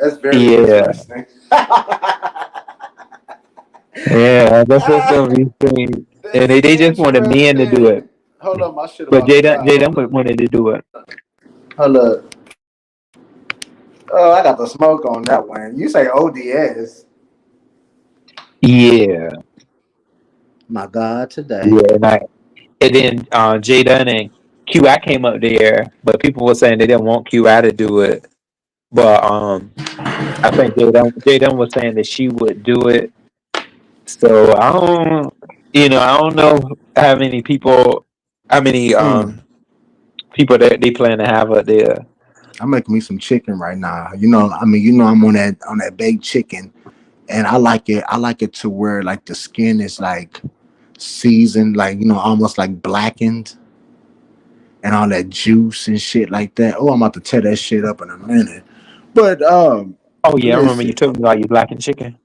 That's very yeah. interesting. Yeah, that's what's Ah, gonna be seen. And that's they just wanted men to do it, interesting. Hold up, my shit but about to die. Jada wanted to do it. Hold up. Oh, I got the smoke on that one. You say ODS. Yeah, My God, today. yeah, and then Jada and QI came up there, but people were saying they didn't want QI to do it. But I think Jada was saying that she would do it. So I don't know how many Mm. people that they plan to have up there. I'm making me some chicken right now. I'm on that baked chicken, and I like it. I like it to where like the skin is like seasoned, like almost like blackened, and all that juice and shit like that. Oh, I'm about to tear that shit up in a minute. But Oh yeah, I remember you listen. told me about your black and chicken.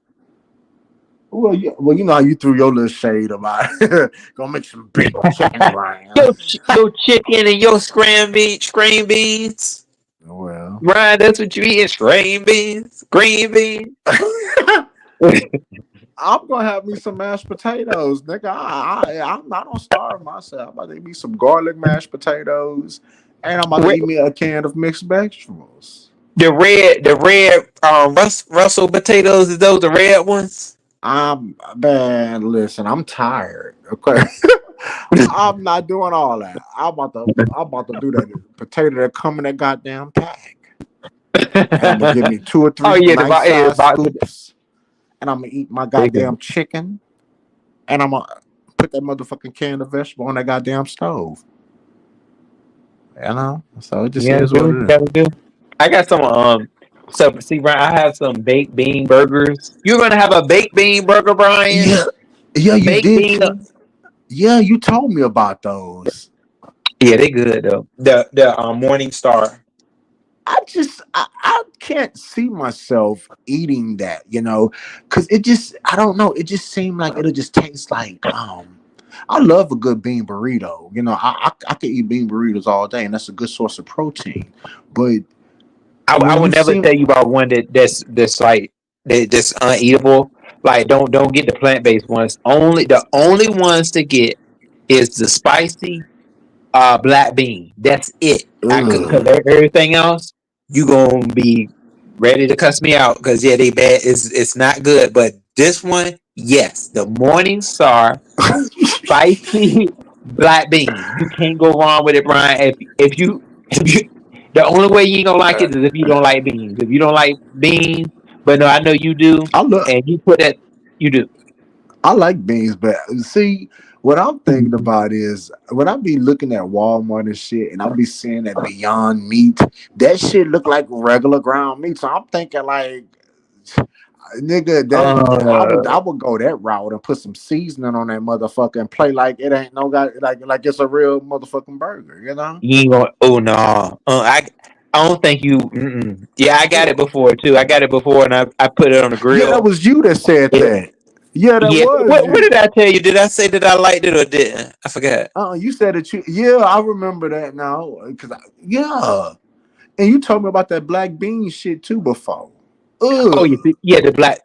Well, you know how you threw your little shade about it. Gonna make some baked chicken right now. Your chicken and your screen beans. Well, Ryan, that's what you eating, screen beans, green beans. I'm gonna have me some mashed potatoes, nigga. I'm not gonna starve myself. I'm about to eat me some garlic mashed potatoes, and I'm about to Red, eat me a can of mixed vegetables. the red Russell potatoes, is those the red ones? Man, listen, I'm tired. Okay, I'm not doing all that. I'm about to do that potato that come in that goddamn pack, and I'm gonna give me two or Oh three yeah, nice size box. scoops, and I'm gonna eat my goddamn chicken, and I'm gonna put that motherfucking can of vegetable on that goddamn stove. So it just Yeah, is do what what you it is. gotta do. I got some so see Brian, I have some baked bean burgers. You're gonna have a baked bean burger, Brian? Yeah, yeah, you Baked did tell. beans. Yeah, you told me about those. Yeah, they good though. The Morning Star. I can't see myself eating that, because it just I don't know. It just seemed like it'll just taste like I love a good bean burrito. I could eat bean burritos all day, and that's a good source of protein. But I when would you never see, tell you about one that's like that's uneatable. Like don't get the plant based ones. The only ones to get is the spicy black bean. That's it. I could cause ugh, everything else you gonna be ready to cuss me out because yeah they bad. It's not good. But this one, yes, the Morning Star spicy black bean. You can't go wrong with it, Brian. If you the only way you ain't gonna like it is if you don't like beans. If you don't like beans, but no, I know you do, I love. and you put that you do. I like beans, but see, what I'm thinking about is when I be looking at Walmart and shit, and I be seeing that Beyond Meat, that shit look like regular ground meat. So I'm thinking like, nigga, that I Uh, would go that route and put some seasoning on that motherfucker and play like it ain't no guy like it's a real motherfucking burger. you ain't gonna. Oh no, I don't think you. Mm-mm. Yeah, I got it Well, before too. I got it before, and I put it on the yeah, that grill. was you that said It, that. Yeah, that yeah, was what you. did I tell you? Did I say that I liked it or didn't? I forgot. You said that you. Yeah, I remember that now. Yeah. And you told me about that black bean shit too before. Oh, Ugh. yeah, the black.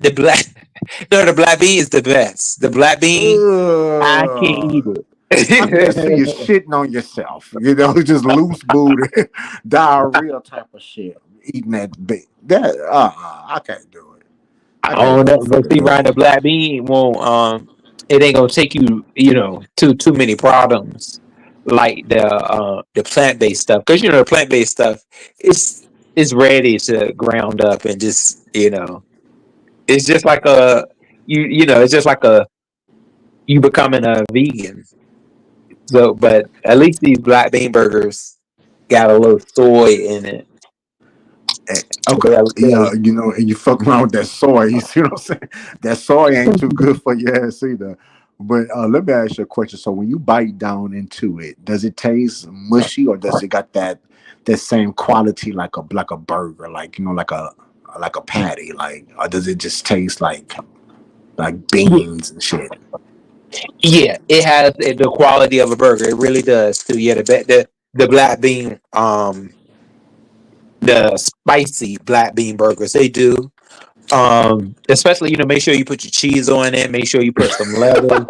No, the black bean is the best. The black bean, I can't eat Ugh. I can just see you it. shitting on yourself. Just loose booty, diarrhea type of shit. Eating that bean. I can't do it. I I can't don't know, but motherfucking see, do Ryan, the it. black bean won't. It ain't gonna take you, too many problems like the plant based stuff. Because the plant based stuff is ready to ground up and just it's just like it's just like you becoming a vegan. So, but at least these black bean burgers got a little soy in it. Eh, So Okay, they have yeah, soy. and you fuck around with that soy. You see what I'm saying? That soy ain't too good for your ass either. But let me ask you a question. So when you bite down into it, does it taste mushy or does it got that same quality like a burger, like a patty, or does it just taste like beans and shit? Yeah, it has the quality of a burger. It really does too. Yeah, the black bean, the spicy black bean burgers, they do. Especially, make sure you put your cheese on it. Make sure you put some lettuce.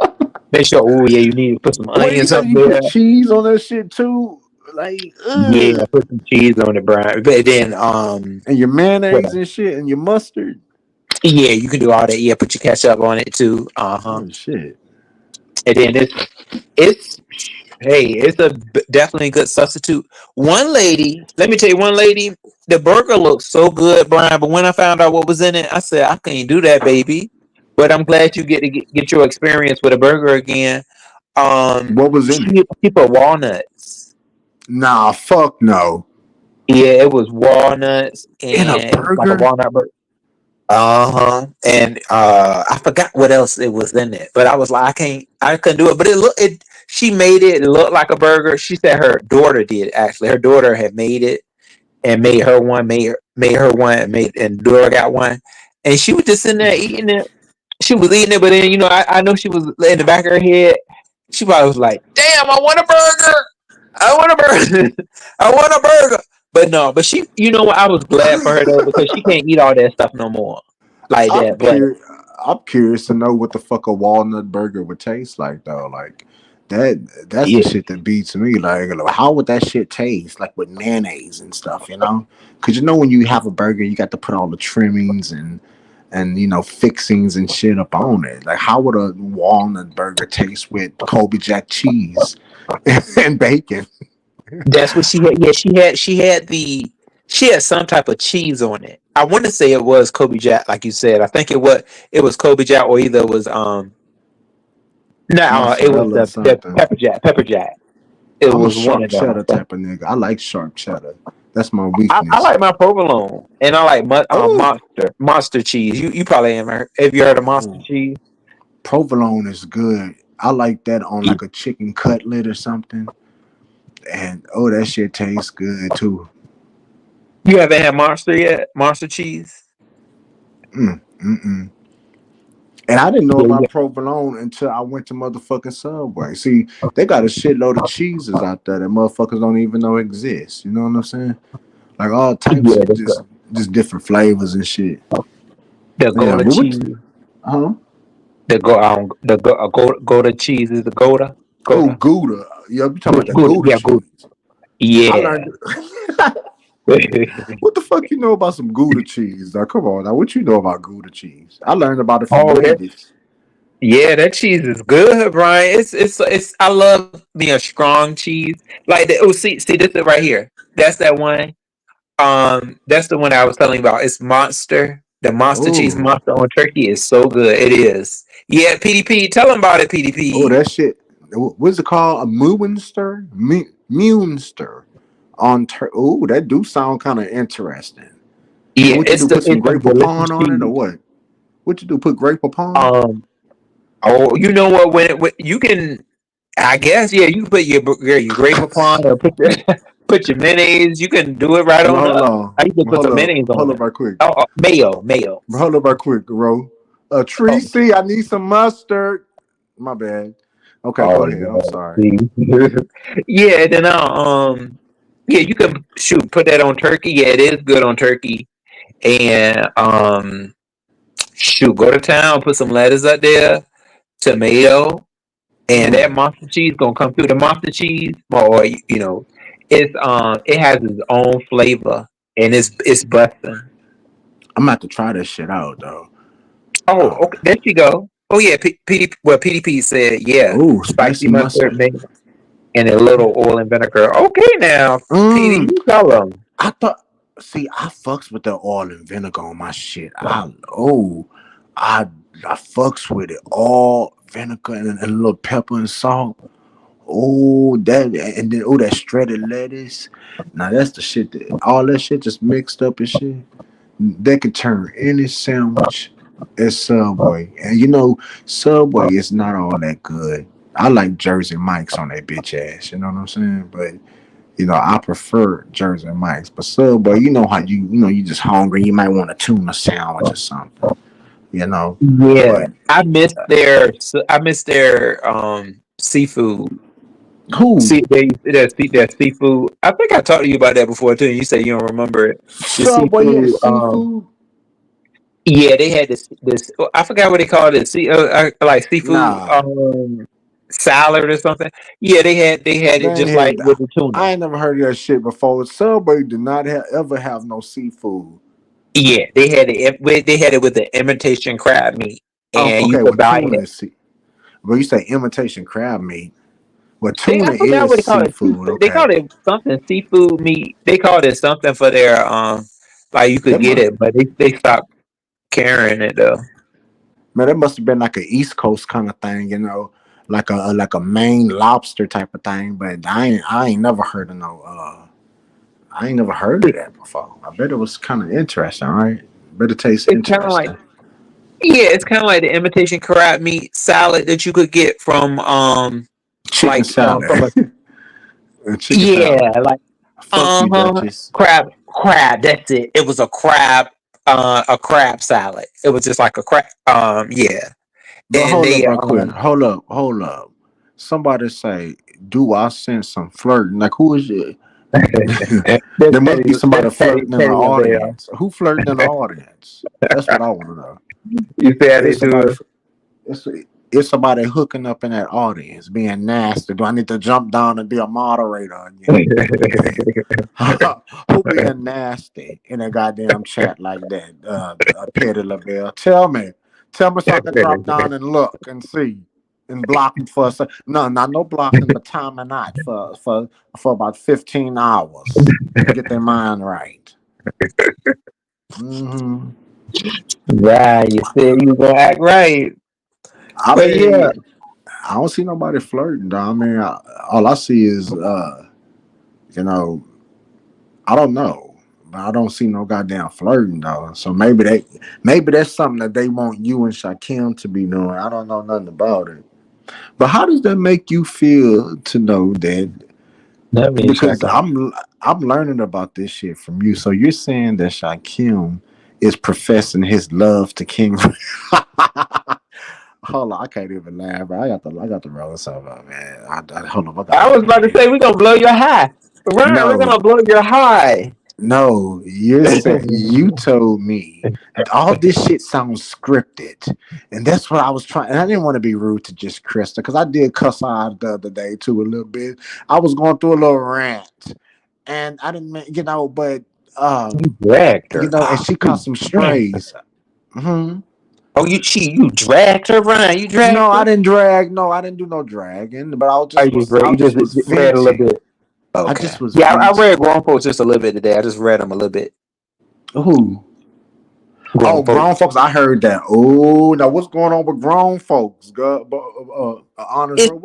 Make sure, oh yeah, you need to put some Wait, you onions said up you there. put cheese on that shit too? Like, Yeah, ugh. put some cheese on it, Brian. But then, And your what mayonnaise else? and shit and your mustard. Yeah, you can do all that. Yeah, put your ketchup on it too. Uh-huh. Oh shit. And then it's hey, it's definitely a good substitute. One lady, let me tell you, one lady, the burger looked so good, Brian. But when I found out what was in it, I said I can't do that, baby. But I'm glad you get to get your experience with a burger again. What was in it? She put walnuts. Nah, fuck no. Yeah, it was walnuts In a and it was like a burger? walnut burger. Uh-huh. And I forgot what else it was in it. But I was like, I couldn't do it. But she made it look like a burger. She said her daughter did actually. Her daughter had made it and made her one, made her one, and daughter got one. And she was just in there eating it. She was eating it, but then I know she was in the back of her head. She probably was like, "Damn, I want a burger! I want a burger! I want a burger!" But no, but she, what? I was glad for her though because she can't eat all that stuff no more like I'm that. But curious. I'm curious to know what the fuck a walnut burger would taste like though. Like that's the yeah, shit that beats me. Like how would that shit taste? Like with mayonnaise and stuff, you know? Cause when you have a burger, you got to put all the trimmings and fixings and shit up on it. Like how would a walnut burger taste with Colby Jack cheese and bacon? that's what she had. Yeah, she had some type of cheese on it. I want to say it was Kobe Jack, like you said. I think it was Kobe Jack, or either it was no, it was Mozzarella or the something. pepper jack. It I'm a was one sharp of them. I cheddar think. type of nigga. I like sharp cheddar. That's my I weakness. like my provolone, and I like Oh, monster cheese. You probably have you heard of monster oh, cheese? provolone is good. I like that on like a chicken cutlet or something. And oh, that shit tastes good too. You haven't had monster yet? Monster cheese? Mm. And I didn't know Yeah, about provolone until I went to motherfucking Subway. See, they got a shitload of cheeses out there that motherfuckers don't even know exist. You know what I'm saying? Like all types yeah, of just different flavors and shit. the Yeah, Gouda but what? cheese. Huh? Gouda cheese is the Gouda. Oh, Gouda. Gouda. Yeah, you talking about the Gouda. Gouda Yeah, Gouda. cheese? I Yeah. learned. What the fuck you know about some Gouda cheese? Now, come on. Now, what you know about Gouda cheese? I learned about it from Oh, Wendy's. that cheese is good, Brian. It's. I love strong cheese. Like see this is right here. That's that one. That's the one I was telling you about. It's Monster. The Monster Cheese Oh, Monster on turkey is so good. It is. Yeah, PDP. Tell them about it, oh, PDP. that shit. What's it called? A Moonster? Moonster on. Oh, that do sound kind of interesting. And Yeah, what you do? Put some it's grape some delicious upon on it, or cheese. what? What you do? Put grape upon? Um. Oh, you know what? When you can, I guess you can put your grape upon or put your put your mayonnaise. You can do it right Hold on, on hold up. on, I used to put some mayonnaise hold on up, it. right quick. Mayo. Hold up, right quick, bro. Oh, Tracy, I need some mustard. My bad. Okay, go oh ahead. I'm yeah. sorry. See? Yeah. Then yeah, you can put that on turkey. Yeah, it is good on turkey. And go to town. Put some lettuce up there, tomato, and that Mm. monster cheese gonna come through. The monster cheese, or it has its own flavor, and it's busting. I'm about to try this shit out though. Oh, Uh, okay, there you go. Oh yeah, PDP said yeah, oh, spicy spicy mustard, mustard. mayo, and a little oil and vinegar. Okay, now PD, Mm. you tell them. I thought. See, I fucks with the oil and vinegar on my shit. I fucks with it. All vinegar and a little pepper and salt. Oh, that shredded lettuce. Now that's the shit that all that shit just mixed up and shit. They could turn any sandwich at Subway. And Subway is not all that good. I like Jersey Mike's on that bitch ass. You know what I'm saying? But I prefer Jersey Mike's. But Subway, you know how you just hungry. You might want a tuna sandwich or something. You know. Yeah, But I miss their seafood. who? See, their seafood. I think I talked to you about that before too. And you said you don't remember it. The Subway has seafood. seafood? Yeah, they had this. I forgot what they called it. Like seafood Nah, salad or something. Yeah, they had they it ain't just like had. with the tuna. I ain't never heard of that shit before. Subway did not ever have no seafood. Yeah, they had it with the imitation crab meat, Oh, and you okay. could Well, buy tuna it. is well, you say imitation crab meat. Well, I tuna forgot is what they called it. seafood. They Okay, called it something seafood meat. They called it something for their like you could that get must it, but they stopped carrying it though. man, that must have been like a East Coast kind of thing, like a Maine lobster type of thing. But I ain't never heard of no. I ain't never heard of that before. I bet it was kind of interesting, right? Bet it tastes It's kind of like interesting. yeah, it's kind of like the imitation crab meat salad that you could get from Chicken salad. from a Chicken yeah salad. like Fuck you, Duchess. crab. That's it. It was a crab salad. It was just like a crab. Yeah, But and hold up, they right quick. Hold up. Somebody say, "Do I sense some flirting?" Like, who is it? There must be somebody That's flirting in the Teddy LaBelle. audience. Who flirting in the audience? That's what I want to know. You see how they Is do somebody? it? Is, is somebody hooking up in that audience, being nasty? Do I need to jump down and be a moderator again? Who being nasty in a goddamn chat like that? Petty LaBelle. Tell me so I can drop down and look and see and block them for a sec. No, not no blocking, but time and not for about 15 hours. Get their mind right. Hmm. Right, you said you gonna act right, I but yeah, mean, I don't see nobody flirting. Though. I mean, all I see is, you know, I don't know, but I don't see no goddamn flirting though. So maybe that's something that they want you and Shakim to be doing. I don't know nothing about it. But how does that make you feel to know that? that means Because Shaka. I'm learning about this shit from you. So you're saying that Shakim is professing his love to King. Hold on, I can't even laugh. Bro. I got to roll something up, man. Hold on, I got I to was roll about to it. say we're gonna blow your high, Ryan. We're No, gonna blow your high. no, you told me all this shit sounds scripted, and that's what I was trying. And I didn't want to be rude to just Krista because I did cuss her out the other day too a little bit. I was going through a little rant, and I didn't, but You dragged you her. know, and she caught You some dragged her. strays. Hmm. Oh, you dragged her, Ryan. You No, dragged I her. didn't drag. No, I didn't do no dragging. But Oh, you just read. I You just just was read a little venting. bit. I Okay. just was Yeah, I venting. read Grown Folks just a little bit today. I just read them a little bit. Who? Grown Oh, grown Folks. folks. I heard that. Oh, now what's going on with grown folks? Honors It. row.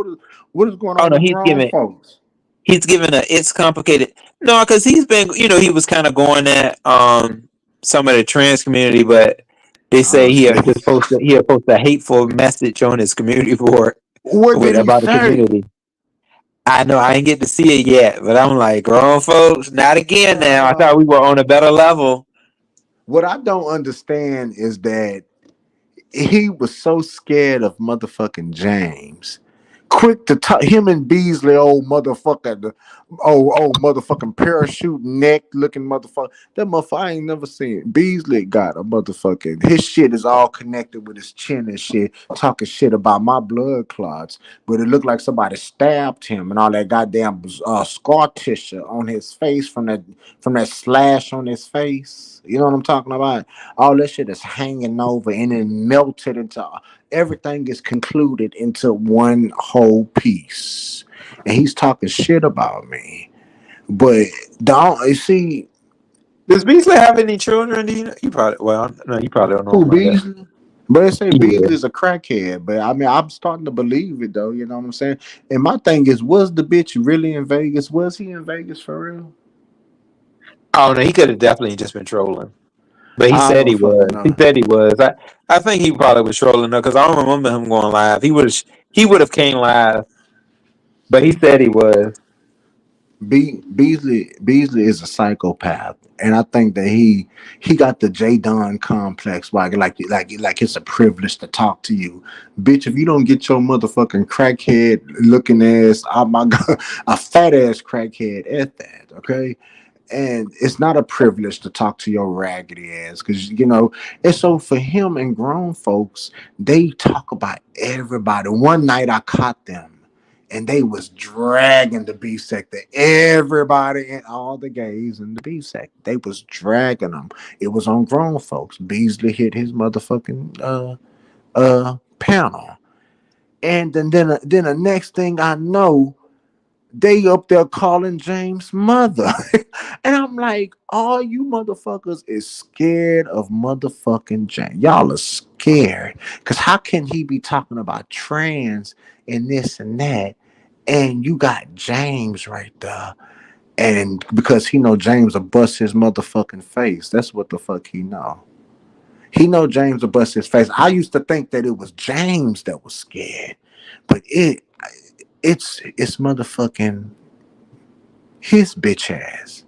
What is going Oh on no, with grown folks? he's given a it's complicated. No, because he's been he was kind of going at some of the trans community, but they say he had Shit. just posted a hateful message on his community board What did with he about the say? community. I know I ain't get to see it yet, but I'm like, grown folks, not again now. I Uh, thought we were on a better level. what I don't understand is that he was so scared of motherfucking James. Quick to talk him and Beasley, old motherfucker, old motherfucking parachute neck looking motherfucker. That motherfucker I ain't never seen. Beasley got a motherfucking his shit is all connected with his chin and shit, talking shit about my blood clots. But it looked like somebody stabbed him and all that goddamn scar tissue on his face from that slash on his face. You know what I'm talking about? All that shit is hanging over and it melted into everything is concluded into one whole piece. And he's talking shit about me. But don't you see Does Beasley have any children? Do you know? You probably no, you probably don't know who about that. Beasley? But they say Yeah. Beasley is a crackhead. But I mean, I'm starting to believe it though. You know what I'm saying? And my thing is, was the bitch really in Vegas? Was he in Vegas for real? Oh no, he could have definitely just been trolling. But he I said don't he fucking was. He know. said he was. I think he probably was trolling her because I don't remember him going live. He would have came live, but he said he was. Beasley is a psychopath, and I think that he got the J Don complex. Like it's a privilege to talk to you, bitch. If you don't get your motherfucking crackhead looking ass, oh my god, a fat ass crackhead at that, okay. And it's not a privilege to talk to your raggedy ass, because you know. And so for him and grown folks, they talk about everybody. One night I caught them, and they was dragging the B sector, everybody and all the gays in the B sector. They was dragging them. It was on grown folks. Beasley hit his motherfucking panel, and then the next thing I know, they up there calling James mother. And I'm like, all you motherfuckers is scared of motherfucking James. Y'all are scared. Cause how can he be talking about trans and this and that? And you got James right there. And because he know James will bust his motherfucking face. That's what the fuck he know. He know James will bust his face. I used to think that it was James that was scared. But it's motherfucking his bitch ass.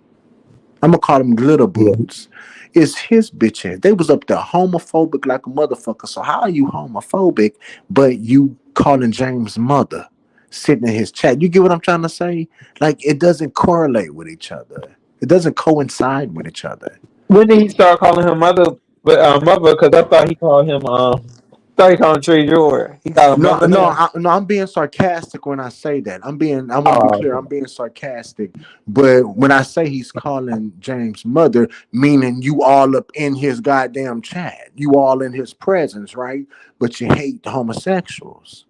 I'm gonna call him glitter Yeah. boots. It's his bitch ass. They was up there homophobic like a motherfucker. So how are you homophobic, but you calling James mother, sitting in his chat? You get what I'm trying to say? Like it doesn't correlate with each other. It doesn't coincide with each other. When did he start calling him mother? But mother, because I thought he called him. Thought he called him Trey George. He called him No, mother no, now. no. I'm being sarcastic when I say that. I want to be Oh, clear. okay. I'm being sarcastic. But when I say he's calling James mother, meaning you all up in his goddamn chat, you all in his presence, right? But you hate the homosexuals,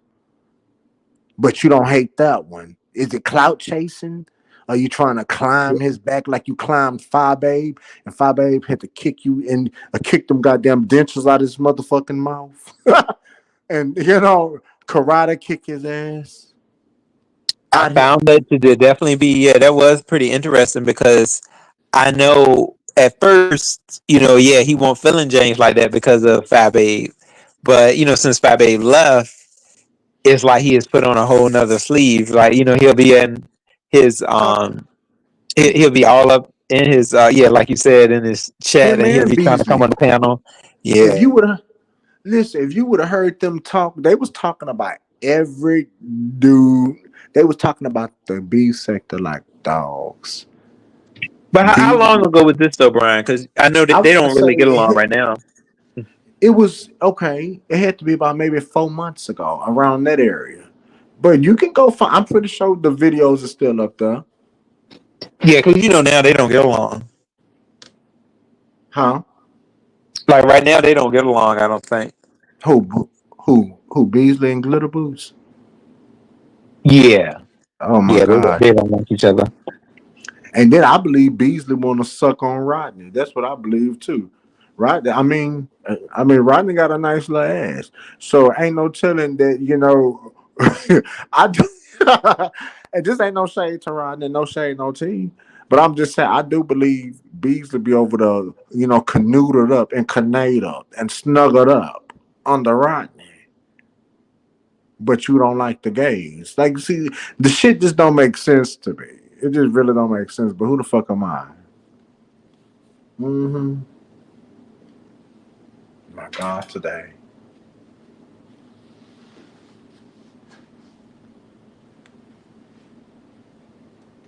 but you don't hate that one. Is it clout chasing? Are you trying to climb his back like you climbed Fi Babe, and Fi Babe had to kick you in, kick them goddamn dentures out of his motherfucking mouth? And you know, karate kick his ass I out here. found that to definitely be, yeah, that was pretty interesting because I know at first, yeah, he won't feeling James like that because of Fab Abe. But, since Fab Abe left, it's like he has put on a whole nother sleeve. Like, he'll be in his he'll be all up in his yeah, like you said, in his chat, Him and he'll and be trying to come on Beasley. the panel. If Yeah. you would have listen, if you would have heard them talk, they was talking about every dude. They was talking about the B sector like dogs. But how long Beasley, ago was this though, Brian? Because I know I that they want to don't really get along say right now. it was okay. It had to be about maybe 4 months ago, around that area. But you can go find. I'm pretty sure the videos are still up there, Yeah, because now they don't get along. huh? Like right now they don't get along. I don't think. Who? Beasley and Glitter Boots? Yeah, Oh my yeah, God! they don't like each other. And then I believe Beasley want to suck on Rodney. That's what I believe too. Right? I mean, Rodney got a nice little ass, so ain't no telling that. I do, and this ain't no shade to Rodney, no shade, no tea. But I'm just saying, I do believe Beasley be over the, canoodled up and canaed up and snuggled up under Rodney. But you don't like the gays. Like, see, the shit just don't make sense to me. It just really don't make sense. But who the fuck am I? Mm-hmm. My God, today.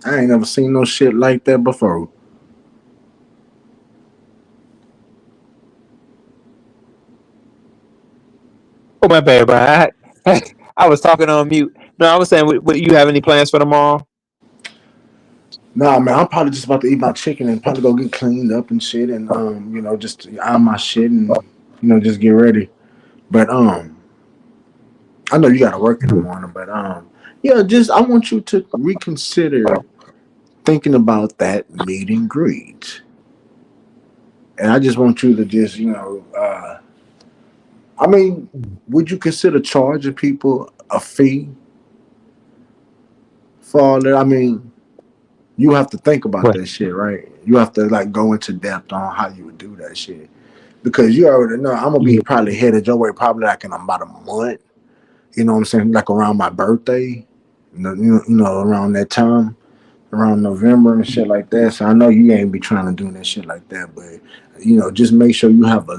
I ain't never seen no shit like that before. Oh my bad, Brian. I was talking on mute. No, I was saying, you have any plans for tomorrow? Nah, man, I'm probably just about to eat my chicken and probably go get cleaned up and shit, and just iron my shit and just get ready. But I know you gotta work in the morning, but yeah, just I want you to reconsider thinking about that meet and greet. And I just want you to just, I mean, would you consider charging people a fee for all that? I mean, you have to think about What? that shit, right? You have to like go into depth on how you would do that shit. Because you already know I'm gonna be Yeah. probably headed your way probably like in about a month. You know what I'm saying? Like around my birthday. Around that time, around November and shit like that. So I know you ain't be trying to do that shit like that, but just make sure you have a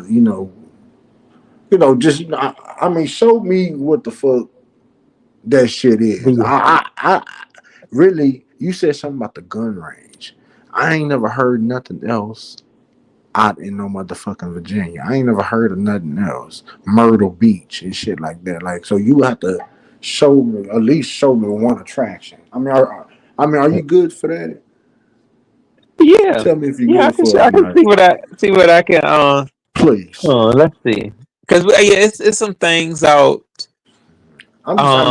just I mean, show me what the fuck that shit is. Yeah. I really, you said something about the gun range. I ain't never heard nothing else out in no motherfucking Virginia. I ain't never heard of nothing else. Myrtle Beach and shit like that. Like, so you have to show me, at least show me one attraction. Are you good for that? Yeah, Tell me if you're yeah. good for I it, can like, see what I can. please. Let's see. Because yeah, it's some things out.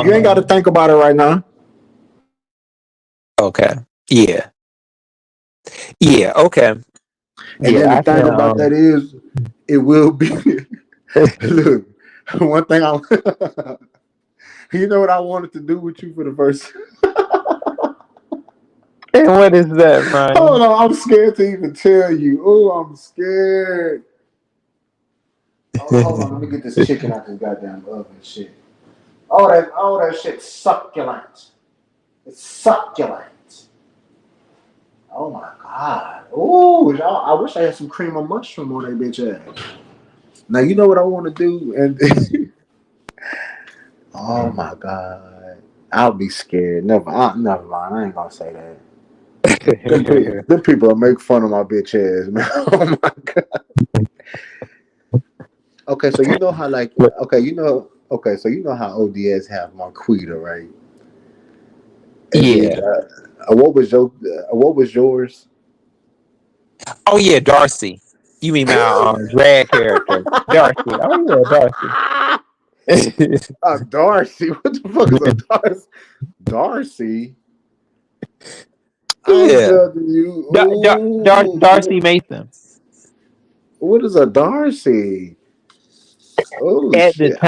You ain't got to think about it right now. Okay. Yeah. Yeah. Okay. And then Yeah. the I thing about that is, it will be. Look, one thing you know what I wanted to do with you for the first. And what is that, Brian? Hold on, I'm scared to even tell you. Oh, I'm scared. Hold on, let me get this chicken out this goddamn oven. Shit. All that shit succulent. It's succulent. Oh my god. Oh, I wish I had some cream of mushroom on that bitch ass. Now you know what I want to do, and oh my god, I'll be scared. Never mind. I ain't gonna say that. Them people will make fun of my bitch ass, man. Oh my god. Okay, so you know how like so you know how ODS have Marquita, right? And then Yeah. what was yours? Oh yeah, Darcy. You mean my drag character, Darcy? Oh yeah, Darcy. Darcy. What the fuck is a Darcy? Darcy. I'm Yeah, telling you. Ooh, Darcy Mason. what is a Darcy? Oh At the shit.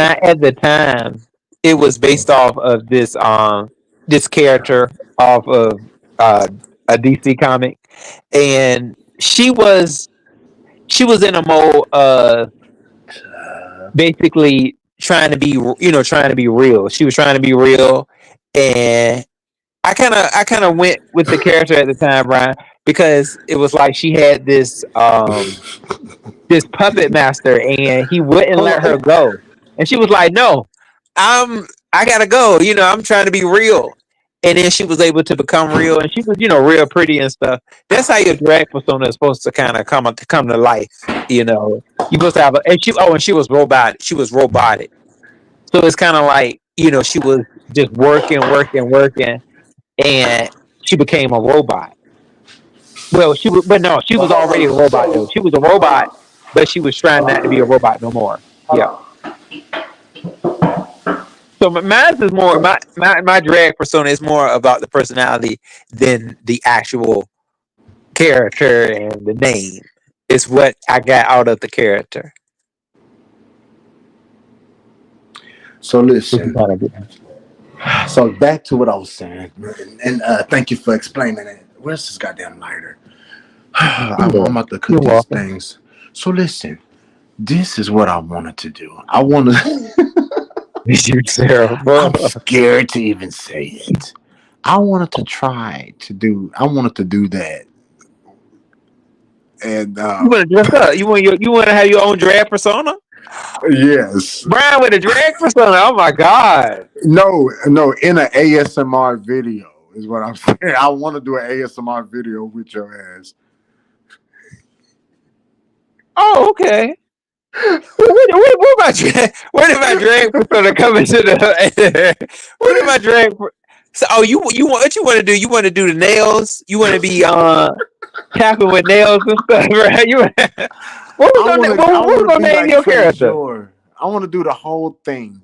time, it was based off of this character off of uh a DC comic, and she was in a mode basically trying to be real. She was trying to be real, and I kind of went with the character at the time, Brian, because it was like she had this puppet master, and he wouldn't Hold let her on. go, and she was like, "No, I gotta go. I'm trying to be real." And then she was able to become real, and she was real pretty and stuff. That's how your drag persona is supposed to kind of come to life. You're supposed to have and she was robotic. She was robotic, so it's kind of like she was just working, working, working, and she became a robot. Well, but no, she But was hold already a on. robot though. She was a Hold robot, on. but she was trying Hold not to be a on. robot no more. Hold Yeah. on. So mine is more my drag persona is more about the personality than the actual character and the name. It's what I got out of the character. So Which is listen. kind of good. So back to what I was saying, and thank you for explaining it. Where's this goddamn lighter? I'm Yeah. about to cook You're these welcome. things. So listen, this is what I wanted to do. I want to. You terrible. I'm scared to even say it. I wanted to try to do. I wanted to do that, and You want to dress up? You want to have your own drag persona? yes, Brian with a drag persona. Oh my god. no, in an ASMR video is what I'm saying. I want to do an ASMR video with your ass. Oh, okay. Where my drag? Where did my drag persona come into the? Where did my drag? So, you want what you want to do? You want to do the nails? You want to be tapping with nails and stuff, right? What was gonna I what was want to gonna be name like your Trey character? Shore. I want to do the whole thing.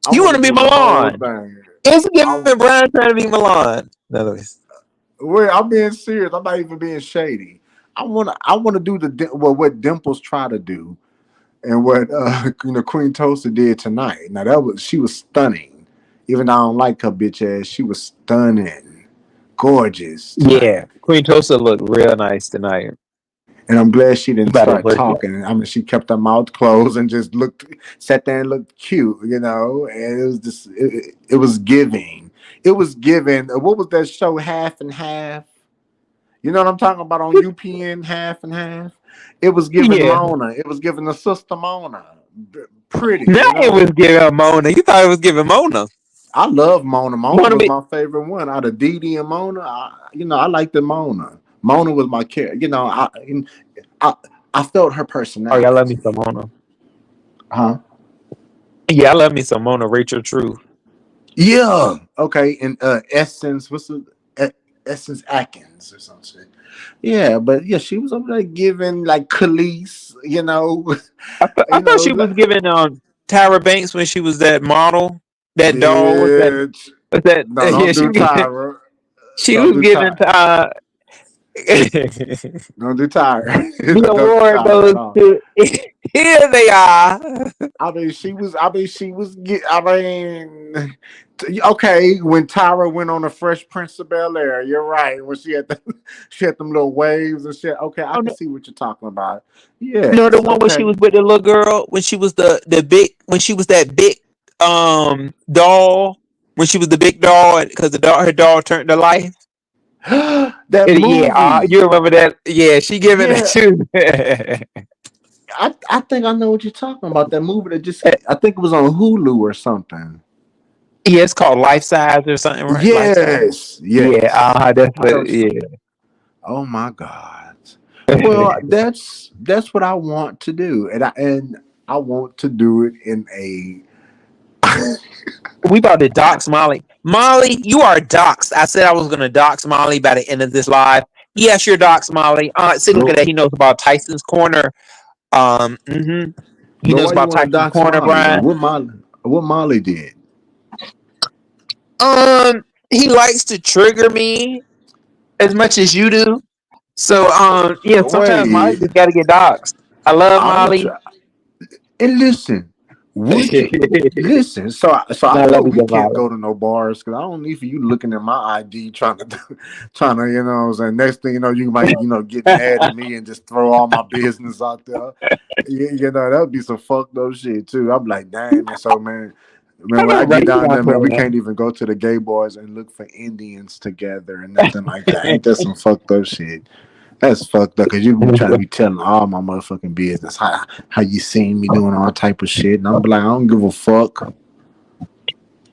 I You want want to to be do the whole Milan? thing. It's I, giving Brian trying to be Milan. No, wait, I'm being serious. I'm not even being shady. I want to do what Dimples try to do, and what Queen Toaster did tonight. Now she was stunning. Even though I don't like her bitch ass, she was stunning, gorgeous tonight. yeah, Queen Tosa looked real nice tonight. And I'm glad she didn't About her start birthday. talking. I mean, she kept her mouth closed and just sat there and looked cute, And it was just, it was giving. It was giving. What was that show? Half and Half. You know what I'm talking about on UPN? Half and Half. It was giving Yeah. Mona. It was giving the sister Mona. Pretty, Now it was giving Mona. You thought it was giving Mona. I love Mona. Mona Mona was be my favorite one out of Dee Dee and Mona. I like the Mona. Mona was my character. You know, I I felt her Oh, personality. y'all love me some Mona. Huh? Yeah, I love me some Mona Rachel Truth. Yeah. Okay. And Essence, what's the Essence Atkins or some shit. Yeah, but yeah, she was over there giving like Khalees, you know, I you thought know, she was giving Tyra Banks when she was that model, that doll. What's that? bitch. What's that? No, Yeah, don't do Tyra. she Don't was do giving Tyra. the Don't do Tyra. Don't do award Tyra goes at all. to. Here they are. I mean, she was. I mean, she was. I mean, okay. When Tyra went on the Fresh Prince of Bel Air, you're right. When she had she had them little waves and shit. Okay, I Oh, can no, see what you're talking about. no, the Yes. one where she Okay. was with the little girl when she was the big when she was that big doll when she was the big doll because her doll turned to life. That Yeah, movie. you remember that? Yeah, she giving it Yeah, to. I think I know what you're talking about. That movie that just I think it was on Hulu or something. Yeah, it's called Life Size or something, right? Life Size. Yes, Yeah, yes. that's I know what. what you. Yeah. Oh my God. Well, that's what I want to do, and I want to do it in a. We about to dox Molly. Molly, you are doxed. I said I was gonna dox Molly by the end of this live. Yes, you're doxed, Molly. See, look at Go that. He knows about Tyson's Corner. He go. knows Why you about want to Tyson's dox Corner, Molly though? Brian. What Molly did? He likes to trigger me as much as you do. So, yeah, sometimes Molly Wait, just got to get doxed. I love I don't Molly. try. And listen, would you listen? So I I know love you, we good can't Molly. go to no bars because I don't need for you looking at my ID trying to trying to, you know what I'm saying. Next thing you know, you might, you know, get mad at me and just throw all my business out there. You know, that would be some fucked up shit too. I'm like, damn, man. So man, I when know, I right? get You down not there, man, we playing. can't even go to the gay bars and look for Indians together and nothing like that. Ain't that some fucked up shit? That's fucked up because you be trying to be telling all my motherfucking business. How you seen me doing all type of shit. And I'm like, I don't give a fuck.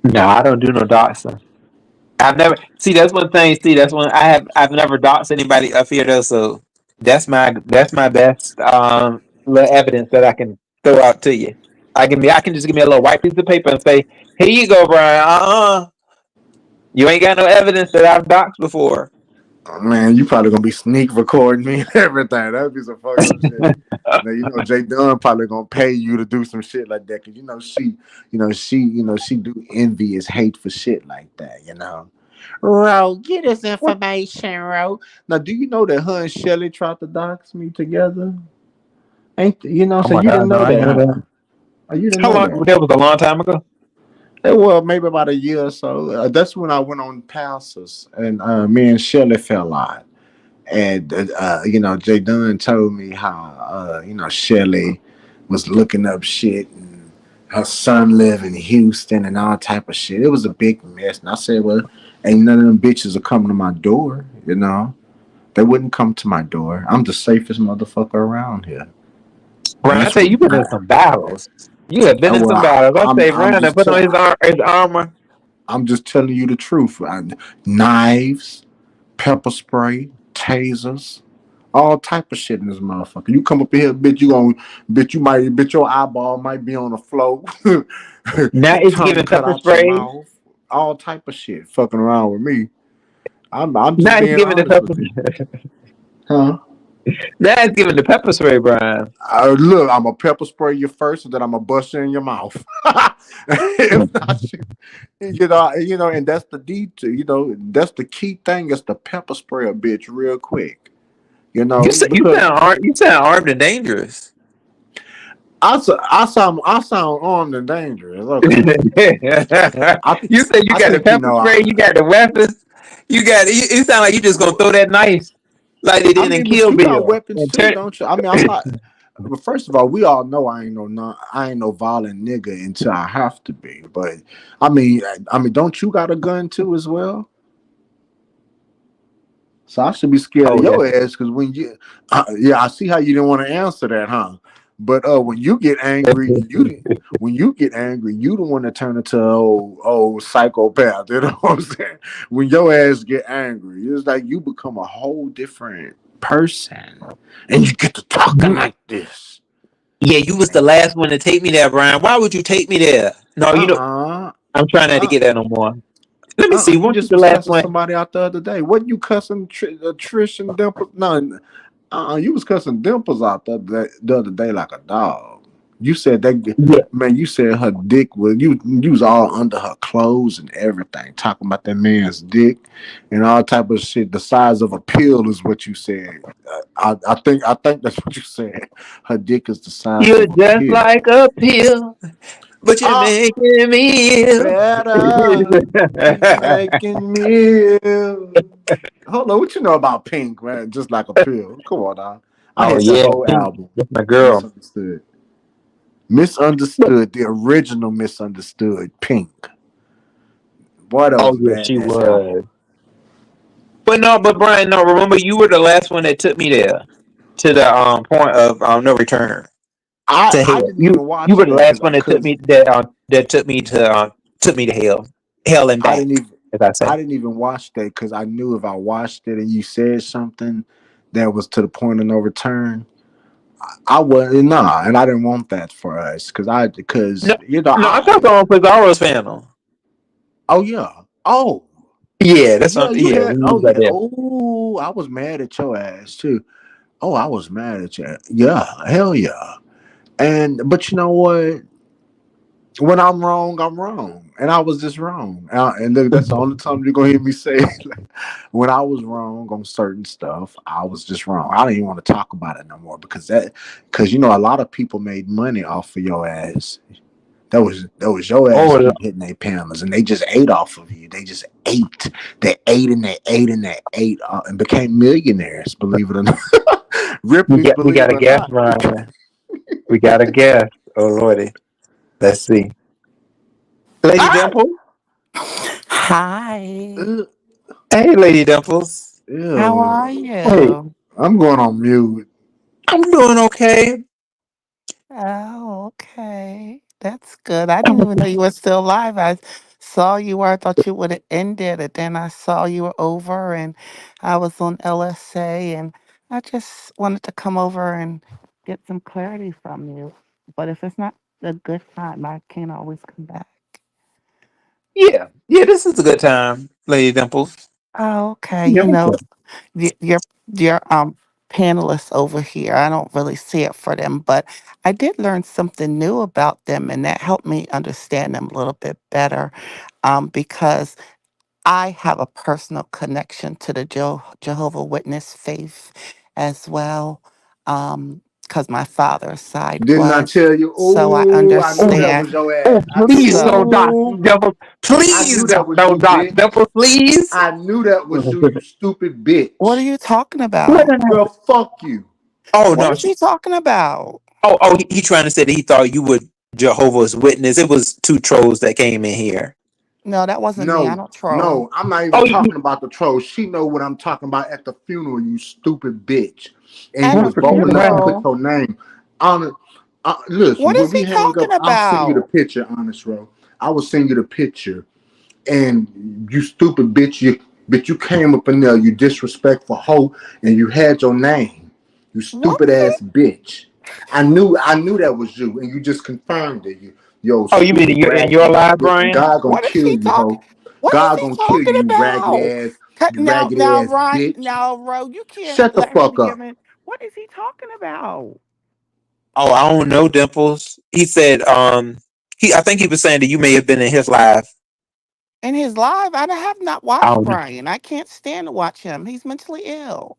No, I don't do no doxing. I've never see. That's one thing. See, that's one I've never doxed anybody up here though. So that's my best little evidence that I can throw out to you. I can just give me a little white piece of paper and say, here you go, Brian. You ain't got no evidence that I've doxed before. Man, you probably gonna be sneak recording me and everything. That'd be some fucked up shit. Now you know Jay Dunn probably gonna pay you to do some shit like that because she do envious hate for shit like that. You know. Ro, get us What? information, Ro. Now, do you know that her and Shelly tried to dox me together? Ain't you know? Oh So my you didn't God, no, know I that, know huh? that. Oh, you didn't How know long? that. That was a long time ago. Well, maybe about a year or so. That's when I went on passes, and me and Shelly fell out. And you know, Jay Dunn told me how you know Shelly was looking up shit, and her son lived in Houston and all type of shit. It was a big mess. And I said, well, ain't none of them bitches are coming to my door. You know, they wouldn't come to my door. I'm the safest motherfucker around here. And Brian, I that's tell you, what you've been in some battles. You have been in well, some battles. I say, I'm Brian, and just put on his armor. I'm just telling you the truth. Knives, pepper spray, tasers, all type of shit in this motherfucker. You come up in here, bitch, bitch, your eyeball might be on the floor. Now it's Tongue giving cut pepper out your spray. mouth. All type of shit fucking around with me. I'm just Now it's being giving the honest pepper. with you. Huh? Now it's giving the pepper spray, Brian. Look, I'm gonna pepper spray you first, and then I'm gonna bust you in your mouth. If not, and that's the detail. You know, that's the key thing is the pepper spray a bitch real quick. You You know, say, you because sound you sound armed and dangerous. I sound armed and dangerous. You Okay, I say you I got the think pepper spray, you got the weapons, you got it. Sound like you just gonna throw that knife like they I did in mean, but Kill you got Bill weapons and too, turn. don't you? I mean, I'm not. But first of all, we all know I ain't no violent nigga until I have to be. But I mean, don't you got a gun too as well? So I should be scared of Oh yeah, your ass because when you, yeah, I see how you didn't want to answer that, huh? But when you get angry, when you get angry, you the one that turn into an old psychopath. You know what I'm saying? When your ass get angry, it's like you become a whole different person, and you get to talking like this. Yeah, you was the last one to take me there, Brian. Why would you take me there? No, you know, Uh I'm trying not to uh get that no more. Let me see. You Weren't you just the was last cussing one? somebody out the other day. Wasn't you cussing Trish and Dimples? No, you was cussing Dimples out the other day like a dog. You said that Yeah. man. You said her dick was you. You was all under her clothes and everything, talking about that man's dick and all type of shit. The size of a pill is what you said. I think that's what you said. Her dick is the size You're of a just pill. like a pill, but you're Ah, making me ill. better. You making me ill. Hold on, what you know about Pink, man? Just like a pill. Come on now. I Oh had the yeah, whole Pink, album. that's my girl. Misunderstood. Misunderstood. The original Misunderstood. Pink. Boy, that Oh was a yeah, she badass album. was. But no, but Brian, no. Remember, you were the last one that took me there to the point of no return to I hell. didn't You even you watch were the that last because one cause that took me to hell, hell and I didn't back, even as I say. I didn't even watch that because I knew if I watched it and you said something that was to the point of no return, I wasn't nah, and I didn't want that for us because No, you know no, I'm talking about Pizarro's panel. oh yeah oh Yeah, that's yeah what. you Yeah, had we oh was right yeah there. oh I was mad at your ass too. Oh, I was mad at you. Yeah, hell yeah. And but you know what? When I'm wrong, I'm wrong, and I was just wrong. And look, that's the only time you're gonna hear me say it. Like, when I was wrong on certain stuff, I was just wrong. I don't even want to talk about it no more because you know a lot of people made money off of your ass. That was your ass Oh, keep hitting their panels, and they just ate off of you. They just ate. They ate and they ate and they ate and became millionaires. Believe it or not, Ripley's. we Believe got it a or guest, not. Brian. We got a guest. Oh lordy, let's see, Lady Ah! Dimple. Hi. Uh, Hey, Lady Dimples. How are Ew. Hey, you? I'm going on mute. I'm doing okay. Oh, okay. That's good. I didn't even know you were still alive. I saw you where I thought you would have ended it. Then I saw you were over and I was on LSA and I just wanted to come over and get some clarity from you. But if it's not a good time, I can always come back. Yeah, yeah, this is a good time, Lady Dimples. Oh, okay. Yeah, You know, your panelists over here. I don't really see it for them, but I did learn something new about them, and that helped me understand them a little bit better. Because I have a personal connection to the Jehovah Witness faith as well. Because my father's side Didn't I was, tell you? so I Oh, I knew that was understand. your Oh, ass. I knew. please So don't dox Oh, Dimples. I Please knew that was don't you, dox bitch. Dimples, please. I knew that was you, you stupid what are bitch. you talking What about? done Girl, happened? fuck you. Oh What no, is he talking about? he trying to say that he thought you would Jehovah's Witness. It was two trolls that came in here. No, that wasn't me. I No, don't troll. no, I'm not even Oh, talking about the troll. She know what I'm talking about at the funeral, you stupid bitch. And you At I the was bold forget enough to about put funeral? your name on it. Listen, What when is we he hang up, talking I'll send you the about? picture, honest, bro. I will send you the picture. And you stupid bitch, you came up in there, you disrespectful hoe, and you had your name. You What stupid is he? ass bitch. I knew that was you, and you just confirmed it. You old Oh, you mean stupid in raggedy your ass live, bitch. And Brian? God gonna What is kill he you, talking? hoe. What is God he gonna kill talking you, about? you Now, raggedy now, ass Ryan, bitch. now, Ro, you can't Shut the let him fuck give up. in. What is he talking about? Oh, I don't know, Dimples. He said, I think he was saying that you may have been in his live. In his live, I have not I watched don't know. Brian. I can't stand to watch him. He's mentally ill.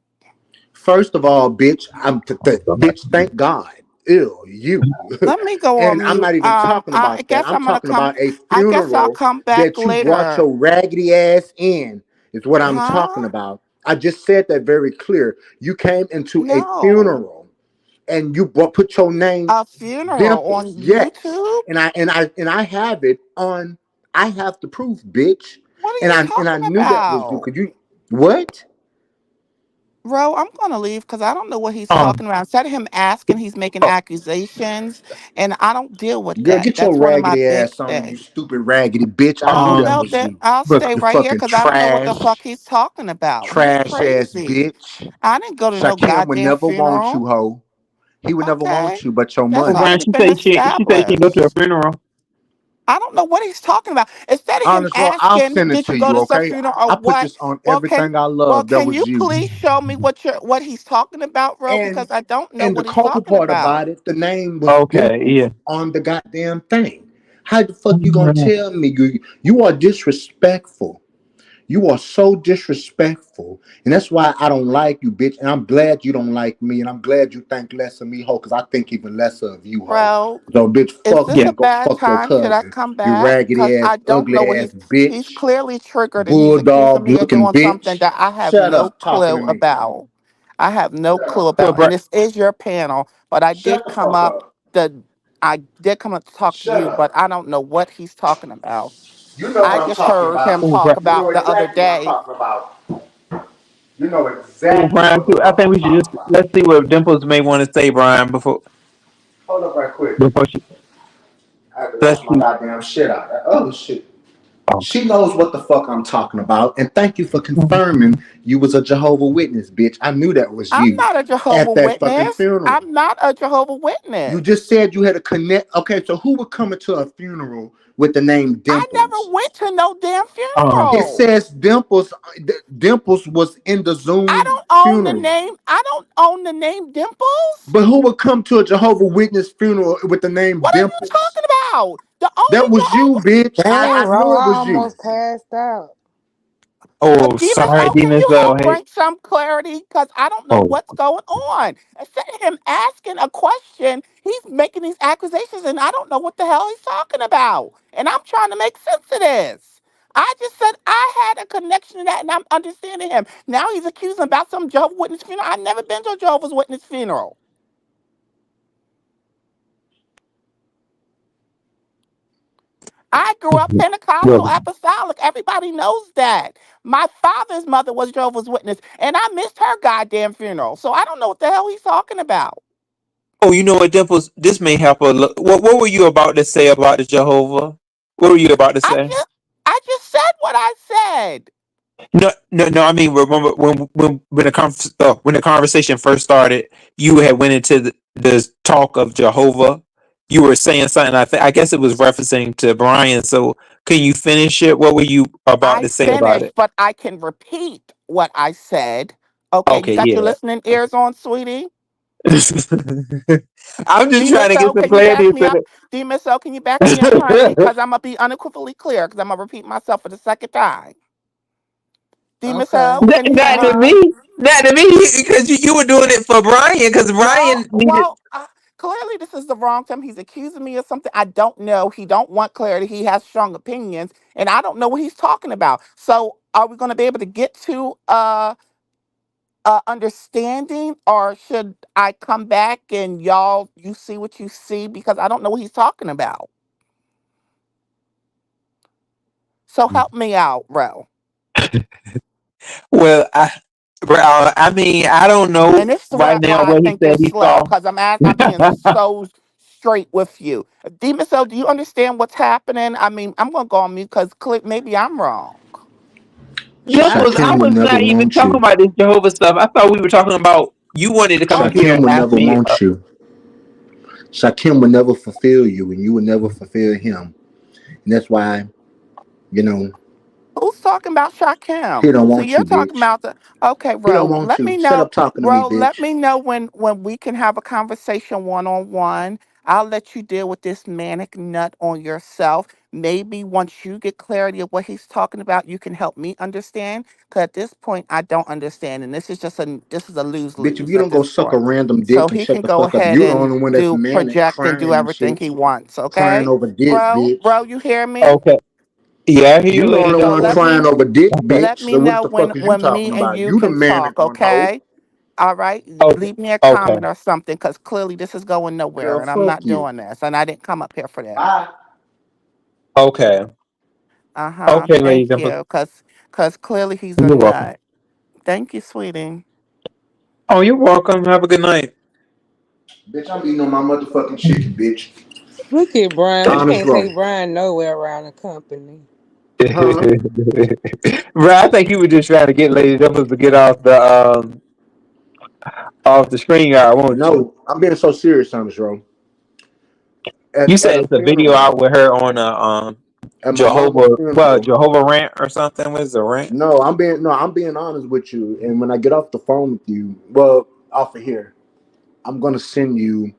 First of all, bitch, bitch, thank God. Ew, you. Let me go And on I'm mute. not even talking I about that. guess I'm I'm gonna talking come. about a I guess I'll funeral come back that you brought later. your raggedy ass in, is what I'm talking Huh? about. I just said that very clear. You came into a No. funeral and you put your name A funeral on Dimples. Yes. YouTube? And I have it on. I have the proof, bitch. What are And you I talking knew that was you. about? Could you what? Ro, I'm gonna leave because I don't know what he's Um. talking about. Instead of him asking, he's making Oh, accusations, and I don't deal with Girl, that. get your That's one of my raggedy big ass on, you things. stupid raggedy bitch. I knew Oh that no, um. was then you. I'll But stay You right here fucking because I don't know what the fuck trash. he's talking about. He's Trash ass crazy. bitch. I didn't go to no Shakim would goddamn never want you, funeral. hoe. He would never Okay, want you but your that's well, money. Brian, already she been said she said she go to a established. funeral. I don't know what he's talking about. Instead of him Honest, Ro, I'll asking, send it "Did to you go you, to some okay? funeral or I put what?" this on Well, can everything I love. That can was you you. please show me what he's talking about, Ro? And Because I don't know and the what he's culprit talking part about. about it, the name was Okay, Dimples yeah. on the goddamn thing. How the fuck you gonna Mhm. tell me you are disrespectful? You are so disrespectful, and that's why I don't like you, bitch. And I'm glad you don't like me, and I'm glad you think less of me, ho, because I think even less of you, ho. Bro, So, bitch, is fuck this Yeah. a you. Go bad fuck your time? Should I cousin. come You back? Because raggedy ass, I don't know ugly what ass he's bitch, clearly triggered and he's accusing bulldog me of looking doing something bitch. that I have Shut no up, talking to clue me. about. I have no Shut clue up. So, about. And this is your panel, but Shut the fuck up. I did come up to talk to Shut you, but up. I don't know what he's talking about. You know I what I'm just talking heard him about. talk You know about the other exactly what I'm day. talking about. You know well, exactly Brian, what the I fuck think I'm we should talking just about. let's see what Dimples may want to say, Brian, Hold up right quick. before she I had to let's wash my see. goddamn shit out. That other shit. Okay. She knows what the fuck I'm talking about. And thank you for confirming you was a Jehovah Witness, bitch. I knew that was I'm you not a Jehovah at that fucking Witness. funeral. I'm not a Jehovah You Witness. just said you had a connect. Okay, so who would come into a funeral with the name I Dimples? never went to no damn Um. It funeral. says Dimples. Dimples was in the I Zoom don't own the funeral. name. I don't own the name Dimples. But who would come to a Jehovah Witness funeral with the name What are you Dimples? talking about? The only That was you, Jehovah. bitch. Dang, I Ro, knew it I was you. almost passed out. Oh, Demon sorry, Soul, can Demon you Soul. help Hey. bring some clarity? Because I don't know Oh. what's going on. Instead of him asking a question, he's making these accusations, and I don't know what the hell he's talking about. And I'm trying to make sense of this. I just said I had a connection to that, and I'm understanding him. Now he's accusing about some Jehovah's Witness funeral. I've never been to a Jehovah's Witness funeral. I grew up Pentecostal Well, apostolic. Everybody knows that. My father's mother was Jehovah's Witness, and I missed her goddamn funeral. So I don't know what the hell he's talking about. oh, you know what, Dimples? This may help a look. What were you about to say about the Jehovah? What were you about to I say? just I just said what I said. No, no, no. I mean, remember when the conversation first started, you had went into the talk of Jehovah. You were saying something. I guess it was referencing to Brian. So, can you finish it? What were you about I to say about finished, it? but I can repeat what I said. Okay, you Okay, got your yeah. listening ears on, sweetie? I'm just trying to get DMSO, some can you clarity back me to up? DMSO, can you back me up, honey? Because I'm gonna be unequivocally clear, because I'm gonna repeat myself for the second time. Okay. DMSO, can you not hear to me? Uh-huh. me, not to me, because you were doing it for Brian. Because No, Brian needed. well, clearly this is the wrong time. He's accusing me of something I don't know. He don't want clarity. He has strong opinions, and I don't know what he's talking about. So, are we going to be able to get to understanding, or should I come back and you see what you see because I don't know what he's talking about? So help me out, bro. Well, I mean, I don't know And this is right now why I what he think you're said he slow, saw. because I'm being so straight with you. Demon, so do you understand what's happening? I mean, I'm gonna go on mute because maybe I'm wrong. Dimples, I Shakim would was never not even want talking you. about this Jehovah stuff. I thought we were talking about you wanted to come up here Shakim and would ask never me. want you. Shakim would never fulfill you, and you would never fulfill him. And that's why, you know, Who's talking about he Shakim? don't So want you're you, talking bitch. about the okay, He don't Ro. want Let you. me Shut know, up talking to me, Ro. Let bitch. me know when we can have a conversation one on one. I'll let you deal with this manic nut on yourself. Maybe once you get clarity of what he's talking about, you can help me understand. Because at this point, I don't understand, and this is a lose Bitch, if lose you at don't go this suck a point. random So dick and he shut can the go fuck up, ahead you the and only one that's do manic, project and do crying and everything shit. he wants. Crying Okay, over dick, bro, bitch. you hear me? Okay. Yeah, I hear You you, the Lady only So one Dimples. crying over dick, let bitch. me So what know the fuck is you when talking me and about? you You the can manic talk, one, hoe. okay? All right, Okay. leave me a Okay. comment or something, because clearly this is going nowhere, Girl, and I'm fuck not you. doing this, and I didn't come up here for this. Bye. Okay. Uh-huh. Okay, Lady Thank Dimples. you, because clearly he's a You're welcome. nut. Thank you, sweetie. Oh, you're welcome. Have a good night. Bitch, I'm eating on my motherfucking chicken, bitch. Look at Brian. We Honest can't roll. take Brian nowhere around the company. Huh? Bro, I think you were just trying to get Lady Dimples to get off the screen yard, won't you? No, I'm being so serious, honest roll. You At said a it's a video funeral, out with her on a at my mama's Jehovah, well, funeral. Jehovah rant or something. What is a rant? I'm being honest with you. And when I get off the phone with you, well, off of here, I'm gonna send you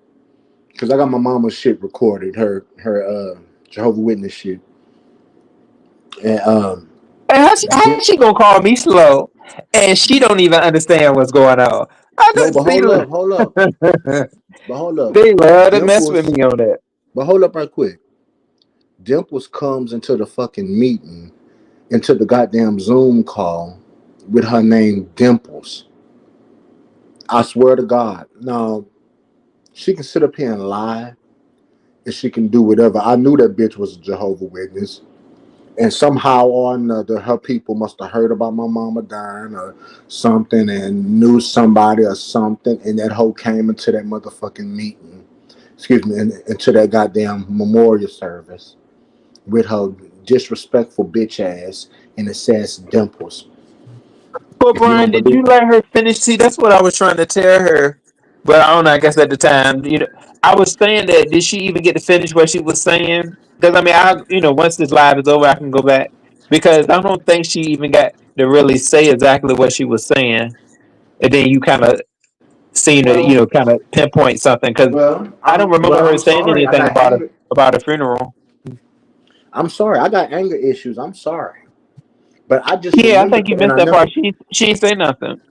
because I got my mama's shit recorded, her Jehovah Witness shit. And And how she gonna call me slow, and she don't even understand what's going on? I no, just but see. hold up. They love to mess with Dimples, me on that. but hold up right quick. Dimples comes into the fucking meeting, into the goddamn Zoom call with her name Dimples. I swear to God. Now, she can sit up here and lie, and she can do whatever. I knew that bitch was a Jehovah Witness. And somehow or another, her people must have heard about my mama dying or something and knew somebody or something. And that hoe came into that motherfucking meeting, excuse me, into that goddamn memorial service with her disrespectful bitch ass and it says Dimples. But If you Brian, don't did you believe, let her finish? See, that's what I was trying to tell her. But I don't know. I guess at the time, I was saying that. Did she even get to finish what she was saying? Because I mean, once this live is over, I can go back because I don't think she even got to really say exactly what she was saying, and then you kind of seem to, well, kind of pinpoint something because I don't remember her I'm saying sorry. I anything got anger. about a funeral. I'm sorry. I got anger issues. I'm sorry. But I just Yeah, I remembered think you that, and missed I that never. part. She ain't say nothing.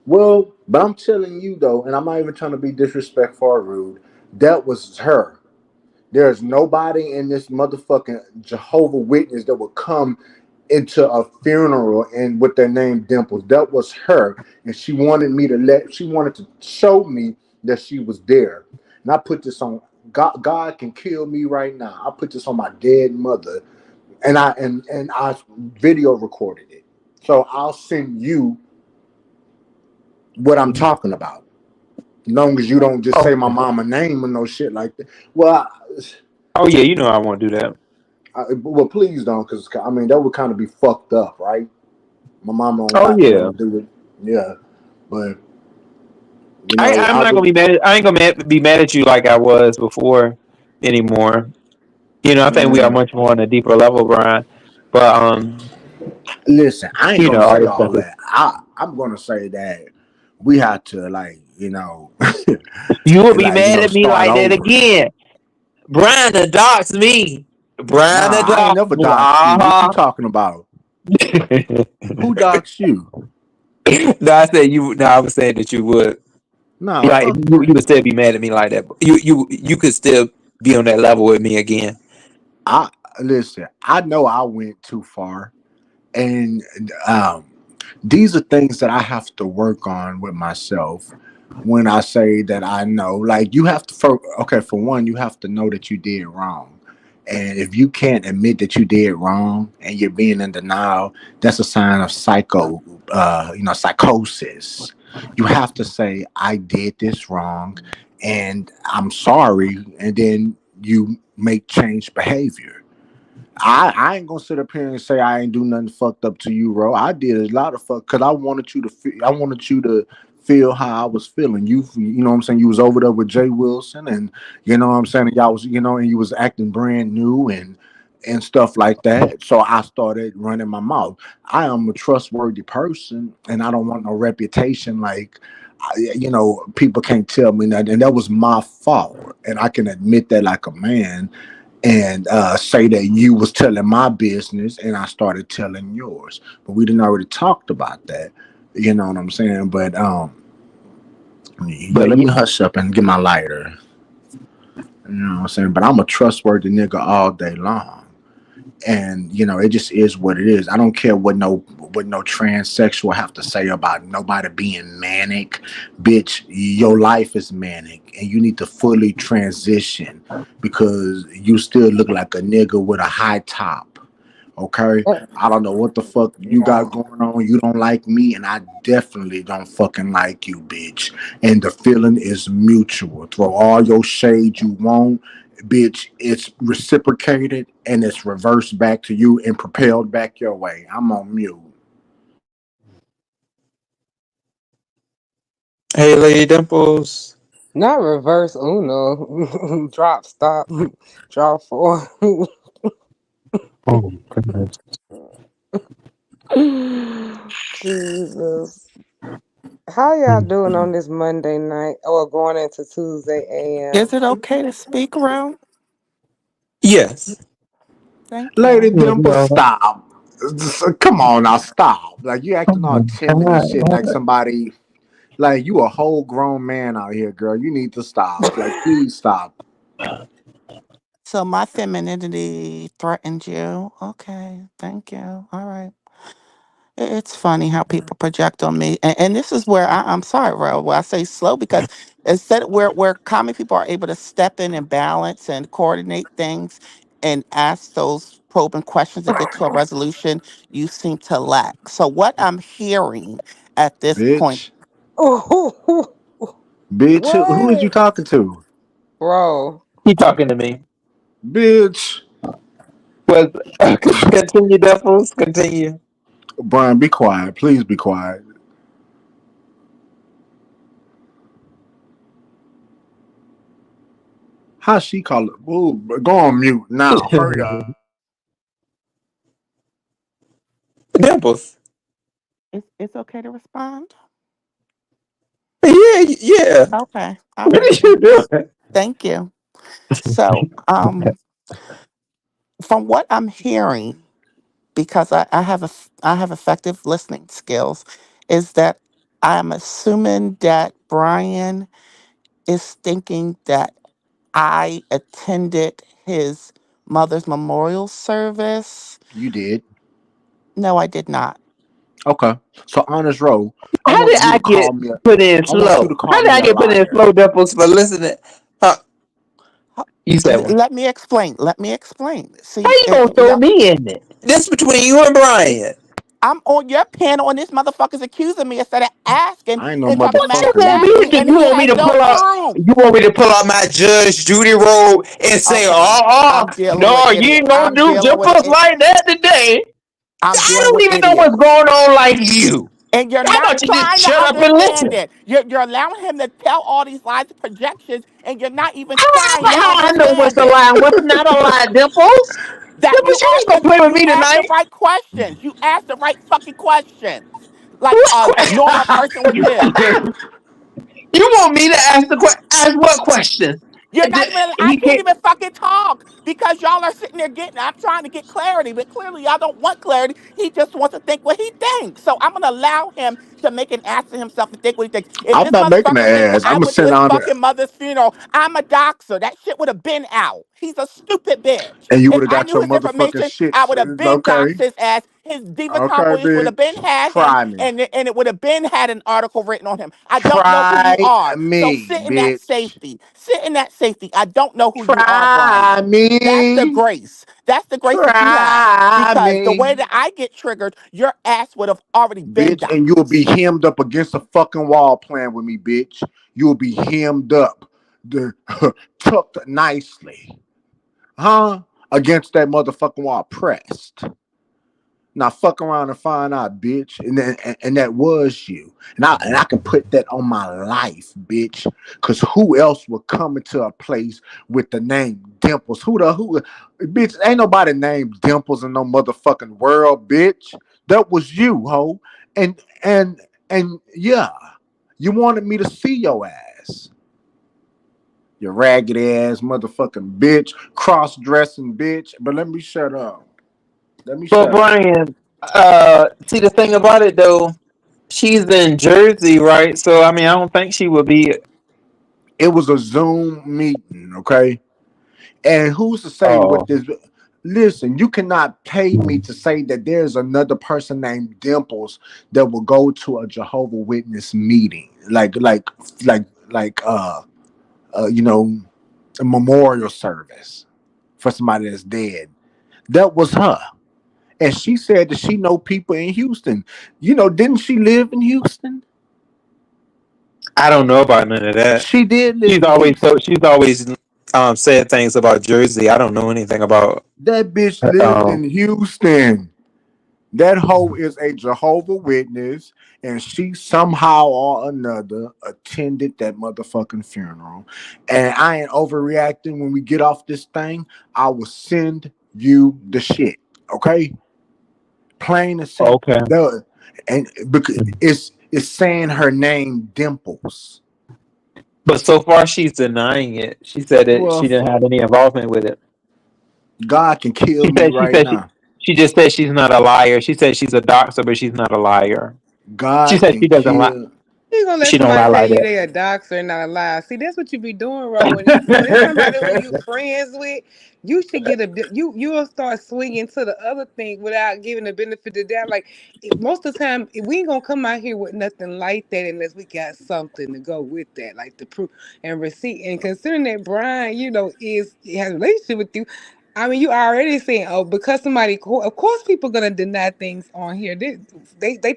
Well, but I'm telling you though, and I'm not even trying to be disrespectful or rude. That was her. There's nobody in this motherfucking Jehovah Witness that would come into a funeral and with their name Dimples. That was her, and she wanted me to let. She wanted to show me that she was there. And I put this on. God can kill me right now. I put this on my dead mother, and I video recorded it. So I'll send you what I'm talking about. As long as you don't just say my Okay. mama name or no shit like that. Well, Oh yeah, I won't do that. well, please don't, because I mean that would kind of be fucked up, right? My mama don't Oh got yeah. nothing to do with, yeah. But I'm I not would. gonna be mad. I ain't gonna be mad at you like I was before anymore. I think we are Man, much more on a deeper level, Brian. But listen, I ain't gonna all say this all stuff is. that. I'm gonna say that we have to You will be mad at me start like that over. again, Brian. The docs me. Brian the Nah, I ain't docs never me. doxed you. What you talking about? Who doxed you? No, I said you. No, I was saying that you would. Nah, Like fuck you that. would still be mad at me like that. You could still be on that level with me again. I listen. I know I went too far, and um, these are things that I have to work on with myself. When I say that I know, like you have to, for one, you have to know that you did wrong. And if you can't admit that you did wrong and you're being in denial, that's a sign of psychosis. You have to say, I did this wrong and I'm sorry. And then you make change behavior. I ain't gonna sit up here and say I ain't do nothing fucked up to you, bro. I did a lot of fuck because I wanted you to feel how I was feeling. You know what I'm saying? You was over there with Jay Wilson, and you know what I'm saying. And y'all was, and you was acting brand new and stuff like that. So I started running my mouth. I am a trustworthy person, and I don't want no reputation like. People can't tell me that, and that was my fault, and I can admit that like a man and say that you was telling my business and I started telling yours. But we didn't already talked about that. You know what I'm saying? But yeah, But let yeah, me hush up and get my lighter. You know what I'm saying? But I'm a trustworthy nigga all day long. And it just is what it is. I don't care what no transsexual have to say about nobody being manic. Bitch, your life is manic and you need to fully transition because you still look like a nigga with a high top Okay, I don't know what the fuck you got going on. You don't like me, and I definitely don't fucking like you, bitch. And the feeling is mutual. Throw all your shade you want, bitch. It's reciprocated and it's reversed back to you and propelled back your way. I'm on mute. Hey, Lady Dimples. Not reverse Uno. Drop, stop, draw four. Oh, goodness. Jesus. How y'all doing on this Monday night or going into Tuesday AM? Is it okay to speak around? Yes. Thank Lady you. Yeah, we Dimple, all right. stop. Come on now, stop. Like you Oh acting all my timid and shit, like God. somebody. Like you a whole grown man out here, girl. You need to stop. Like please stop. So my femininity threatened you. Okay, thank you. All right. It's funny how people project on me, and this is where I'm sorry, Ro, where I say slow because instead where common people are able to step in and balance and coordinate things and ask those probing questions and get to a resolution, you seem to lack. So what I'm hearing at this point, Bitch. Oh, Bitch, who is you what? talking to? Bro. He talking to me. Bitch. Well, continue, Dimples. Continue. Brian, be quiet. Please be quiet. How she call it? Ooh, go on mute now. Hurry up. Dimples. it's okay to respond. Yeah, yeah. Okay, all What right are you then. doing? Thank you. So, from what I'm hearing, because I have effective listening skills, is that I'm assuming that Brian is thinking that I attended his mother's memorial service. You did. No, I did not. Okay. So honest row, I How did want you I to get call me a put in I want you to slow? call How did me I a get put in liar. slow, Dimples, for listening? Huh? Huh, You said what? Let me explain. Let me explain. How See, you gonna throw yeah, me in it? This between you and Brian. I'm on your panel, and this motherfucker's accusing me instead of asking I ain't no his subject matter You motherfucker to want ask me either. me, to? and You he want me has to no pull out? proof. You want me to pull out my Judge Judy robe and say, Okay, I'm dealing with no, you idiot. ain't gonna do Dimples like that today." I'm I dealing don't with even know what's idiots. going on like you. And you're How not about you just trying to shut up and understand listen? it. You're allowing him to tell all these lies and projections, and you're not even trying to How I know what's understand a it. lie and what's not a lie, Dimples? That Dimples, you ain't gonna play with you me asked the tonight. right questions. You asked the right fucking questions, like What a normal person would do. question? You want me to ask the question? Ask what question? You're not even, I He can't can't. even fucking talk because y'all are sitting there I'm trying to get clarity, but clearly y'all don't want clarity. He just wants to think what he thinks. So I'm going to allow him to make an ass of himself and think what he thinks. If I'm this not making the motherfucker thinks that ass. I'm I gonna went to sit his down there fucking mother's funeral, I'm a doxer. That shit would have been out. He's a stupid bitch. and you would If have I got knew your his motherfucking information, shit. I would have been Okay. doxed his ass. His diva Okay, tomboyish would have been bitch. had him, Try me. and it would have been had an article written on him. I don't know who you Try are. So me, sit in that bitch. safety. Sit in that safety. I don't know who you are, Try Brian. That's the me. grace. That's the grace that you have. Try Because the way me. that I get triggered, your ass would have already been Bitch, and you'll be doxxed. hemmed up against a fucking wall playing with me, bitch. You'll be hemmed up, the, tucked nicely, huh? Against that motherfucking wall, pressed. Now fuck around and find out, bitch. And that was you. And I can put that on my life, bitch. Cause who else would come into a place with the name Dimples? Who bitch, ain't nobody named Dimples in no motherfucking world, bitch. That was you, ho. And yeah, you wanted me to see your ass. You ragged ass motherfucking bitch, cross-dressing bitch. But let me shut up. Let me But shut up. Brian, see the thing about it though, she's in Jersey, right? So I mean, I don't think she would be. It was a Zoom meeting, okay? And who's to say what Oh, this? Listen, you cannot pay me to say that there's another person named Dimples that will go to a Jehovah Witness meeting, like you know, a memorial service for somebody that's dead. That was her, and she said that she know people in Houston. Didn't she live in Houston? I don't know about none of that. She did She's live in always Houston. said things about Jersey. I don't know anything about. That bitch lived Um, in Houston. That hoe is a Jehovah Witness, and she somehow or another attended that motherfucking funeral. And I ain't overreacting. When we get off this thing, I will send you the shit. Okay, plain and simple. okay, And because it's saying her name Dimples. but so far she's denying it. She said that Well, she didn't have any involvement with it. God can kill She me said she right said she, now. she just said she's not a liar. She said she's a doxer, but she's not a liar. She God said can she doesn't lie. kill. You gonna let She don't lie somebody tell like you that. they a doctor and not a lie? See, that's what you be doing, Ro. When it's somebody who you friends with, you should get you'll start swinging to the other thing without giving the benefit of the doubt. Like most of the time, we ain't gonna come out here with nothing like that unless we got something to go with that, like the proof and receipt. And considering that Brian, has a relationship with you. I mean, you already saying, oh, because somebody, of course, people gonna deny things on here. They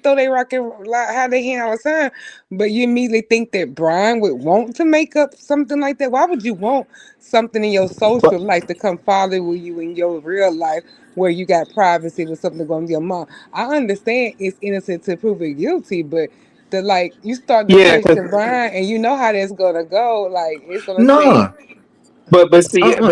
throw they rock and how they hand all the time, but you immediately think that Brian would want to make up something like that. Why would you want something in your social life to come follow you in your real life where you got privacy with something going to your mom? I understand it's innocent to prove it guilty, but you start to Yeah, question Brian and you know how that's gonna go. Like it's gonna say No,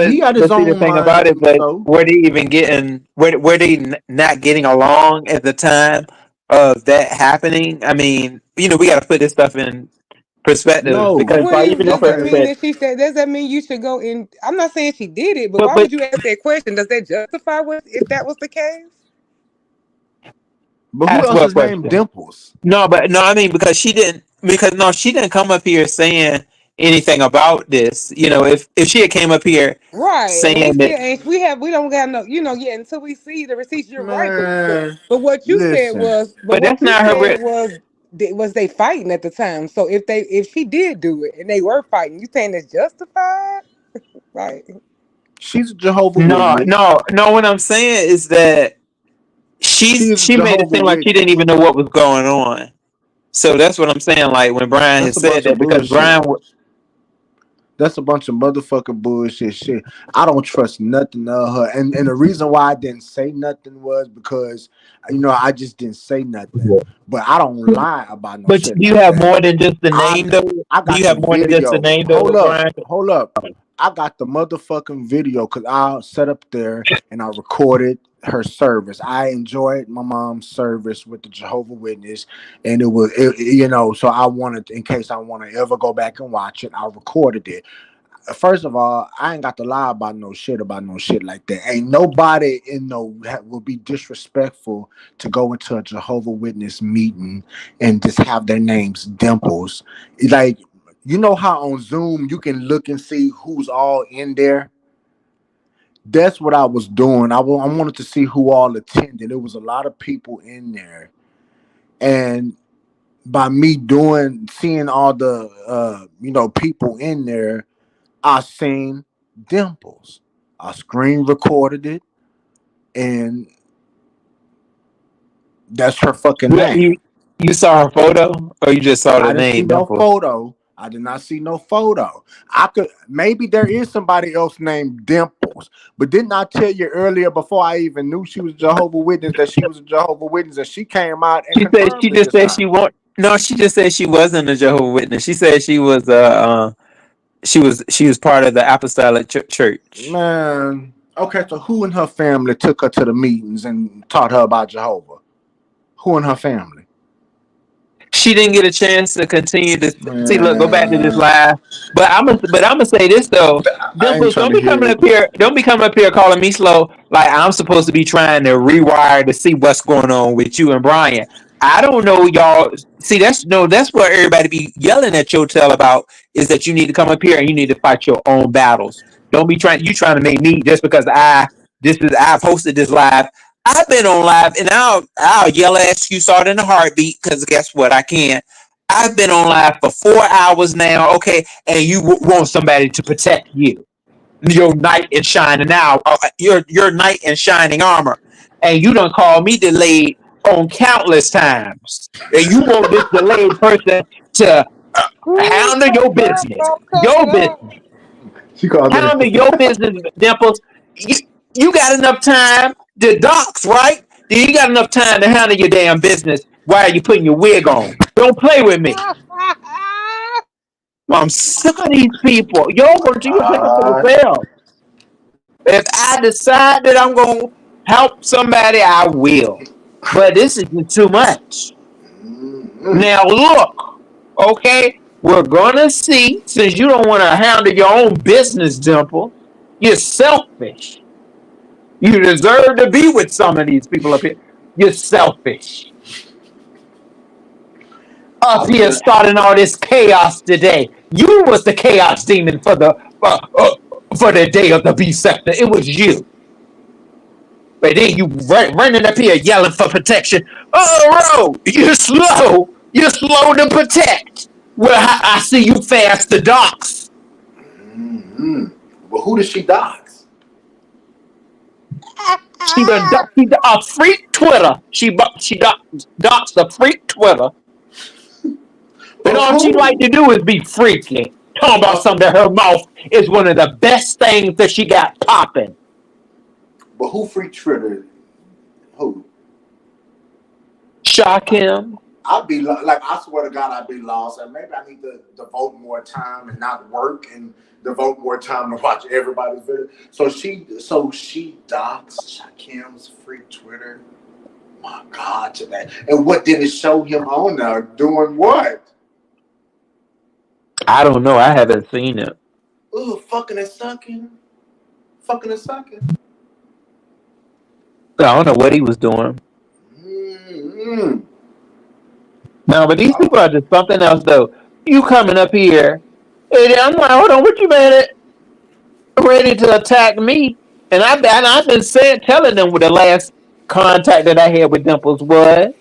he got his but see the own thing mind about on it, him. but So were they even getting were they not getting along at the time of that happening? I mean, we got to put this stuff in perspective no, because what like is even this does that person okay. mean said, that she said does that mean you should go in? I'm not saying she did it, but why but would you ask that question? Does that justify what if that was the case? But who ask else what is named question? Dimples? No, but no, I mean because she didn't come up here saying anything about this. If she had came up here Right, and we saying that, still ain't we don't got no yeah until we see the receipts. You're right, Man, but what you said listen. was but that's not her. was they fighting at the time? So if she did do it and they were fighting, you saying it's justified? Like She's a Jehovah No, Witness. no, no. What I'm saying is that She is a she made it Jehovah seem like she didn't Witness. even know what was going on. So that's what I'm saying. Like when Brian That's has a said bunch of that, because bullshit. Brian, That's a bunch of motherfucking bullshit shit. I don't trust nothing of her. And the reason why I didn't say nothing was because I just didn't say nothing. But I don't lie about no but shit do you like have that. more than just the I name though? I Do you got the have more than just the video. name though, Brian? Hold up. I got the motherfucking video because I set up there and I recorded her service. I enjoyed my mom's service with the Jehovah Witness, and so I wanted, in case I want to ever go back and watch it, I recorded it. First of all, I ain't got to lie about no shit like that. Ain't nobody will be disrespectful to go into a Jehovah Witness meeting and just have their names Dimples. Like, you know how on Zoom you can look and see who's all in there. That's what I was doing. I wanted to see who all attended. There was a lot of people in there, and by me seeing all the people in there, I seen Dimples. I screen recorded it, and that's her fucking Yeah, you name. you saw her photo, or you just saw I the didn't see name no Dimples? photo. I did not see no photo. I could maybe there is somebody else named Dimples, but didn't I tell you earlier before I even knew she was a Jehovah Witness that she was a Jehovah Witness, and she came out and She confirmed it just this said time. she won't. No, she just said she wasn't a Jehovah Witness. She said she was part of the Apostolic Church. Man, okay, so who in her family took her to the meetings and taught her about Jehovah? Who in her family? She didn't get a chance to continue to see. Look, go back to this Man, live. But I'm gonna say this though, I ain't Dimples, trying don't to be hear coming it. up here. Don't be coming up here calling me slow. Like I'm supposed to be trying to rewire to see what's going on with you and Brian. I don't know, y'all. See, that's what everybody be yelling at your tail about, is that you need to come up here and you need to fight your own battles. Don't be trying to make me just because I've hosted this live. I've been on live, and I'll yell at you, start in a heartbeat, because guess what? I can. I've been on live for 4 hours now, okay, and you want somebody to protect you, your knight in shining now, your knight in shining armor, and you done called me delayed on countless times. And you want this delayed person to Ooh, handle your business. cut Your it out. business. She called Handle it. your business, Dimples. You got enough time to dox, right? You got enough time to handle your damn business while you putting your wig on. Don't play with me. I'm sick of these people. Y'all gonna take it for yourself. If I decide that I'm gonna help somebody, I will. But this is just too much. Now look, okay, we're gonna see. Since you don't want to handle your own business, Dimple, you're selfish. You deserve to be with some of these people up here. You're selfish. Up I'm here just starting all this chaos today. You was the chaos demon for the day of the B sector. It was you. But then you running up here yelling for protection. Oh, you're slow. You're slow to protect. Well, I see you fast to dox. Well, who does she dox? She a freak Twitter. She doxed a freak Twitter. And But all she like who? to do is be freaky. Talking about But, something her mouth is one of the best things that she got popping. but who free Twitter? Who? Shock Like, him. I'd be like, I swear to God, I'd be lost, and maybe I need to devote more time and not work and devote more time to watch everybody's video. So she doxed Shakim's free Twitter. My God, today. And what did it show him on there? Doing what? I don't know. I haven't seen it. Ooh, fucking and sucking. Fucking and sucking. I don't know what he was doing. Mm-hmm. No, but these people are just something else, though. You coming up here, and I'm like, hold on, what you mad at? Ready to attack me? And I've been telling them what the last contact that I had with Dimples was.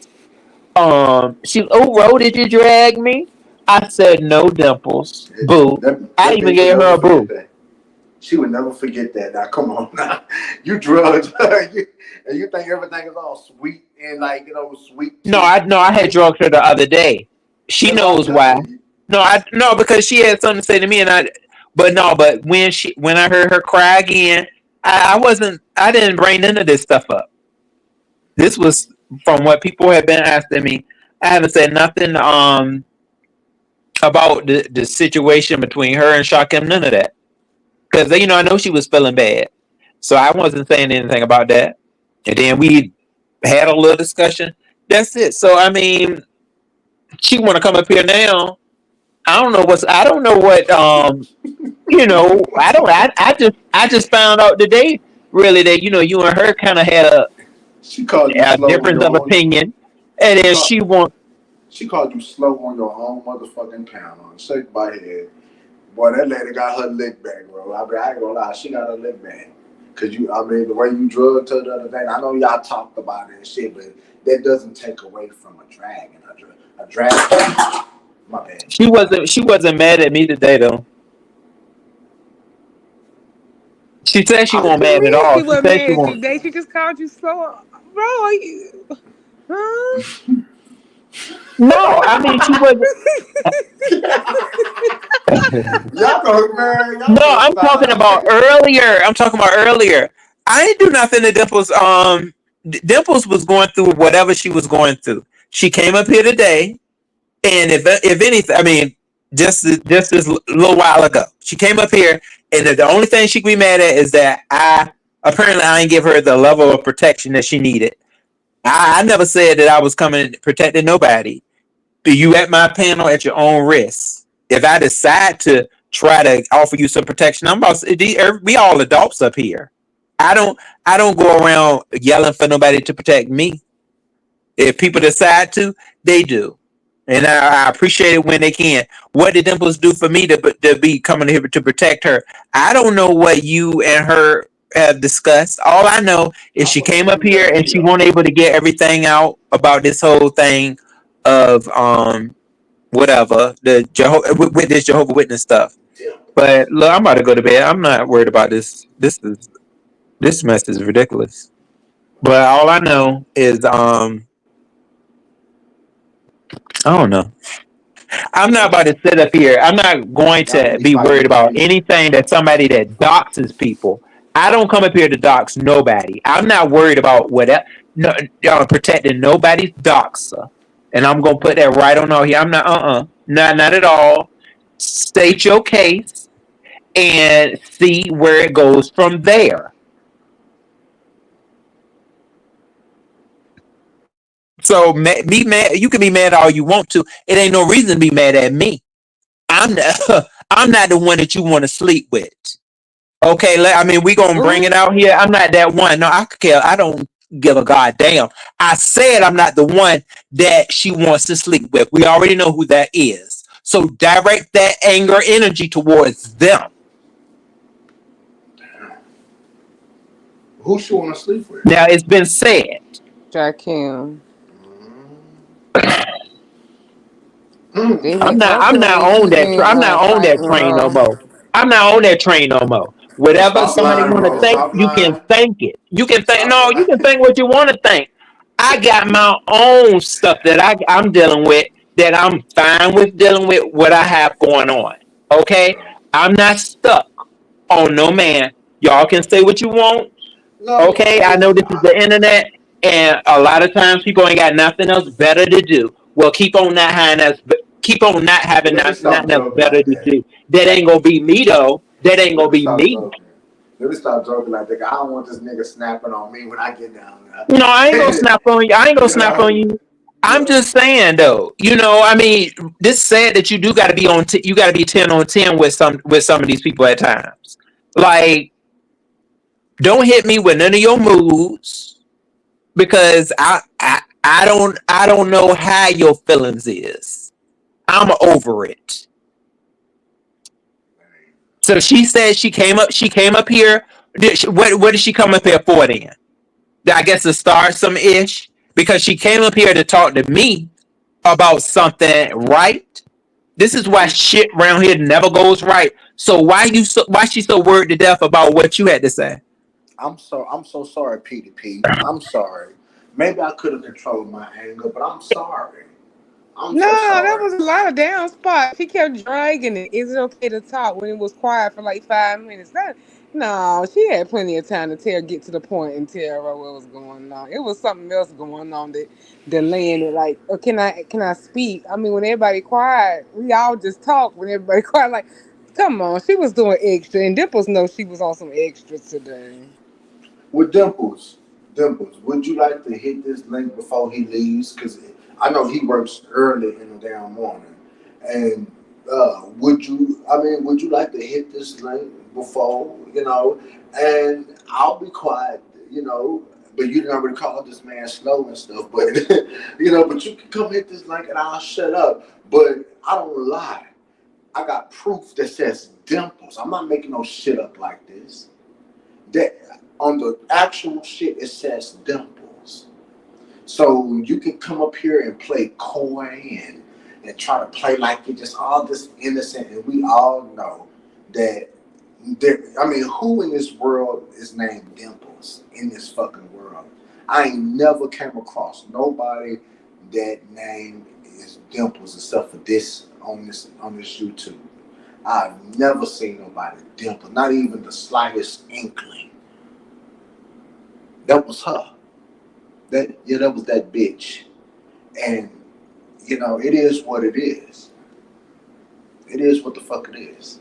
Ro, did you drag me? I said no, Dimples. Boo. I That even bitch would gave her never a forget boo. that. She would never forget that. Now, come on, now you drugged her, and you think everything is all sweet and like sweet No, tea. I had drugged her the other day. She That's what I'm knows why. telling you. No, because she had something to say to me, and but when I heard her cry again, I didn't bring none of this stuff up. This was from what people had been asking me. I haven't said nothing about the situation between her and Shakim, none of that, because I know she was feeling bad, so I wasn't saying anything about that. And then we had a little discussion. That's it. So I mean, she want to come up here now. I don't know what I just found out today really that you and her kind of had She called you a slow on difference your of own. opinion, and She then called she want she called you slow on your own motherfucking pound. On shake my head, boy. That lady got her lick back, bro. I ain't gonna lie, she got her lick back. Cause the way you drugged her the other day. I know y'all talked about it and shit, but that doesn't take away from a drag and a drag. My bad. she wasn't mad at me today though. She said she I, won't What you mad at mean all. she She was said she mad won't. today? She just called you slow. Bro, are you... Huh? No, I mean she wasn't. y'all know, man. Y'all No, better I'm talking stop. about earlier. I'm talking about earlier. I didn't do nothing to Dimples. Dimples was going through whatever she was going through. She came up here today, and if anything, I mean, just this little while ago, she came up here, and the only thing she could be mad at is that I didn't give her the level of protection that she needed. I never said that I was coming protecting nobody. You at my panel at your own risk. If I decide to try to offer you some protection, we all adults up here. I don't I don't go around yelling for nobody to protect me. If people decide to, they do. And I appreciate it when they can. What did Dimples do for me to be coming here to protect her? I don't know what you and her have discussed. All I know is I'm she gonna came send up you that here and she video. wasn't able to get everything out about this whole thing of whatever with this Jehovah Witness stuff. Yeah. But look, I'm about to go to bed. I'm not worried about this. This mess is ridiculous. But all I know is I don't know. I'm not about to sit up here. I'm not going Y'all to be be fighting worried over about me. anything that somebody that doxes people. I don't come up here to dox nobody. I'm not worried about whatever, no, protecting nobody's doxer. And I'm gonna put that right on all here. I'm not not at all. State your case and see where it goes from there. So be mad. You can be mad all you want to. It ain't no reason to be mad at me. I'm not, I'm not the one that you want to sleep with. Okay, I mean, we gonna bring it Ooh, out here. I'm not that one. No, I could care. I don't give a goddamn. I said I'm not the one that she wants to sleep with. We already know who that is. So direct that anger energy towards them. Who she want to sleep with? Now it's been said. Jakim. Mm. They I'm had not. told I'm him not that on he that. ain't I'm not on fighting that train no her. more. I'm not on that train no more. Whatever Stop somebody lying, want to Ro. think, Stop you can lying. think it. You can think. Stop No, you lying. can think what you want to think. I got my own stuff that I'm dealing with that I'm fine with dealing with what I have going on. Okay, I'm not stuck on no man. Y'all can say what you want. No, Okay, I know this is the internet, and a lot of times people ain't got nothing else better to do. Well, keep on not having us. Keep on not having let me stop nothing else joking better like to that. do. That ain't gonna be me though. That ain't Let gonna me be stop me. joking. Let me stop joking like that. I don't want this nigga snapping on me when I get down No, I ain't gonna there. snap on you. I ain't gonna you snap on know? you. I'm Yeah. just saying though. I mean, this said that you do got to be on. You got to be 10 on 10 with some of these people at times. Like, don't hit me with none of your moods because I don't know how your feelings is. I'm over it. So she said she came up. She came up here. What did she come up here for then? I guess to start some ish because she came up here to talk to me about something, right? This is why shit around here never goes right. So why she so worried to death about what you had to say? I'm so sorry, PDP. I'm sorry. Maybe I could have controlled my anger, but I'm sorry. I'm No, so that sorry. was a lot of down spots. She kept dragging it. Is it okay to talk when it was quiet for like 5 minutes? No, she had plenty of time to get to the point and tell her what was going on. It was something else going on that delaying it. Like, oh, can I speak? I mean, when everybody quiet, we all just talk. When everybody quiet, like, come on, she was doing extra, and Dimples knows she was on some extras today. With Dimples, would you like to hit this link before he leaves? Because I know he works early in the damn morning. And would you like to hit this link before, And I'll be quiet, but you didn't already call this man slow and stuff. But, but you can come hit this link and I'll shut up. But I don't lie. I got proof that says Dimples. I'm not making no shit up like this. That on the actual shit it says Dimples. So you can come up here and play coy and try to play like you're just all this innocent, and we all know that who in this world is named Dimples in this fucking world? I ain't never came across nobody that name is Dimples except for this on this YouTube. I've never seen nobody dimple, not even the slightest inkling. That was her. That was that bitch. And it is what it is. It is what the fuck it is.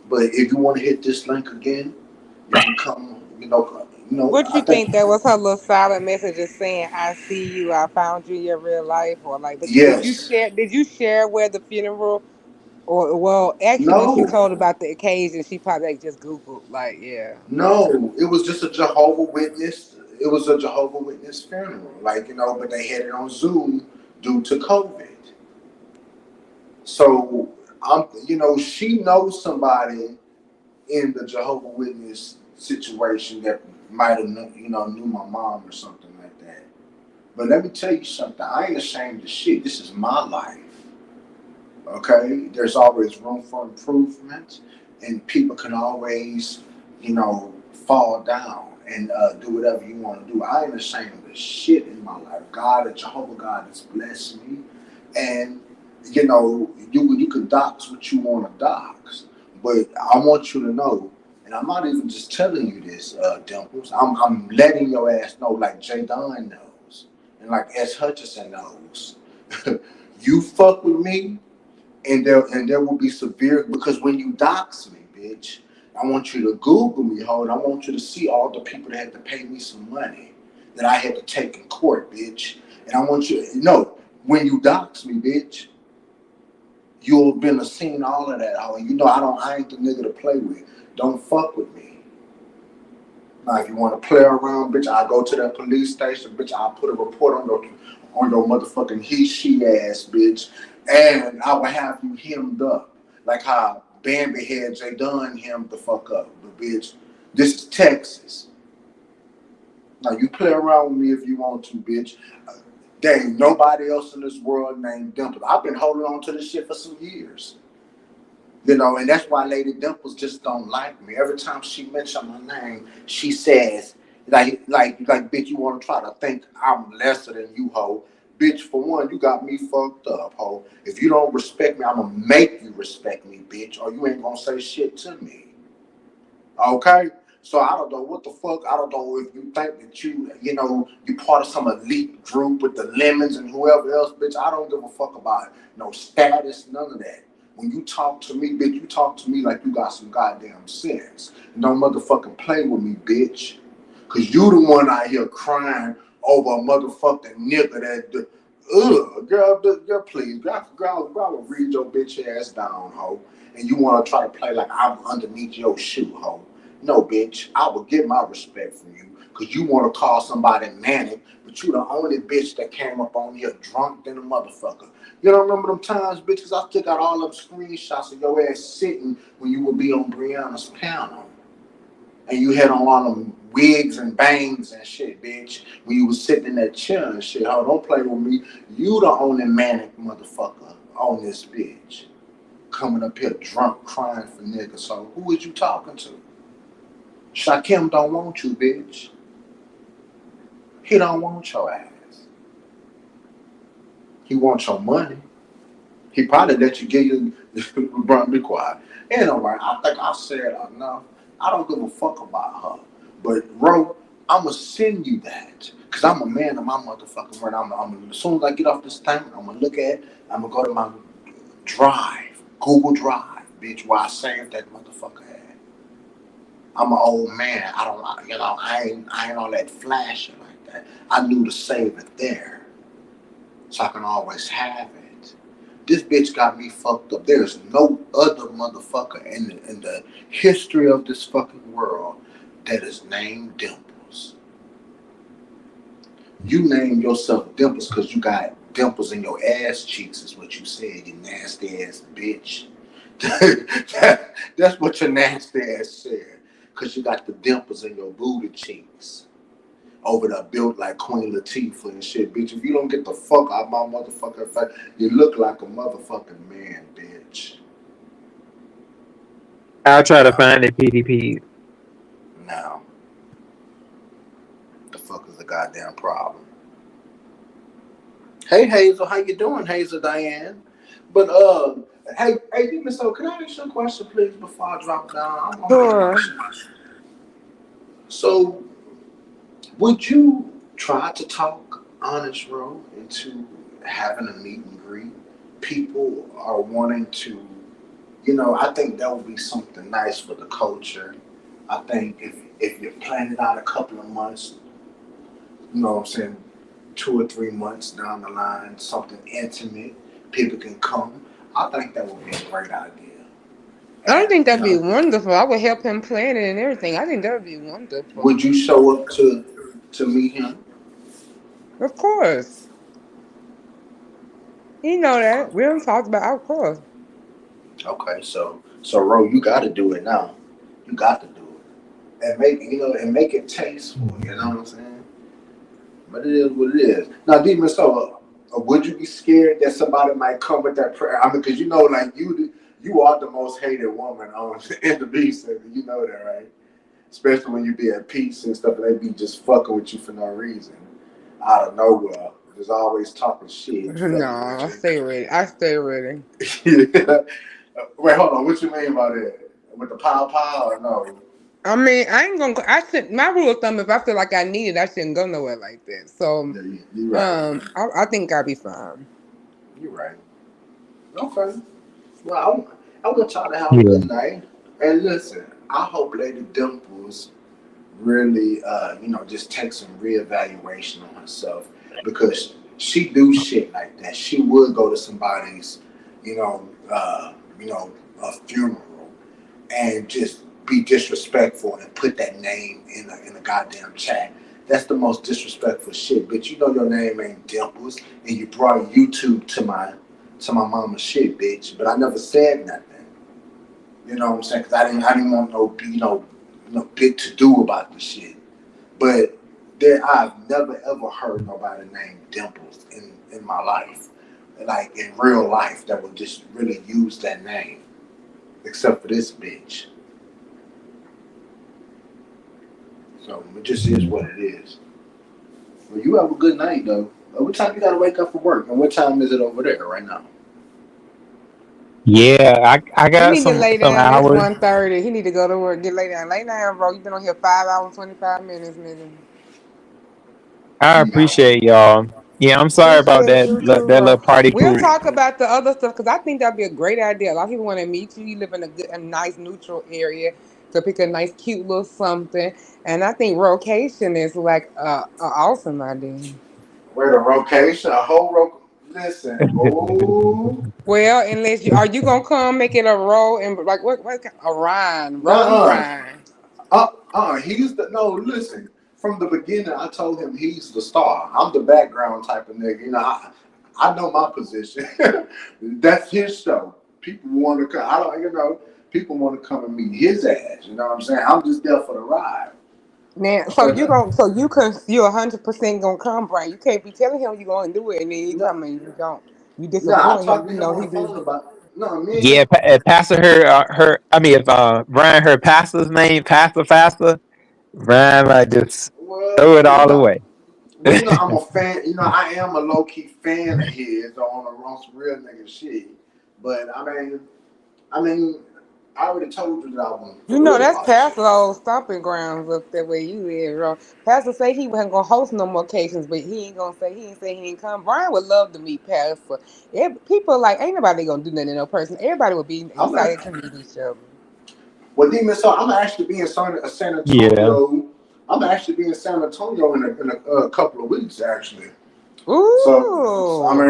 But if you want to hit this link again, you can come. What I you think think that was her little silent message just saying, "I see you, I found you in your real life," or like, but did you yes. share? Did you share where the funeral, or well, actually, when she No, told about the occasion, she probably like just Googled, like, yeah, no. It was just a Jehovah Witness. It was a Jehovah Witness funeral, but they had it on Zoom due to COVID. So she knows somebody in the Jehovah Witness situation that might have knew my mom or something like that. But let me tell you something. I ain't ashamed of shit. This is my life. Okay? There's always room for improvement, and people can always, fall down. and do whatever you want to do. I ain't ashamed of shit in my life. God and Jehovah God has blessed me, and you know, you can dox what you want to dox, but I want you to know, and I'm not even just telling you this, Dimples. I'm letting your ass know, like J Don knows, and like S Hutchinson knows. You fuck with me, and there will be severe, because when you dox me, bitch, I want you to Google me, ho, and I want you to see all the people that had to pay me some money that I had to take in court, bitch. And I want you to know, when you dox me, bitch, you'll have been seen all of that, ho. And you know I ain't the nigga to play with. Don't fuck with me. Now, if you want to play around, bitch, I'll go to that police station, bitch. I'll put a report on your motherfucking she ass, bitch, and I will have you hemmed up, like how Bambi had J Dunn hemmed the fuck up. But bitch, this is Texas. Now you play around with me if you want to, bitch. There ain't nobody else in this world named Dimple. I've been holding on to this shit for some years. You know, and that's why Lady Dimples just don't like me. Every time she mentions my name, she says, like, bitch, you want to try to think I'm lesser than you, ho. Bitch, for one, you got me fucked up, ho. If you don't respect me, I'm going to make you respect me, bitch, or you ain't going to say shit to me. Okay? So I don't know what the fuck. I don't know if you think that you part of some elite group with the Lemons and whoever else, bitch. I don't give a fuck about no status, none of that. When you talk to me, bitch, you talk to me like you got some goddamn sense. And don't motherfucking play with me, bitch. Cause you the one out here crying over a motherfucking nigga that, girl, please. Girl, will read your bitch ass down, ho. And you want to try to play like I'm underneath your shoe, ho. No, bitch, I will get my respect from you because you want to call somebody manic, but you the only bitch that came up on here drunk than a motherfucker. You don't remember them times, bitches? I took out all them screenshots of your ass sitting when you would be on Brianna's panel. And you had on all them wigs and bangs and shit, bitch. When you was sitting in that chair and shit. Oh, don't play with me. You the only manic motherfucker on this bitch. Coming up here drunk, crying for niggas. So who is you talking to? Shakim don't want you, bitch. He don't want your ass. He wants your money. He probably let you get you, be quiet. Anyway, I think I said enough. I don't give a fuck about her. But, Ro, I'm going to send you that. Because I'm a man of my motherfucking word. As soon as I get off this thing, I'm going to look at it. I'm going to go to my Drive, Google Drive, bitch, where I saved that motherfucker at. I'm an old man. I ain't all that flashing like that. I knew to save it there, so I can always have it. This bitch got me fucked up. There's no other motherfucker in the history of this fucking world that is named Dimples. You named yourself Dimples because you got dimples in your ass cheeks, is what you said, you nasty ass bitch. That's what your nasty ass said. Because you got the dimples in your booty cheeks. Over there built like Queen Latifah and shit, bitch. If you don't get the fuck out of my motherfucking face, you look like a motherfucking man, bitch. I'll try to find the PDP. Now, the fuck is the goddamn problem? Hey Hazel, how you doing, Hazel Diane? But hey, so can I ask you a question, please, before I drop down? Sure. So, would you try to talk Honest Row into having a meet and greet? People are wanting to, I think that would be something nice for the culture. I think if you're planning out a couple of months, you know what I'm saying, 2 or 3 months down the line, something intimate, people can come. I think that would be a great idea. I think that'd be And, wonderful. I would help him plan it and everything. I think that would be wonderful. would you show up to meet him? Of course. You know that. We don't talk about, of course. Okay, so Ro, you got to do it now. You got to do it, and make it tasteful. You know what I'm saying? But it is what it is. Now, Demon, so would you be scared that somebody might come with that prayer? I mean, because like you are the most hated woman on in the B center. You know that, right? especially when you be at peace and stuff, and they be just fucking with you for no reason, out of nowhere. Just always talking shit, No, fucking I with stay ready. I stay ready. you. Wait, hold on. What you mean by that? With the pow or no? I mean, I ain't gonna. I should. My rule of thumb: if I feel like I need it, I shouldn't go nowhere like that. So, Yeah, you right. I think I'll be fine. You right. Okay. Well, I want y'all to have a Yeah. good night. And listen, I hope Lady Dimples really, just take some reevaluation on herself because she do shit like that. She would go to somebody's, you know, uh, a funeral and just be disrespectful and put that name in a goddamn chat. That's the most disrespectful shit. Bitch, you know your name ain't Dimples, and you brought YouTube to my mama's shit, bitch. But I never said nothing. You know what I'm saying? Because I didn't want no big to do about the shit. But I've never ever heard nobody named Dimples in my life, like in real life, that would just really use that name, except for this bitch. So it just is what it is. Well, you have a good night though. What time you gotta wake up for work, and what time is it over there right now? Yeah, I He got need to lay some down. It's hours. 1:30. He need to go to work. Get lay down. Lay down, bro. You been on here 5 hours 25 minutes, nigga. I You got appreciate y'all. Yeah, I'm sorry about Appreciate that you too, that bro. little party We'll poop. talk about the other stuff because I think that'd be a great idea. A lot of people want to meet you. You live in a nice neutral area, so pick a nice, cute little something. And I think rocation is like a awesome idea. where the rocation, a whole listen, oh Well, unless you are you gonna come make it a roll and like what a Ryan, roll and no, grind. he's the no. Listen, from the beginning, I told him he's the star. I'm the background type of nigga. I know my position. That's his show. People want to come. I don't. People want to come and meet his ass. You know what I'm saying? I'm just there for the ride. Now, you're 100% gonna come, Brian. You can't be telling him you're gonna do it, and then you No, tell me you don't. You yeah, I disappoint him. talked to You him know on he the be. phone about. No, me and Yeah, him. if Pastor I mean, if Brian heard Pastor's name, Pastor, Brian might just Well, throw it all away. I'm a fan. I am a low key fan of his on some real nigga shit. But I already told you that I wasn't You for know real that's about the shit. Pastor old stomping grounds up there where you live, bro. Pastor say he wasn't gonna host no more occasions, but he ain't say he ain't come. Brian would love to meet Pastor. People like ain't nobody gonna do nothing in no person. Everybody would be I'm excited not. to meet each other. Well, Demon, so I'm actually be in San Yeah. Antonio. I'm actually be in San Antonio in a couple of weeks, actually. So Ooh.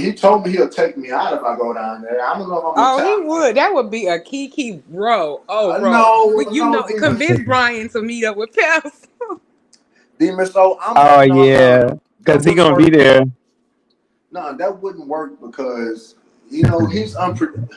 he told me he'll take me out if I go down there. I don't know if I'm gonna Oh, he tap. would. That would be a key, bro. Oh, bro. No, You no, know, Demon. convince Brian to meet up with Pastor. Demon, so I'm Oh no, yeah, that because he wouldn't gonna be work. there. No, that wouldn't work because he's unpredictable.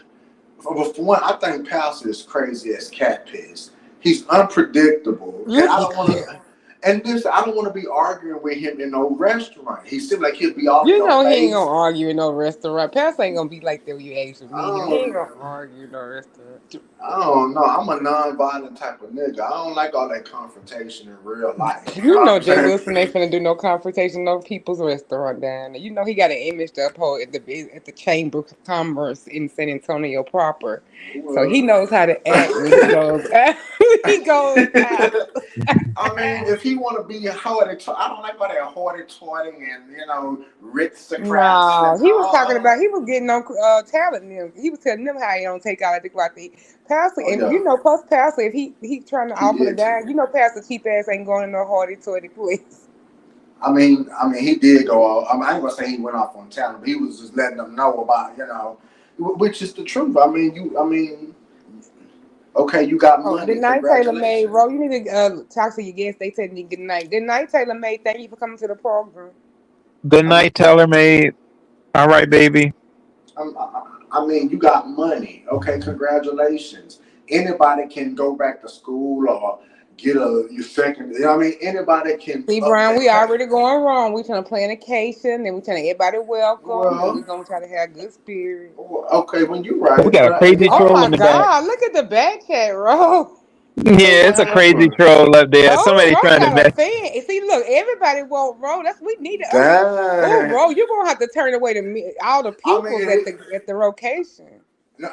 For one, I think Pastor is crazy as cat piss. He's unpredictable, and Look I at don't want him. to. And this, I don't want to be arguing with him in no restaurant. He seems like he'll be all in You your know he ain't gonna face. argue in no restaurant. Pastor ain't gonna be like that when you actually meet him. He ain't Um, gonna argue in no restaurant. I don't know. I'm a non-violent type of nigga. I don't like all that confrontation in real life. You know You what know I'm Jay saying? Wilson ain't finna do no confrontation, no people's restaurant down there. You know he got an image to uphold at the Chamber of Commerce in San Antonio proper. So he Well, knows how to act when he goes when he goes out. I mean, if he want to be a I don't like all that hoity-toity and ritz-a-craps No, and he was talking about he was getting on talent. Them. He was telling them how he don't take all that about the pastor, oh and yeah, plus pastor if he trying to he offer to did too. die, pastor cheap ass ain't going to no hardy toity place. He did go off. I ain't gonna say he went off on talent, but he was just letting them know about, which is the truth. Okay, you got Oh, good money. night, Taylor May. Congratulations. Bro, you need to talk to your guests. They telling you good night. Good night, Taylor May. Thank you for coming to the program. Good I mean, night, Teller Made. All right, baby. you got money. Okay, congratulations. Anybody can go back to school or get your second. Anybody can See, up Brian, their we pay. already going wrong. We trying to plan occasion, and we trying to everybody welcome, and we Well, gonna try to have good spirit. okay, when you We right, got a but crazy Oh troll my in the back. God! Look at the back chat, bro. Yeah, it's a crazy troll up there. Oh, Somebody Ro trying to got a mess. fan. And see, look, everybody want Ro. That's we need to. Oh, Damn. Ro, you're gonna have to turn away all the I pupils mean, at the location. no,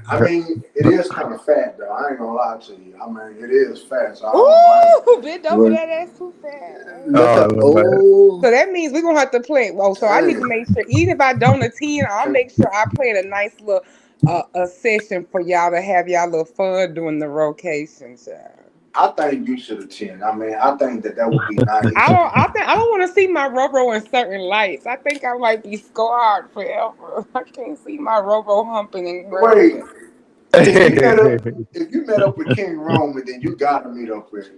I mean, it is kind of fat though. I ain't gonna lie to you. I mean, it is fat, so I don't blame Ooh, bend over you. that ass too fast. Look Oh at Lord. So oh, that means we're gonna have to plan. Well, so I need to damn. make sure, even if I don't attend, I'll make sure I plan a nice little a session for y'all to have y'all little fun doing the rotation, child. I think you should attend. I mean, I think that would be nice. I don't want to see my Robo in certain lights. I think I might be scarred forever. I can't see my Robo humping and Wait, rubbing. if you met up, if you met up with King Roman, then you gotta meet up with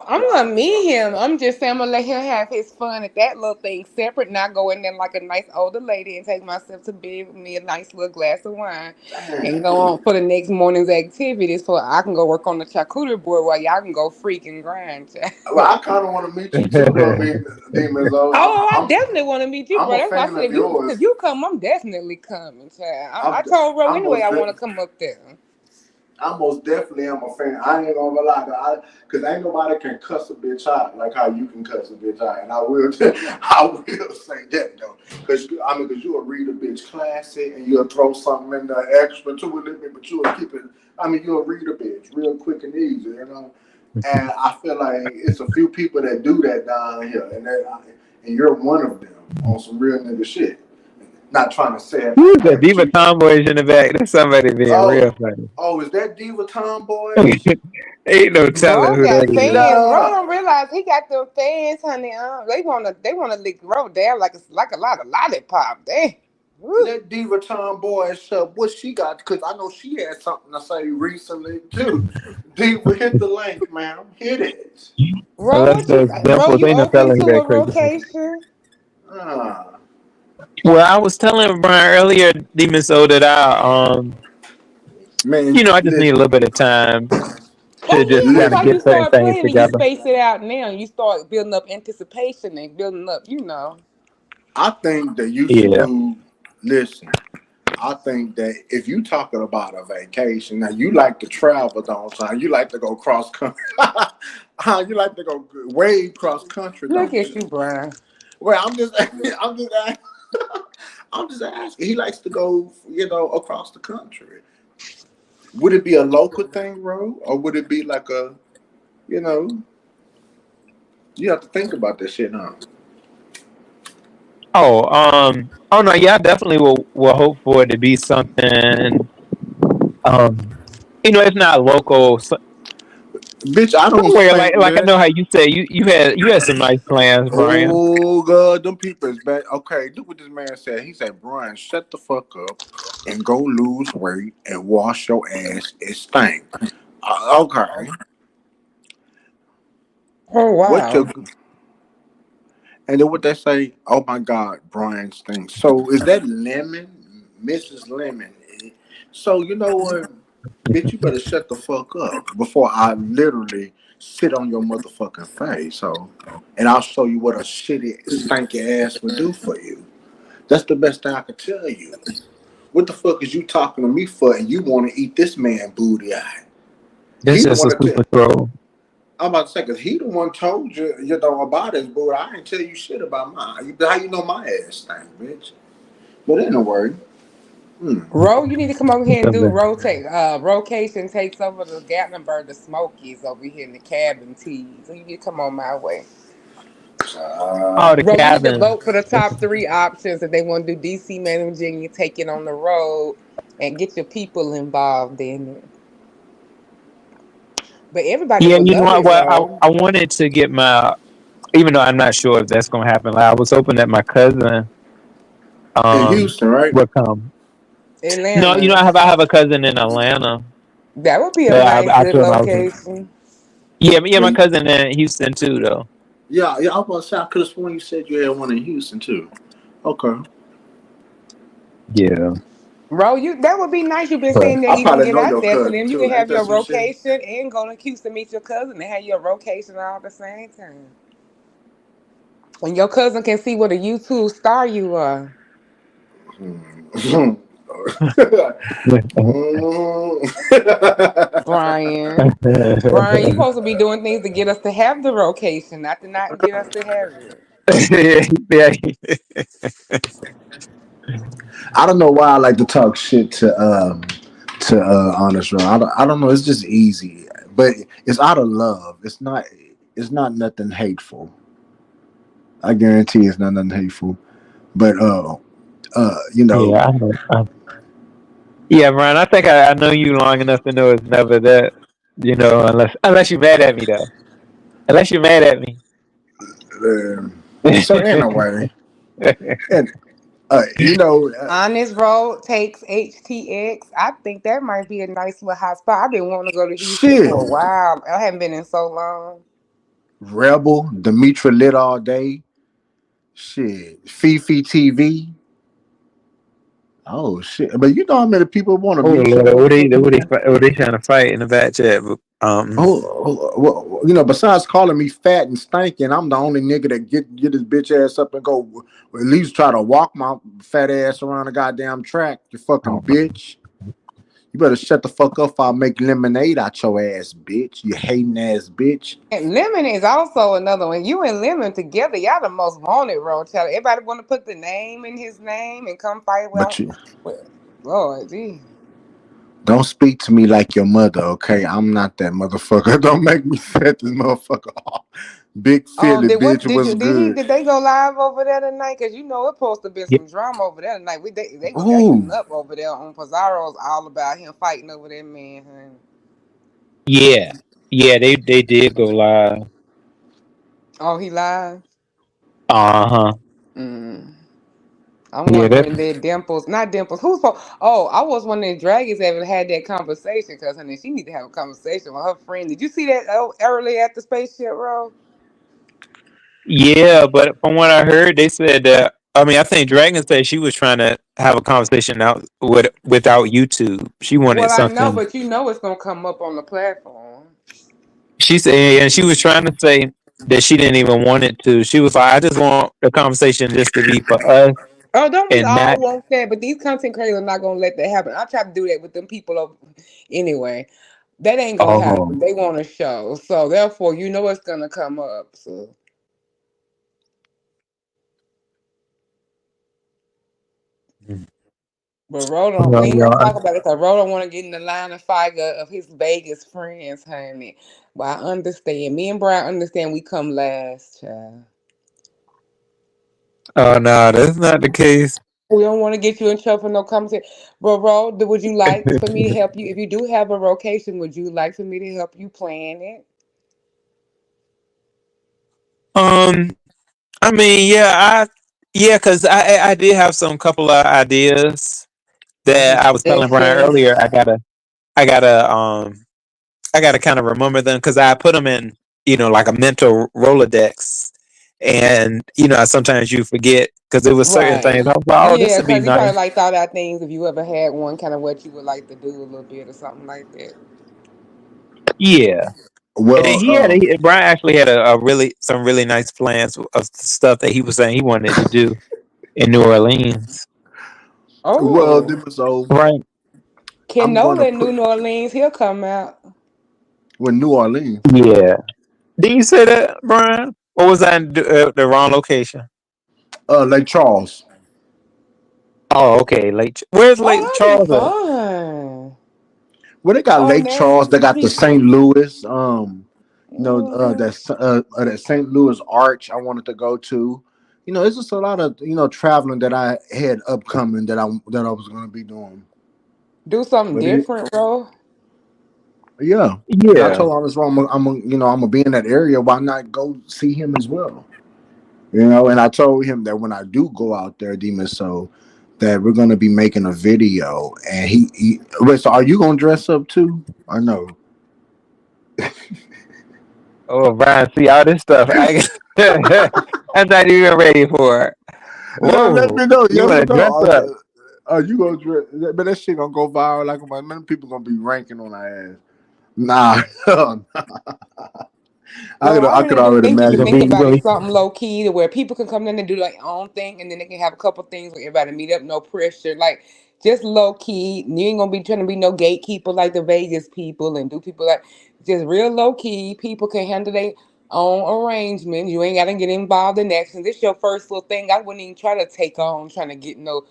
I'm gonna meet him. I'm just saying I'm gonna let him have his fun at that little thing separate. Not go in there like a nice older lady and take myself to bed with me a nice little glass of wine and Damn. go on for the next morning's activities so I can go work on the charcuterie board while y'all can go freak and grind. Well, I kind of want to meet you too, though. I mean, Demon Zoe. Oh, I definitely want to meet you, I'm bro. a That's why I fan said of yours. if you come, I'm definitely coming, child. I I'm, told Ro I'm anyway I most, want to come up there. I most definitely am a fan. I ain't gonna lie, cause ain't nobody can cuss a bitch out like how you can cuss a bitch out, and I will, I will say that though, cause cause you'll read a bitch classic and you'll throw something in there extra to it, but you'll keep it. I mean, you'll read a bitch real quick and easy, you know. And I feel like it's a few people that do that down here, and you're one of them on some real nigga shit. Not trying to say it Who's like the that, but diva you. tomboys in the back? That's somebody being real Oh, funny. oh, is that Diva Tomboys? Ain't no telling Ro who that got is. fans. Ro Nah, don't realize he got them fans, honey. They wanna lick Ro down like it's like a lot of lollipop. Damn. Woo. let Diva Tomboy up. What she got? Because I know she had something to say recently too. Diva, hit the link, ma'am. Hit it. Ro, Unless those dimples, You ain't no open telling to who that a crazy is. rocation? Ah, Well, I was telling Brian earlier, Demon Soul, that man, I just need a listen, little bit of time Oh to just yeah, that's kind of why listen. get you certain start things playing and you together. space it out now. You start building up anticipation and building up, I think that you should Yeah. do. Listen, I think that if you talking about a vacation, now you like to travel, don't you? You like to go cross country. You like to go way cross country, Look don't at you? you, Brian. Well, I'm just, I'm just, I'm just asking. He likes to go, across the country. Would it be a local thing, Ro, or would it be like you know, you have to think about this shit now. Oh no, yeah, I definitely will hope for it to be something. Um, it's not local. Bitch, I don't Somewhere like spank I that. know how you say you had some nice plans, Brian. Oh God, them people is bad. Okay, look what this man said. He said, "Brian, shut the fuck up and go lose weight and wash your ass. It stink." Okay, Oh what wow. your and then what they say? Oh my God, Brian stinks. So is that Lemon, Mrs. Lemon? So you know what, bitch, you better shut the fuck up before I literally sit on your motherfucking face. So, and I'll show you what a shitty, stanky ass would do for you. That's the best thing I can tell you. What the fuck is you talking to me for? And you want to eat this man booty eye? He This the is a one to tell. super troll. I'm about to say, cause he the one told you, about his booty. I ain't tell you shit about mine. How you know my ass stink, bitch? But anyway, hmm. Ro, you need to come over here and do Something. rotation takes over the Gatlinburg, the Smokies over here in the cabin teas. So you need to come on my way. Oh, the Ro, you need to cabin. vote for the top three options if they want to do DC, Maryland, Virginia, take it on the road and get your people involved in it. But everybody Yeah, would you know love what? it, Well, Ro. I wanted to get even though I'm not sure if that's gonna happen. Like, I was hoping that my cousin In um Houston, right? would come. No, Atlanta. I have a cousin in Atlanta That would be a that nice I good told him I was. location. Yeah, my Yeah, cousin in Houston too, though. yeah. I was about to say I could have sworn you said you had one in Houston too. Okay. Yeah, Ro, that would be nice. You've been but saying that I you're gonna probably get know out your there to cousin them. You too. can Ain't have that your some shit? rocation and go to Houston meet your cousin and have your rocation all at the same time. And your cousin can see what a YouTube star you are. Hmm. Brian. Brian, you supposed to be doing things to get us to have the location, not to not get us to have it. Yeah. I don't know why I like to talk shit to Honest Row. I don't know. It's just easy, but it's out of love. It's not. It's not nothing hateful. I guarantee it's not nothing hateful. But you know, Yeah, I know. Yeah, Brian, I think I know you long enough to know it's never that, unless you're mad at me though. Unless you're mad at me. so anyway, and you know, Honest Road takes HTX. I think that might be a nice little hot spot. I've been wanting to go to Houston shit, for a while. I haven't been in so long. Rebel, Demetra lit all day. Shit, Fifi TV. Oh shit! But you know how many people want to Oh meet you, Lord, motherfucker? what they trying to fight in the back chat? Well, you know, besides calling me fat and stinking, I'm the only nigga that get his bitch ass up and go. Well, at least try to walk my fat ass around the goddamn track. You fucking Oh, bitch. You better shut the fuck up. I'll make lemonade out your ass, bitch. You hating ass bitch. And Lemon is also another one. You and Lemon together, y'all the most wanted road child. Everybody want to put the name in his name and come fight But well. you Lord, gee. don't speak to me like your mother, okay? I'm not that motherfucker. Don't make me set this motherfucker off. Big Oh, Philly bitch was good. did they go live over there tonight? Cause you know it supposed to be yeah, some drama over there tonight. They was acting Ooh, up over there on Pizarro's all about him fighting over that man. Honey. yeah, yeah. They did go live. Oh, he live. Uh huh. Mm. I'm Yeah, that. wondering that Dimples, not Dimples. Oh, I was wondering if Dragons haven't had that conversation because honey, she need to have a conversation with her friend. Did you see that early at the spaceship row? Yeah, but from what I heard, they said that. I mean, I think Dragon said she was trying to have a conversation out without YouTube. She wanted Well, I know, something. but you know it's gonna come up on the platform. She said, and she was trying to say that she didn't even want it to. She was like, I just want the conversation just to be for us Oh, don't we and all not. want that? But these content creators are not gonna let that happen. I try to do that with them people anyway. That ain't gonna Oh, happen. They want a show, so therefore, you know it's gonna come up. So, but Roland, we no, ain't no, gonna talk about it because Roland want to get in the line of fire of his Vegas friends, honey. But I understand. Me and Brian understand. We come last, child. oh no, that's not the case. We don't want to get you in trouble for no conversation. But Ro, would you like for me to help you? If you do have a location, would you like for me to help you plan it? Um, I mean, yeah, because I did have some couple of ideas Of that I was telling Brian earlier. locations. I gotta, I gotta kind of remember them because I put them in, like a mental Rolodex, and sometimes you forget because it was certain things. Right. I was like, oh, this Yeah, would be because you probably nice. like thought out things if you ever had one, kind of what you would like to do a little bit or something like that. Yeah, and then well, Brian actually had some really nice plans of stuff that he was saying he wanted to do in New Orleans. Oh, so Right. Ken I'm gonna Nola in put New Orleans, he'll come out. with New Orleans. Yeah. Did you say that, Brian? Or was I in the wrong location? Lake Charles. Oh, okay. Where's Lake Oh, that'd be Charles at? fun. Well, they got Oh, Lake Charles. They nasty got the St. people. Louis. Hmm. That St. Louis Arch. I wanted to go to. It's just a lot of traveling that I had upcoming that I was going to be doing. Do something But it, different, bro. yeah, and I Yeah. told Honest Wrong, I'm gonna be in that area. Why not go see him as well? And I told him that when I do go out there, Demon Soul, that we're gonna be making a video. And he wait, so are you gonna dress up too? I know. Oh, Brian, see all this stuff. I'm not even ready for it. No, let Whoa. me know. You Let me want to know. dress up? Are you gonna dress? But that shit gonna go viral. Like many people gonna be ranking on our ass. Nah, Bro, I I could really do already think you You should gonna imagine. be, think you about gonna it be, something low key to where people can come in and do their own thing and then they can have a couple things where everybody meet up, no pressure. Like just low key. You ain't gonna be trying to be no gatekeeper like the Vegas people and do people like just real low key. People can handle their own arrangements. You ain't gotta get involved in that. Since this your first little thing, I wouldn't even try to take on trying to get no,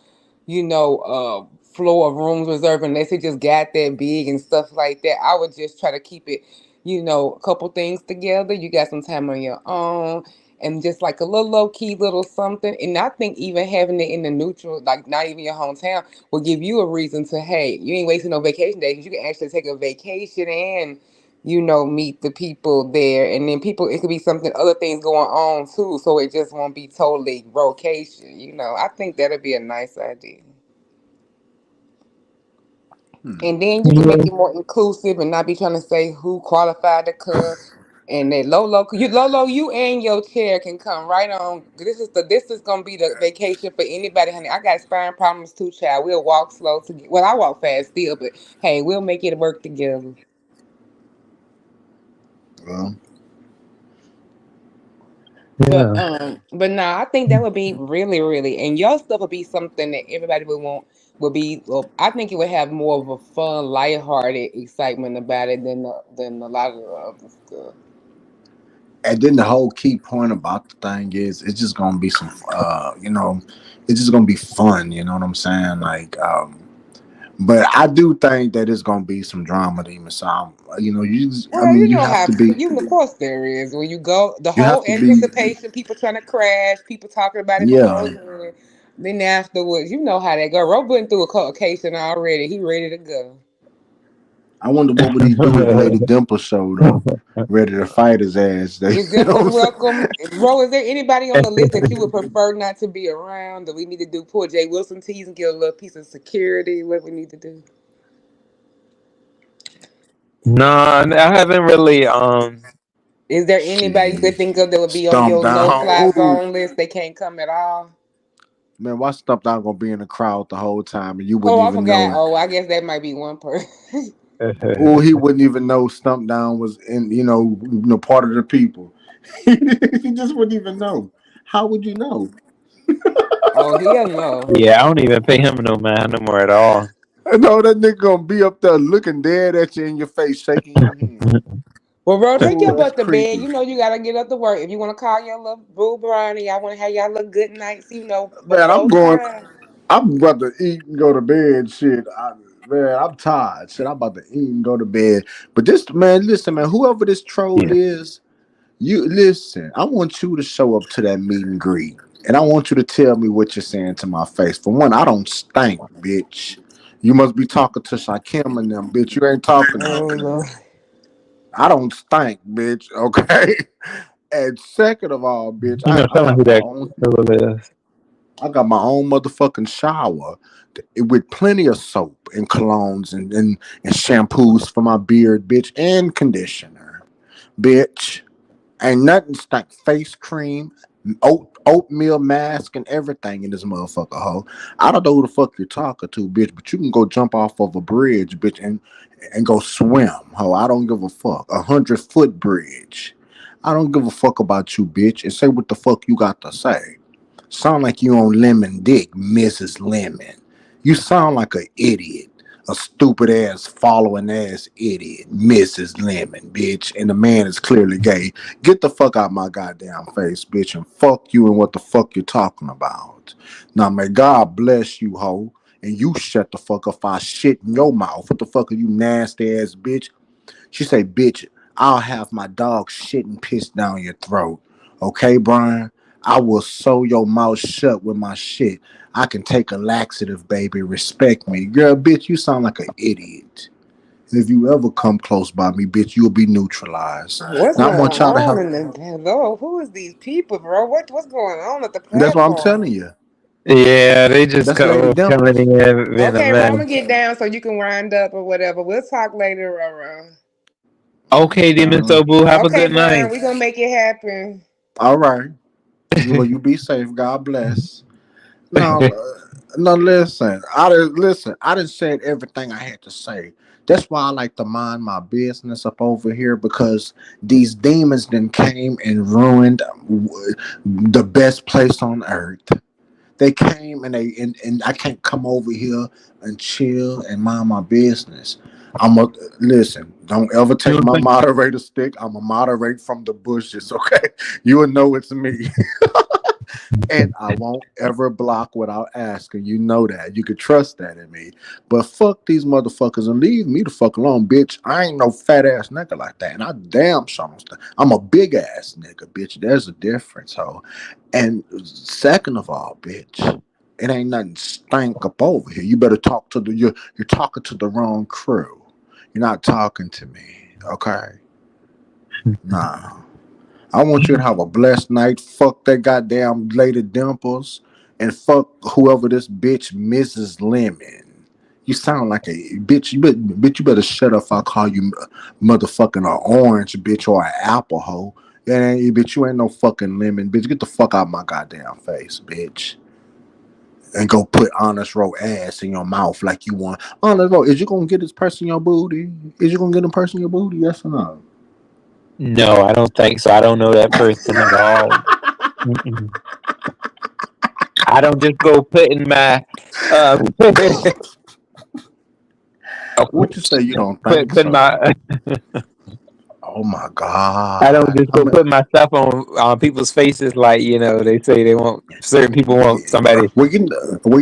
floor of rooms reserved unless it just got that big and stuff like that. I would just try to keep it, a couple things together. You got some time on your own and just like a little low key little something. And I think even having it in the neutral, like not even your hometown, will give you a reason to, hey, you ain't wasting no vacation days. You can actually take a vacation and, meet the people there. And then people, it could be something, other things going on too. So it just won't be totally rocation. I think that'd be a nice idea. And then you can make Yeah. it more inclusive and not be trying to say who qualified to come. And that Lolo, you and your chair can come right on. This is gonna be the vacation for anybody, honey. I got spine problems too, child. We'll walk slow to get. Well, I walk fast still, but hey, we'll make it work together. Well, But nah, I think that would be really, really, and your stuff would be something that everybody would want. Would be, well, I think it would have more of a fun, lighthearted excitement about it than a lot of the other stuff. and then the whole key point about the thing is it's just gonna be some, it's just gonna be fun. You know what I'm saying? Like, but I do think that it's gonna be some drama, demon. So, I Well, mean, you you know have how to be, of course there is. When you go, the you have whole to be, anticipation, people trying to crash, people talking about it yeah. beforehand. Then afterwards, you know how that go. Ro went through a occasion already. He ready to go. I wonder what would he do if Lady Dimple showed up, ready to fight his ass. Is You know what Dimples I'm saying? welcome? Ro, is there anybody on the list that you would prefer not to be around? Do we need to do poor Jay Wilson tease and get a little piece of security? What we need to do? No, I haven't really. Is there anybody you could Shit, think of that would be on stomp your no fly down. Ooh, zone list? They can't come at all. man, why stomp down gonna be in the crowd the whole time and you Oh, wouldn't I even forgot. know? Oh, I guess that might be one person. Or he wouldn't even know stomp down was in, part of the people. He just wouldn't even know. How would you know? Oh, he'll know. Yeah, I don't even pay him no mind no more at all. I know that nigga gonna be up there looking dead at you in your face, shaking your hand. Well, bro, take Ooh, your that's butt to bed. creepy. You know you gotta get up to work. If you want to call your little boo Brownie, I want to have y'all little good nights. Man, Before time. I'm about to eat and go to bed. Shit, man, I'm tired. Shit, I'm about to eat and go to bed. But this man, listen, man, whoever this troll Yeah. is, you listen. I want you to show up to that meet and greet, and I want you to tell me what you're saying to my face. For one, I don't stink, bitch. You must be talking to Shakim and them, bitch. You ain't talking to me. Oh Lord. I don't stink, bitch. Okay. And second of all, bitch, You know, I tell him have who my that own. girl is. I got my own motherfucking shower with plenty of soap and colognes and shampoos for my beard, bitch, and conditioner, bitch. Ain't nothing stank. Face cream, oatmeal mask, and everything in this motherfucker, hoe. I don't know who the fuck you're talking to, bitch, but you can go jump off of a bridge, bitch, and go swim, hoe. I don't give a fuck. 100-foot bridge. I don't give a fuck about you, bitch, and say what the fuck you got to say. Sound like you on lemon dick, Mrs. Lemon. You sound like an idiot. A stupid ass following ass idiot, Mrs. Lemon, bitch. And the man is clearly gay. Get the fuck out my goddamn face, bitch, and fuck you and what the fuck you're talking about. Now may God bless you, hoe. And you shut the fuck up if I shit in your mouth. What the fuck are you nasty ass bitch? She say, bitch, I'll have my dog shit and piss down your throat. Okay, Brian? I will sew your mouth shut with my shit. I can take a laxative, baby. Respect me. Girl, bitch, you sound like an idiot. And if you ever come close by me, bitch, you'll be neutralized. What's Now I going want y'all to on have in the Lord? Who is these people, bro? What's going on at the that's what I'm telling platform? you. Yeah, they just That's Lady coming Dimples. in being a Okay, bro, I'm gonna mess. get down so you can wind up or whatever. We'll talk later, Roro. Okay, Demon Uh, So Boo, have a Okay, good Brian, night. we're gonna make it happen. all right. You be safe. God bless. No, no. Listen, I didn't say everything I had to say. That's why I like to mind my business up over here because these demons then came and ruined the best place on earth. They came and and I can't come over here and chill and mind my business. I'm a listen. Don't ever You take know my what I'm moderator stick. I'm a moderate from the bushes. Okay, you will know it's me. And I won't ever block without asking. You know that. You could trust that in me. But fuck these motherfuckers and leave me the fuck alone, bitch. I ain't no fat ass nigga like that. And I damn sure I'm a big ass nigga, bitch. There's a difference, ho. And second of all, bitch, it ain't nothing stank up over here. You better talk to you're talking to the wrong crew. You're not talking to me, okay? Nah. I want you to have a blessed night. Fuck that goddamn Lady Dimples. And fuck whoever this bitch Mrs. Lemon. You sound like a bitch. Bitch, you better shut up if I call you motherfucking an orange bitch or an apple hoe. Yeah, bitch, you ain't no fucking lemon. Bitch, get the fuck out of my goddamn face, bitch. And go put Honest Row ass in your mouth like you want. Honest Row, is you gonna get this person your booty? Is you gonna get a person your booty? Yes or no? No, I don't think so. I don't know that person at all. Mm-mm. I don't just go putting my What you say you don't think put so? my Oh my I don't God. just I go mean, put my stuff on people's faces like they say they want certain people want somebody well, you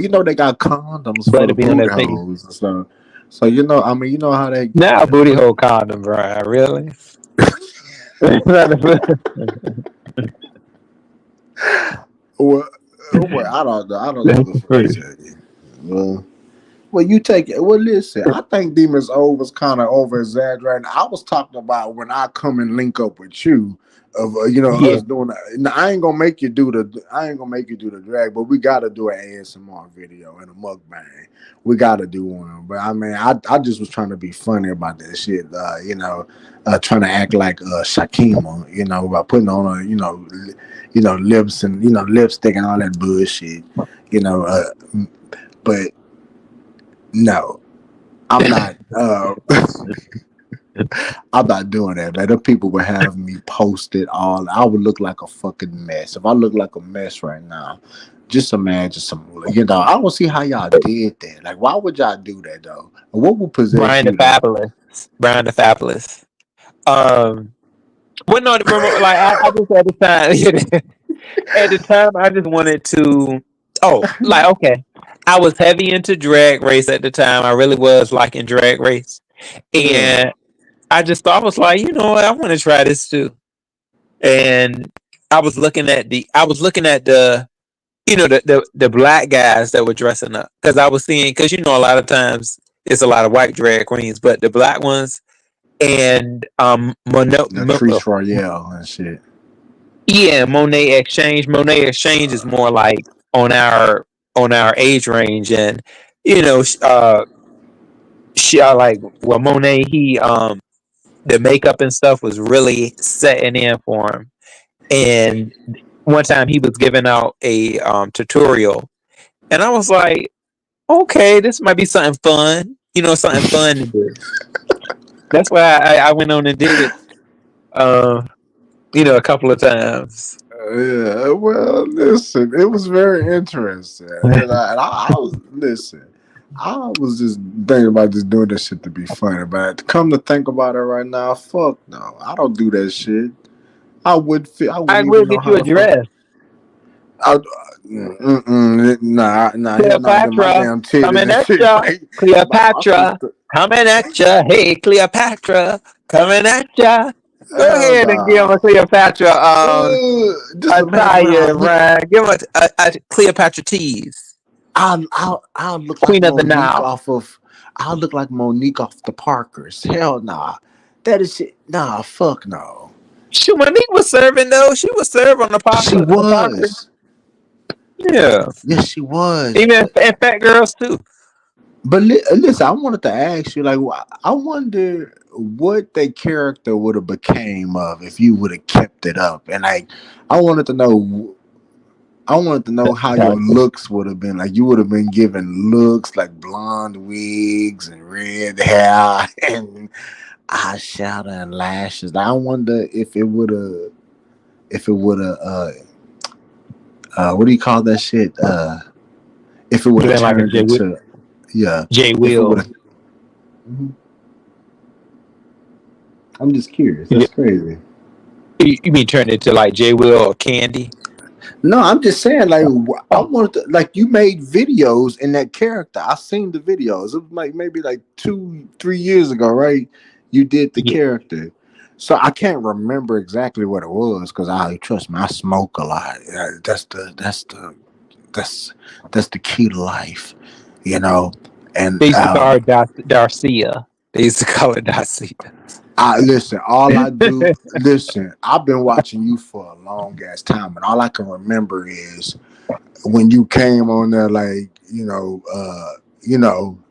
know they got condoms for blood the to be on boot their face. holes and stuff. So I mean, you know how they. Now booty hole condom, Brian. Really? Well, I don't know. I don't know what the fuck to tell you. Well, you take it. Well, listen, I think Demons O was kind of over exaggerating. I was talking about when I come and link up with you, of Yeah. us doing. Now, I ain't gonna make you do the. I ain't gonna make you do the drag, but we gotta do an ASMR video and a mukbang. We gotta do one. But I mean, I just was trying to be funny about that shit. Trying to act like Shakima. By putting on lips and lipstick and all that bullshit. You know, but no. I'm not. I'm not doing that, man. The people would have me posted all. I would look like a fucking mess. If I look like a mess right now, just imagine some. I don't see how y'all did that. Like, why would y'all do that though? What would possess Brian the you to? Fabulous. Brian the Fabulous. Well, no, like I just at the time, at the time, I just wanted to. Oh, like okay, I was heavy into Drag Race at the time. I really was liking Drag Race, Yeah, and I just thought I was like, what, I want to try this too. And I was looking at the black guys that were dressing up because I was seeing because a lot of times it's a lot of white drag queens, but the black ones and Latrice Royale and shit. yeah, Monet Exchange. Monet Exchange is more like on our age range, and she like well Monet the makeup and stuff was really setting in for him, and one time he was giving out a tutorial, and I was like, okay, this might be something fun, something fun to do. That's why I went on and did it, a couple of times. Yeah, well, listen, it was very interesting, and I was listen. I was just thinking about just doing this shit to be funny, but come to think about it right now, fuck no, I don't do that shit. I I wouldn't will even know get how you a to fuck. dress. I, nah, hell nah, them my Cleopatra damn titties coming and at shit. ya. My Cleopatra sister, coming at ya. Hey, Cleopatra coming at ya. Go hell ahead and give him nah. a Cleopatra Just imagine when I attire, look, Brian. Give him a Cleopatra tease. I'll look like Queen of the Monique Nile. off of, I'll look like Monique off the Parkers. Hell nah, that is shit. Nah, fuck no. Shoot, Monique was serving though. She was serving on She the Parker. was, Yeah. yes, she was. Even and fat girls too. But listen, I wanted to ask you, like, I wonder what the character would have became of if you would have kept it up, and like, I wanted to know, I wanted to know how your looks would have been. Like, you would have been given looks like blonde wigs and red hair and eyeshadow and lashes. I wonder if it would have, if it would have what do you call that shit? If it would have Doing like a turned into, yeah, J if it would have. Will. I'm just curious. You That's crazy. you mean turn it to like J Will or Candy? No, I'm just saying, like, I wanted to, like, you made videos in that character. I seen the videos. It was like maybe like 2-3 years ago, right? You did the Yeah. character. So I can't remember exactly what it was because I trust me, I smoke a lot. That's that's the key to life, you know. And They used to call her Darcia. They used to call her Darcia. I listen, all I do, listen, I've been watching you for a long ass time, and all I can remember is when you came on there, like,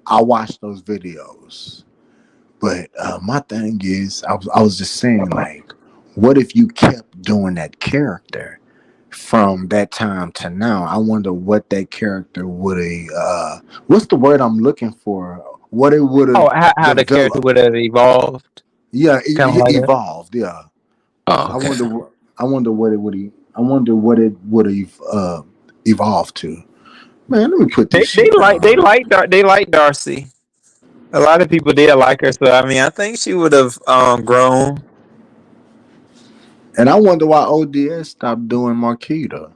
I watched those videos. But my thing is, I was just saying, like, what if you kept doing that character from that time to now? I wonder what that character would have. What's the word I'm looking for? What it would have Oh, how the character developed. would have evolved, Yeah, kind of like that. evolved. Yeah, Oh, I okay. wonder. I wonder what it would. I wonder what it would have evolved to. Man, let me put They this they shit like they down. like they like Darcy. A lot of people did like her, so I mean, I think she would have grown. And I wonder why ODS stopped doing Marquita.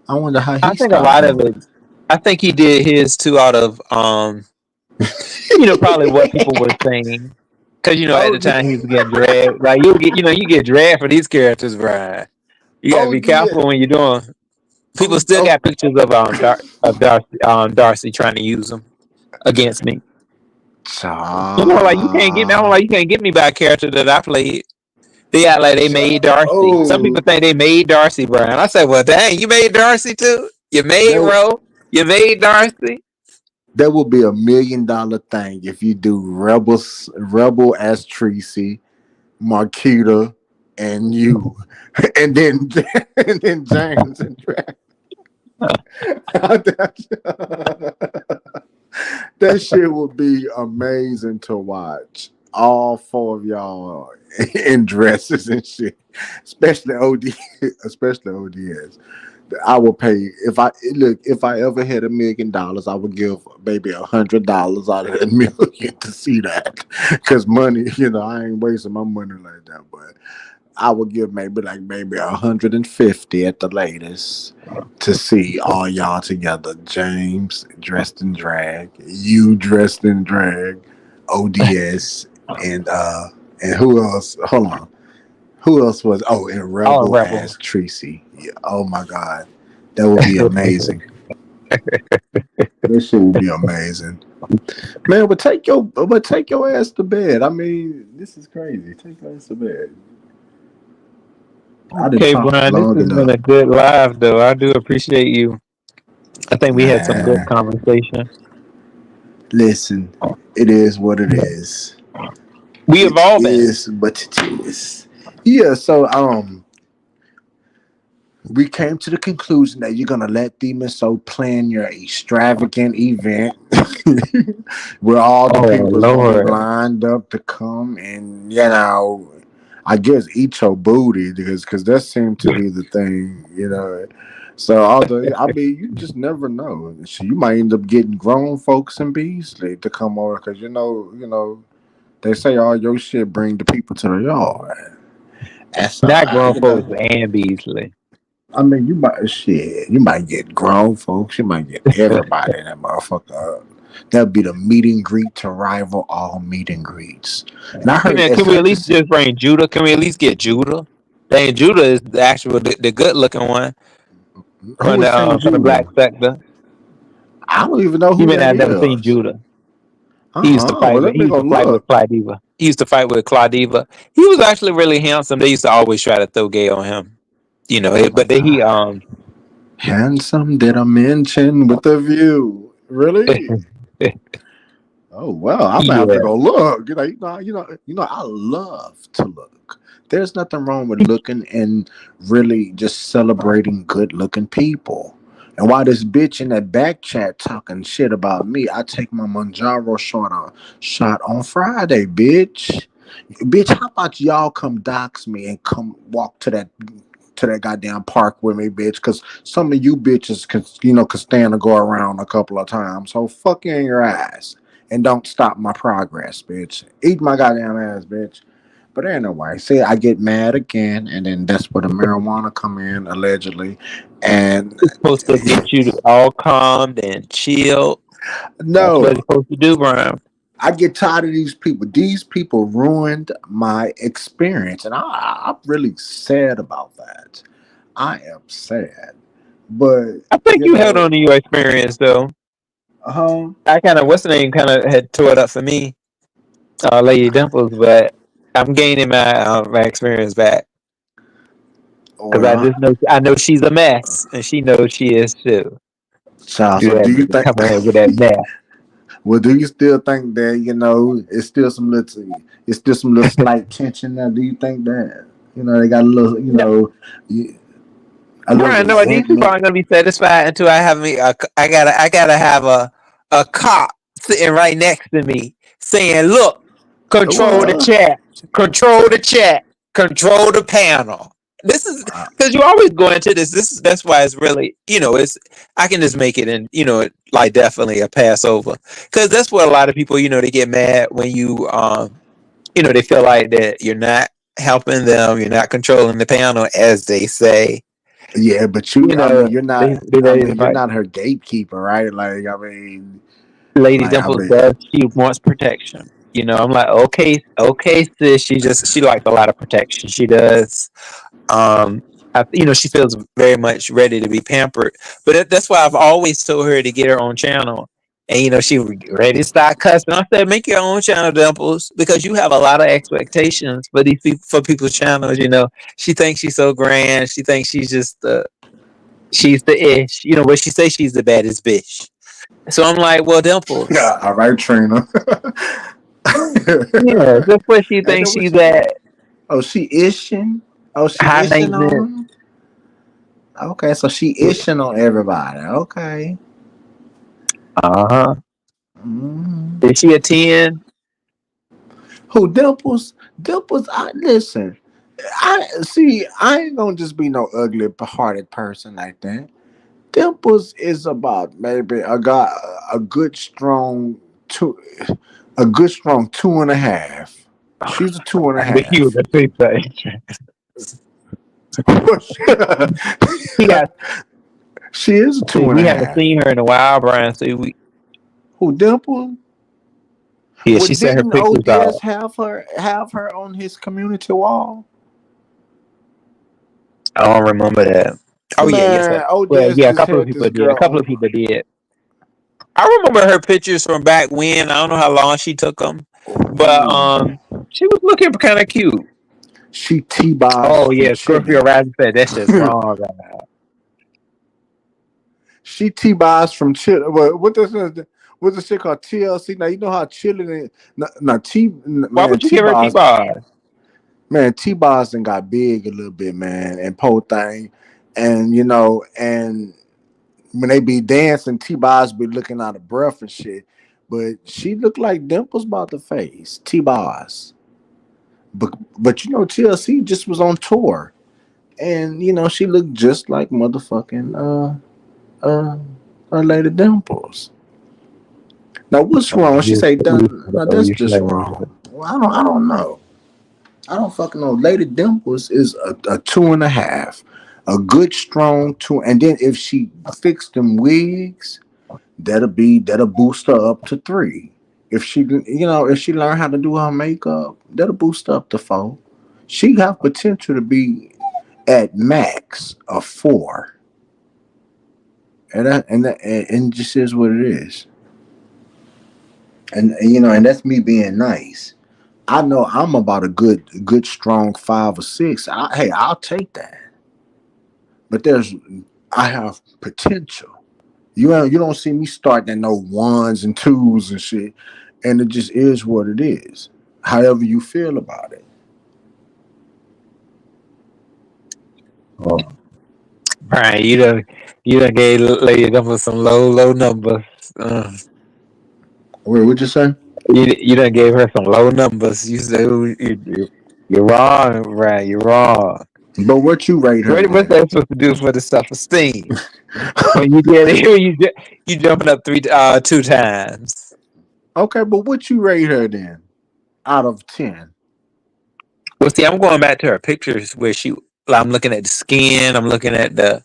I wonder how I he think a stopped lot of doing it. I think he did his too out of probably what people were saying. Because at the time he was getting dragged. Like you get dragged for these characters, Brian. You gotta be ODS. careful when you're doing. People Oh, still oh, got pictures of Darcy trying to use them against me. Like you can't get me. I'm child. like you can't get me by a character that I played. They act like they made Darcy. Some Oh, people think they made Darcy, Brian. I said, well, dang, you made Darcy too. You made that Ro. You made Darcy. that would be $1 million thing if you do Rebel as Tracy, Marquita, and you, and then and then James and Drax. That shit would be amazing to watch. All four of y'all in dresses and shit, especially especially ODS. I will pay if I look if I ever had $1 million, I would give maybe $100 out of that million to see that. Cause money, I ain't wasting my money like that. But I would give maybe 150 at the latest to see all y'all together. James dressed in drag, you dressed in drag, ODS, and who else? Hold on. Who else was? Oh, and All Rebel rebel. as Tracy. Yeah. Oh my God, that would be amazing. This shit would be amazing, man. But take your ass to bed. I mean, this is crazy. Take your ass to bed. I didn't Okay, talk Brian, this long has been enough, a good live, though. I do appreciate you. I think we had some good man. conversation. Listen, it is what it is. We It evolving. is what it is. Yeah. So we came to the conclusion that you're gonna let Demon Soul plan your extravagant event where all the Oh people's gonna be Lord. lined up to come and I guess eat your booty because that seemed to be the thing. So I mean, you just never know. So you might end up getting grown folks in Beasley to come over because they say all your shit bring the people to the yard. And so Not grown folks and Beasley. I mean, you might get grown folks, you might get everybody in that motherfucker up. That'd be the meet and greet to rival all meet and greets. And I Hey heard man, that can we at least fantasy. just bring Judah? Can we at least get Judah? Dang, Judah is the actual the good looking one Who is Saint from the black Judah? sector. I don't even know You who may not that have never seen is. Judah. He used to fight Well, with let me go look. Claudiva. He used to fight with Claudiva. He was actually really handsome. They used to always try to throw gay on him. Oh my But he God. Handsome did I mention with a view? Really? Oh well, I'm gonna have to yeah. go look. I love to look. There's nothing wrong with looking and really just celebrating good-looking people. And while this bitch in that back chat talking shit about me, I take my Manjaro shot on Friday, bitch. Bitch, how about y'all come dox me and come walk to that to that goddamn park with me, bitch. Cause some of you bitches can stand to go around a couple of times. So fuck you in your ass and don't stop my progress, bitch. Eat my goddamn ass, bitch. But anyway, see, I get mad again, and then that's where the marijuana come in allegedly, and It's supposed to get you all calmed and chilled. That's what no, it's supposed to do, Brian. I get tired of these people. These people ruined my experience, and I'm really sad about that. I am sad, but I think you you held know, on to your experience though. uh, I kind of, what's the name, kind of had tore it up for me, Lady Dimples, but I'm gaining my experience back because I well, just know she's a mess and she knows she is too. child. Do So, do that, you think? come ahead with that mess. Well, do you still think that it's still some little slight tension there? Do you think that they got a little a little Brian, no, these people resentment? aren't gonna be satisfied until I have me. I gotta have a cop sitting right next to me saying, "Look, control the Well, chat, control the chat, control the panel." This is uh, because you always go into this. That's why it's really it's. I can just make it in like definitely a Passover because that's what a lot of people they get mad when you they feel like that you're not helping them, you're not controlling the panel as they say. yeah, but You I mean, know, they I ready to mean, you're fight. not her gatekeeper, right? Like, I mean, Lady like, I Dimples mean, does. She wants protection. I'm like, okay, sis. She likes a lot of protection. She does. Um, she feels very much ready to be pampered. But that's why I've always told her to get her own channel. And she ready to start cussing. I said, make your own channel, Dimples, because you have a lot of expectations for these people, for people's channels. She thinks she's so grand. She thinks she's the ish. But she says she's the baddest bitch. So I'm like, well, Dimples. yeah, all right, Trina. Yeah, that's what she Ain't that thinks what she's she? at. Oh, she ishing. Oh, she High ishing on maintenance. them. Okay, so she ishing on everybody. Okay. Uh-huh. Mhm. Is she a 10? Who Dimples? Dimples. I listen. I see. I ain't gonna just be no ugly hearted person like that. Dimples is about maybe a good strong two, a good strong 2.5. She's a two and a I knew you were half. going to say He got, She is a see, two and we a haven't half. seen her in a while, Brian. So Who Dimple? yeah, Well, she sent her didn't pictures ODS out. have her on his community wall? I don't remember that. Oh, yeah, yes, sir. Man, Well, ODS yeah, a just couple of had this people did. A girl couple of on. people did. I remember her pictures from back when. I don't know how long she took them, but Ooh, she was looking kind of cute. she T-boss Oh from yeah, Scorpio Chile. Rising said that's just wrong. She T-boss from Chile. What's this shit called TLC? Now you know how Chile. Now Why man would you give her T-boss. T-bar? Man, T-boss and got big a little bit, man, and pole thing, and and when they be dancing, T-boss be looking out of breath and shit. But she looked like Dimples about the face. T-boss. But TLC just was on tour, and she looked just like motherfucking Lady Dimples. Now what's wrong? She say, "No, that's just wrong." Well, I don't know. I don't fucking know. Lady Dimples is a 2.5, a good strong two, and then if she fixed them wigs, that'll boost her up to 3. If she learn how to do her makeup, that'll boost her up to 4. She have potential to be at max a 4, and just is what it is. And that's me being nice. I know I'm about a good strong 5 or 6. Hey, I'll take that. But I have potential. You don't see me starting at no ones and twos and shit, and it just is what it is. However you feel about it. Oh, Brian, you done gave Lady Number some low numbers. Wait, what'd you say? You done gave her some low numbers. You said you're wrong, Brian. You're wrong. But what you rate her What's then? that supposed to do for the self-esteem? When you get it, you jumping up 2 times. Okay, but what you rate her then? Out of 10. Well, see, I'm going back to her pictures where I'm looking at the skin. I'm looking at the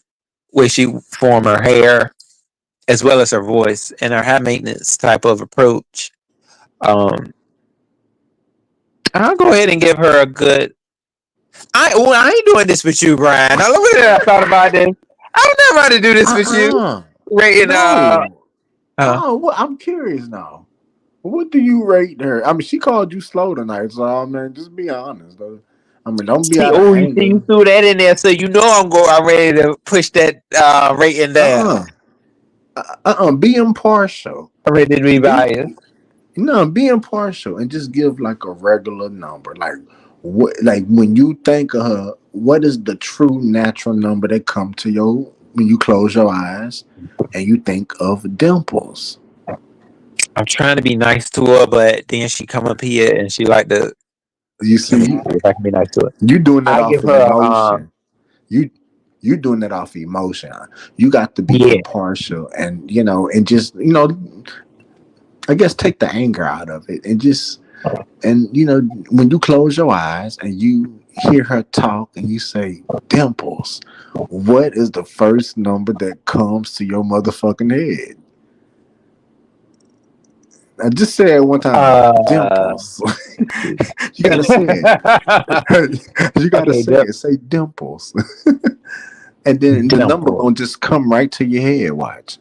way she formed her hair, as well as her voice and her high maintenance type of approach. Um, I'll go ahead and give her a good. I ain't doing this with you, Brian. Now look at that. I thought about this. I don't know how to do this with you. Uh-uh. Rating. No. Uh, I'm curious now. What do you rate her? I mean, she called you slow tonight, so I mean, just be honest, though. I mean, don't be see, out of oh, you see, you anger. threw that in there, so you know I'm ready to push that rating down. Uh-uh. Be impartial. I'm ready to be Be biased. No, be impartial and just give like a regular number. Like what? Like when you think of her, what is the true natural number that come to your when you close your eyes and you think of Dimples? I'm trying to be nice to her, but then she come up here and she like to. You Let me see, see if I can be nice to her. you doing that I off give of her emotion. You you doing that off emotion. You got to be yeah. impartial and and just I guess take the anger out of it and just and when you close your eyes and you hear her talk and you say Dimples, what is the first number that comes to your motherfucking head? I just say it one time, Uh, Dimples. You gotta say it. You gotta okay, say it. Say Dimples. And then the number dimple. gonna just come right to your head. Watch,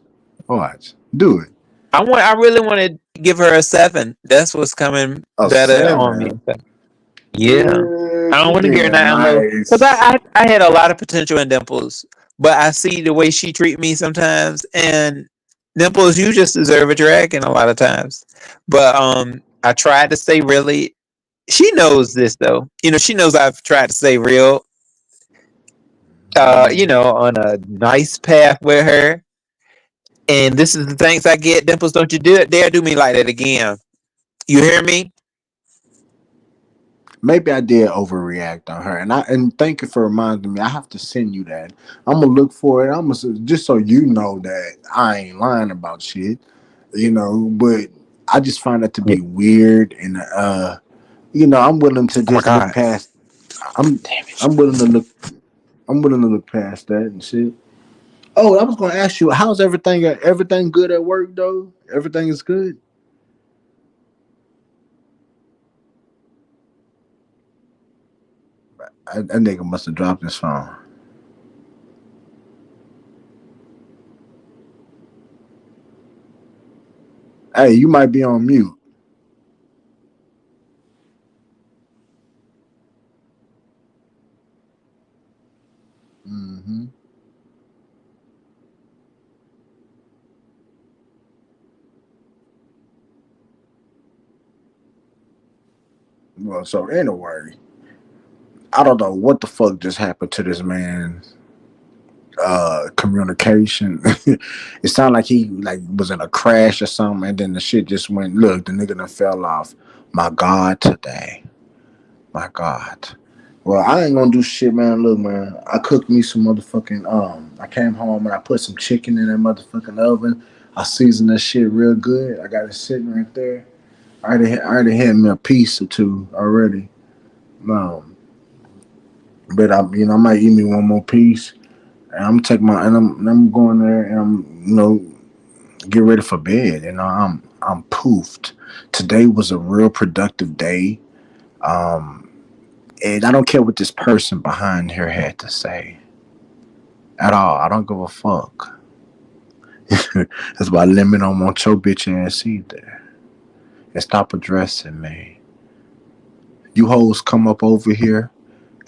do it. I really want to give her a 7. That's what's coming A better on me. 7. Yeah, I don't She want to give her being nothing low because nice. I had a lot of potential in Dimples, but I see the way she treat me sometimes, and Dimples, you just deserve a dragon a lot of times. But I tried to stay really. She knows this though. She knows I've tried to stay real. On a nice path with her. And this is the thanks I get. Dimples, don't you dare do me like that again. You hear me? Maybe I did overreact on her, and thank you for reminding me. I have to send you that. I'm gonna look for it. I'm gonna just so you know that I ain't lying about shit, But I just find it to Yeah. be weird, and I'm willing to Oh my just look god. past. I'm Damn it. I'm willing to look. I'm willing to look past that and shit. Oh, I was gonna ask you, how's everything? Everything good at work though? Everything is good. That nigga must have dropped his phone. Hey, you might be on mute. Hmm. Well, so anyway, I don't know what the fuck just happened to this man's communication. It sounded like he was in a crash or something, and then the shit just went. Look, the nigga done fell off. My God, today. My God. Well, I ain't gonna do shit, man. Look, man, I cooked me some motherfucking I came home and I put some chicken in that motherfucking oven. I seasoned that shit real good. I got it sitting right there. I already had me a piece or two already. Um, but I might eat me one more piece. And I'm take my and I'm going there and I'm get ready for bed. I'm poofed. Today was a real productive day. Um, and I don't care what this person behind here had to say at all. I don't give a fuck. That's why limit on want your bitch ass either. And stop addressing me. You hoes come up over here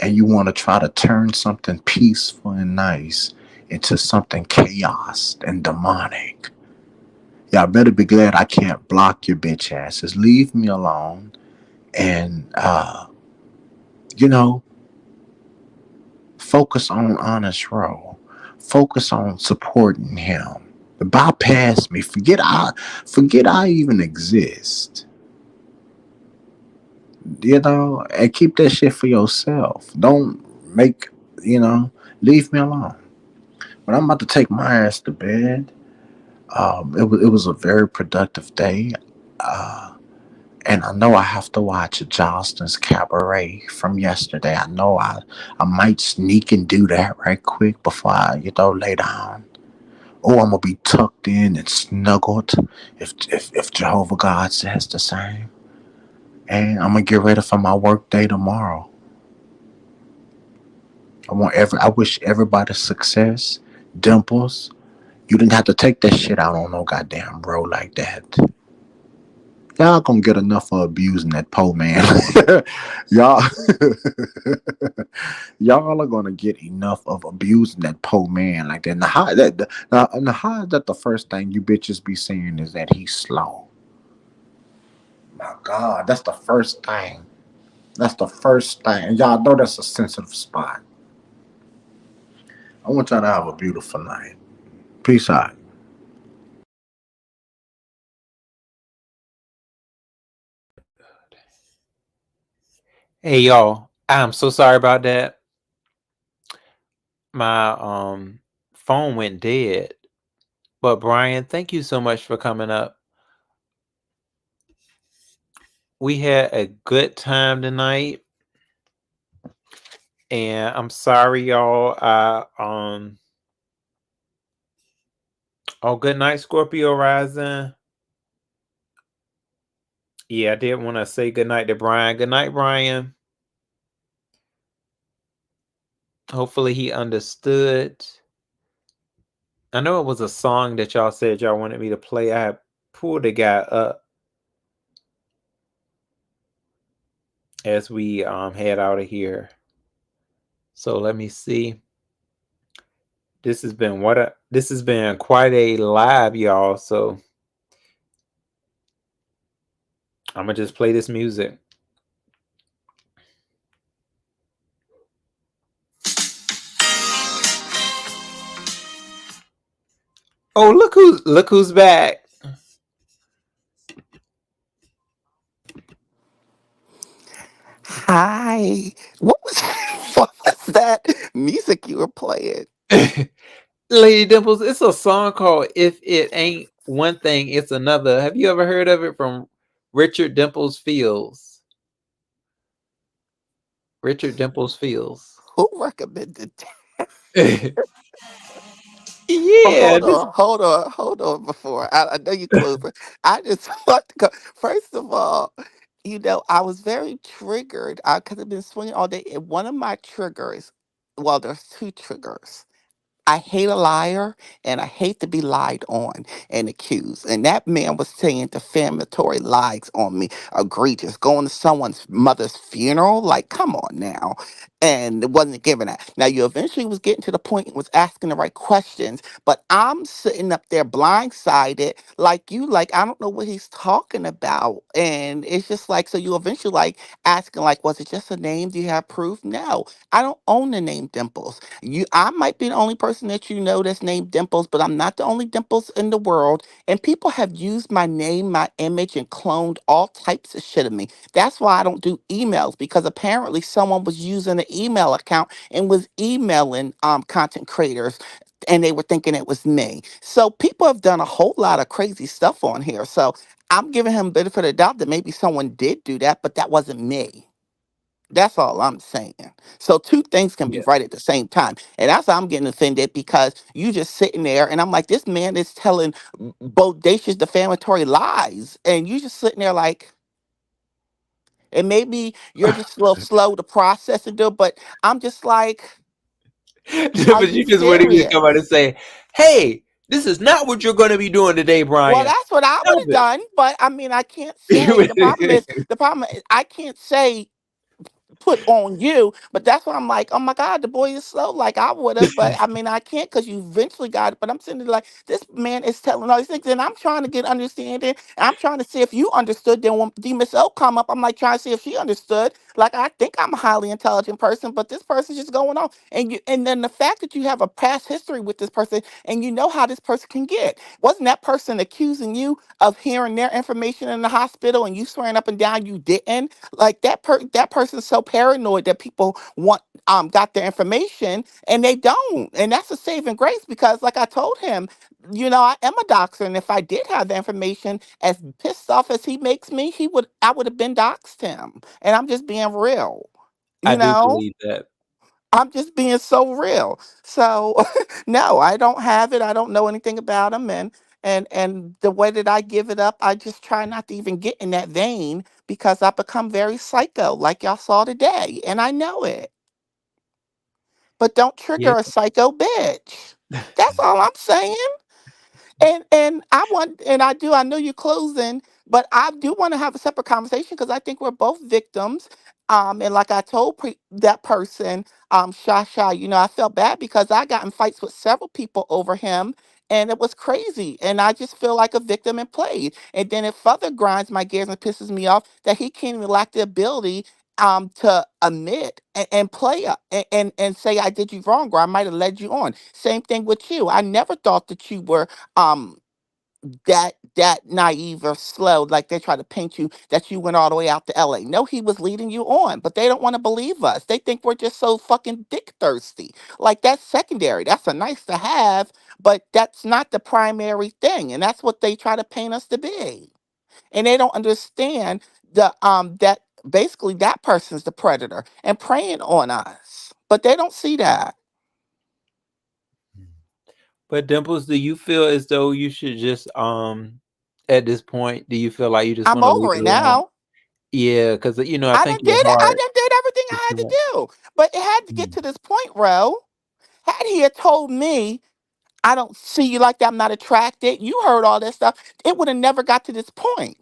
and you want to try to turn something peaceful and nice into something chaos and demonic. Y'all better be glad I can't block your bitch asses. Leave me alone and you know, focus on Honest Row. Focus on supporting him. Bypass me. Forget I even exist. And keep that shit for yourself. Don't make You know, leave me alone. But I'm about to take my ass to bed. It was a very productive day. Uh, and I know I have to watch Johnston's Cabaret from yesterday. I know I might sneak and do that right quick before I, lay down. Oh, I'm gonna be tucked in and snuggled if Jehovah God says the same. And I'm gonna get ready for my work day tomorrow. I wish everybody success. Dimples, you didn't have to take that shit out on no goddamn bro like that. Y'all gonna get enough of abusing that poor man. y'all, y'all are gonna get enough of abusing that poor man like that. Now how is that the first thing you bitches be saying is that he's slow? My God, that's the first thing. That's the first thing. And y'all know that's a sensitive spot. I want y'all to have a beautiful night. Peace out. Hey y'all, I'm so sorry about that. My phone went dead. But Brian, thank you so much for coming up. We had a good time tonight. And I'm sorry y'all. Oh, good night, Scorpio Rising. Yeah, I did want to say good night to Brian. Good night, Brian. Hopefully he understood. I know it was a song that y'all said y'all wanted me to play. I pulled the guy up as we head out of here. So let me see. This has been quite a live, y'all. So I'm gonna just play this music. Oh, look who's back. Hi. What was what was that music you were playing? Lady Dimples, it's a song called If It Ain't One Thing, It's Another. Have you ever heard of it from Richard Dimples Fields? Richard Dimples Fields. Who recommended Yeah. Oh, This, hold on. Before I know you close, but I just want to go. First of all, I was very triggered. I could have been swinging all day. And one of my triggers, well, there's two triggers. I hate a liar and I hate to be lied on and accused. And that man was saying defamatory lies on me, egregious, going to someone's mother's funeral. Like, come on now. And it wasn't giving that. Now, you eventually was getting to the point and was asking the right questions, but I'm sitting up there blindsided, like you, like, I don't know what he's talking about. And it's just like, so you eventually like asking, like, was it just a name? Do you have proof? No, I don't own the name Dimples. I might be the only person that you know that's named Dimples, but I'm not the only Dimples in the world. And people have used my name, my image, and cloned all types of shit of me. That's why I don't do emails, because apparently someone was using an email account and was emailing content creators, and they were thinking it was me. So people have done a whole lot of crazy stuff on here. So I'm giving him benefit of the doubt that maybe someone did do that, but that wasn't me. That's all I'm saying. So two things can be yeah. right at the same time. And that's why I'm getting offended, because you just sitting there and I'm like, this man is telling bodacious defamatory lies. And you just sitting there like, and maybe you're just a little slow to process and do it, but I'm just like, are But you you just wanted me to come out and serious? say, hey, this is not what you're going to be doing today, Well, Brian. that's what I would Stop have done. But I mean, I can't say the problem is I can't say put on you. But that's what I'm like, oh my God, the boy is slow. Like I would have, but I mean, I can't, because you eventually got it. But I'm sitting there like, this man is telling all these things, and I'm trying to get understanding. And I'm trying to see if you understood. Then when D Miss O come up, I'm like trying to see if she understood. Like I think I'm a highly intelligent person, but this person's just going on. And then the fact that you have a past history with this person and you know how this person can get. Wasn't that person accusing you of hearing their information in the hospital and you swearing up and down you didn't? Like that person's so paranoid that people want got their information and they don't. And that's a saving grace because like I told him, I am a doxer, and if I did have the information, as pissed off as he makes me, I would have been doxed him. And I'm just being real. I You do know? believe that. I'm just being so real. So no, I don't have it. I don't know anything about him, and the way that I give it up, I just try not to even get in that vein because I become very psycho, like y'all saw today, and I know it. But don't Yeah. trigger a psycho bitch. That's all I'm saying. And I know you're closing, but I do want to have a separate conversation because I think we're both victims. And like I told that person, Shasha, I felt bad because I got in fights with several people over him, and it was crazy. And I just feel like a victim and played. And then it further grinds my gears and pisses me off that he can't even lack the ability to admit and play up and say I did you wrong or I might have led you on. Same thing with you. I never thought that you were um that naive or slow like they try to paint you that you went all the way out to LA. No, he was leading you on, but they don't want to believe us. They think we're just so fucking dick thirsty. Like that's secondary. That's a nice to have, but that's not the primary thing. And that's what they try to paint us to be. And they don't understand that basically that person's the predator and preying on us. But they don't see that. But Dimples, do you feel as though you should just at this point, do you feel like you just I'm want to leave over it it alone? now. Yeah, because I I think done your did it. I heart done did everything is I had too to much. do. But it had to get Mm. to this point, Ro. Had he had told me, I don't see you like that, I'm not attracted, you heard all that stuff, it would have never got to this point.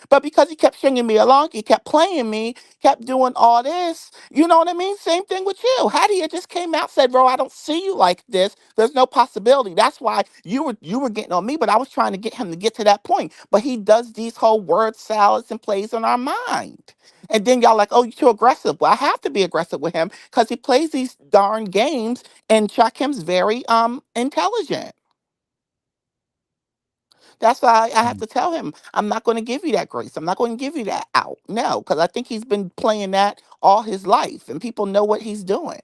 But because he kept stringing me along, he kept playing me, kept doing all this, you know what I mean? Same thing with you. Had he had just came out and said, bro, I don't see you like this, there's no possibility. That's why you were getting on me, but I was trying to get him to get to that point. But he does these whole word salads and plays on our mind. And then y'all like, oh, you're too aggressive. Well, I have to be aggressive with him because he plays these darn games and Shakim's very intelligent. That's why I have Mm. to tell him, I'm not going to give you that grace. I'm not going to give you that out. No, because I think he's been playing that all his life and people know what he's doing.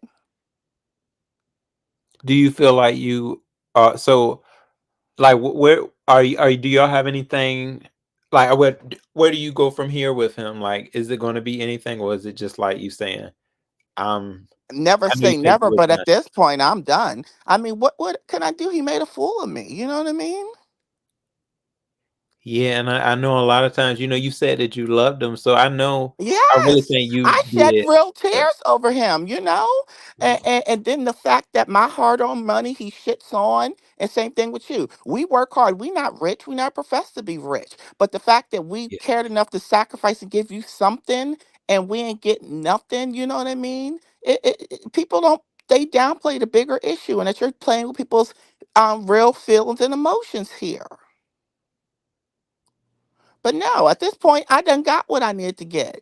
Do you feel like you so like where are you, do y'all have anything like where do you go from here with him? Like is it going to be anything or is it just like you saying, um Never I know you say said never, you were but done. at this point, I'm done. I mean, what can I do? He made a fool of me. You know what I mean? Yeah, and I know a lot of times, you said that you loved him, so I really Yes, think you I shed did. real But tears over him, and then the fact that my hard-earned money he shits on, and same thing with you. We work hard. We not rich. We not profess to be rich, but the fact that we yeah, cared enough to sacrifice and give you something, and we ain't get nothing. You know what I mean? People don't. They downplay the bigger issue, and that you're playing with people's real feelings and emotions here. But no, at this point, I done got what I needed to get.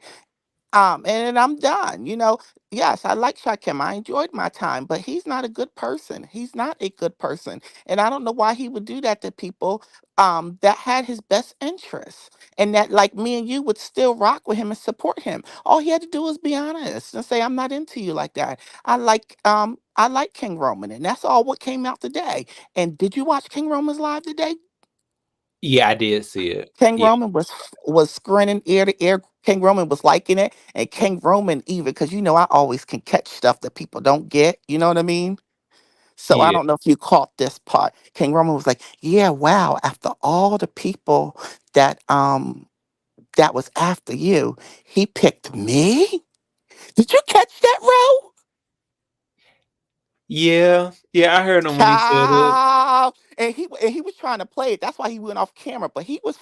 And then I'm done. Yes, I like Shakim. I enjoyed my time, but he's not a good person. He's not a good person. And I don't know why he would do that to people that had his best interests and that, like me and you, would still rock with him and support him. All he had to do was be honest and say, I'm not into you like that. I like King Roman, and that's all what came out today. And did you watch King Roman's live today? yeah, I did see it. King Yeah, Roman was grinning ear to ear. King Roman was liking it, and King Roman even because I always can catch stuff that people don't get. You know what I mean? So I yeah, don't know if you caught this part. King Roman was like, "Yeah, wow. After all the people that was after you, he picked me. Did you catch that, Ro? yeah, yeah. I heard him when he said it. Child. And he was trying to play it. That's why he went off camera. But he was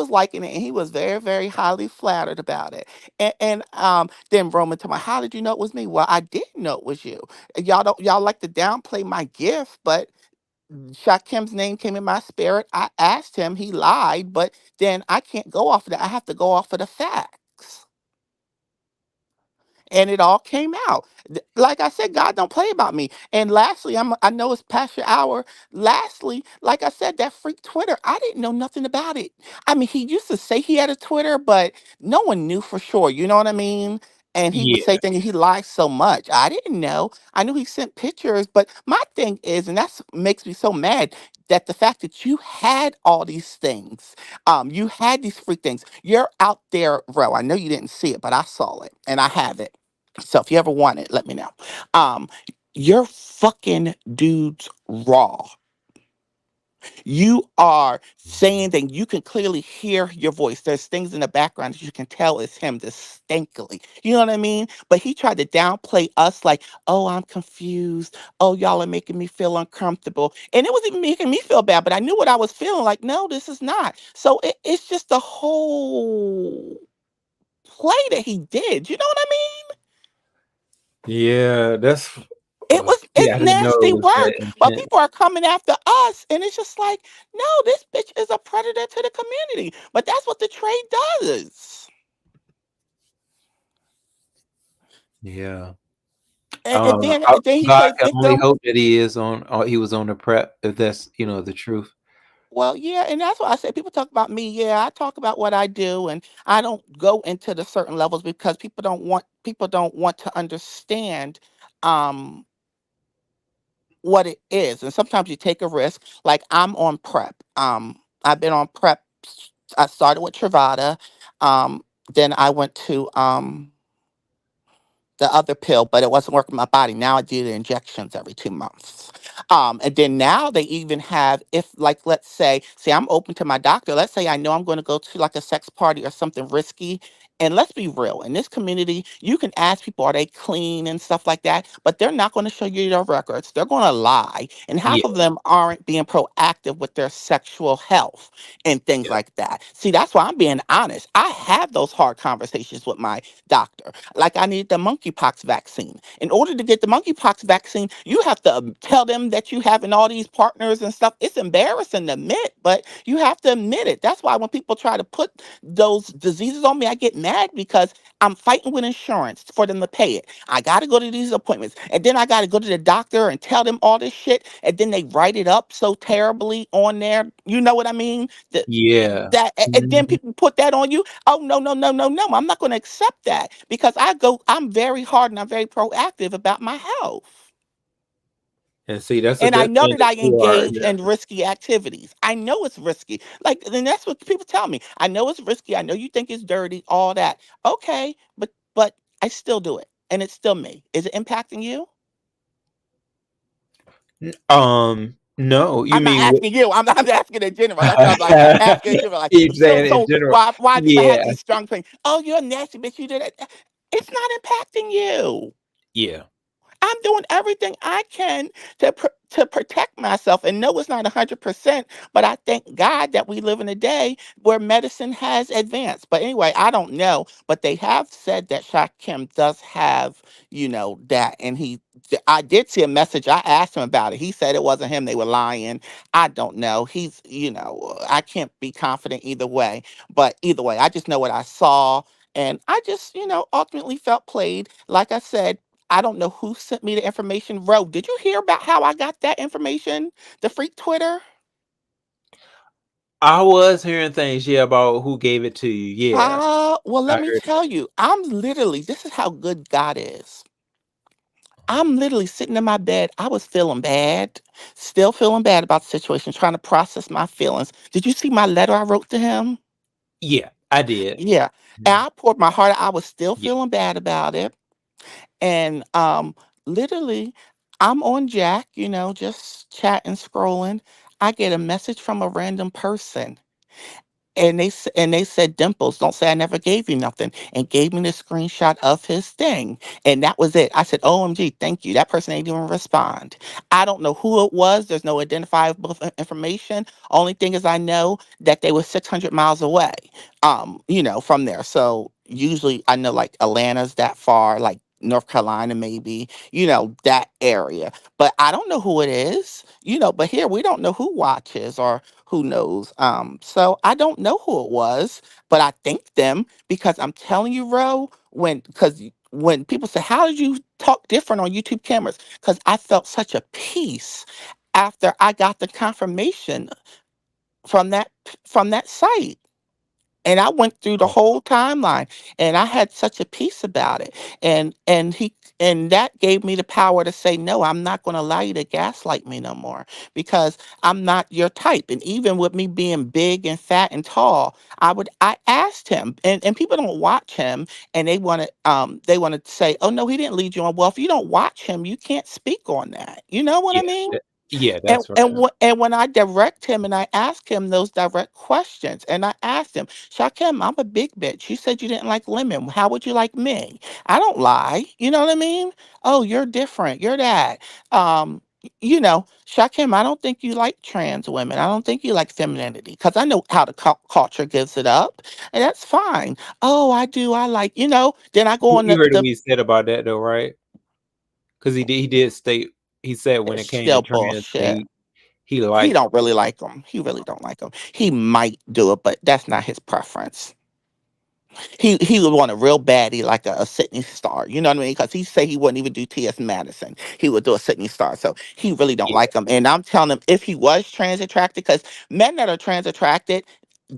liking it, and he was very, very highly flattered about it. And then Roman told me, how did you know it was me? Well, I didn't know it was you. Y'all like to downplay my gift, but Shakim's name came in my spirit. I asked him, he lied, but then I can't go off of that. I have to go off of the facts. And it all came out. Like I said, God don't play about me. And lastly, I know it's past your hour. Lastly, like I said, that freak Twitter, I didn't know nothing about it. I mean, he used to say he had a Twitter, but no one knew for sure. You know what I mean? And he would say Yeah. things, he lied so much. I didn't know. I knew he sent pictures, but my thing is, and that's makes me so mad, that the fact that you had all these things, you had these free things. You're out there, bro. I know you didn't see it, but I saw it and I have it. So if you ever want it, let me know. Um, you're fucking dudes raw. You are saying that you can clearly hear your voice. There's things in the background that you can tell is him distinctly. You know what I mean? But he tried to downplay us like, oh, I'm confused. Oh, y'all are making me feel uncomfortable. And it was even making me feel bad, but I knew what I was feeling like, no, this is not. So it's just the whole play that he did. You know what I mean? Yeah, that's It's yeah, I didn't know it nasty was that work. But intense. people are coming after us, and it's just like, no, this bitch is a predator to the community. But that's what the trade does. Yeah. And then he God plays can only victim. hope that he is on. He was on the prep. If that's the truth. Well, yeah, and that's why I say people talk about me. Yeah, I talk about what I do, and I don't go into the certain levels because people don't want to understand um what it is. And sometimes you take a risk. Like I'm on prep. I've been on prep. I started with Truvada. Um, then I went to the other pill, but it wasn't working my body. Now I do the injections every 2 months. And then now they even have, if like, let's say I'm open to my doctor. Let's say I know I'm going to go to like a sex party or something risky. And let's be real, in this community, you can ask people, are they clean and stuff like that, but they're not going to show you their records. They're going to lie. And half Yeah. of them aren't being proactive with their sexual health and things Yeah. like that. See, that's why I'm being honest. I have those hard conversations with my doctor. Like I need the monkeypox vaccine. In order to get the monkeypox vaccine, you have to tell them that you having all these partners and stuff. It's embarrassing to admit, but you have to admit it. That's why when people try to put those diseases on me, I get mad because I'm fighting with insurance for them to pay it. I got to go to these appointments, and then I got to go to the doctor and tell them all this shit, and then they write it up so terribly on there. You know what I mean? Yeah. And then Mhm. people put that on you. Oh no, no, no, no, no. I'm not going to accept that because I'm very hard and I'm very proactive about my health. And see, that's a And I good know thing that that I you are. engage in risky activities. I know it's risky. Like, and that's what people tell me. I know it's risky. I know you think it's dirty, all that. Okay, but I still do it. And it's still me. Is it impacting you? No, you I'm not mean asking you. I'm not asking in general. That's why I'm like asking in general. Like, keep so saying in so general. why do I have Yeah. these strong things? Oh, you're a nasty bitch. You did it. It's not impacting you. Yeah. I'm doing everything I can to protect myself, and no, it's not 100%. But I thank God that we live in a day where medicine has advanced. But anyway, I don't know, but they have said that Shakim does have, that, and I did see a message. I asked him about it. He said it wasn't him. They were lying. I don't know. I can't be confident either way. But either way, I just know what I saw. And I just, ultimately felt played. Like I said, I don't know who sent me the information. Ro, did you hear about how I got that information? The freak Twitter? I was hearing things, yeah, about who gave it to you. Yeah, Well, I let me heard tell you, this is how good God is. I'm literally sitting in my bed. I was feeling bad, still feeling bad about the situation, trying to process my feelings. Did you see my letter I wrote to him? Yeah, I did. Yeah. And Mhm. I poured my heart out. I was still Yeah. feeling bad about it. And literally, I'm on Jack, just chatting, scrolling. I get a message from a random person. And they said, Dimples, don't say I never gave you nothing, and gave me the screenshot of his thing. And that was it. I said, OMG, thank you. That person ain't even respond. I don't know who it was. There's no identifiable information. Only thing is I know that they were 600 miles away, from there. So usually I know like Atlanta's that far, like North Carolina, maybe, that area. But I don't know who it is, but here we don't know who watches or who knows. So I don't know who it was, but I thank them because I'm telling you, Ro, when people say, how did you talk different on YouTube cameras? Because I felt such a peace after I got the confirmation from that from that site. And I went through the whole timeline, and I had such a peace about it. And that gave me the power to say, no, I'm not going to allow you to gaslight me no more, because I'm not your type. And even with me being big and fat and tall, I asked him, and people don't watch him, and they want to say, oh no, he didn't lead you on. Well, if you don't watch him, you can't speak on that. You know what Yeah, I mean? yeah, And that's right. and and when I direct him and I ask him those direct questions, and I asked him, Shakim, I'm a big bitch. You said you didn't like women. How would you like me? I don't lie. You know what I mean? Oh, you're different. You're that. Shakim, I don't think you like trans women. I don't think you like femininity, because I know how the culture gives it up, and that's fine. Oh, I do. I like. Then I go on You heard what the. he said about that though, right? Because he did state, he said when It's it came to still trans, bullshit. he He liked. don't really like them. He really don't like them. He might do it, but that's not his preference. He would want a real baddie, like a Sydney Star. You know what I mean? Because he say he wouldn't even do T.S. Madison. He would do a Sydney Star. So he really don't Yeah, like him. And I'm telling him, if he was trans attracted, because men that are trans attracted,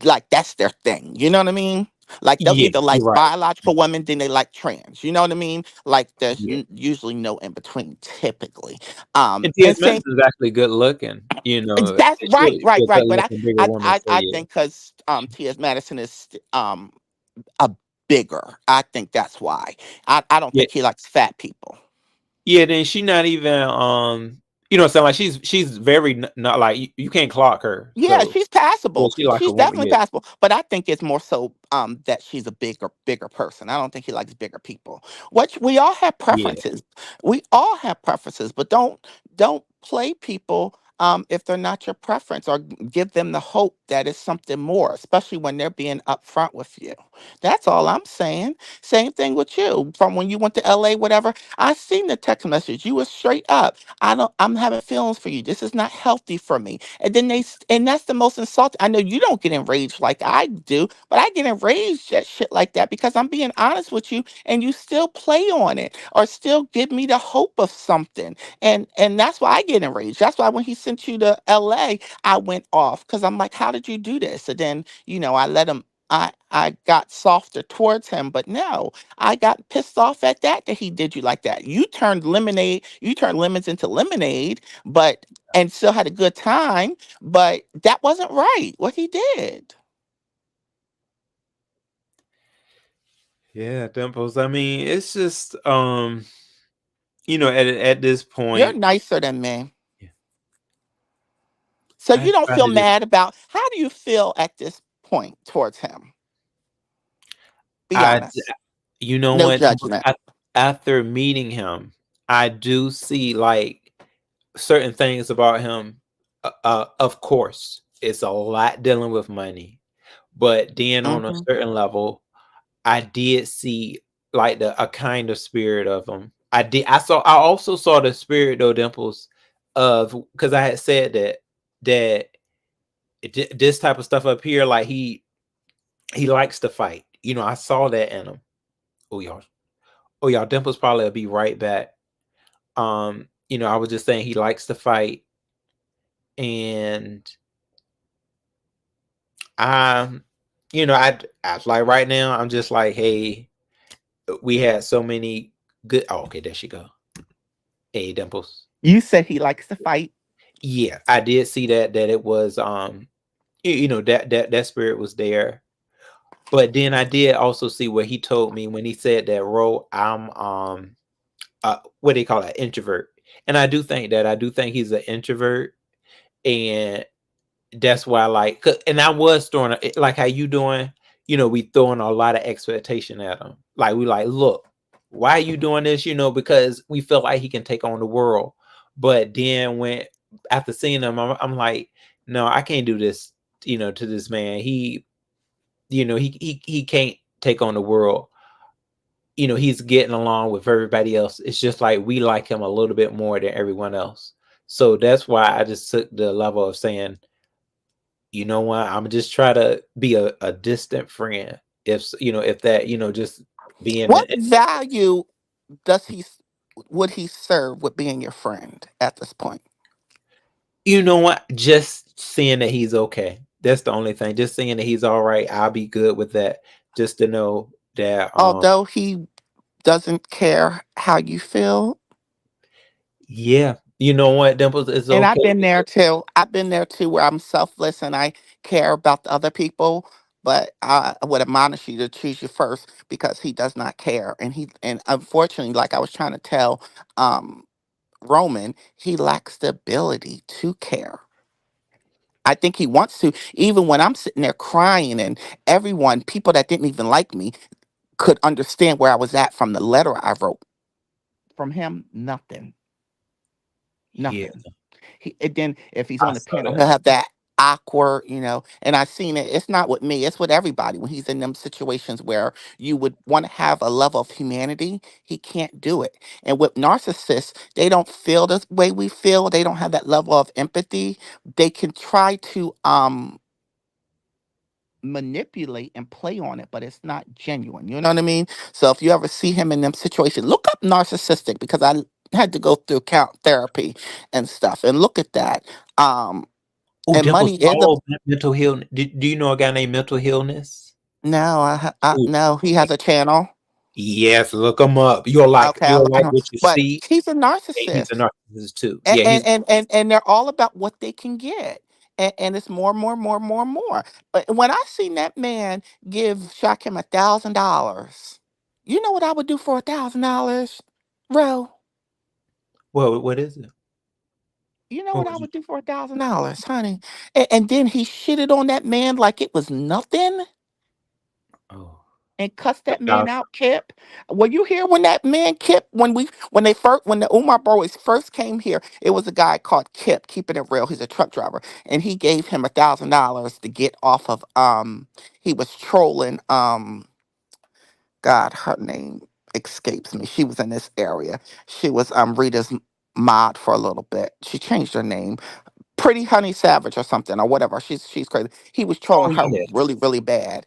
like that's their thing. You know what I mean? Like they'll yeah, either you're like right. biological women, then they like trans. You know what I mean? Like there's Yeah, usually no in between, typically. and And T.S. same. Madison is actually good looking. That's right, right, She'll a right. good But looking bigger I, woman. I, So I yeah, think because T.S. Madison is a bigger. I think that's why. I don't yeah, think he likes fat people. yeah. Then she not even what I'm saying, like she's very not like you can't clock her. Yeah, she's So passable. she like a She's woman. definitely Yeah, passable. But I think it's more so that she's a bigger person. I don't think he likes bigger people. Which we all have yeah, preferences. We all have preferences, but don't play people if they're not your preference, or give them the hope that it's something more, especially when they're being upfront with you. That's all I'm saying. Same thing with you. From when you went to LA, whatever. I seen the text message. You were straight up. I'm having feelings for you. This is not healthy for me. And then and that's the most insulting. I know you don't get enraged like I do, but I get enraged at shit like that, because I'm being honest with you, and you still play on it, or still give me the hope of something. And that's why I get enraged. That's why when he sent you to LA, I went off, because I'm like, how did you do this? And then, I let him. I got softer towards him, but no, I got pissed off at that he did you like that. You turned lemons into lemonade, but and still had a good time, but that wasn't right what he did. yeah. Dimples. I mean, it's just at this You're point, nicer than me. yeah, So I you don't try feel to just mad about, how do you feel at this point towards him? Be I honest. you know No what, Dimples, judgment. after meeting him, I do see like certain things about him. Of course, it's a lot dealing with money, but then on a Hmm. certain level, I did see like a kind of spirit of him. I also saw the spirit though, Dimples, of, because I had said that this type of stuff up here, like he likes to fight. I saw that in him. Oh y'all, Dimples probably will be right back. I was just saying he likes to fight, and um, I like right now. I'm just like, hey, we had so many good. Oh, okay, there she go. Hey, Dimples. You said he likes to fight. Yeah, I did see that it was that spirit was there. But then I did also see what he told me when he said that, Ro, I'm what do you call it, introvert. And I do think he's an introvert, and that's why, like, and I was throwing like how you doing, we throwing a lot of expectation at him. Like, we like, look, why are you doing this? Because we feel like he can take on the world. But then when after seeing him, I'm like, no, I can't do this, to this man. He can't take on the world. He's getting along with everybody else. It's just like we like him a little bit more than everyone else. So that's why I just took the level of saying, you know what, I'm just try to be a distant friend. If that, just being What value does he would he serve with being your friend at this point? you know what, just seeing that he's okay. That's the only thing. Just saying that he's all right, I'll be good with that. Just to know that Although he doesn't care how you feel. yeah. You know what, Dimples, it's And I've okay. been there too. I've been there too where I'm selfless and I care about the other people. But I would admonish you to choose you first because he does not care. And unfortunately, like I was trying to tell Roman, he lacks the ability to care. I think he wants to, even when I'm sitting there crying and everyone, people that didn't even like me, could understand where I was at from the letter I wrote. From him, nothing. Yeah, Nothing. And then if he's I on the saw panel, that. he'll have that awkward, and I've seen it. It's not with me, it's with everybody. When he's in them situations where you would want to have a level of humanity, he can't do it. And with narcissists, they don't feel the way we feel. They don't have that level of empathy. They can try to manipulate and play on it, but it's not genuine. You know what I mean? So if you ever see him in them situations, look up narcissistic because I had to go through count therapy and stuff and look at that. Um, Oh, and Dimples, money is a mental health. Do you know a guy named Mental Illness? no, no, he has a channel. Yes, look him up. Okay, I'll You'll look like him up. what you But see. he's a And he's a narcissist. narcissist too. and Yeah, and he's and and, and they're all about what they can get. And it's more, more, more, more, more. But when I seen that man shock him $1,000, you know what I would do for $1,000, Ro? what is it? You know What what I would you would do for $1,000, honey? And then he shitted on that man like it was nothing oh and cussed that man $1,000. out, Kip. Were you here when that man Kip, when the Umar boys first came here, it was a guy called Kip, keeping it real. He's a truck driver, and he gave him $1,000 to get off of he was trolling God, her name escapes me. She was in this area. She was Rita's mod for a little bit. She changed her name. Pretty Honey Savage or something or whatever. She's crazy. He was trolling Oh her yes. really, really bad.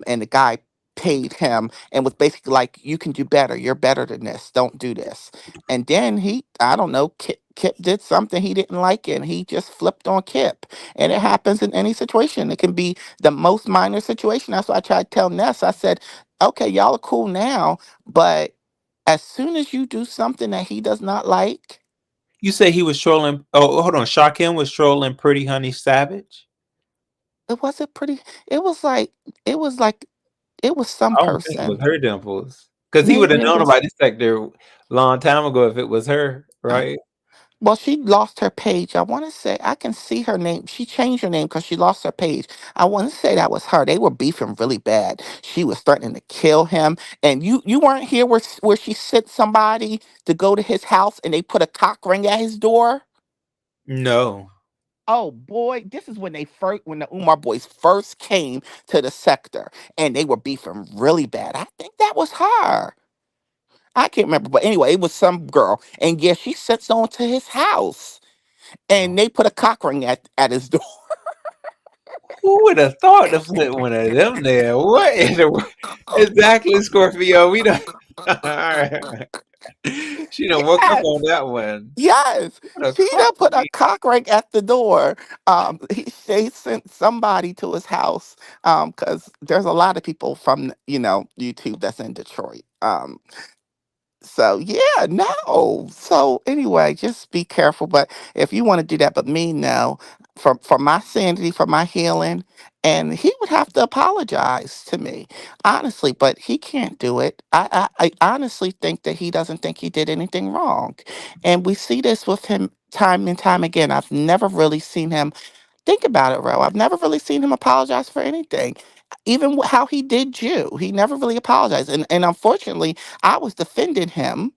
And the guy paid him and was basically like, "You can do better. You're better than this. Don't do this." And then I don't know, Kip did something he didn't like, and he just flipped on Kip. And it happens in any situation. It can be the most minor situation. That's why I tried to tell Ness. I said, "Okay, y'all are cool now, but as soon as you do something that he does not like." You say he was trolling. Oh, hold on. Shaquem was trolling Pretty Honey Savage. It wasn't pretty. It was like it was like it was some I don't think it was person. her Dimples, because he would Maybe have it known was. about this sector long time ago if it was her, right? Well, she lost her page. I want to say I can see her name. She changed her name because she lost her page. I want to say that was her. They were beefing really bad. She was threatening to kill him. And you weren't here where she sent somebody to go to his house and they put a cock ring at his door. No. Oh boy, this is when the Umar boys first came to the sector and they were beefing really bad. I think that was her. I can't remember, but anyway, it was some girl, and yeah, she sits on to his house, and Oh. they put a cock ring at his door. Who would have thought to put one of them there? What in the exactly, Scorpio? We don't. She done woke up Yes, on that one. yes, What a she done put a crazy. cock ring at the door. They sent somebody to his house, because there's a lot of people from YouTube that's in Detroit. So yeah, no. So anyway, just be careful. But if you want to do that, but me, no. For my sanity, for my healing, and he would have to apologize to me, honestly. But he can't do it. I honestly think that he doesn't think he did anything wrong, and we see this with him time and time again. I've never really seen him think about it, Ro. I've never really seen him apologize for anything. Even how he did you, he never really apologized. And unfortunately, I was defending him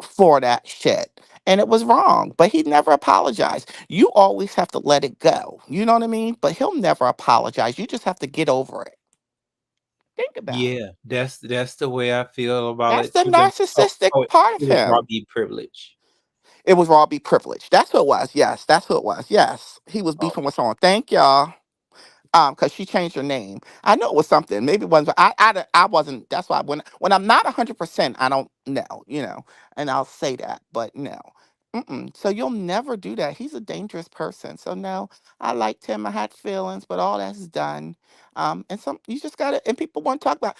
for that shit. And it was wrong, but he never apologized. You always have to let it go. You know what I mean? But he'll never apologize. You just have to get over it. Think about it. Yeah, that's the way I feel about That's it the too. narcissistic Oh, it part of was him. Robbie privilege. It was Robbie privilege. That's what it was. Yes, that's what it was. Yes, he was Oh, beefing with someone. Thank y'all. Because she changed her name. I know it was something. Maybe it wasn't. I wasn't. That's why when I'm not 100%, I don't know. And I'll say that. But no. So you'll never do that. He's a dangerous person. So no, I liked him. I had feelings, but all that's done. And some you just gotta. And people want to talk about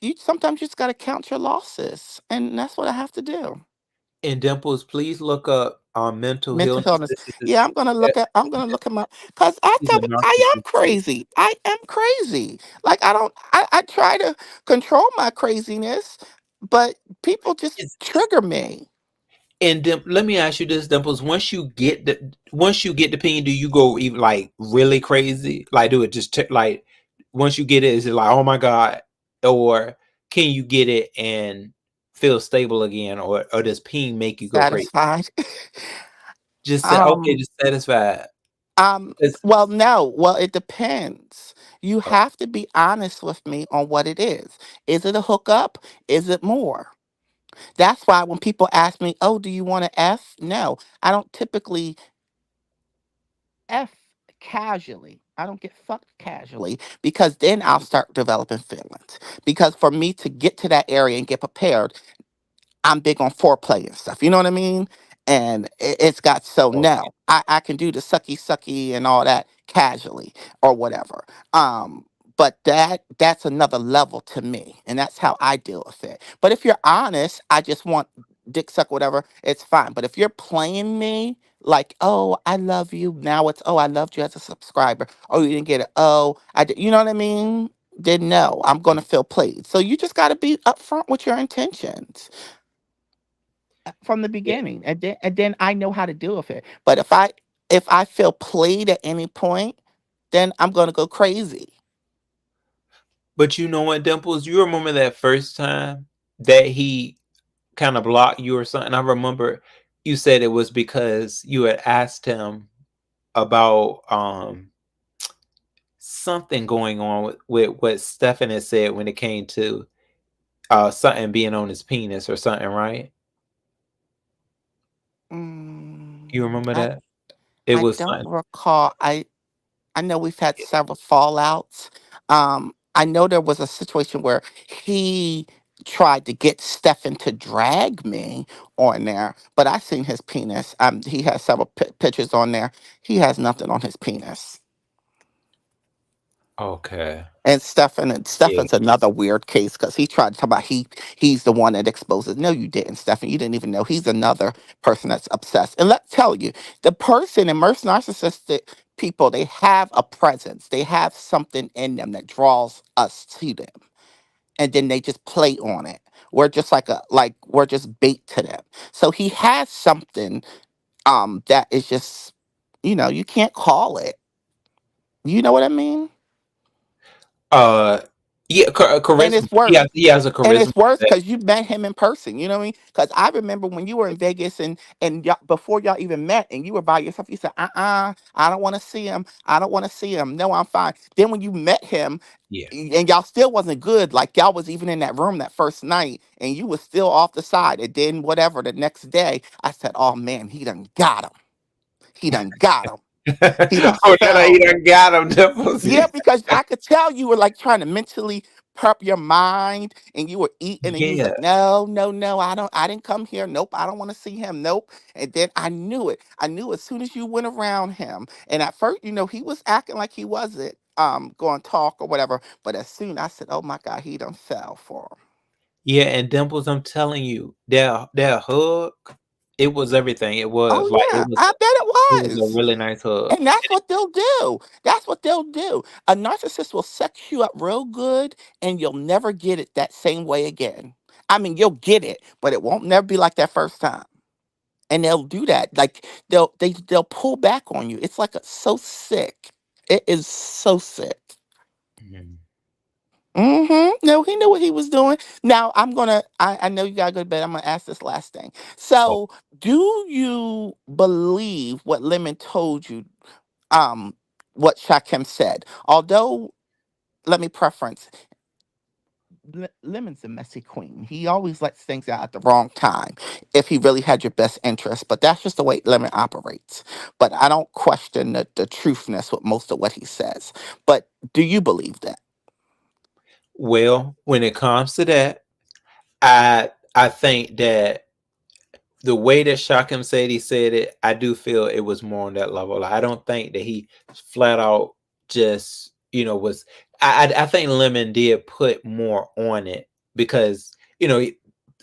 you. Sometimes you just gotta count your losses, and that's what I have to do. And Dimples, please look up mental Mental illness. illness. Yeah, I'm gonna look at. I'm gonna look him up because I He's tell a people I am narcissist. crazy. I am crazy. Like I don't. I try to control my craziness, but people just trigger me. And let me ask you this, Dimples. Once you get the ping, do you go even like really crazy? Like do it just like once you get it, is it like oh my god, or can you get it and feel stable again, or does ping make you go crazy? Satisfied. Just say okay, um. just satisfied. Well, no. Well, it depends. You have to be honest with me on what it is. Is it a hookup? Is it more? That's why when people ask me, "Oh, do you want to F?" No, I don't typically F casually. I don't get fucked casually because then I'll start developing feelings. Because for me to get to that area and get prepared, I'm big on foreplay and stuff. You know what I mean? And it's got so Okay. no, I can do the sucky sucky and all that casually or whatever. But that's another level to me, and that's how I deal with it. But if you're honest, I just want dick suck whatever. It's fine. But if you're playing me like, oh, I love you, now it's oh, I loved you as a subscriber. Oh, you didn't get it. Oh, I did. You know what I mean? Then no, I'm gonna feel played. So you just got to be upfront with your intentions from the Yeah. beginning, and then I know how to deal with it. But if I feel played at any point, then I'm gonna go crazy. But you know what, Dimples? You remember that first time that he kind of blocked you or something? I remember you said it was because you had asked him about something going on with what Stefan had said when it came to something being on his penis or something, right? You Mm, remember I that? It I was don't something. recall. I know we've had several fallouts. I know there was a situation where he tried to get Stefan to drag me on there, but I seen his penis. He has several pictures on there. He has nothing on his penis. Okay. And Stefan, and Yeah. Stefan's another weird case because he tried to talk about he's the one that exposes. No, you didn't, Stefan. You didn't even know. He's another person that's obsessed. And let's tell you, the person in most narcissistic people, they have a presence. They have something in them that draws us to them. And then they just play on it. We're just we're just bait to them. So he has something that is just, you can't call it. You know what I mean? Uh, yeah, And charisma. it's worse. He has a And charisma it's worse that, because you met him in person. You know what I mean? Because I remember when you were in Vegas and y'all, before y'all even met and you were by yourself, you said, I don't want to see him. I don't want to see him. No, I'm fine. Then when you met him yeah. and y'all still wasn't good, like y'all was even in that room that first night and you was still off the side. And then whatever, the next day, I said, oh man, he done got him. He done got him. He done Oh, that he found him. done got him, Dimples. Yeah, because I could tell you were like trying to mentally prep your mind and you were eating and you was Yeah. like, no, no, no, I didn't come here. Nope, I don't want to see him. Nope. And then I knew it. I knew as soon as you went around him. And at first, he was acting like he wasn't going to talk or whatever. But as soon I said, oh my God, he done fell for him. Yeah, and Dimples, I'm telling you, that hug, it was everything. It was like Oh yeah, I bet it it was a was. really nice hug. And that's what they'll do. That's what they'll do. A narcissist will sex you up real good and you'll never get it that same way again. I mean, you'll get it, but it won't never be like that first time. And they'll do that. Like they'll pull back on you. It's like so sick. It is so sick. Mhm. No, he knew what he was doing. Now I know you gotta go to bed. I'm gonna ask this last thing. Oh, So do you believe what Lemon told you um what Shakim said. Although, let me preference, Lemon's a messy queen. He always lets things out at the wrong time if he really had your best interest. But that's just the way Lemon operates. But I don't question the truthness with most of what he says. But do you believe that? well, when it comes to that, I think that the way that Shakim said he said it, I do feel it was more on that level. Like, I don't think that he flat out just, was. I think Lemon did put more on it because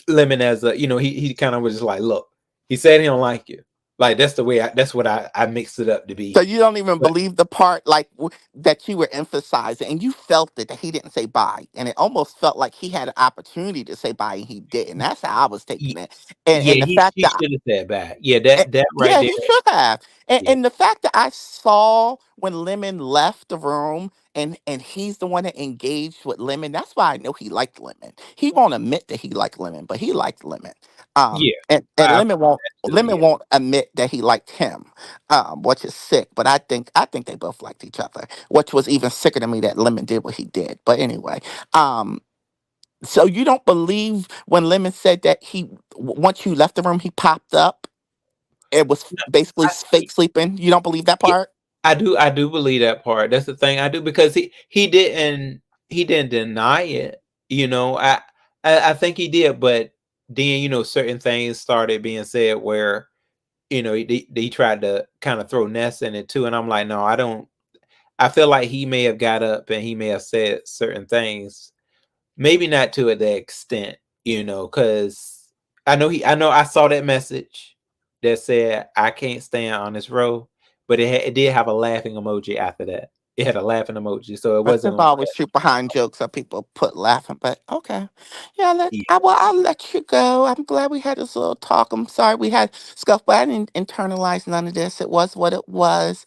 Lemon as a, he kind of was just like, look, he said he don't like you. Like that's the way. That's what I mixed it up to So be. you don't even But believe the part like that you were emphasizing, and you felt it that he didn't say bye, and it almost felt like he had an opportunity to say bye and he didn't. That's how I was taking it, yeah, and the fact he that should have said back. Yeah, that right yeah, there. he should have. Yeah, And the fact that I saw when Lemon left the room and he's the one that engaged with Lemon, that's why I know he liked Lemon. He won't admit that he liked Lemon, but he liked Lemon. yeah. And I Lemon absolutely. won't admit that he liked him, which is sick. But I think they both liked each other, which was even sicker to me that Lemon did what he did. But anyway, um, so you don't believe when Lemon said that once you left the room, he popped up, it was basically Yeah. fake sleeping. You don't believe that Yeah, part? I do believe that part. That's the thing I do because he didn't deny it. I think he did, but then certain things started being said where he tried to kind of throw Ness in it too, and I'm like, no, I don't. I feel like he may have got up and he may have said certain things, maybe not to the extent, because I know I saw that message that said I can't stand on this row, but it did have a laughing emoji after that. It had a laughing emoji, so it I wasn't could like always that. shoot behind jokes that people put laughing, but okay. Yeah, Yeah, I'll let you go. I'm glad we had this little talk. I'm sorry we had scuff, but I didn't internalize none of this. It was what it was.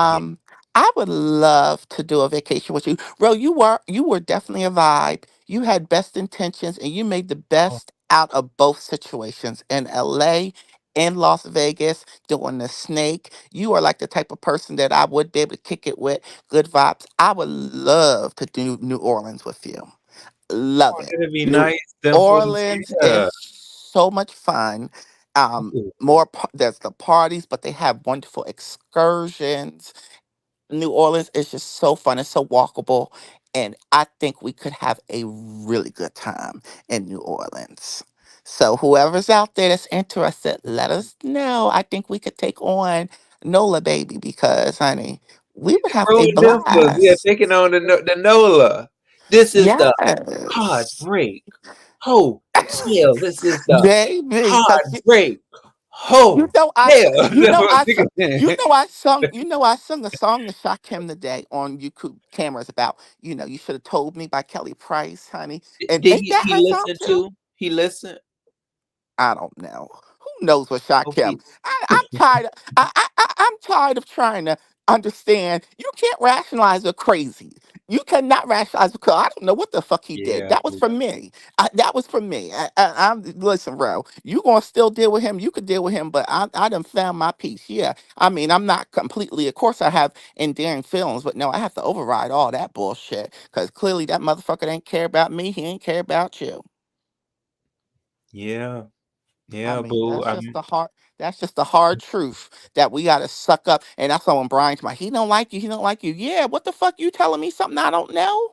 yeah. Um, I would love to do a vacation with you. Bro, you were definitely a vibe. You had best intentions and you made the Oh, best out of both situations in LA in Las Vegas doing the snake. You are like the type of person that I would be able to kick it with. Good vibes. I would love to do New Orleans with you. Love it. that'd be New nice. Then for Orleans is yeah. so much fun. There's the parties, but they have wonderful excursions. New Orleans is just so fun. It's so walkable. And I think we could have a really good time in New Orleans. So whoever's out there that's interested, let us know. I think we could take on Nola baby because honey, we would have a Rose Dimples, yeah, blast. taking on the Nola. This is the Yes. heartbreak hotel. This is the Baby, because heartbreak you hotel. know I s- you know I sung Yeah, I sung a song to shock him today on YouTube cameras about, you should have told me by Kelly Price, honey. And did ain't that he her song listen too? to? He listened. I don't know. Who knows what shock Hope him? he. I'm tired. I'm tired of trying to understand. You can't rationalize a crazy. You cannot rationalize because I don't know what the fuck he did. Yeah, That was for me. That was for me. I'm listen, bro. You gonna still deal with him? You could deal with him, but I done found my peace. Yeah, I mean, I'm not completely. Of course, I have endearing feelings, but no, I have to override all that bullshit because clearly that motherfucker ain't care about me. He ain't care about you. yeah, I yeah, mean, boo. that's just the hard truth that we gotta suck up. And that's why when Brian's like, he don't like you, he don't like you. Yeah, what the fuck you telling me something I don't know?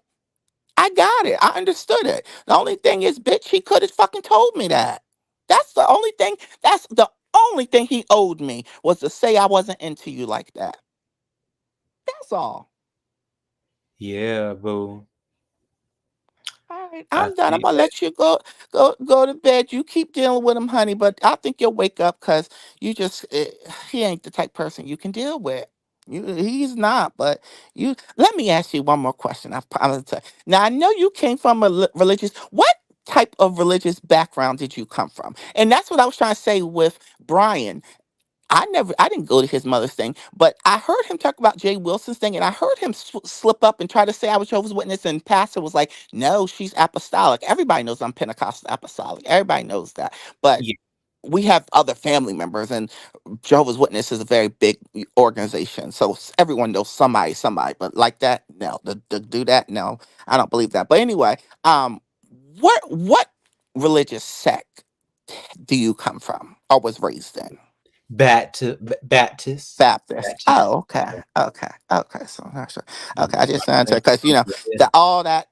I got it. I understood it. The only thing is, bitch, he could have fucking told me that. That's the only thing he owed me was to say I wasn't into you like that. That's all. Yeah, boo. All right, I I'm done. I'm see gonna that. let you go to bed. You keep dealing with him, honey, but I think you'll wake up because he ain't the type person you can deal with. He's not. But you, let me ask you one more question. I promise. Now I know you came from a religious. What type of religious background did you come from? And that's what I was trying to say with Brian. I didn't go to his mother's thing, but I heard him talk about Jay Wilson's thing, and I heard him slip up and try to say I was Jehovah's Witness, and Pastor was like, "No, she's apostolic." Everybody knows I'm Pentecostal apostolic. Everybody knows that, but Yeah, we have other family members, and Jehovah's Witness is a very big organization, so everyone knows somebody. But like that, no, to do that, no, I don't believe that. But anyway, what religious sect do you come from or was raised in? Baptist. Baptist. Baptist. Oh, okay. Okay. Okay. So not sure. Okay. I Yeah, just wanted to, because that all that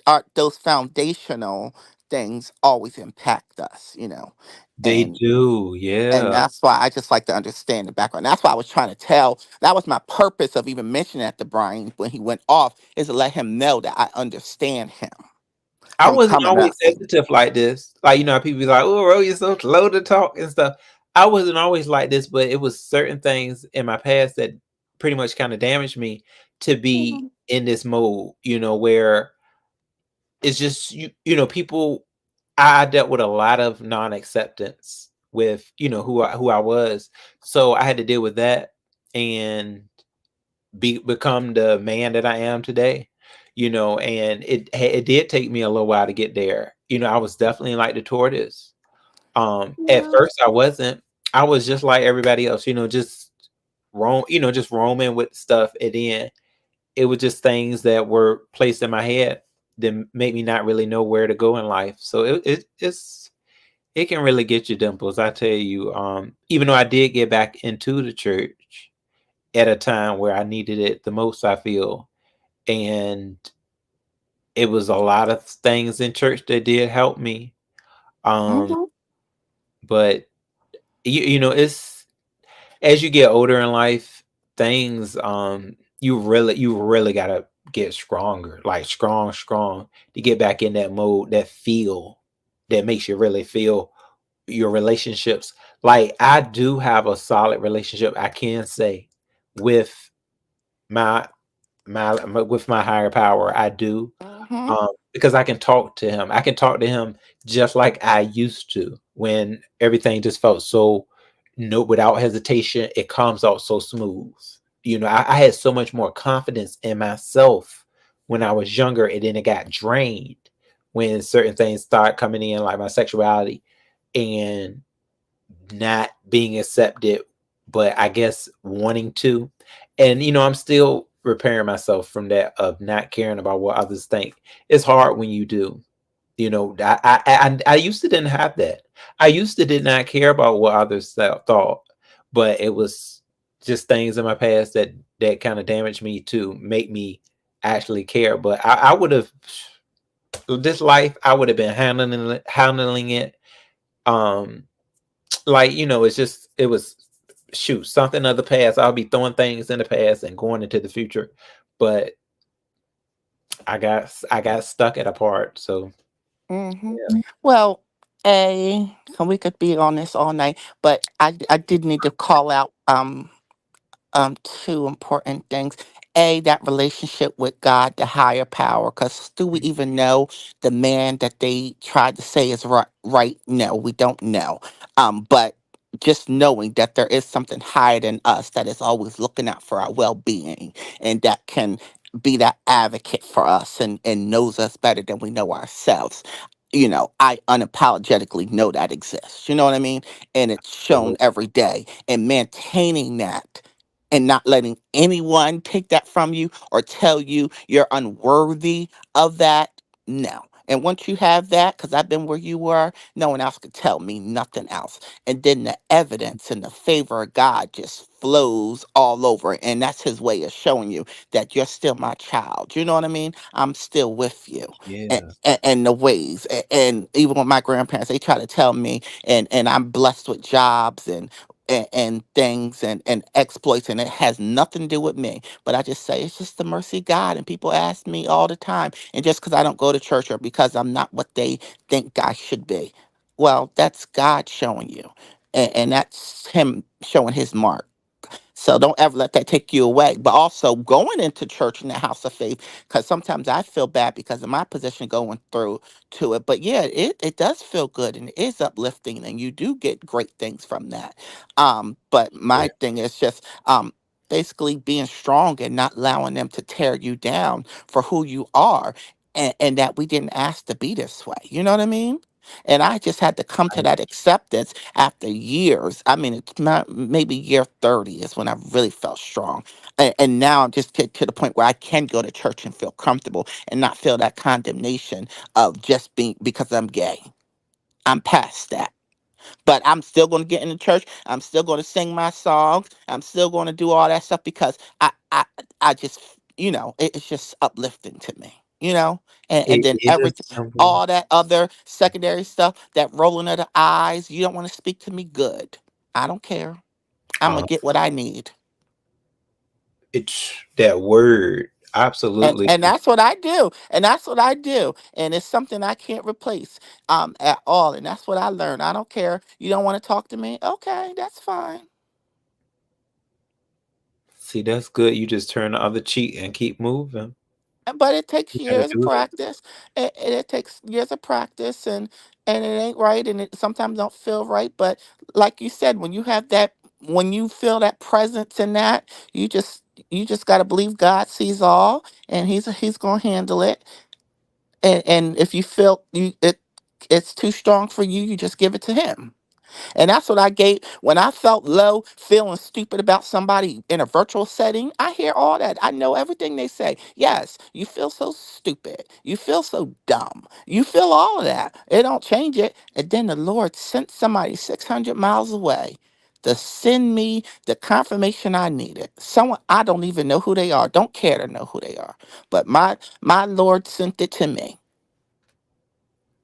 art, those foundational things always impact us. They do, And yeah. that's why I just like to understand the background. That's why I was trying to tell. That was my purpose of even mentioning that to Brian when he went off, is to let him know that I understand him I from wasn't coming always up. sensitive like this. Like, you know, how people be like, "Oh, Ro, you're so slow to talk and stuff." I wasn't always like this, but it was certain things in my past that pretty much kind of damaged me to be Mhm. in this mode, you know, where it's just you know, people I dealt with a lot of non-acceptance with, you know, who I was. So I had to deal with that and become the man that I am today, you know, and it did take me a little while to get there. You know, I was definitely like the tortoise. At Yeah. first I wasn't. I was just like everybody else, you know, just just roaming with stuff. And then it was just things that were placed in my head that made me not really know where to go in life. So it can really get you, Dimples. I tell you. Even though I did get back into the church at a time where I needed it the most, I feel. And it was a lot of things in church that did help me. Um, Mhm. but you know, it's as you get older in life, things you really gotta get stronger, like strong to get back in that mode, that feel that makes you really feel your relationships. Like I do have a solid relationship, I can say, with my with my higher power. I do. Mhm. Because I can talk to him. I can talk to him just like I used to when everything just felt so no without hesitation. It comes out so smooth. You know, I had so much more confidence in myself when I was younger, and then it got drained when certain things start coming in, like my sexuality and not being accepted, but I guess wanting to. And you know, I'm still repairing myself from that of not caring about what others think. It's hard when you do. You know, I used to didn't have that. I used to did not care about what others thought, but it was just things in my past that kind of damaged me to make me actually care. But I would have this life. I would have been handling it. Um, like you know, it was shoot something of the past. I'll be throwing things in the past and going into the future, but I got stuck at a part. So Mhm. yeah, Well, and we could be on this all night, but I did need to call out two important things. A, that relationship with God, the higher power, because do we even know the man that they tried to say is right? Right? No, we don't know. But just knowing that there is something higher than us that is always looking out for our well-being and that can be that advocate for us and knows us better than we know ourselves. I unapologetically know that exists. You know what I mean? And it's shown every day. And maintaining that and not letting anyone take that from you or tell you you're unworthy of that. No. And once you have that, because I've been where you were, no one else could tell me nothing else. And then the evidence and the favor of God just flows all over. And that's his way of showing you that you're still my child. You know what I mean? I'm still with you. And, yeah, and the ways. And even with my grandparents, they try to tell me, and I'm blessed with jobs and things and exploits, and it has nothing to do with me. But I just say it's just the mercy of God. And people ask me all the time, and just because I don't go to church or because I'm not what they think I should be, well, that's God showing you, and that's Him showing His mark. So don't ever let that take you away. But also going into church in the house of faith, because sometimes I feel bad because of my position going through to it. But yeah, it does feel good and it is uplifting, and you do get great things from that. But yeah, my thing is just basically being strong and not allowing them to tear you down for who you are, and that we didn't ask to be this way. You know what I mean? And I just had to come to that acceptance after years. I mean, it's not, maybe year 30 is when I really felt strong. And now I'm just to the point where I can go to church and feel comfortable and not feel that condemnation of just being because I'm gay. I'm past that. But I'm still going to get in the church. I'm still going to sing my songs. I'm still going to do all that stuff because I just, it's just uplifting to me. you know, and It then is everything, simple. all that other secondary stuff, that rolling of the eyes. You don't want to speak to me good. I don't care. I'm gonna Um, get what I need. it's that word. And Absolutely. and that's what I do. And that's what I do. And it's something I can't replace at all. And that's what I learned. I don't care. You don't want to talk to me? Okay, that's fine. See, that's good. You just turn the other cheek and keep moving. But it takes You gotta years of do it. practice. It takes years of practice, and it ain't right, and it sometimes don't feel right. But like you said, when you have that, when you feel that presence in that, you just got to believe God sees all, and he's gonna handle it. And if you feel it's too strong for you, you just give it to him. And that's what I gave when I felt low, feeling stupid about somebody in a virtual setting. I hear all that. I know everything they say. Yes, you feel so stupid. You feel so dumb. You feel all of that. It don't change it. And then the Lord sent somebody 600 miles away to send me the confirmation I needed. Someone I don't even know who they are. Don't care to know who they are. But my Lord sent it to me.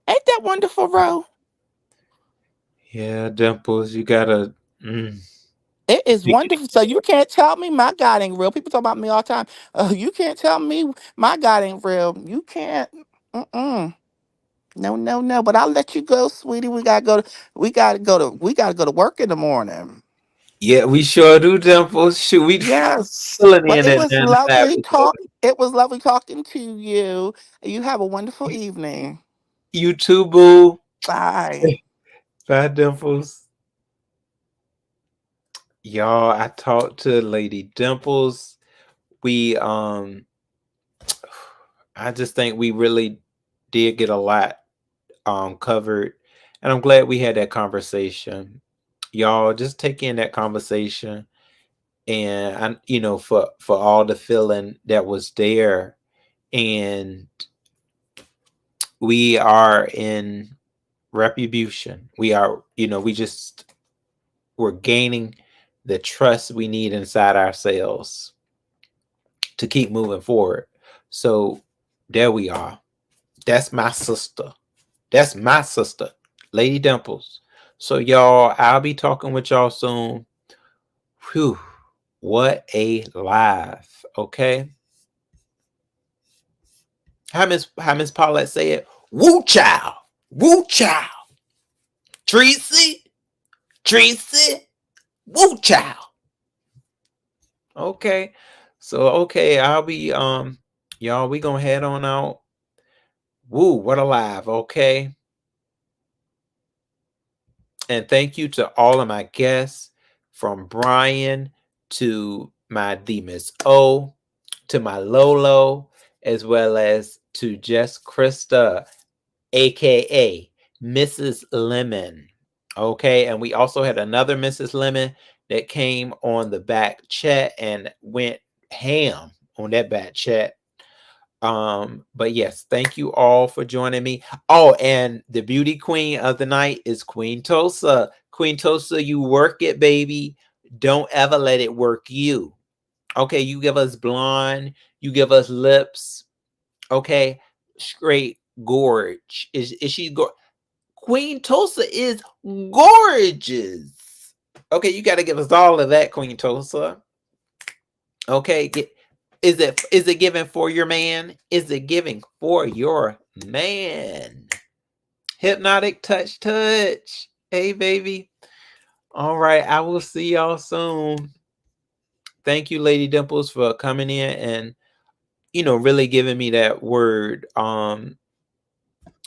Ain't that wonderful, Ro? Yeah, Dimples, you gotta. Mm, It is you- wonderful. So you can't tell me my God ain't real. People talk about me all the time. You can't tell me my God ain't real. You can't. Mm-mm. No, no, no. But I'll let you go, sweetie. We gotta go to work in the morning. yeah, we sure do, Dimples. Shoot, we Yes. filling But in it at was 9:30. lovely talk. It was lovely talking to you. You have a wonderful evening. You too, boo. Bye. Bye, Dimples. Y'all, I talked to Lady Dimples. We I just think we really did get a lot covered, and I'm glad we had that conversation. Y'all just take in that conversation, and I, for all the feeling that was there, and we are in retribution. We are, we're gaining the trust we need inside ourselves to keep moving forward. So there we are. That's my sister. That's my sister, Lady Dimples. So y'all, I'll be talking with y'all soon. Whew, what a live. Okay. How Miss Paulette say it? Woo child. Woo child. Tracy. Tracy. Woo child. Okay. So okay, I'll be y'all, we gonna head on out. Woo, what a live, okay. And thank you to all of my guests, from Brian to my Demas O, to my Lolo, as well as to Jess Christa, aka Mrs. Lemon. Okay, and we also had another Mrs. Lemon that came on the back chat and went ham on that back chat. But yes, thank you all for joining me. Oh, and the beauty queen of the night is Queen Tosa. Queen Tosa, you work it, baby. Don't ever let it work you. Okay, you give us blonde, you give us lips. Okay, straight gorge. Is she Queen Tosa is gorgeous. Okay, you got to give us all of that, Queen Tosa. Okay, is it giving for your man? Is it giving for your man? Hypnotic touch. Hey, baby. All right, I will see y'all soon. Thank you, Lady Dimples, for coming in and really giving me that word.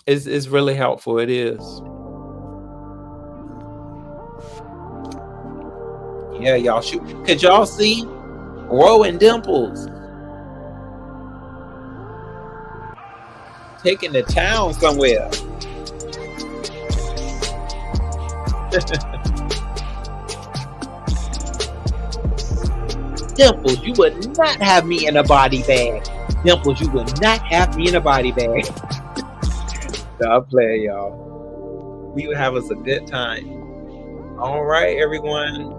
It's really helpful. It is. Yeah, y'all shoot. Could y'all see Ro and Dimples taking the town somewhere? Dimples, you would not have me in a body bag. Dimples, you would not have me in a body bag. Stop playing, y'all. We would have us a good time. All right, everyone.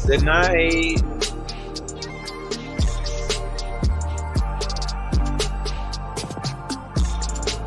Good night.